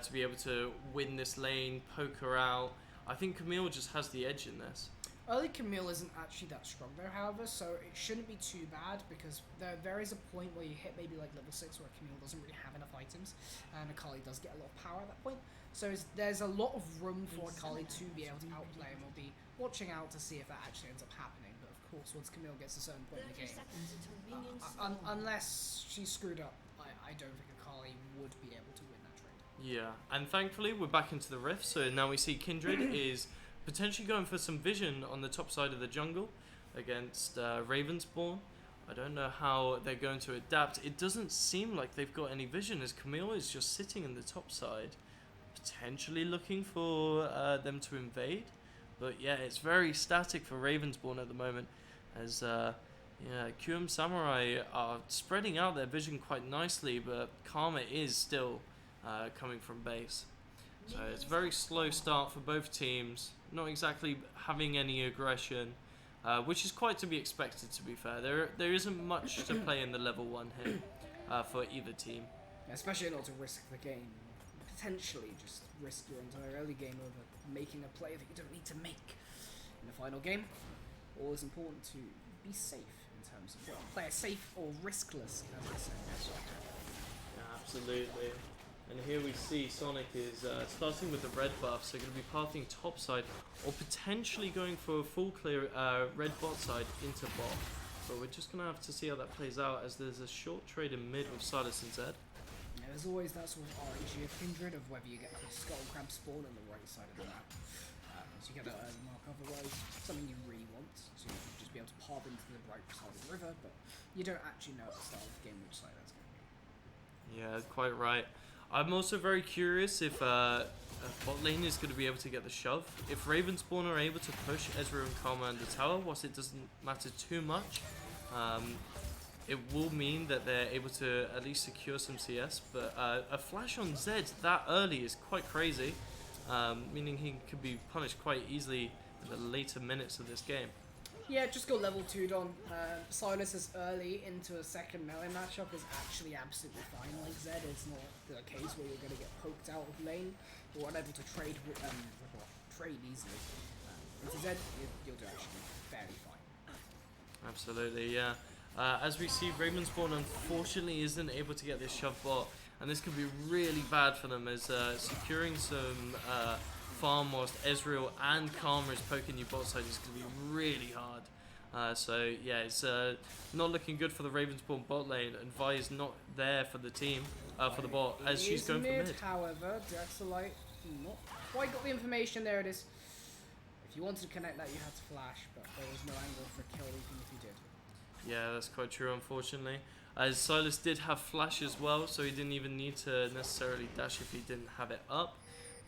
to be able to win this lane, poke her out. I think Camille just has the edge in this. Early Camille isn't actually that strong though, however, so it shouldn't be too bad because there is a point where you hit maybe like level 6 where Camille doesn't really have enough items and Akali does get a lot of power at that point. So there's a lot of room for Akali to be able to outplay, and we'll be watching out to see if that actually ends up happening. But of course, once Camille gets a certain point in the game, unless she's screwed up, I don't think Akali would be able to win that trade. Yeah, and thankfully we're back into the rift, so now we see Kindred is potentially going for some vision on the top side of the jungle against Ravenspawn. I don't know how they're going to adapt. It doesn't seem like they've got any vision as Camille is just sitting in the top side, potentially looking for them to invade. But yeah, it's very static for Ravenspawn at the moment as QM Samurai are spreading out their vision quite nicely, but Karma is still coming from base. So it's a very slow start for both teams, not exactly having any aggression, which is quite to be expected, to be fair. There isn't much to play in the level 1 here for either team. Especially not to risk the game. Potentially just risk your entire early game over making a play that you don't need to make in the final game. All is important to be safe in terms of play it safe or riskless, as I say. Yeah, absolutely. And here we see Sonic is starting with the red buff, so going to be pathing top side or potentially going for a full clear red bot side into bot. But we're just going to have to see how that plays out as there's a short trade in mid with Silas and Zed. Yeah, there's always that sort of RNG of Kindred of whether you get the Skull Crab spawn on the right side of the map. So you get that early mark, otherwise something you really want, so you can just be able to path into the right side of the river, but you don't actually know at the start of the game which side that's going to be. Yeah, quite right. I'm also very curious if bot lane is going to be able to get the shove. If Ravenspawn are able to push Ezreal and Karma in the tower, whilst it doesn't matter too much, it will mean that they're able to at least secure some CS. But a flash on Zed that early is quite crazy, meaning he could be punished quite easily in the later minutes of this game. Yeah, just got level 2'd on. Silas is early into a second melee matchup is actually absolutely fine. Like Zed, it's not the case where you're going to get poked out of lane or unable to trade easily. Into Zed, you'll do actually fairly fine. Absolutely, yeah. As we see, Ravenspawn unfortunately isn't able to get this shove bot, and this could be really bad for them as securing some farm whilst Ezreal and Karma is poking you bot side is going to be really hard. So yeah, it's not looking good for the Ravenspawn bot lane, and Vi is not there for the team, for the bot, as she's going for mid. However, Drexelite not quite got the information. There it is. If you wanted to connect that, you had to flash, but there was no angle for a kill even if you did. Yeah, that's quite true, unfortunately. As Silas did have flash as well, so he didn't even need to necessarily dash if he didn't have it up.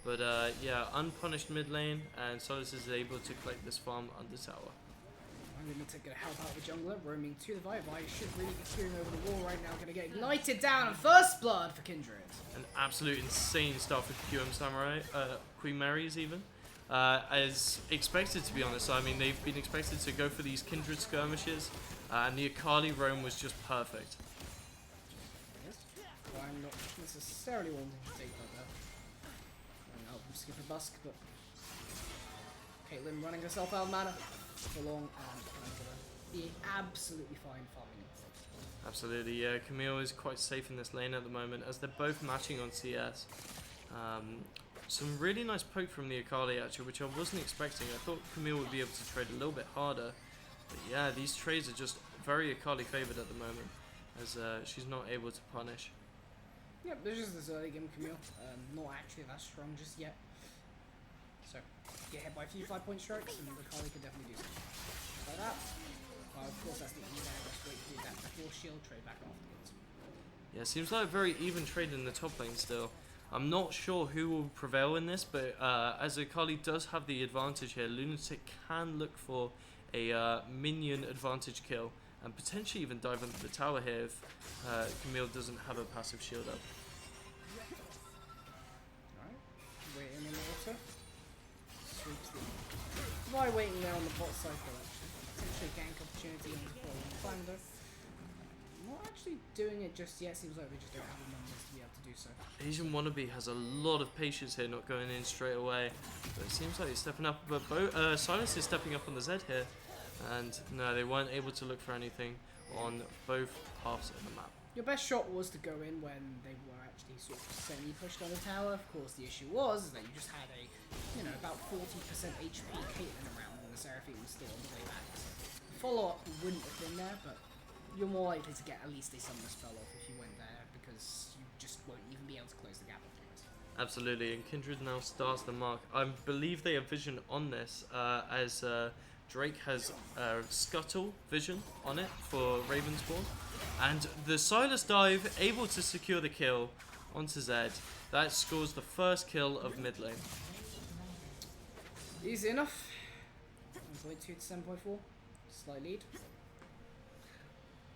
But yeah, unpunished mid lane, and Silas is able to collect this farm under tower. Lunatic going to help out the jungler, roaming to the Vi. Vi should really be queuing over the wall right now, going to get ignited down, and first blood for Kindred. An absolute insane start for QM Samurai, Queen Mary's even. As expected, to be honest. I mean, they've been expected to go for these Kindred skirmishes, and the Akali roam was just perfect. Well, I'm not necessarily wanting to take that there. I'll skip a busk, but Caitlyn running herself out of mana for long, and I'm gonna be absolutely fine farming it. Absolutely, yeah. Camille is quite safe in this lane at the moment as they're both matching on CS. Some really nice poke from the Akali actually, which I wasn't expecting. I thought Camille would be able to trade a little bit harder. But yeah, these trades are just very Akali favoured at the moment, as she's not able to punish. Yep, there's just this early game Camille. Not actually that strong just yet. So, get hit by a few 5-point strikes, and Akali could definitely do something. Just like that. Of course, that's the easy way. Just wait for that before shield trade back afterwards. Yeah, seems like a very even trade in the top lane still. I'm not sure who will prevail in this, but as Akali does have the advantage here, Lunatic can look for a minion advantage kill and potentially even dive into the tower here if Camille doesn't have a passive shield up. Alright, waiting in the water. Sweeps the... Why waiting there on the bot cycle actually? Potentially gank opportunity on the bottom flank though. Not actually doing it just yet. Seems like they just don't have the numbers to be able to do so. Asian Wannabe has a lot of patience here, not going in straight away. But it seems like he's stepping up. But Silas is stepping up on the Z here. And no, they weren't able to look for anything on both halves of the map. Your best shot was to go in when they were actually sort of semi-pushed on the tower. Of course, the issue was that you just had a, about 40% HP Caitlyn around, and the Seraphine was still on the way back. So follow-up wouldn't have been there, but you're more likely to get at least a summoner spell off if you went there, because you just won't even be able to close the gap otherwise. Absolutely, and Kindred now starts the mark. I believe they have vision on this, as Drake has Scuttle vision on it for Ravensborn. And the Silas dive able to secure the kill onto Zed. That scores the first kill of mid lane. Easy enough. 1.2 to 7.4. Slight lead.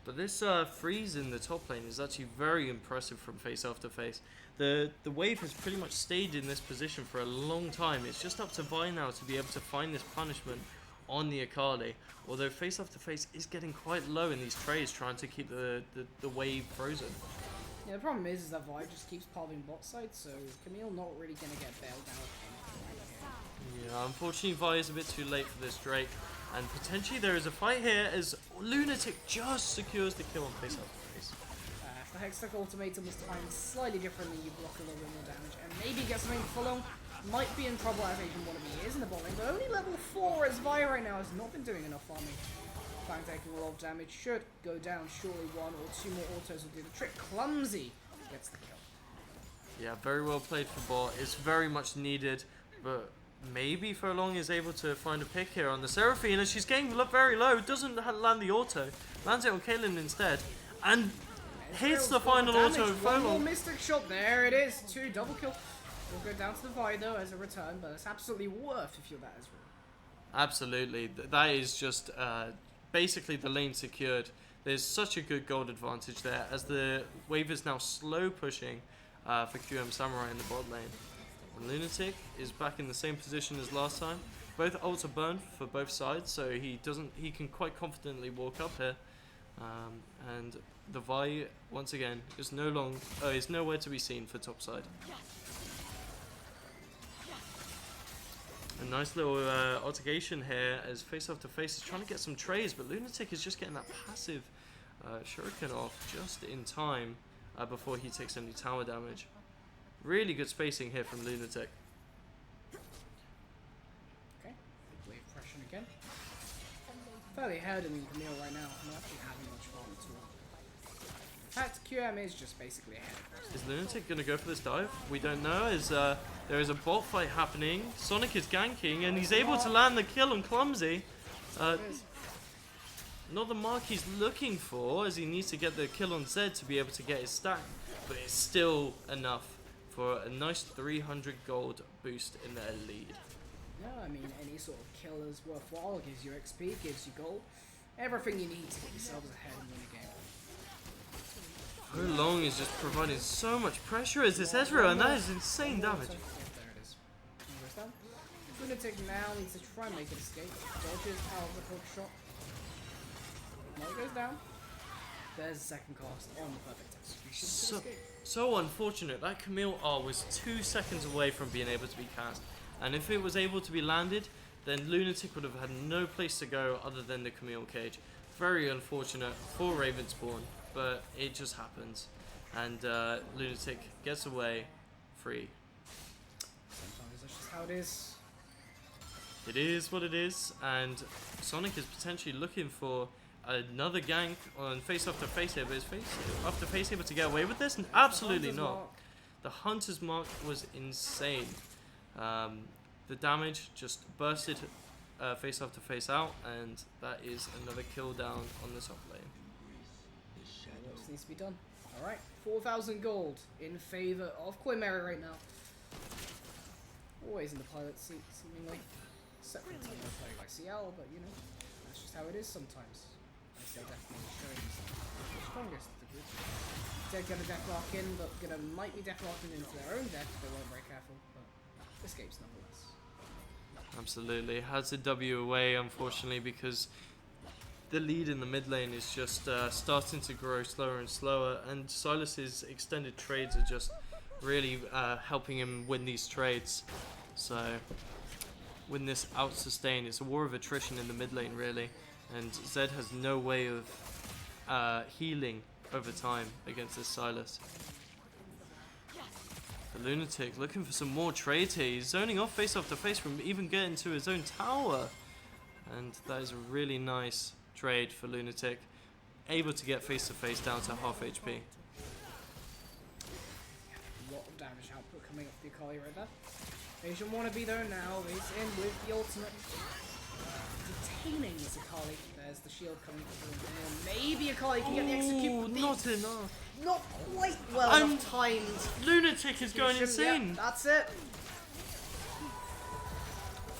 But this freeze in the top lane is actually very impressive from face after face. The wave has pretty much stayed in this position for a long time. It's just up to Vi now to be able to find this punishment on the Akali. Although face after face is getting quite low in these trays, trying to keep the wave frozen. Yeah, the problem is that Vi just keeps palming bot side, so Camille not really going to get bailed out. Yeah, unfortunately Vi is a bit too late for this Drake. And potentially there is a fight here as Lunatic just secures the kill on face after face. If the Hextech Ultimatum was timed slightly differently, you block a little bit more damage and maybe get something full on. Might be in trouble as Asian Wannabe is in the bot lane, but only level 4 as Vi right now has not been doing enough farming. Fang taking a lot of damage, should go down, surely 1 or 2 more autos will do the trick. Clumsy gets the kill. Yeah, very well played for bot. It's very much needed, but maybe Furlong is able to find a pick here on the Seraphine, and she's getting very low. Doesn't land the auto, lands it on Caitlyn instead, and hits the final auto of One more Furlong. Mystic Shot, there it is, 2 double kill. We'll go down to the Vi though as a return, but it's absolutely worth if you're that as well. Absolutely, that is just basically the lane secured. There's such a good gold advantage there as the wave is now slow pushing for QM Samurai in the bot lane. And Lunatic is back in the same position as last time. Both ults are burned for both sides, so he can quite confidently walk up here. And the Vi once again is nowhere to be seen for top side. A nice little altercation here as face after face is trying to get some trays, but Lunatic is just getting that passive shuriken off just in time before he takes any tower damage. Really good spacing here from Lunatic. Okay, wave pressure again. Fairly ahead in Camille right now, not actually having much farm at all. In fact, QM is just basically ahead of us. Is Lunatic going to go for this dive? We don't know, as there is a bot fight happening. Sonic is ganking, and he's able to land the kill on Clumsy. Not the mark he's looking for, as he needs to get the kill on Zed to be able to get his stack, but it's still enough for a nice 300 gold boost in their lead. Yeah, I mean, any sort of kill is worthwhile. It gives you XP, gives you gold. Everything you need to get yourselves ahead and win a game. Long is just providing so much pressure as this Ezreal, and that is insane damage. There it is. Goes down. Lunatic now needs to try and make an escape. Dodges out of the hook shot. Now it goes down. There's the second cast on the perfect execution. So unfortunate. That Camille R was 2 seconds away from being able to be cast. And if it was able to be landed, then Lunatic would have had no place to go other than the Camille cage. Very unfortunate for Ravensborn, but it just happens. And Lunatic gets away free. Sometimes that's just how it is. It is what it is, and Sonic is potentially looking for another gank on face after face here, but is face after face able to get away with this? And absolutely not. The Hunter's Mark was insane. The damage just bursted face after face out, and that is another kill down on the top lane. What else needs to be done? Alright, 4,000 gold in favour of Quimera right now. Always in the pilot seat, seemingly. Except for the time they're played by CL, but you know, that's just how it is sometimes. ICL definitely showing the strongest of the group. They're gonna deathlock in, but might be deathlocking into their own death if they weren't very careful, but escapes nonetheless. Absolutely. Has a W away, unfortunately, because the lead in the mid lane is just starting to grow slower and slower, and Silas's extended trades are just really helping him win these trades. So win this out sustain. It's a war of attrition in the mid lane really, and Zed has no way of healing over time against this Sylas. The Lunatic looking for some more trades here. He's zoning off face after face from even getting to his own tower. And that is a really nice trade for Lunatic. Able to get face to face down to half HP. A lot of damage output coming off the Akali right there. Asian wannabe though now is in with the ultimate. Detaining this Akali. There's the shield coming through. And maybe Akali can get the execute. Ooh, not enough. Not quite well enough timed. Lunatic is going insane. Yep, that's it.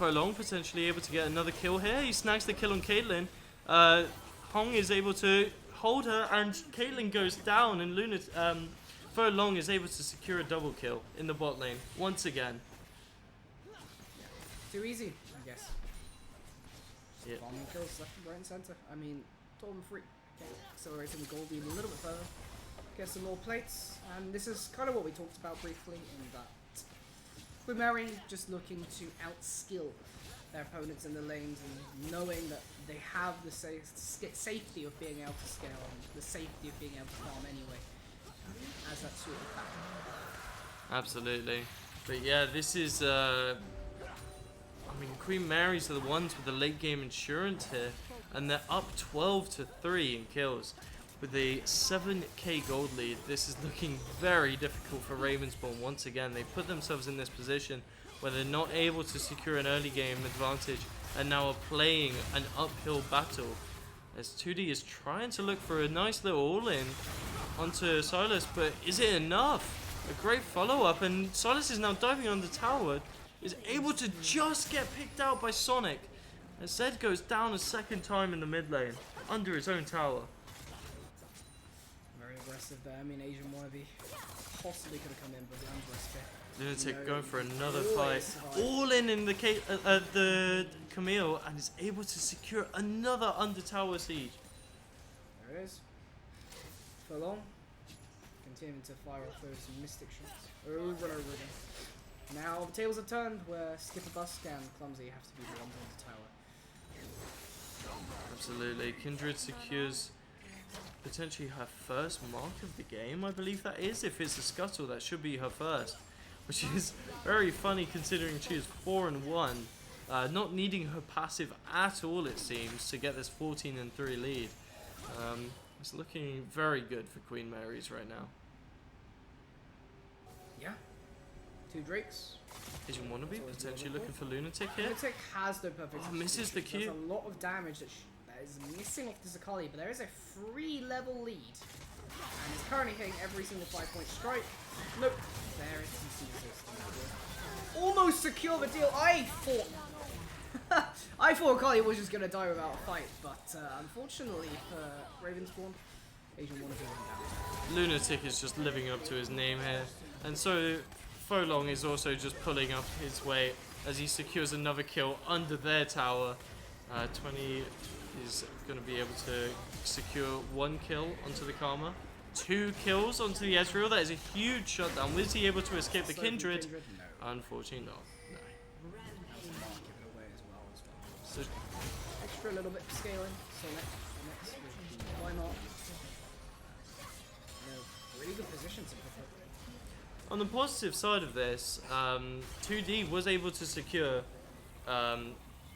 Long potentially able to get another kill here. He snags the kill on Caitlyn. Hong is able to hold her, and Caitlyn goes down, and Long is able to secure a double kill in the bot lane once again. Too easy, I guess. Yeah. Bombing kills left, right, and center. I mean, told him free. Okay, accelerating the goal beam a little bit further. Get some more plates, and this is kind of what we talked about briefly in that. With Mary just looking to outskill their opponents in the lanes and knowing that they have the safety of being able to scale and the safety of being able to farm anyway as that sort of factor. Absolutely. But yeah, this is I mean, Queen Mary's are the ones with the late game insurance here, and they're up 12-3 in kills. With a 7k gold lead, this is looking very difficult for Ravensbourne once again. They've put themselves in this position where they're not able to secure an early game advantage and now are playing an uphill battle. As 2D is trying to look for a nice little all-in onto Sylas, but is it enough? A great follow-up, and Sylas is now diving on the tower, is able to just get picked out by Sonic. As Zed goes down a second time in the mid lane, under his own tower. Aggressive there. I mean, Asian wannabe possibly could have come in, but the underspit. Lunatic going for another fight. All in the Camille, and is able to secure another under tower siege. There it is. For long. Continuing to fire off those mystic shots over and over again. Now the tables have turned where Skipper Busk and Clumsy have to be the ones on the tower. Absolutely. Kindred secures potentially her first mark of the game, I believe that is. If it's a scuttle, that should be her first, which is very funny considering she is 4-1, not needing her passive at all, it seems, to get this 14-3 lead. It's looking very good for Queen Mary's right now. Yeah. 2 Drakes. Asian wannabe potentially looking for Lunatic here. Lunatic has the perfect. Oh, misses the Q. There's a lot of damage that is missing off this Akali, but there is a 3-level lead. And he's currently hitting every single 5-point strike. Nope. There it is. Almost secure the deal. I thought Akali was just going to die without a fight, but unfortunately for Ravensbourne, Asian wannabe went down. Lunatic is just living up to his name here. And so Folong is also just pulling up his weight as he secures another kill under their tower. 20 is going to be able to secure 1 kill onto the Karma, 2 kills onto the Ezreal. That is a huge shutdown. Was he able to escape the Kindred? No. Unfortunately not. No. So Extra little bit of scaling. So next why not? Really good position to pick up. on the positive side of this, 2D was able to secure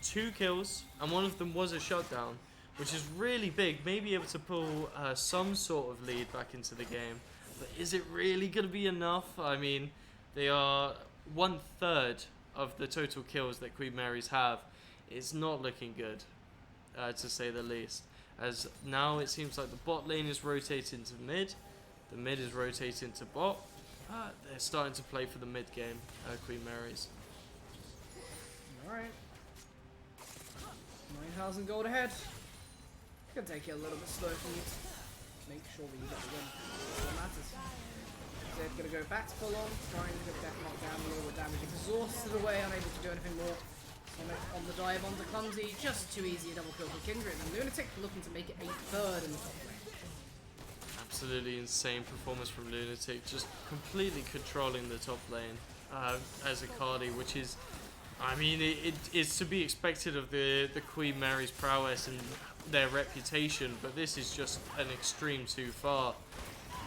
2 kills, and one of them was a shutdown, which is really big. Maybe able to pull some sort of lead back into the game. But is it really going to be enough? I mean, they are 1/3 of the total kills that Queen Mary's have. It's not looking good, to say the least. As now it seems like the bot lane is rotating to mid, the mid is rotating to bot. They're starting to play for the mid game, Queen Mary's. Alright. 9,000 gold ahead. Gonna take it a little bit slow for you. Make sure that you get the win. That's what matters. Zed gonna go back to full on, trying to get that knockdown, a little bit damage, exhausted away, unable to do anything more. On the dive onto Clumsy, just too easy a double kill for Kindred, and Lunatic looking to make it a third in the top lane. Absolutely insane performance from Lunatic, just completely controlling the top lane as a Cardi, which is, I mean, it is to be expected of the Queen Mary's prowess and their reputation, but this is just an extreme too far.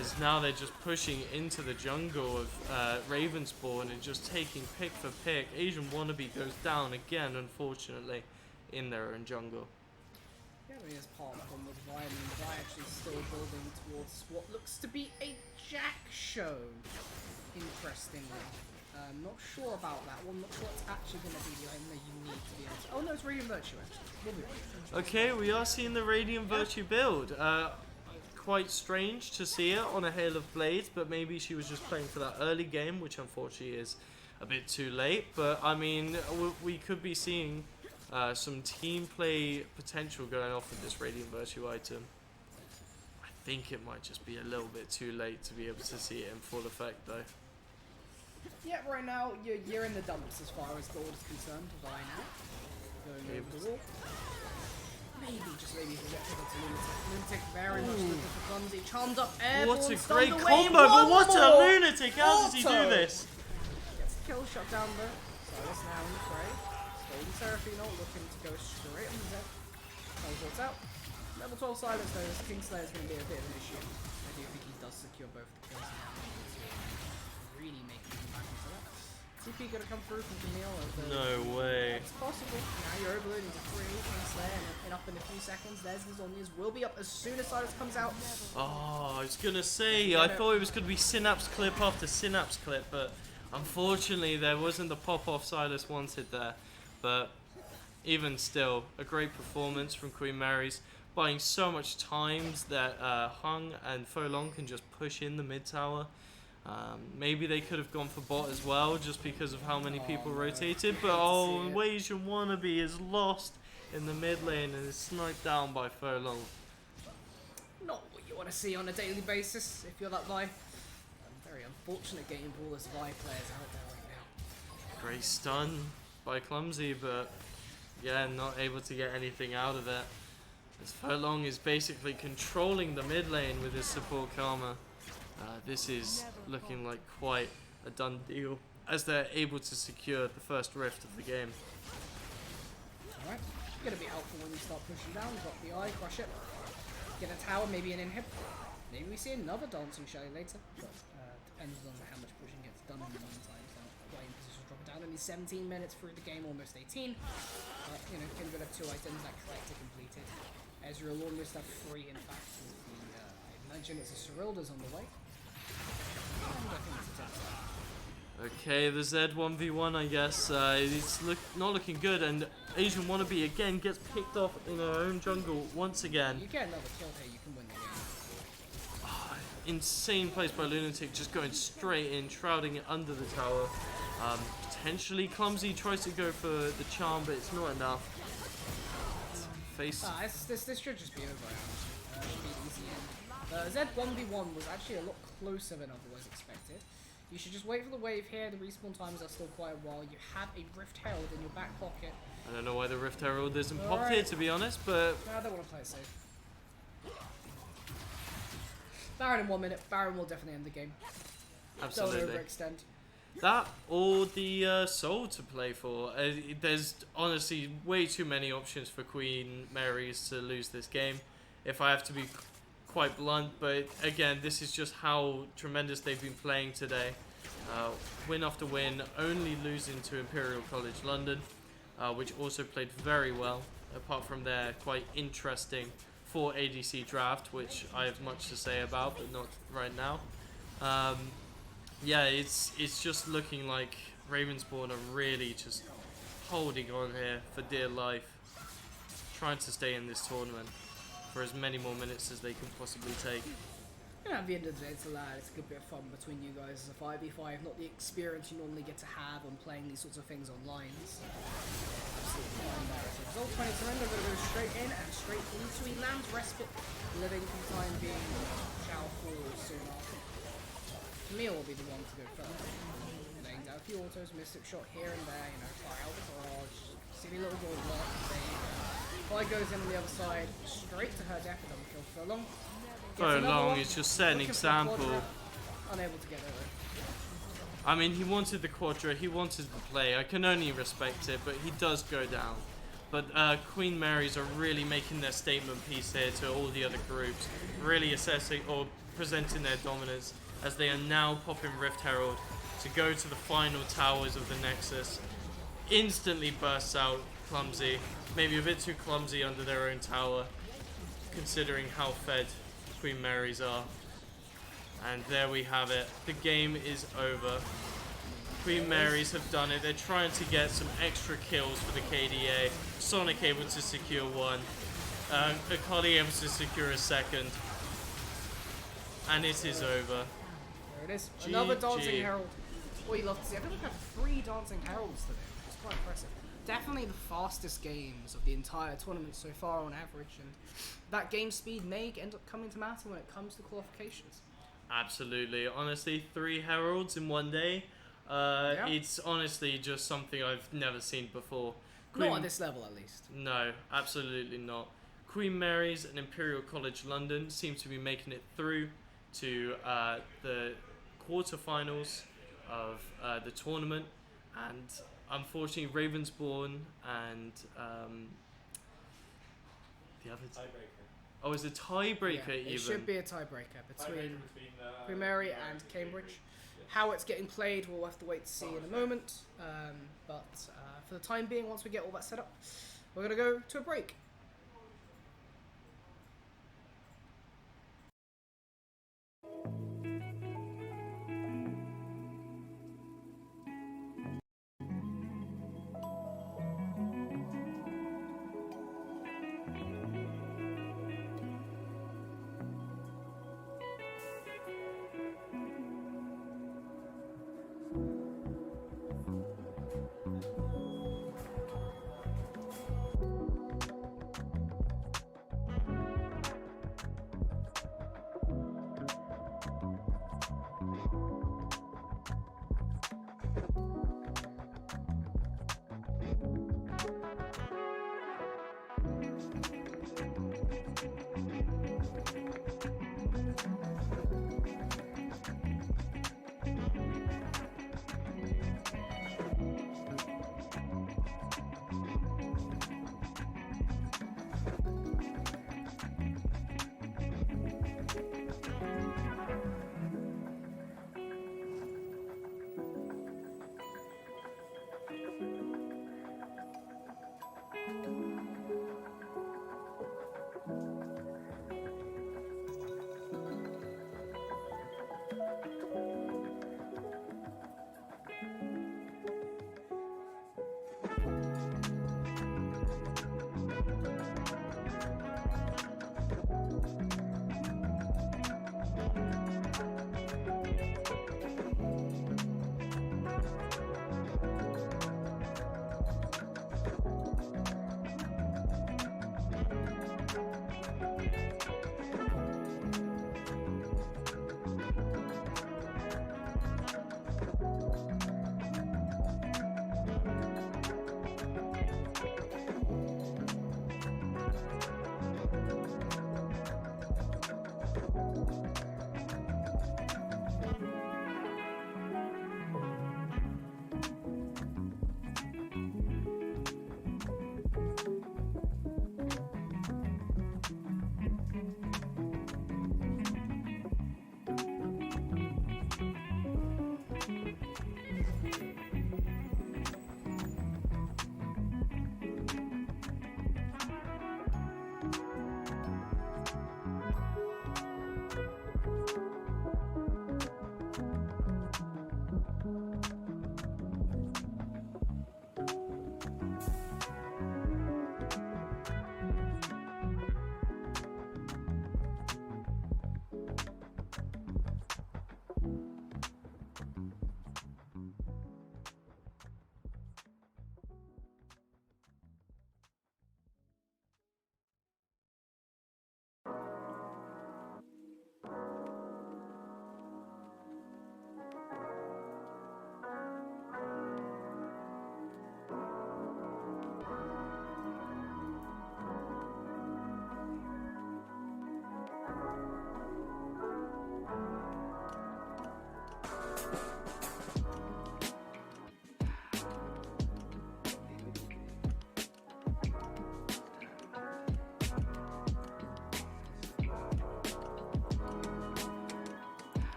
As now they're just pushing into the jungle of Ravenspawn and just taking pick for pick. Asian Wannabe goes down again, unfortunately, in their own jungle. Yeah, I mean, it's part of the problem with Vi. I mean, Vi actually still building towards what looks to be a Jack show, interestingly. Not sure about that one. Not sure it's actually going to be the item that you need to be able to... Oh no, it's Radiant Virtue actually. We'll be right. Okay, we are seeing the Radiant Virtue build. Quite strange to see it on a Hail of Blades, but maybe she was just playing for that early game, which unfortunately is a bit too late. But I mean, we could be seeing some team play potential going off with this Radiant Virtue item. I think it might just be a little bit too late to be able to see it in full effect though. Yeah, right now you're in the dumps as far as gold is concerned. Vi now going over the wall. Maybe, just maybe we get to Lunatic. Lunatic very much looking for Clumsy. Charmed up airborne, What a stunned great away, combo, but what a more! Lunatic! How does he do Auto! this? Gets the kill shot down though. Silas now in the fray. Golden Seraphino looking to go straight on the Zed. Teleports out. Level 12 Silence though, this Kingslayer is going to be a bit of an issue. I do think he does secure both the kills now. Really making him back into that. TP gonna come through from Camille. No way. It's possible. Now you're overloading to 3 Kingslayer and up in a few seconds. There's the Zonias. Will be up as soon as Silas comes out. Oh, I was gonna say, I thought it was gonna be Synapse clip after Synapse clip, but unfortunately there wasn't the pop-off Silas wanted there. But even still, a great performance from Queen Mary's, buying so much times that Hung and Folong can just push in the mid tower. Maybe they could have gone for bot as well, just because of how many people rotated. But Asian Wannabe is lost in the mid lane and is sniped down by Folong. Not what you want to see on a daily basis if you're that Vi. Very unfortunate game for all those Vi players out there right now. Great stun by Clumsy, but yeah, not able to get anything out of it. As Folong is basically controlling the mid lane with his support Karma. This is looking like quite a done deal, as they're able to secure the first rift of the game. Alright, gonna be helpful when you start pushing down. Drop the eye, crush it. Get a tower, maybe an inhib. Maybe we see another dancing Shelly later. But depends on how much pushing gets done in the meantime. So playing position drop it down. Only 17 minutes through the game, almost 18. You know, Kindred have 2 items that collector completed. Ezreal almost have 3 in fact. I imagine it's a Cyrilda's on the way. Okay, the Zed 1v1, I guess. It's not looking good, and Asian Wannabe again gets picked off in her own jungle once again. You get another kill here, you can win the game. Oh, insane place by Lunatic, just going straight in, shrouding it under the tower. Potentially Clumsy tries to go for the charm, but it's not enough. Face. This should just be over. Should be an easy end. Zed 1v1 was actually a lot closer than otherwise expected. You should just wait for the wave here. The respawn times are still quite a while. You have a Rift Herald in your back pocket. I don't know why the Rift Herald isn't popped here, to be honest, but... No, I don't want to play it safe. Baron in 1 minute. Baron will definitely end the game. Absolutely. Don't overextend. That or the Soul to play for. There's honestly way too many options for Queen Mary's to lose this game, if I have to be quite blunt. But again, this is just how tremendous they've been playing today. Win after win, only losing to Imperial College London, which also played very well, apart from their quite interesting 4 ADC draft, which I have much to say about, but not right now. Yeah, it's just looking like Ravenspawn are really just holding on here for dear life, trying to stay in this tournament for as many more minutes as they can possibly take. And at the end of the day, it's a good bit of fun between you guys as a 5v5, not the experience you normally get to have on playing these sorts of things online. So, absolutely fun there. As a result, 20 surrender, going to go straight in and straight into Elam's Respite, living for the time being. Shall fall soon after. Camille will be the one to go first. Laying down a few autos, Mystic Shot here and there, you know, fire out the barrage, Silly little gold block. There you go. Fly goes in on the other side, straight to her death with double kill. Furlong. Furlong is just set an Looking for the example. quadra, unable to get there. I mean, he wanted the quadra, he wanted the play. I can only respect it, but he does go down. But Queen Marys are really making their statement piece here to all the other groups, really assessing or presenting their dominance as they are now popping Rift Herald to go to the final towers of the Nexus. Instantly bursts out clumsy, maybe a bit too clumsy under their own tower, considering how fed Queen Marys are. And there we have it. The game is over. Queen Marys have done it. They're trying to get some extra kills for the KDA. Sonic able to secure one. Akali able to secure a second. And it is over. There it is. Another Dancing GG. Herald. What you love to see. I think we've had 3 Dancing Heralds today. It's quite impressive. Definitely the fastest games of the entire tournament so far on average. And that game speed may end up coming to matter when it comes to qualifications. Absolutely. Honestly, 3 Heralds in one day. Yeah. It's honestly just something I've never seen before. Not at this level, at least. No, absolutely not. Queen Mary's and Imperial College London seem to be making it through to the quarterfinals of the tournament, and unfortunately Ravensbourne and the other Tiebreaker. oh, is it tiebreaker Yeah, even? it should be a tiebreaker between Between Queen Mary and Cambridge. How it's getting played, we'll have to wait to see in a moment. But for the time being, once we get all that set up, we're going to go to a break.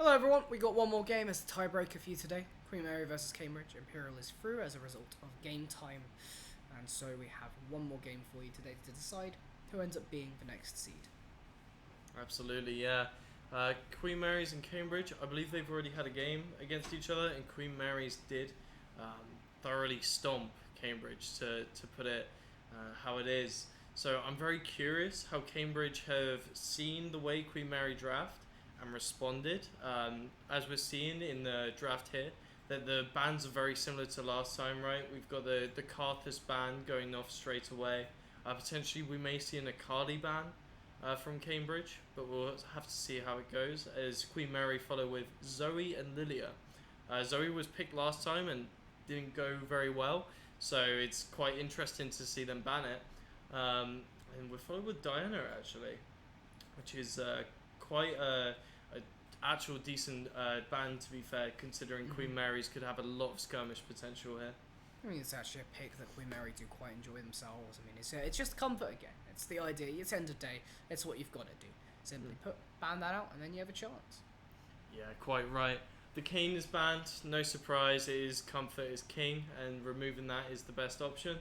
Hello everyone, we got one more game as a tiebreaker for you today. Queen Mary versus Cambridge. Imperial is through as a result of game time. And so we have one more game for you today to decide who ends up being the next seed. Absolutely, yeah. Queen Mary's and Cambridge, I believe they've already had a game against each other, and Queen Mary's did thoroughly stomp Cambridge, to put it how it is. So I'm very curious how Cambridge have seen the way Queen Mary draft and responded. As we're seeing in the draft here, that the bans are very similar to last time, right? We've got the Karthus ban going off straight away. Potentially we may see an Akali ban from Cambridge, but we'll have to see how it goes, as Queen Mary follow with Zoe and Lilia. Zoe was picked last time and didn't go very well, so it's quite interesting to see them ban it. And we're followed with Diana, actually, which is quite a actual decent ban, to be fair, considering Queen Mary's could have a lot of skirmish potential here. I mean, it's actually a pick that Queen Mary do quite enjoy themselves. I mean, it's just comfort again. It's the idea. It's end of day. It's what you've got to do. Simply ban that out, and then you have a chance. Yeah, quite right. The Kane is banned. No surprise. It is comfort is king, and removing that is the best option.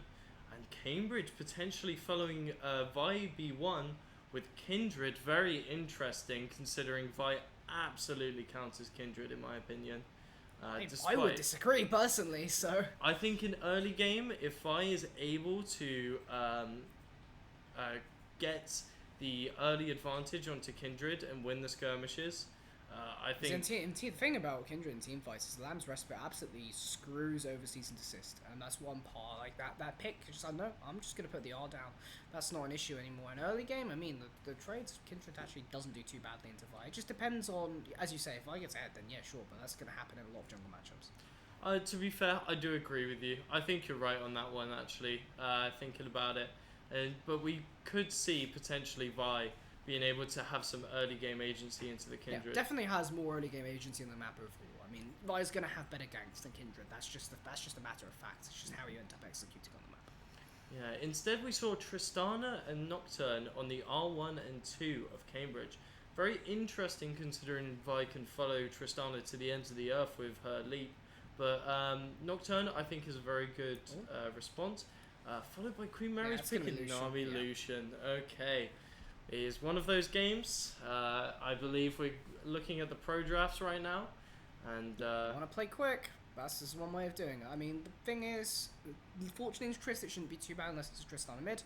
And Cambridge potentially following Vi B1 with Kindred. Very interesting, considering Vi absolutely counts as Kindred in my opinion. I would disagree personally, so... I think in early game, if Vi is able to get the early advantage onto Kindred and win the skirmishes, I think... The thing about Kindred and team fights is Lamb's Respite absolutely screws over Cease and Desist, and that's one part, like that pick, just like, no, I'm just going to put the R down. That's not an issue anymore. In early game, I mean, the trades, Kindred actually doesn't do too badly into Vi. It just depends on, as you say, if Vi gets ahead, then yeah, sure, but that's going to happen in a lot of jungle matchups. To be fair, I do agree with you. I think you're right on that one, actually, thinking about it. But we could see, potentially, Vi being able to have some early game agency into the Kindred. Yeah, definitely has more early game agency in the map overall. I mean, Vi's going to have better ganks than Kindred. That's just a matter of fact. It's just how you end up executing on the map. Yeah, instead we saw Tristana and Nocturne on the R1 and 2 of Cambridge. Very interesting, considering Vi can follow Tristana to the ends of the earth with her leap. But Nocturne, I think, is a very good response. Followed by Queen Mary's picking Nami Lucian. Okay. It is one of those games. I believe we're looking at the pro drafts right now. And I want to play quick. That's just one way of doing it. I mean, the thing is, fortunately in Triss, it shouldn't be too bad unless it's Tristana mid.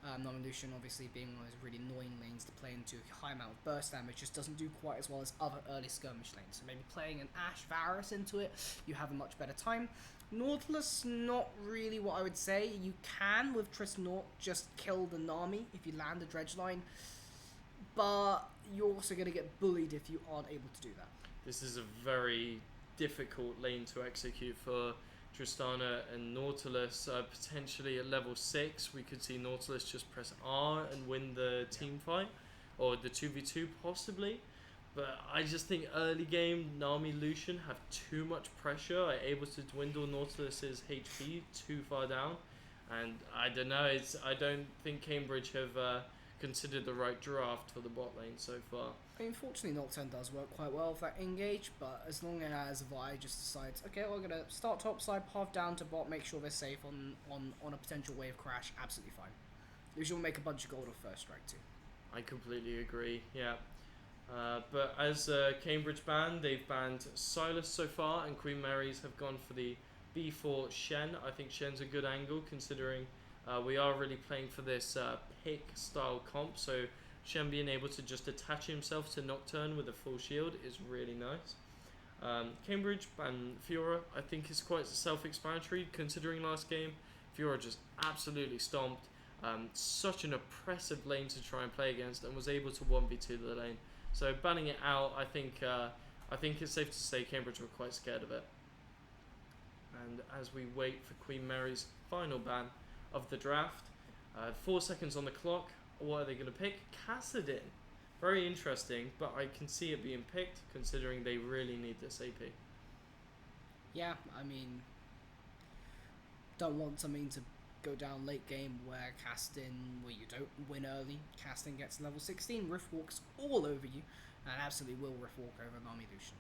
Nami Lucian obviously being one of those really annoying lanes to play into a high amount of burst damage, just doesn't do quite as well as other early skirmish lanes. So maybe playing an Ashe Varus into it, you have a much better time. Nautilus, not really what I would say. You can, with Triss Naught, just kill the Nami if you land a dredge line, but you're also going to get bullied if you aren't able to do that. This is a very difficult lane to execute for Tristana and Nautilus. Potentially at level 6, we could see Nautilus just press R and win the team fight, or the 2v2 possibly. But I just think early game, Nami Lucian have too much pressure, are able to dwindle Nautilus's HP too far down. And I don't know, I don't think Cambridge have considered the right draft for the bot lane so far. I mean, fortunately Nocturne does work quite well with that engage, but as long as Vi just decides, okay, we're going to start top side, path down to bot, make sure they're safe on a potential wave crash, absolutely fine. Lucian will make a bunch of gold off first strike too. I completely agree, yeah. But as Cambridge banned, they've banned Silas so far, and Queen Mary's have gone for the B4 Shen. I think Shen's a good angle, considering we are really playing for this pick style comp, so Shen being able to just attach himself to Nocturne with a full shield is really nice. Cambridge banned Fiora. I think is quite self-explanatory, considering last game Fiora just absolutely stomped. Such an oppressive lane to try and play against, and was able to 1v2 the lane. So banning it out, I think it's safe to say Cambridge were quite scared of it. And as we wait for Queen Mary's final ban of the draft, 4 seconds on the clock. What are they going to pick? Kassadin. Very interesting, but I can see it being picked, considering they really need this AP. Yeah, I mean, don't want something to go down late game where you don't win early. Casting gets level 16, Rift walks all over you, and absolutely will walk over Nami Lucian.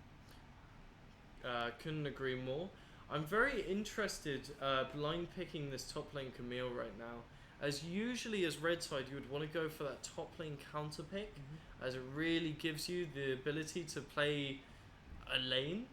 Couldn't agree more. I'm very interested blind picking this top lane Camille right now. As usually as red side, you would want to go for that top lane counter pick, as it really gives you the ability to play a lane.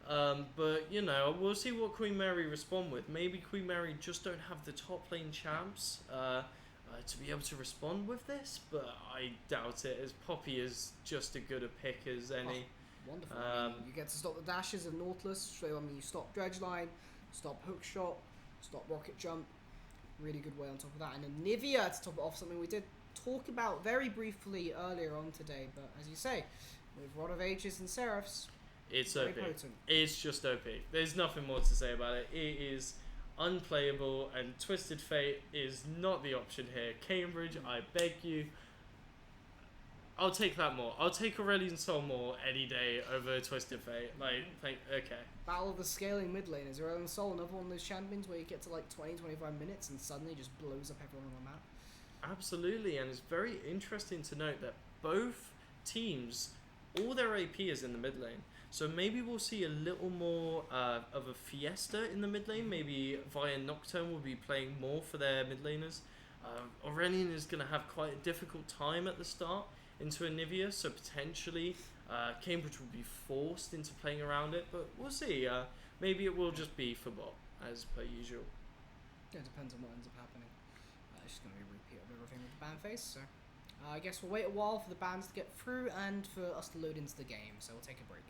But you know, we'll see what Queen Mary respond with. Maybe Queen Mary just don't have the top lane champs to be able to respond with this, but I doubt it, as Poppy is just as good a pick as any. Wonderful. I mean, you get to stop the dashes of Nautilus, so I mean, you stop Dredge Line, stop Hook Shot, stop Rocket Jump. Really good way on top of that. And then Nivea to top it off, something we did talk about very briefly earlier on today, but as you say, with Rod of Ages and Seraphs, it's very OP. potent. It's just OP. There's nothing more to say about it. It is unplayable, and Twisted Fate is not the option here. Cambridge, I beg you. I'll take that more. I'll take Aurelian Soul more any day over Twisted Fate. Okay. Battle of the Scaling mid lane. Is Aurelian Soul another one of those champions where you get to like 20-25 minutes and suddenly just blows up everyone on the map? Absolutely, and it's very interesting to note that both teams, all their AP is in the mid lane. So maybe we'll see a little more of a fiesta in the mid lane. Maybe via Nocturne will be playing more for their mid laners. Aurelian is going to have quite a difficult time at the start into Anivia, so potentially Cambridge will be forced into playing around it, but we'll see. Maybe it will just be for bot, as per usual. Yeah, it depends on what ends up happening. It's just going to be a repeat of everything with the ban phase, so I guess we'll wait a while for the bans to get through and for us to load into the game, so we'll take a break.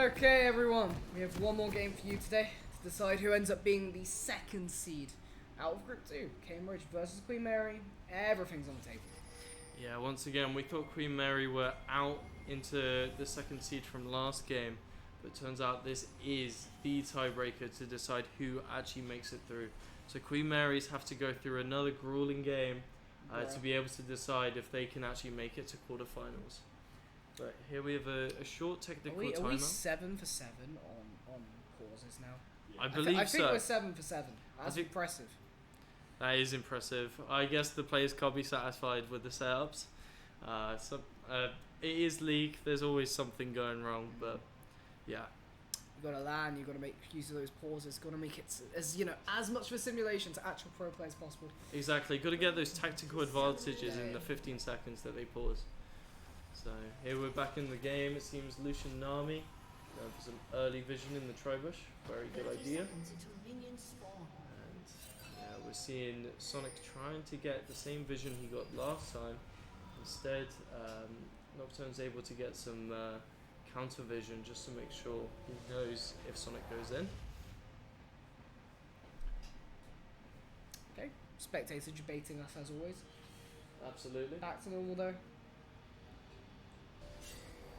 Okay, everyone, we have one more game for you today to decide who ends up being the second seed out of Group 2. Cambridge versus Queen Mary. Everything's on the table. Yeah, once again, we thought Queen Mary were out into the second seed from last game, but it turns out this is the tiebreaker to decide who actually makes it through. So Queen Mary's have to go through another grueling game to be able to decide if they can actually make it to quarterfinals. But here we have a short technical timeout. Are we 7 for 7 on pauses now? I believe I think so. we're 7 for 7. That's impressive. That is impressive. I guess the players can't be satisfied with the setups. It is League. There's always something going wrong, but yeah. You gotta land. You gotta make use of those pauses. Gotta make it as much of a simulation to actual pro play as possible. Exactly. Got to get those tactical advantages in the 15 seconds that they pause. So here we're back in the game. It seems Lucian Nami for some early vision in the Tribush. Very good idea. And yeah, we're seeing Sonic trying to get the same vision he got last time. Instead, Nocturne's able to get some counter vision just to make sure he knows if Sonic goes in. Okay, spectators debating us as always. Absolutely. Back to normal though.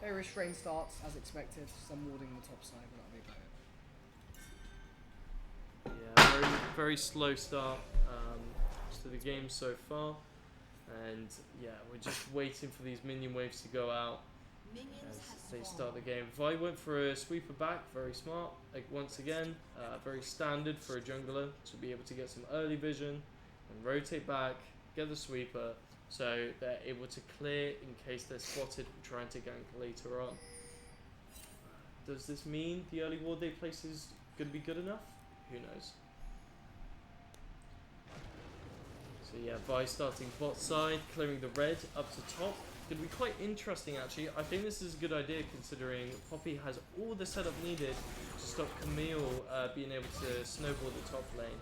Very restrained starts as expected. Some warding the top side, but that'll be about it. Yeah, very very slow start to the game so far, and yeah, we're just waiting for these minion waves to go out as they start the game. Vi went for a sweeper back, very smart. Like once again, very standard for a jungler to be able to get some early vision and rotate back, get the sweeper, so they're able to clear in case they're spotted trying to gank later on. Does this mean the early ward they place is going to be good enough? Who knows? So yeah, Vi starting bot side, clearing the red up to top. Going to be quite interesting actually. I think this is a good idea considering Poppy has all the setup needed to stop Camille being able to snowball the top lane.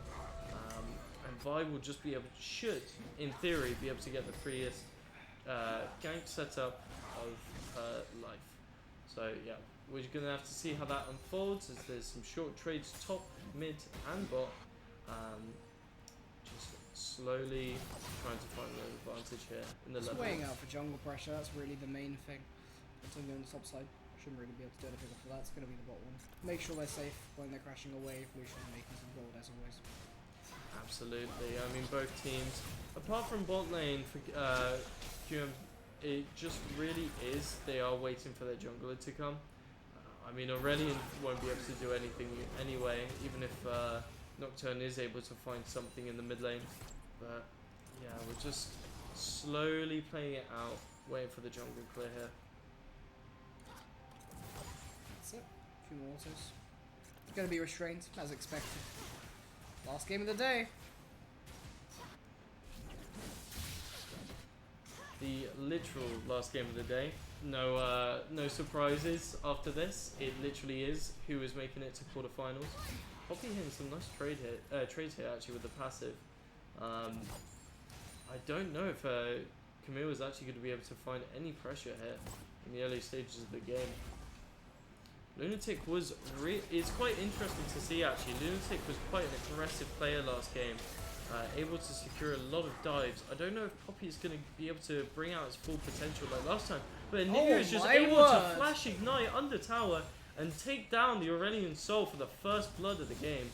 And Vi will just be able, should in theory be able to get the freest gank setup of her life. So yeah, we're going to have to see how that unfolds as there's some short trades top, mid and bot. Just slowly trying to find an advantage here in the level. Weighing out for jungle pressure, that's really the main thing. It's only on the top side. Shouldn't really be able to do anything for that. It's going to be the bot one. Make sure they're safe when they're crashing away. Lucian making some gold as always. Absolutely. I mean, both teams, apart from bot lane for QM, it just really is. They are waiting for their jungler to come. I mean, Aurelian won't be able to do anything anyway, even if Nocturne is able to find something in the mid lane. But yeah, we're just slowly playing it out, waiting for the jungle clear here. That's it. A few more autos. It's going to be restrained, as expected. Last game of the day. The literal last game of the day. No, no surprises after this. It literally is who is making it to quarterfinals. Poppy hitting some nice trades here actually with the passive. I don't know if Camille is actually going to be able to find any pressure here in the early stages of the game. Lunatic was it's quite interesting to see actually. Lunatic was quite an aggressive player last game, able to secure a lot of dives. I don't know if Poppy is going to be able to bring out its full potential like last time, but Anivia is just able to flash ignite under tower and take down the Aurelian Soul for the first blood of the game.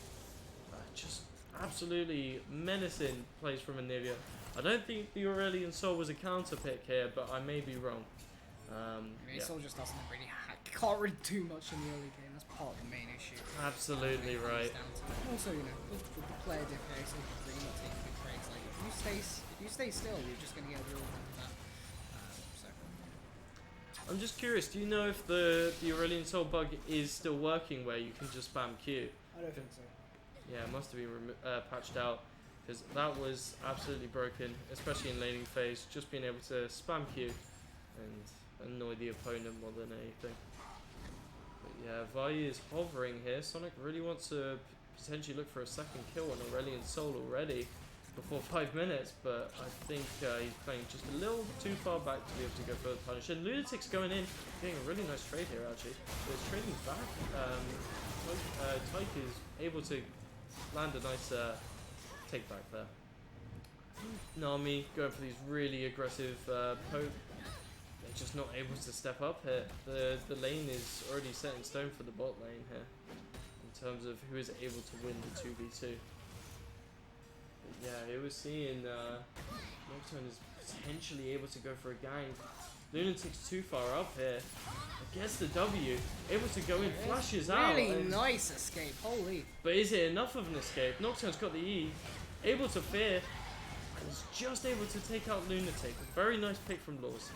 Just absolutely menacing plays from Anivia. I don't think the Aurelian Soul was a counter pick here, but I may be wrong. Yeah. Soul just doesn't really can't really do much in the early game. That's part of the main issue. Absolutely right. Also, with the player difference, really not taking good trades. Like if you stay still, you're just gonna get a real that. I'm just curious. Do you know if the Aurelian Soul bug is still working, where you can just spam Q? I don't think so. Yeah, it must have been patched out because that was absolutely broken, especially in laning phase. Just being able to spam Q and annoy the opponent more than anything. But yeah, Vi is hovering here. Sonic really wants to potentially look for a second kill on Aurelian Soul already. before 5 minutes, but I think he's playing just a little too far back to be able to go for the punish. And Lunatic's going in, getting a really nice trade here actually. So he's trading back. Tyke is able to land a nice take back there. Nami going for these really aggressive poke. They're just not able to step up here. The lane is already set in stone for the bot lane here in terms of who is able to win the 2v2. But yeah, it was seeing Nocturne is potentially able to go for a gank. Lunatic's too far up here. Gets the W, able to go in, flashes out. Really nice escape, holy. But is it enough of an escape? Nocturne's got the E, able to fear, and is just able to take out Lunatic. A very nice pick from Laws.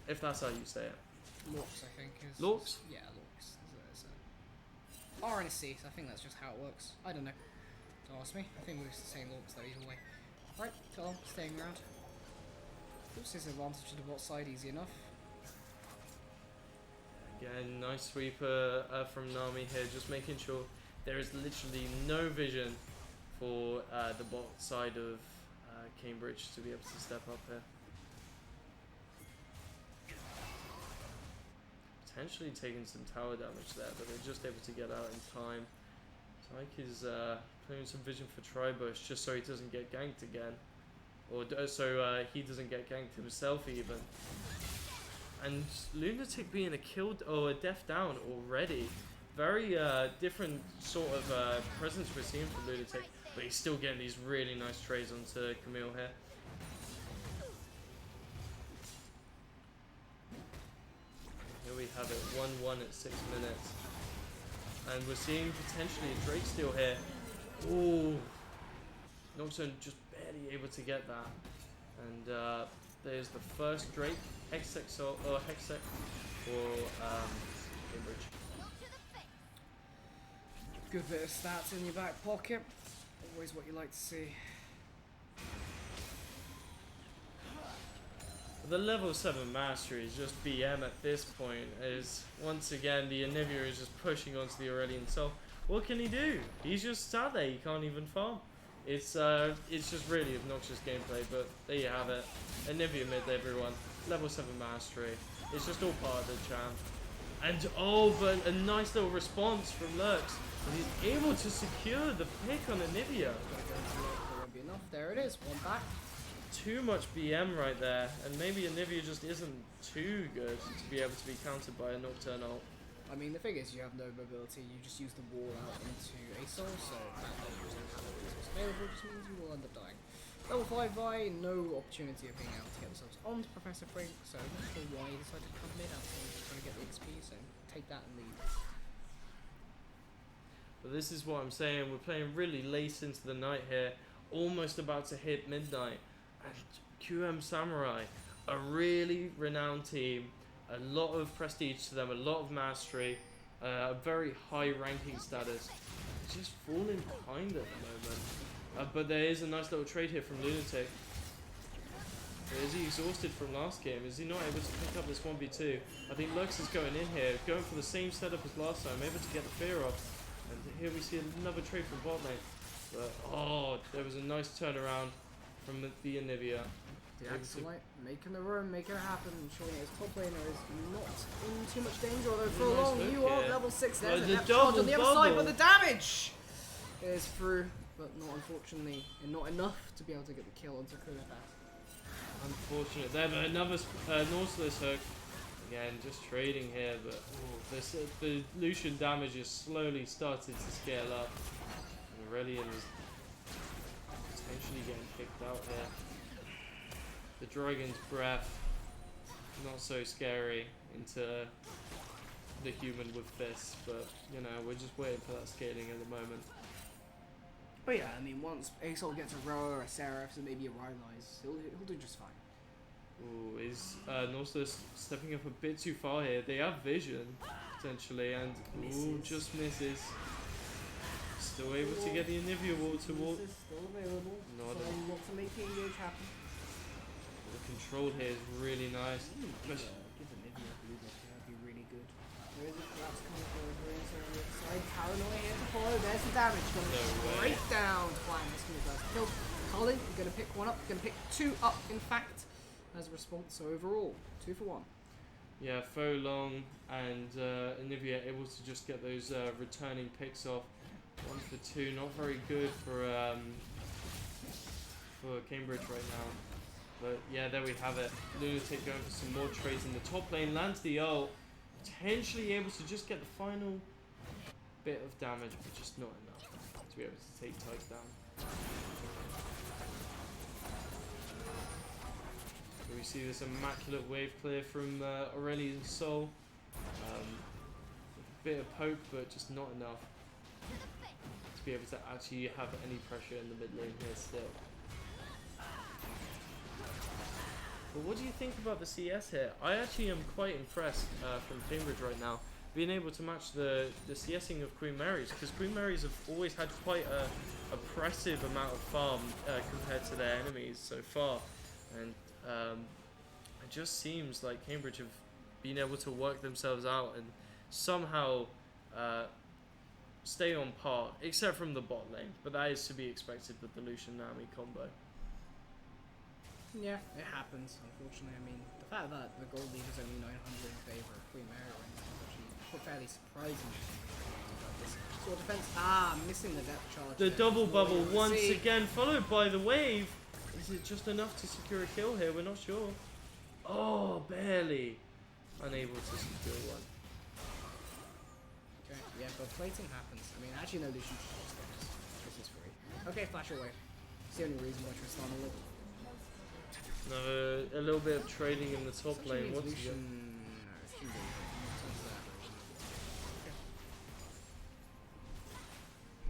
If that's how you say it. Lorks, I think. Lorks? Yeah, Lorks. RNC, I think that's just how it works. I don't know. Don't ask me. I think we're saying Lorks though, either way. Right, Phil, staying around. Oops, disadvantage to the bot side, easy enough. Again, nice sweeper from Nami here, just making sure there is literally no vision for the bot side of Cambridge to be able to step up here. Potentially taking some tower damage there, but they're just able to get out in time. Tyke is playing some vision for Tribush just so he doesn't get ganked again. Or so he doesn't get ganked himself even. And Lunatic being a killed or a death down already. Very different sort of presence we're seeing from Lunatic, but he's still getting these really nice trades onto Camille here. Here we have it, 1-1 at 6 minutes. And we're seeing potentially a Drake steal here. Ooh. Nocturne just barely able to get that. And there's the first Drake Hextech Hextech for Cambridge. Good bit of stats in your back pocket. Always what you like to see. The level 7 mastery is just BM at this point, as once again the Anivia is just pushing onto the Aurelian Soul. What can he do? He's just sat there, he can't even farm. It's just really obnoxious gameplay, but there you have it. Anivia mid everyone, level 7 mastery. It's just all part of the champ. And oh, but a nice little response from Lurks. And he's able to secure the pick on Anivia. There won't be enough. There it is, one back. Too much BM right there, and maybe Anivia just isn't too good to be able to be countered by a Nocturne ult. I mean, the thing is, you have no mobility, you just use the wall out into ASOL, so that you just don't have all resources available, just means you will end up dying. Level 5 Vi, no opportunity of being able to get themselves onto Professor Frink, so I'm not sure why he decided to come mid outside just trying to get the XP, so take that and leave. But this is what I'm saying, we're playing really late into the night here, almost about to hit midnight. And QM Samurai, a really renowned team, a lot of prestige to them, a lot of mastery, a very high ranking status. Just falling behind at the moment. But there is a nice little trade here from Lunatic. Is he exhausted from last game? Is he not able to pick up this 1v2? I think Lux is going in here, going for the same setup as last time, able to get the fear off. And here we see another trade from bot lane. But oh, there was a nice turnaround from the Anivia. The Axelite making the room, making it happen, showing his top laner is not in too much danger, although for Nice long hook you are here. level 6 there's The a depth double charge on the other side, but bubble. the damage is through, but not unfortunately, and not enough to be able to get the kill onto Kulipas. Unfortunate there, but another Nautilus hook. Again, just trading here, but ooh, the Lucian damage is slowly started to scale up. And Aurelian is potentially getting kicked out here. The Dragon's Breath, not so scary into the human with fists, but you know, we're just waiting for that scaling at the moment. But yeah, I mean, once Asol gets a Roa or a Seraph, and maybe a Rylai's, he'll do just fine. Ooh, is Nautilus stepping up a bit too far here? They have vision, potentially, and ooh, just misses. Still able to get the Anivia wall to wall. This is still available, Not so not to make the engage happen. The control here is really nice. Give Anivia a blue buff, that'd be really good. There is a collapse coming from the side. Paranoia here to follow. There's There's the damage going No straight way. down to Flying. That's going to kill Colin. You're going to pick one up. You're going to pick two up, in fact, as a response. So overall, 2 for 1. Yeah, Fo Long and Anivia able to just get those returning picks off. 1 for 2, not very good for Cambridge right now. But yeah, there we have it. Lunatic going for some more trades in the top lane. Lands the ult. Potentially able to just get the final bit of damage, but just not enough to be able to take Tyke down. So we see this immaculate wave clear from Aurelian Soul. A bit of poke, but just not enough to be able to actually have any pressure in the mid lane here still. But what do you think about the CS here? I actually am quite impressed from Cambridge right now, being able to match the CSing of Queen Mary's, because Queen Mary's have always had quite a oppressive amount of farm compared to their enemies so far, and it just seems like Cambridge have been able to work themselves out and somehow stay on par, except from the bot lane, but that is to be expected with the Lucian Nami combo. Yeah, it happens, unfortunately. I mean, the fact that the gold lead is only 900 in favour of Queen Mary right now is actually fairly surprising. So defense, missing the depth charge. The there. double bubble once See, again, followed by the wave. Is it just enough to secure a kill here? We're not sure. Oh, barely. Unable to secure one. Okay, yeah, but plating happens. I mean, actually, no, Lucian should just get this. This is free. Okay, flash away. It's the only reason why Tristan will live. A little bit of trading in the top lane. What's he got?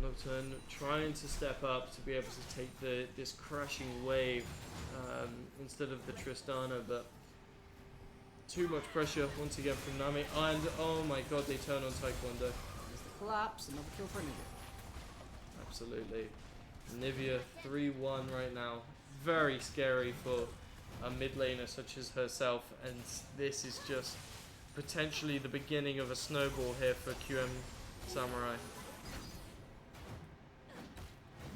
Nocturne trying to step up to be able to take this crashing wave instead of the Tristana, but too much pressure once again from Nami, and oh my god, they turn on Taekwondo. There's the collapse, another kill for Nivea. Absolutely. Nivea 3-1 right now. Very scary for a mid laner such as herself, and this is just potentially the beginning of a snowball here for QM Samurai.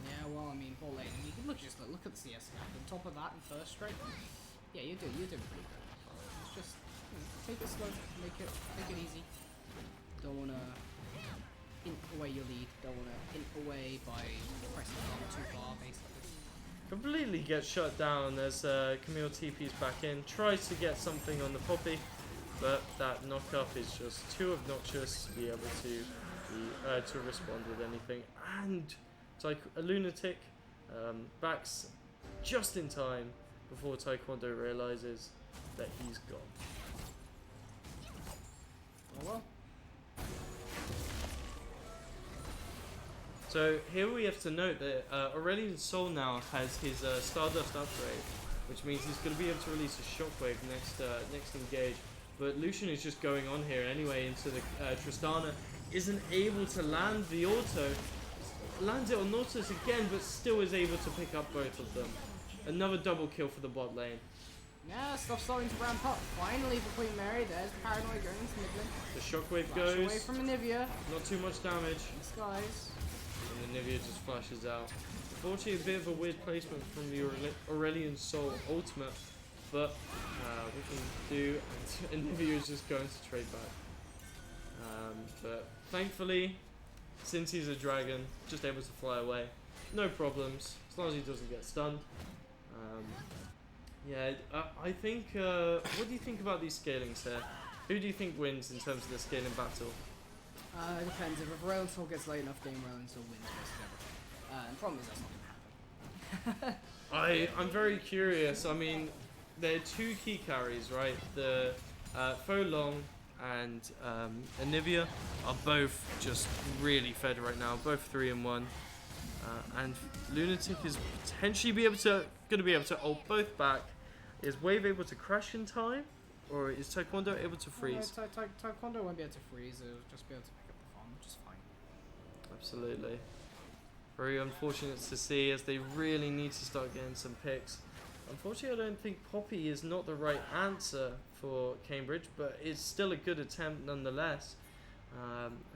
Yeah, well, I mean, ball lane. I mean, you can look at the CS gap. On top of that, in first strike, yeah, you're doing pretty good. It's just take it slow, make it easy. Don't wanna int away your lead. Don't wanna int away by pressing the button too far, basically. Completely gets shut down as Camille TP's back in, tries to get something on the Poppy, but that knock-up is just too obnoxious to be able to respond with anything. And it's like a Lunatic backs just in time before Taekwondo realizes that he's gone. Oh well. So here we have to note that Aurelian Soul now has his Stardust upgrade, which means he's going to be able to release a Shockwave next engage. But Lucian is just going on here anyway into the Tristana, isn't able to land the auto, lands it on Nautilus again, but still is able to pick up both of them. Another double kill for the bot lane. Yeah, stuff's starting to ramp up. Finally for Queen Mary, there's the Paranoid going into mid lane. The Shockwave Flash away goes, from Anivia. not too much damage, In the skies. and the Nivea just flashes out. Unfortunately, a bit of a weird placement from the Aurelian Soul ultimate, but we can do, and Nivea is just going to trade back. But thankfully, since he's a dragon, just able to fly away, no problems, as long as he doesn't get stunned. Yeah, I think, what do you think about these scalings here? Who do you think wins in terms of the scaling battle? It depends. If Royal Soul gets late enough game, Royal Soul wins versus everything. And the problem is that's not going to happen. I'm very curious. I mean, there are two key carries, right? The Fo Long and Anivia are both just really fed right now, both 3-1. And Lunatic is potentially going to be able to ult both back. Is Wave able to crash in time, or is Taekwondo able to freeze? Taekwondo won't be able to freeze. It'll just be able to pick up the farm, which is fine. Absolutely. Very unfortunate to see, as they really need to start getting some picks. Unfortunately, I don't think Poppy is not the right answer for Cambridge, but it's still a good attempt nonetheless.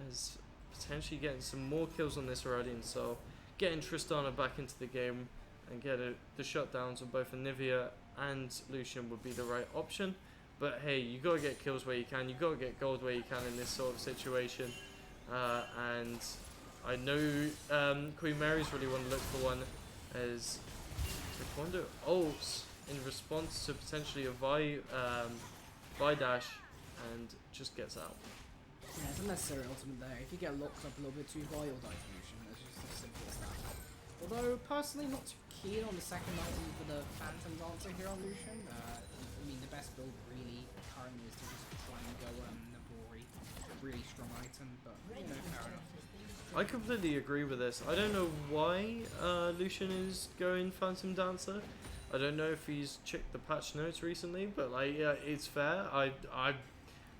As potentially getting some more kills on this Aurelion Soul, getting Tristana back into the game, and get the shutdowns on both Anivia and Lucian would be the right option. But hey, you gotta get kills where you can. You gotta get gold where you can in this sort of situation. And I know Queen Mary's really want to look for one, as Taekwondo ults in response to potentially a Vi dash and just gets out. Yeah, it's a necessary ultimate there. If you get locked up a little bit too high, you'll die to Lucian. It's just as simple as that. Although, personally, not too keen on the second item for the Phantom Dancer here on Lucian. I mean, the best build really currently is to just try and go Nabori. Really strong item, but, you know, fair enough. I completely agree with this. I don't know why Lucian is going Phantom Dancer. I don't know if he's checked the patch notes recently, but like, yeah, it's fair.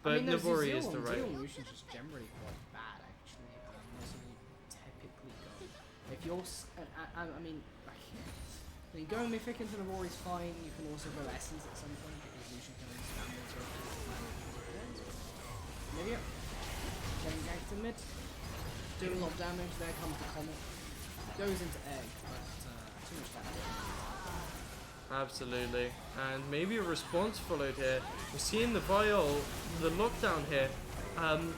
But Nabori is the right. Lucian's just generally quite bad, actually. That's what you typically go. If you're, I mean, when you go Mythic into Nabori's fine. You can also go Essence at some point because Lucian can spam into it. Maybe getting ganked in mid, doing a lot of damage. There comes the Comet. Goes into egg, but too much damage. Absolutely, and maybe a response followed here. We're seeing the Viol, the lockdown here.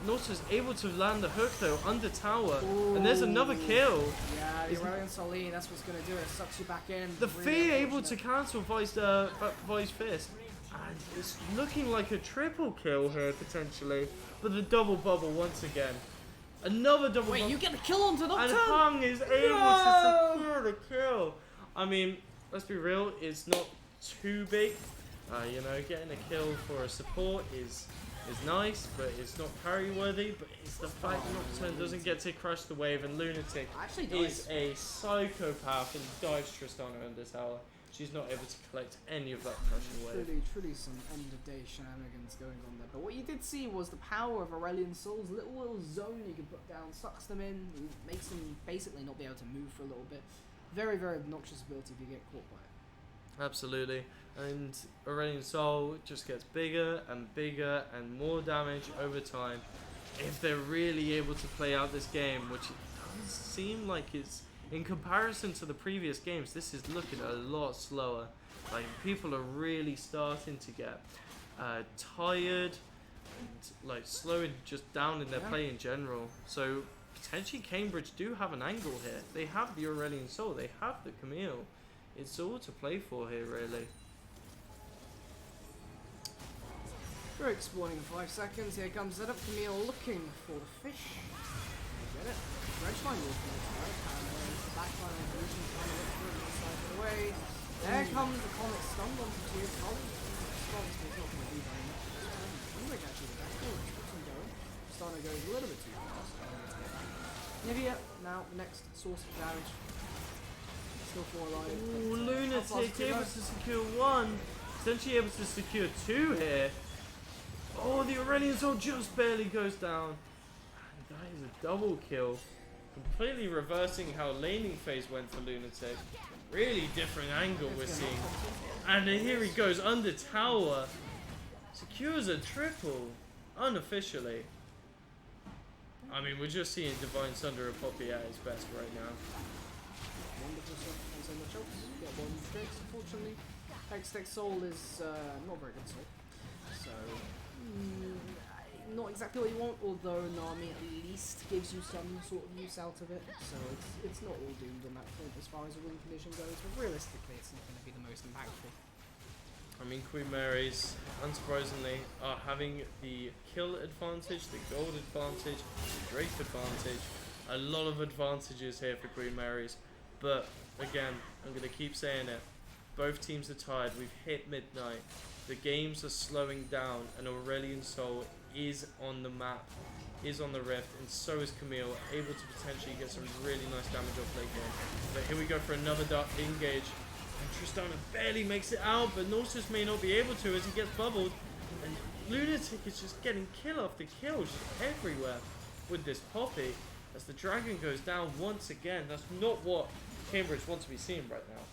Nautilus able to land the hook though under tower, and there's another kill. Yeah, the Aurelion Soul, that's what's going to do it. Sucks you back in. The Really Fee able to cancel Vi's fist, and it's looking like a triple kill here potentially. But the double bubble once again, another double. Wait, bubble. you get the kill onto the And turn? Hung is able to secure the kill. I mean, let's be real, it's not too big. You know, getting a kill for a support is nice, but it's not carry worthy. But it's the fact that Nocturne doesn't get to crush the wave, and Lunatic is a psychopath and dives Tristana under tower. She's not able to collect any of that crushing wave. Truly some end of day shenanigans going on there. But what you did see was the power of Aurelion Soul's little zone you can put down, sucks them in, makes them basically not be able to move for a little bit. Very, very obnoxious ability if you get caught by it. Absolutely. And Aurelion Soul just gets bigger and more damage over time. If they're really able to play out this game, which it does seem like it's, in comparison to the previous games, this is looking a lot slower. Like, people are really starting to get tired and like slowing just down in their play in general. So potentially Cambridge do have an angle here. They have the Aurelion Soul, they have the Camille. It's all to play for here, really. We're exploring in 5 seconds. Here comes setup. Camille looking for the fish. Get it. Redline will come right. The backline evolution trying to look through the side of the way. There comes the Comet stunned onto 2. Colin response, but he's not going to do very much. Hendrik actually the back. Oh, keeps him going. Stana goes a little bit too fast. Nivea, now the next source of damage. Still 4 alive. Ooh, Lunatic able to secure 1. Potentially able to secure 2 here. Oh, the Aurelion Soul just barely goes down. And that is a double kill. Completely reversing how laning phase went for Lunatic. Really different angle we're seeing. And here he goes under tower. Secures a triple. Unofficially. I mean, we're just seeing Divine Sunder and Poppy at his best right now. Wonderful stuff on so much else. Got one Jake's, unfortunately. Hextech Soul is not very good soul. So, not exactly what you want, although Nami at least gives you some sort of use out of it. So it's not all doomed on that front as far as the win condition goes, but realistically it's not going to be the most impactful. I mean, Queen Mary's, unsurprisingly, are having the kill advantage, the gold advantage, the Drake advantage. A lot of advantages here for Queen Mary's. But, again, I'm going to keep saying it. Both teams are tired. We've hit midnight. The games are slowing down, and Aurelion Soul is on the map, is on the rift, and so is Camille, able to potentially get some really nice damage off late game. But here we go for another dark engage. And Tristana barely makes it out, but Nautilus may not be able to as he gets bubbled. And Lunatic is just getting kill after kill just everywhere with this Poppy. As the dragon goes down once again. That's not what Cambridge wants to be seeing right now.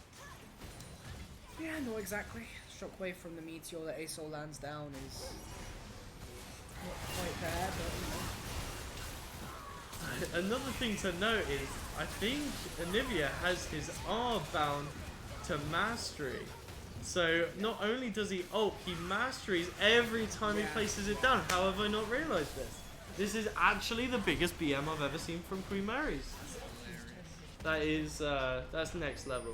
Yeah, no, exactly. Shockwave from the meteor that Asol lands down is not quite there, but you know. Another thing to note is I think Anivia has his R bound to mastery. So not only does he ult, he masteries every time he places it down. How have I not realised this? This is actually the biggest BM I've ever seen from Queen Mary's. That is that's next level.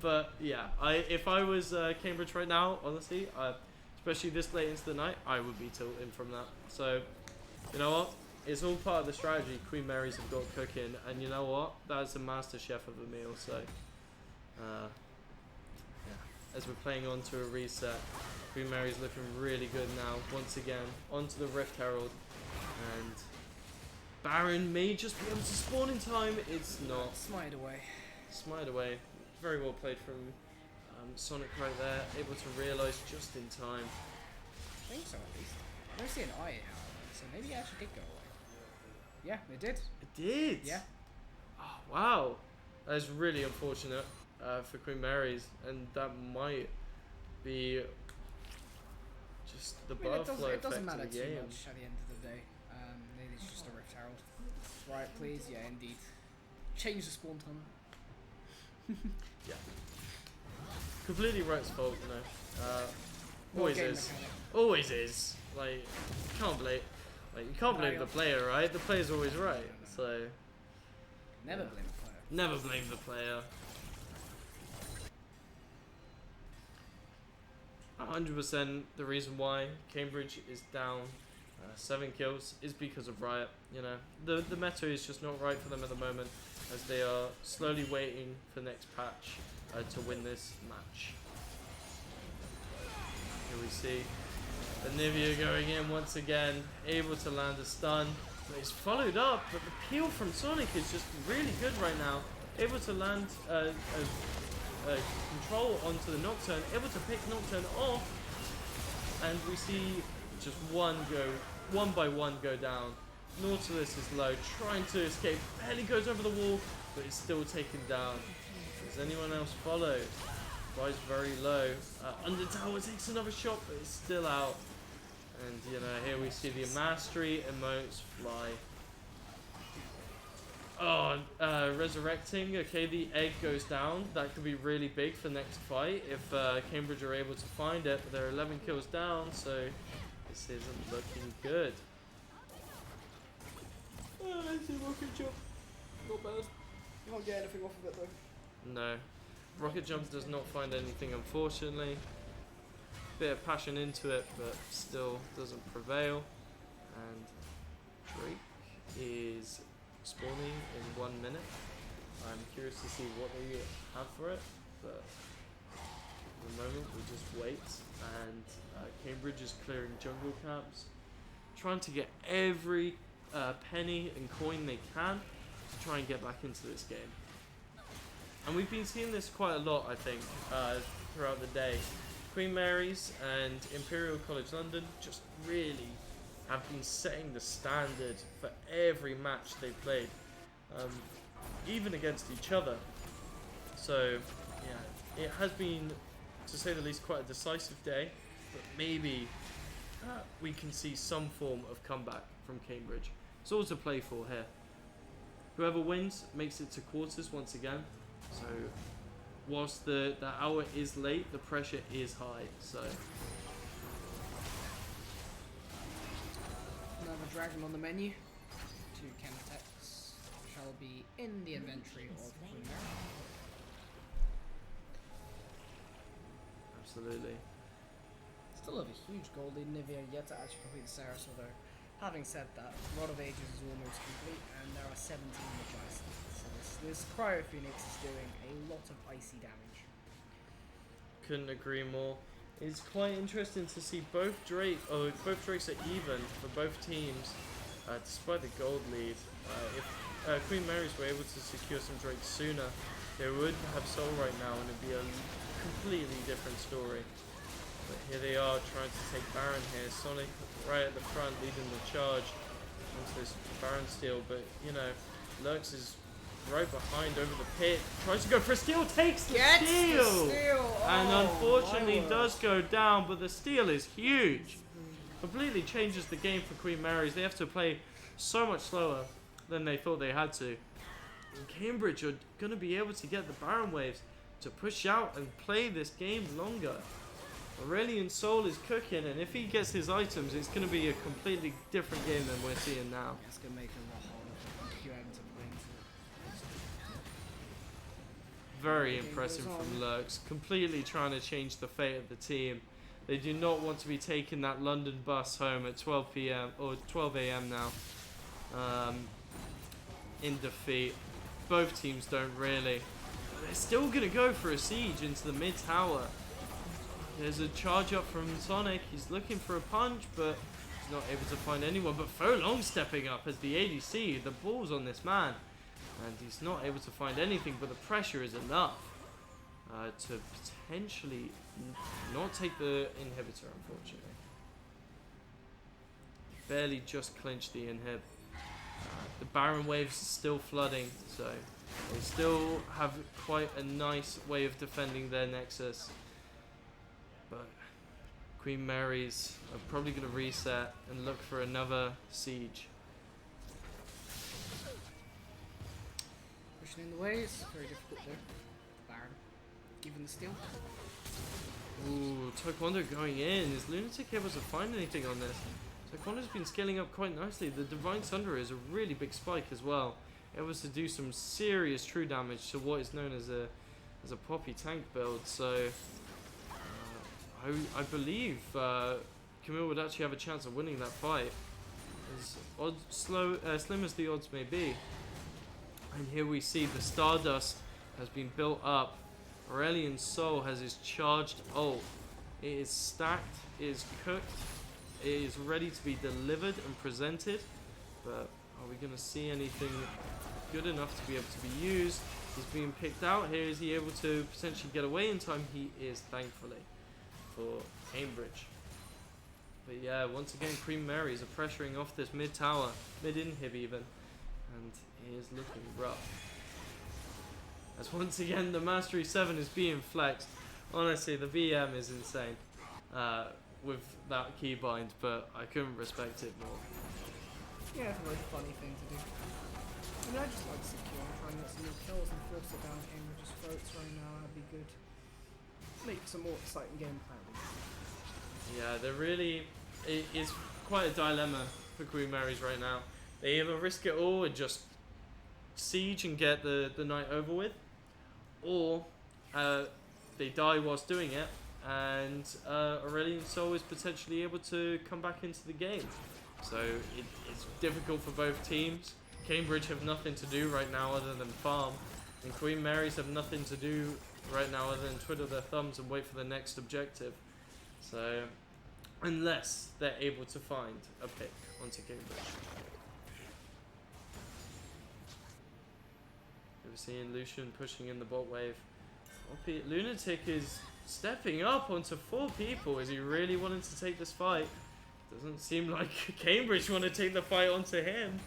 But yeah, if I was Cambridge right now, honestly, especially this late into the night, I would be tilting from that. So you know what? It's all part of the strategy Queen Mary's have got cooking, and you know what? That's a master chef of a meal. So as we're playing on to a reset, Queen Mary's looking really good now. Once again, onto the Rift Herald. And Baron may just be able to spawn in time. It's not. Smite away. Smite away. Very well played from Sonic right there. Able to realise just in time. I think so, at least. I don't see an eye out, so maybe it actually did go away. Yeah, it did. It did? Yeah. Oh, wow. That is really unfortunate for Queen Mary's, and that might be just the butterfly It doesn't effect matter of the too game. much at the end of the day. Maybe it's just a Rift Herald. Right, please. Yeah, indeed. Change the spawn time. Yeah. Completely Right's fault, you know. Always game is. mechanic. Always is. Like, you can't blame. Like, you can't blame the player, right? The player's always right. So. Never blame the player. Never blame the player. 100% the reason why Cambridge is down 7 kills is because of Riot. You know, the meta is just not right for them at the moment, as they are slowly waiting for the next patch to win this match. Here we see Anivia going in once again, able to land a stun. But he's followed up, but the peel from Sonic is just really good right now. Able to land control onto the Nocturne, able to pick Nocturne off, and we see just one by one go down. Nautilus is low, trying to escape, barely goes over the wall, but is still taken down. Does anyone else follow? Rise very low. Under tower takes another shot, but is still out. And you know, here we see the mastery emotes fly. Oh, resurrecting. Okay, the egg goes down. That could be really big for next fight if Cambridge are able to find it. But they're 11 kills down, so this isn't looking good. Let's see rocket jump. Not bad. You can't get anything off of it though. No. Rocket Jump does not find anything, unfortunately. Bit of passion into it, but still doesn't prevail. And Drake is spawning in 1 minute. I'm curious to see what they have for it, but at the moment we just wait. And Cambridge is clearing jungle camps, trying to get every penny and coin they can to try and get back into this game. And we've been seeing this quite a lot, I think, throughout the day. Queen Mary's and Imperial College London just really have been setting the standard for every match they've played, even against each other. So, yeah, it has been, to say the least, quite a decisive day, but maybe we can see some form of comeback from Cambridge. It's all to play for here. Whoever wins makes it to quarters once again. So, whilst the hour is late, the pressure is high. So, another dragon on the menu. 2 Chemtex shall be in the inventory of Queen Mary. absolutely. Still have a huge gold lead. Nivea yet to actually complete the Saris, although having said that, Rod of Ages is almost complete, and there are 17 Magi's. So this Cryo Phoenix is doing a lot of icy damage. Couldn't agree more. It's quite interesting to see both Drakes are even for both teams, despite the gold lead. If Queen Mary's were able to secure some Drakes sooner, they would have Soul right now, and it'd be a completely different story. But here they are trying to take Baron here. Sonic right at the front, leading the charge onto this Baron steal. But you know, Lurks is right behind over the pit. Tries to go for a steal, takes the steal! And unfortunately does go down, but the steal is huge. Completely changes the game for Queen Mary's. They have to play so much slower. than they thought they had to. And Cambridge are going to be able to get the Baron Waves to push out and play this game longer. Aurelian Soul is cooking, and if he gets his items, it's going to be a completely different game than we're seeing now. Yeah, it's gonna make it a lot harder for QM to play into it. Very Game impressive goes from on. Lurks, completely trying to change the fate of the team. They do not want to be taking that London bus home at 12 p.m. or 12 a.m. now in defeat. Both teams don't really. They're still going to go for a siege into the mid tower. There's a charge up from Sonic. He's looking for a punch, but he's not able to find anyone. But Folong stepping up as the ADC. The ball's on this man. And he's not able to find anything, but the pressure is enough to potentially not take the inhibitor, unfortunately. Barely just clinched the inhib. The Baron Waves are still flooding, so they still have quite a nice way of defending their Nexus. But Queen Mary's are probably going to reset and look for another siege. Pushing in the ways, very difficult there. Baron, even the steal. Ooh, Taekwondo going in. Is Lunatic able to find anything on this? Taekwondo's been scaling up quite nicely. The Divine Sunder is a really big spike as well. It was to do some serious true damage to what is known as a Poppy tank build. So I believe Camille would actually have a chance of winning that fight. As slim as the odds may be. And here we see the Stardust has been built up. Aurelian Soul has his charged ult. It is stacked, it is cooked, it is ready to be delivered and presented. But are we going to see anything good enough to be able to be used? He's being picked out here. Is he able to potentially get away in time? He is, thankfully, for Cambridge. But yeah, once again, Queen Mary's are pressuring off this mid tower, mid inhib even. And it is looking rough. As once again the Mastery 7 is being flexed. Honestly, the VM is insane with that keybind, but I couldn't respect it more. Yeah, it's a very funny thing to do. I mean, I just like secure and try and get some more kills and force it down Cambridge's throats right now. That'd be good. Make some more exciting gameplay. Yeah, they're really... It is quite a dilemma for Queen Mary's right now. They either risk it all and just siege and get the night over with, or they die whilst doing it, and Aurelian Soul is potentially able to come back into the game. So it's difficult for both teams. Cambridge have nothing to do right now other than farm, and Queen Mary's have nothing to do right now other than twiddle their thumbs and wait for the next objective. So unless they're able to find a pick onto Cambridge. We're seeing Lucian pushing in the bot wave. Lunatic is stepping up onto 4 people. Is he really wanting to take this fight? Doesn't seem like Cambridge want to take the fight onto him.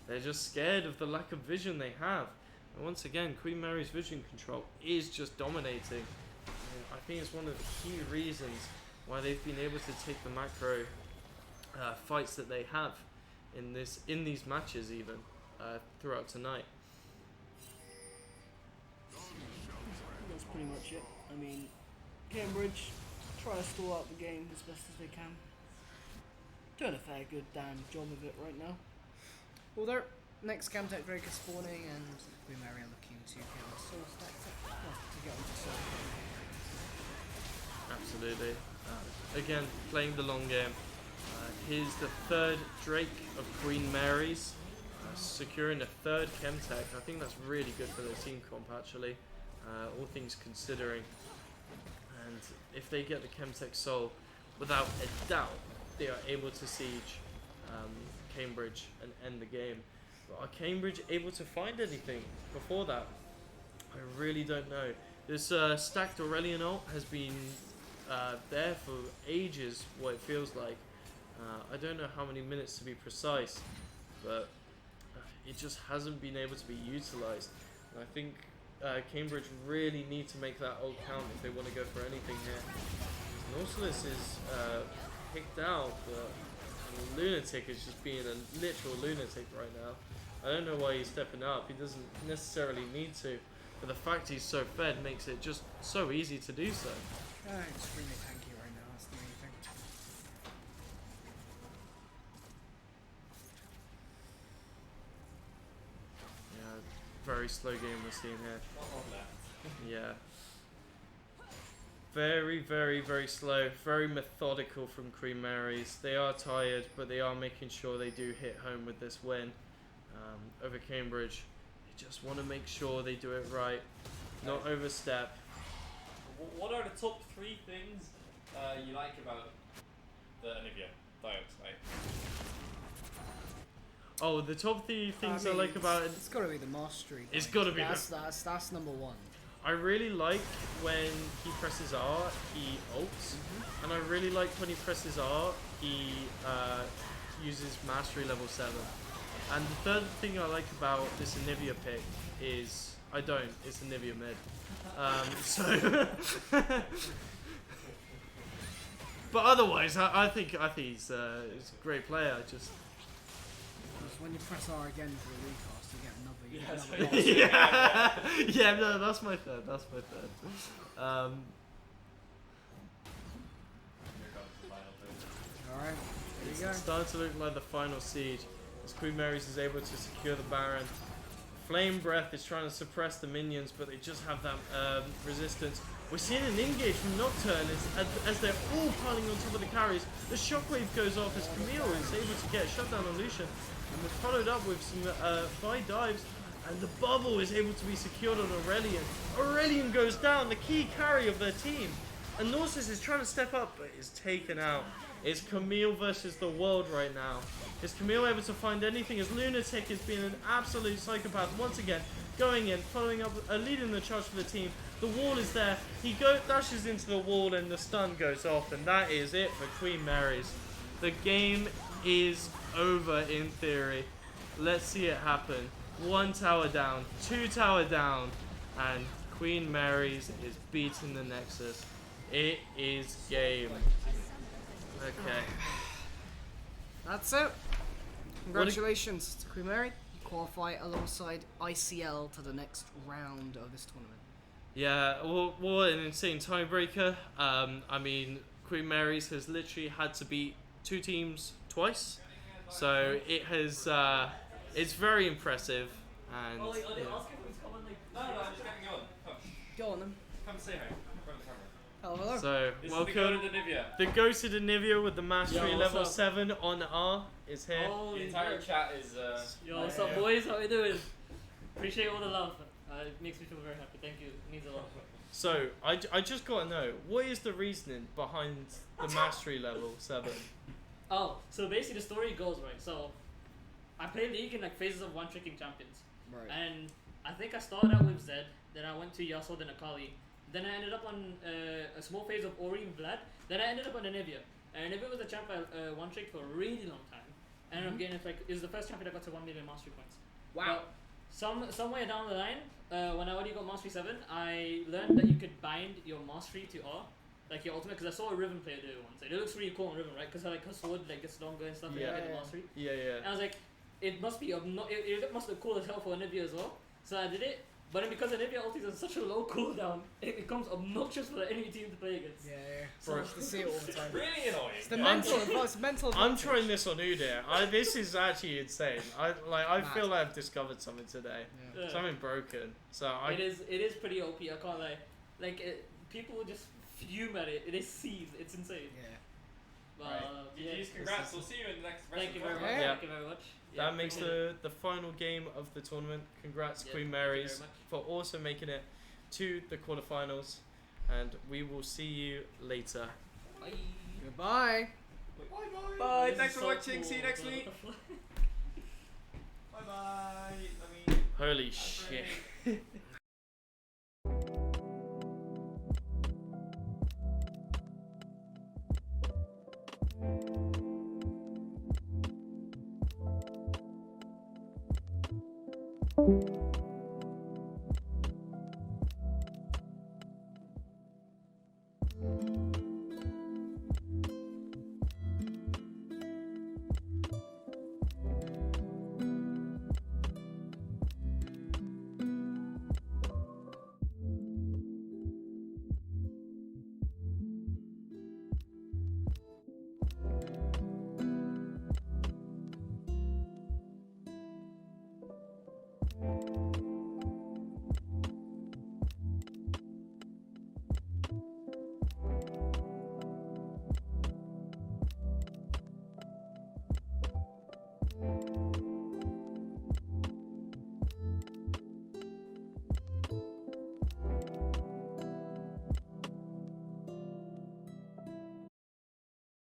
They're just scared of the lack of vision they have. And once again, Queen Mary's vision control is just dominating. And I think it's one of the key reasons why they've been able to take the macro fights that they have in these matches even throughout tonight. That's pretty much it. I mean, Cambridge try to stall out the game as best as they can. Doing a fair good damn job of it right now. Well, their next Camtech Drake is spawning, and Queen Mary are looking to get their soul stacks up to get onto soul. Absolutely. Again, playing the long game. Here's the 3rd Drake of Queen Mary's, securing a 3rd Chemtech. I think that's really good for their team comp actually, all things considering. And if they get the Chemtech Soul, without a doubt, they are able to siege Cambridge and end the game. But are Cambridge able to find anything before that? I really don't know. This stacked Aurelian ult has been there for ages, what it feels like. I don't know how many minutes to be precise, but it just hasn't been able to be utilised. And I think Cambridge really need to make that ult count if they want to go for anything here. Nautilus is picked out, but Lunatic is just being a literal lunatic right now. I don't know why he's stepping up. He doesn't necessarily need to, but the fact he's so fed makes it just so easy to do so. Extremely tanky right now. That's the main thing. Yeah, very slow game we're seeing here. Yeah. Very, very, very slow. Very methodical from Queen Mary's. They are tired, but they are making sure they do hit home with this win over Cambridge. They just want to make sure they do it right, not overstep. What are the top 3 things you like about the Anivia Dioxide? Oh, the top 3 things I mean, like about it. It's got to be the mastery. It's got to be. That's number one. I really like when he presses R, he ults, and I really like when he presses R, he uses mastery level 7. And the third thing I like about this Anivia pick is it's Anivia mid. But otherwise, I think he's a great player. Just When you press R again for the recast, you get Yeah, another. so- yeah, no, that's my third. That's my third. Here comes the final thing. All right, there you go. It's starting to look like the final siege as Queen Mary's is able to secure the Baron. Flame Breath is trying to suppress the minions, but they just have that resistance. We're seeing an engage from Nocturne as they're all piling on top of the carries. The shockwave goes off as Camille is able to get a shutdown on Lucian. And we're followed up with some 5 dives, and the bubble is able to be secured on Aurelian. Aurelian goes down, the key carry of their team. And Norsis is trying to step up, but is taken out. It's Camille versus the world right now. Is Camille able to find anything as Lunatic has been an absolute psychopath once again, going in, following up, leading the charge for the team. The wall is there. He dashes into the wall and the stun goes off, and that is it for Queen Mary's. The game is over in theory. Let's see it happen. 1 tower down, 2 tower down, and Queen Mary's is beating the Nexus. It is game. Okay. That's it. Congratulations to Queen Mary. You qualify alongside ICL to the next round of this tournament. Yeah, what an insane tiebreaker. I mean, Queen Mary's has literally had to beat 2 teams twice, so it has. It's very impressive. And Are they asking who's coming? No, I'm just getting going. Come. Go on then. Come say hi. In front of the camera. Hello. so This welcome. is the goat of the Nivea. The ghosted Anivia with the mastery Yo, what's level up? 7 on R is here. The entire chat is Yo, what's up, boys? How you doing? Appreciate all the love. It makes me feel very happy. Thank you. It means a lot. So I just gotta know, what is the reasoning behind the mastery level 7? Oh, so basically the story goes, right? So I played League in like phases of one-tricking champions. Right. And I think I started out with Zed, then I went to Yasuo, then Akali. Then I ended up on a small phase of Ori and Vlad. Then I ended up on Anivia. And Anivia was a champ I one-tricked for a really long time. I ended up getting it was the first champion I got to 1 million mastery points. Wow. But somewhere down the line, when I already got mastery 7, I learned that you could bind your mastery to R. Like your ultimate, because I saw a Riven player do it once. It looks really cool on Riven, right? Because like her sword like gets longer and stuff. Yeah. And you get the mastery. Yeah. And I was like, it must be it must look cool as hell for Anivia as well. So I did it. But then because Anivia ultis has such a low cooldown, it becomes obnoxious for the enemy team to play against. Yeah. So- So much to see it all the time. really annoying. It's the mental. It's mental. I'm advantage. trying this on Udyr. This is actually insane. I Mad. feel like I've discovered something today. Yeah. Yeah. Something broken. So It is pretty OP. I can't lie. Like people will just fume at it. They seethe. It's insane. Yeah. Right. Yeah. GG's, congrats. We'll see you in the next Thank you very much. Yeah. Thank you very much. Yeah, that makes appreciate the final game of the tournament. Congrats, Yeah, Queen thank you very Mary's, much. for also making it to the quarterfinals. And we will see you later. it. Bye. Goodbye. Bye. This Thanks is for so watching. cool. See you next What week. the fuck? Bye bye. I mean, Holy that's shit. really-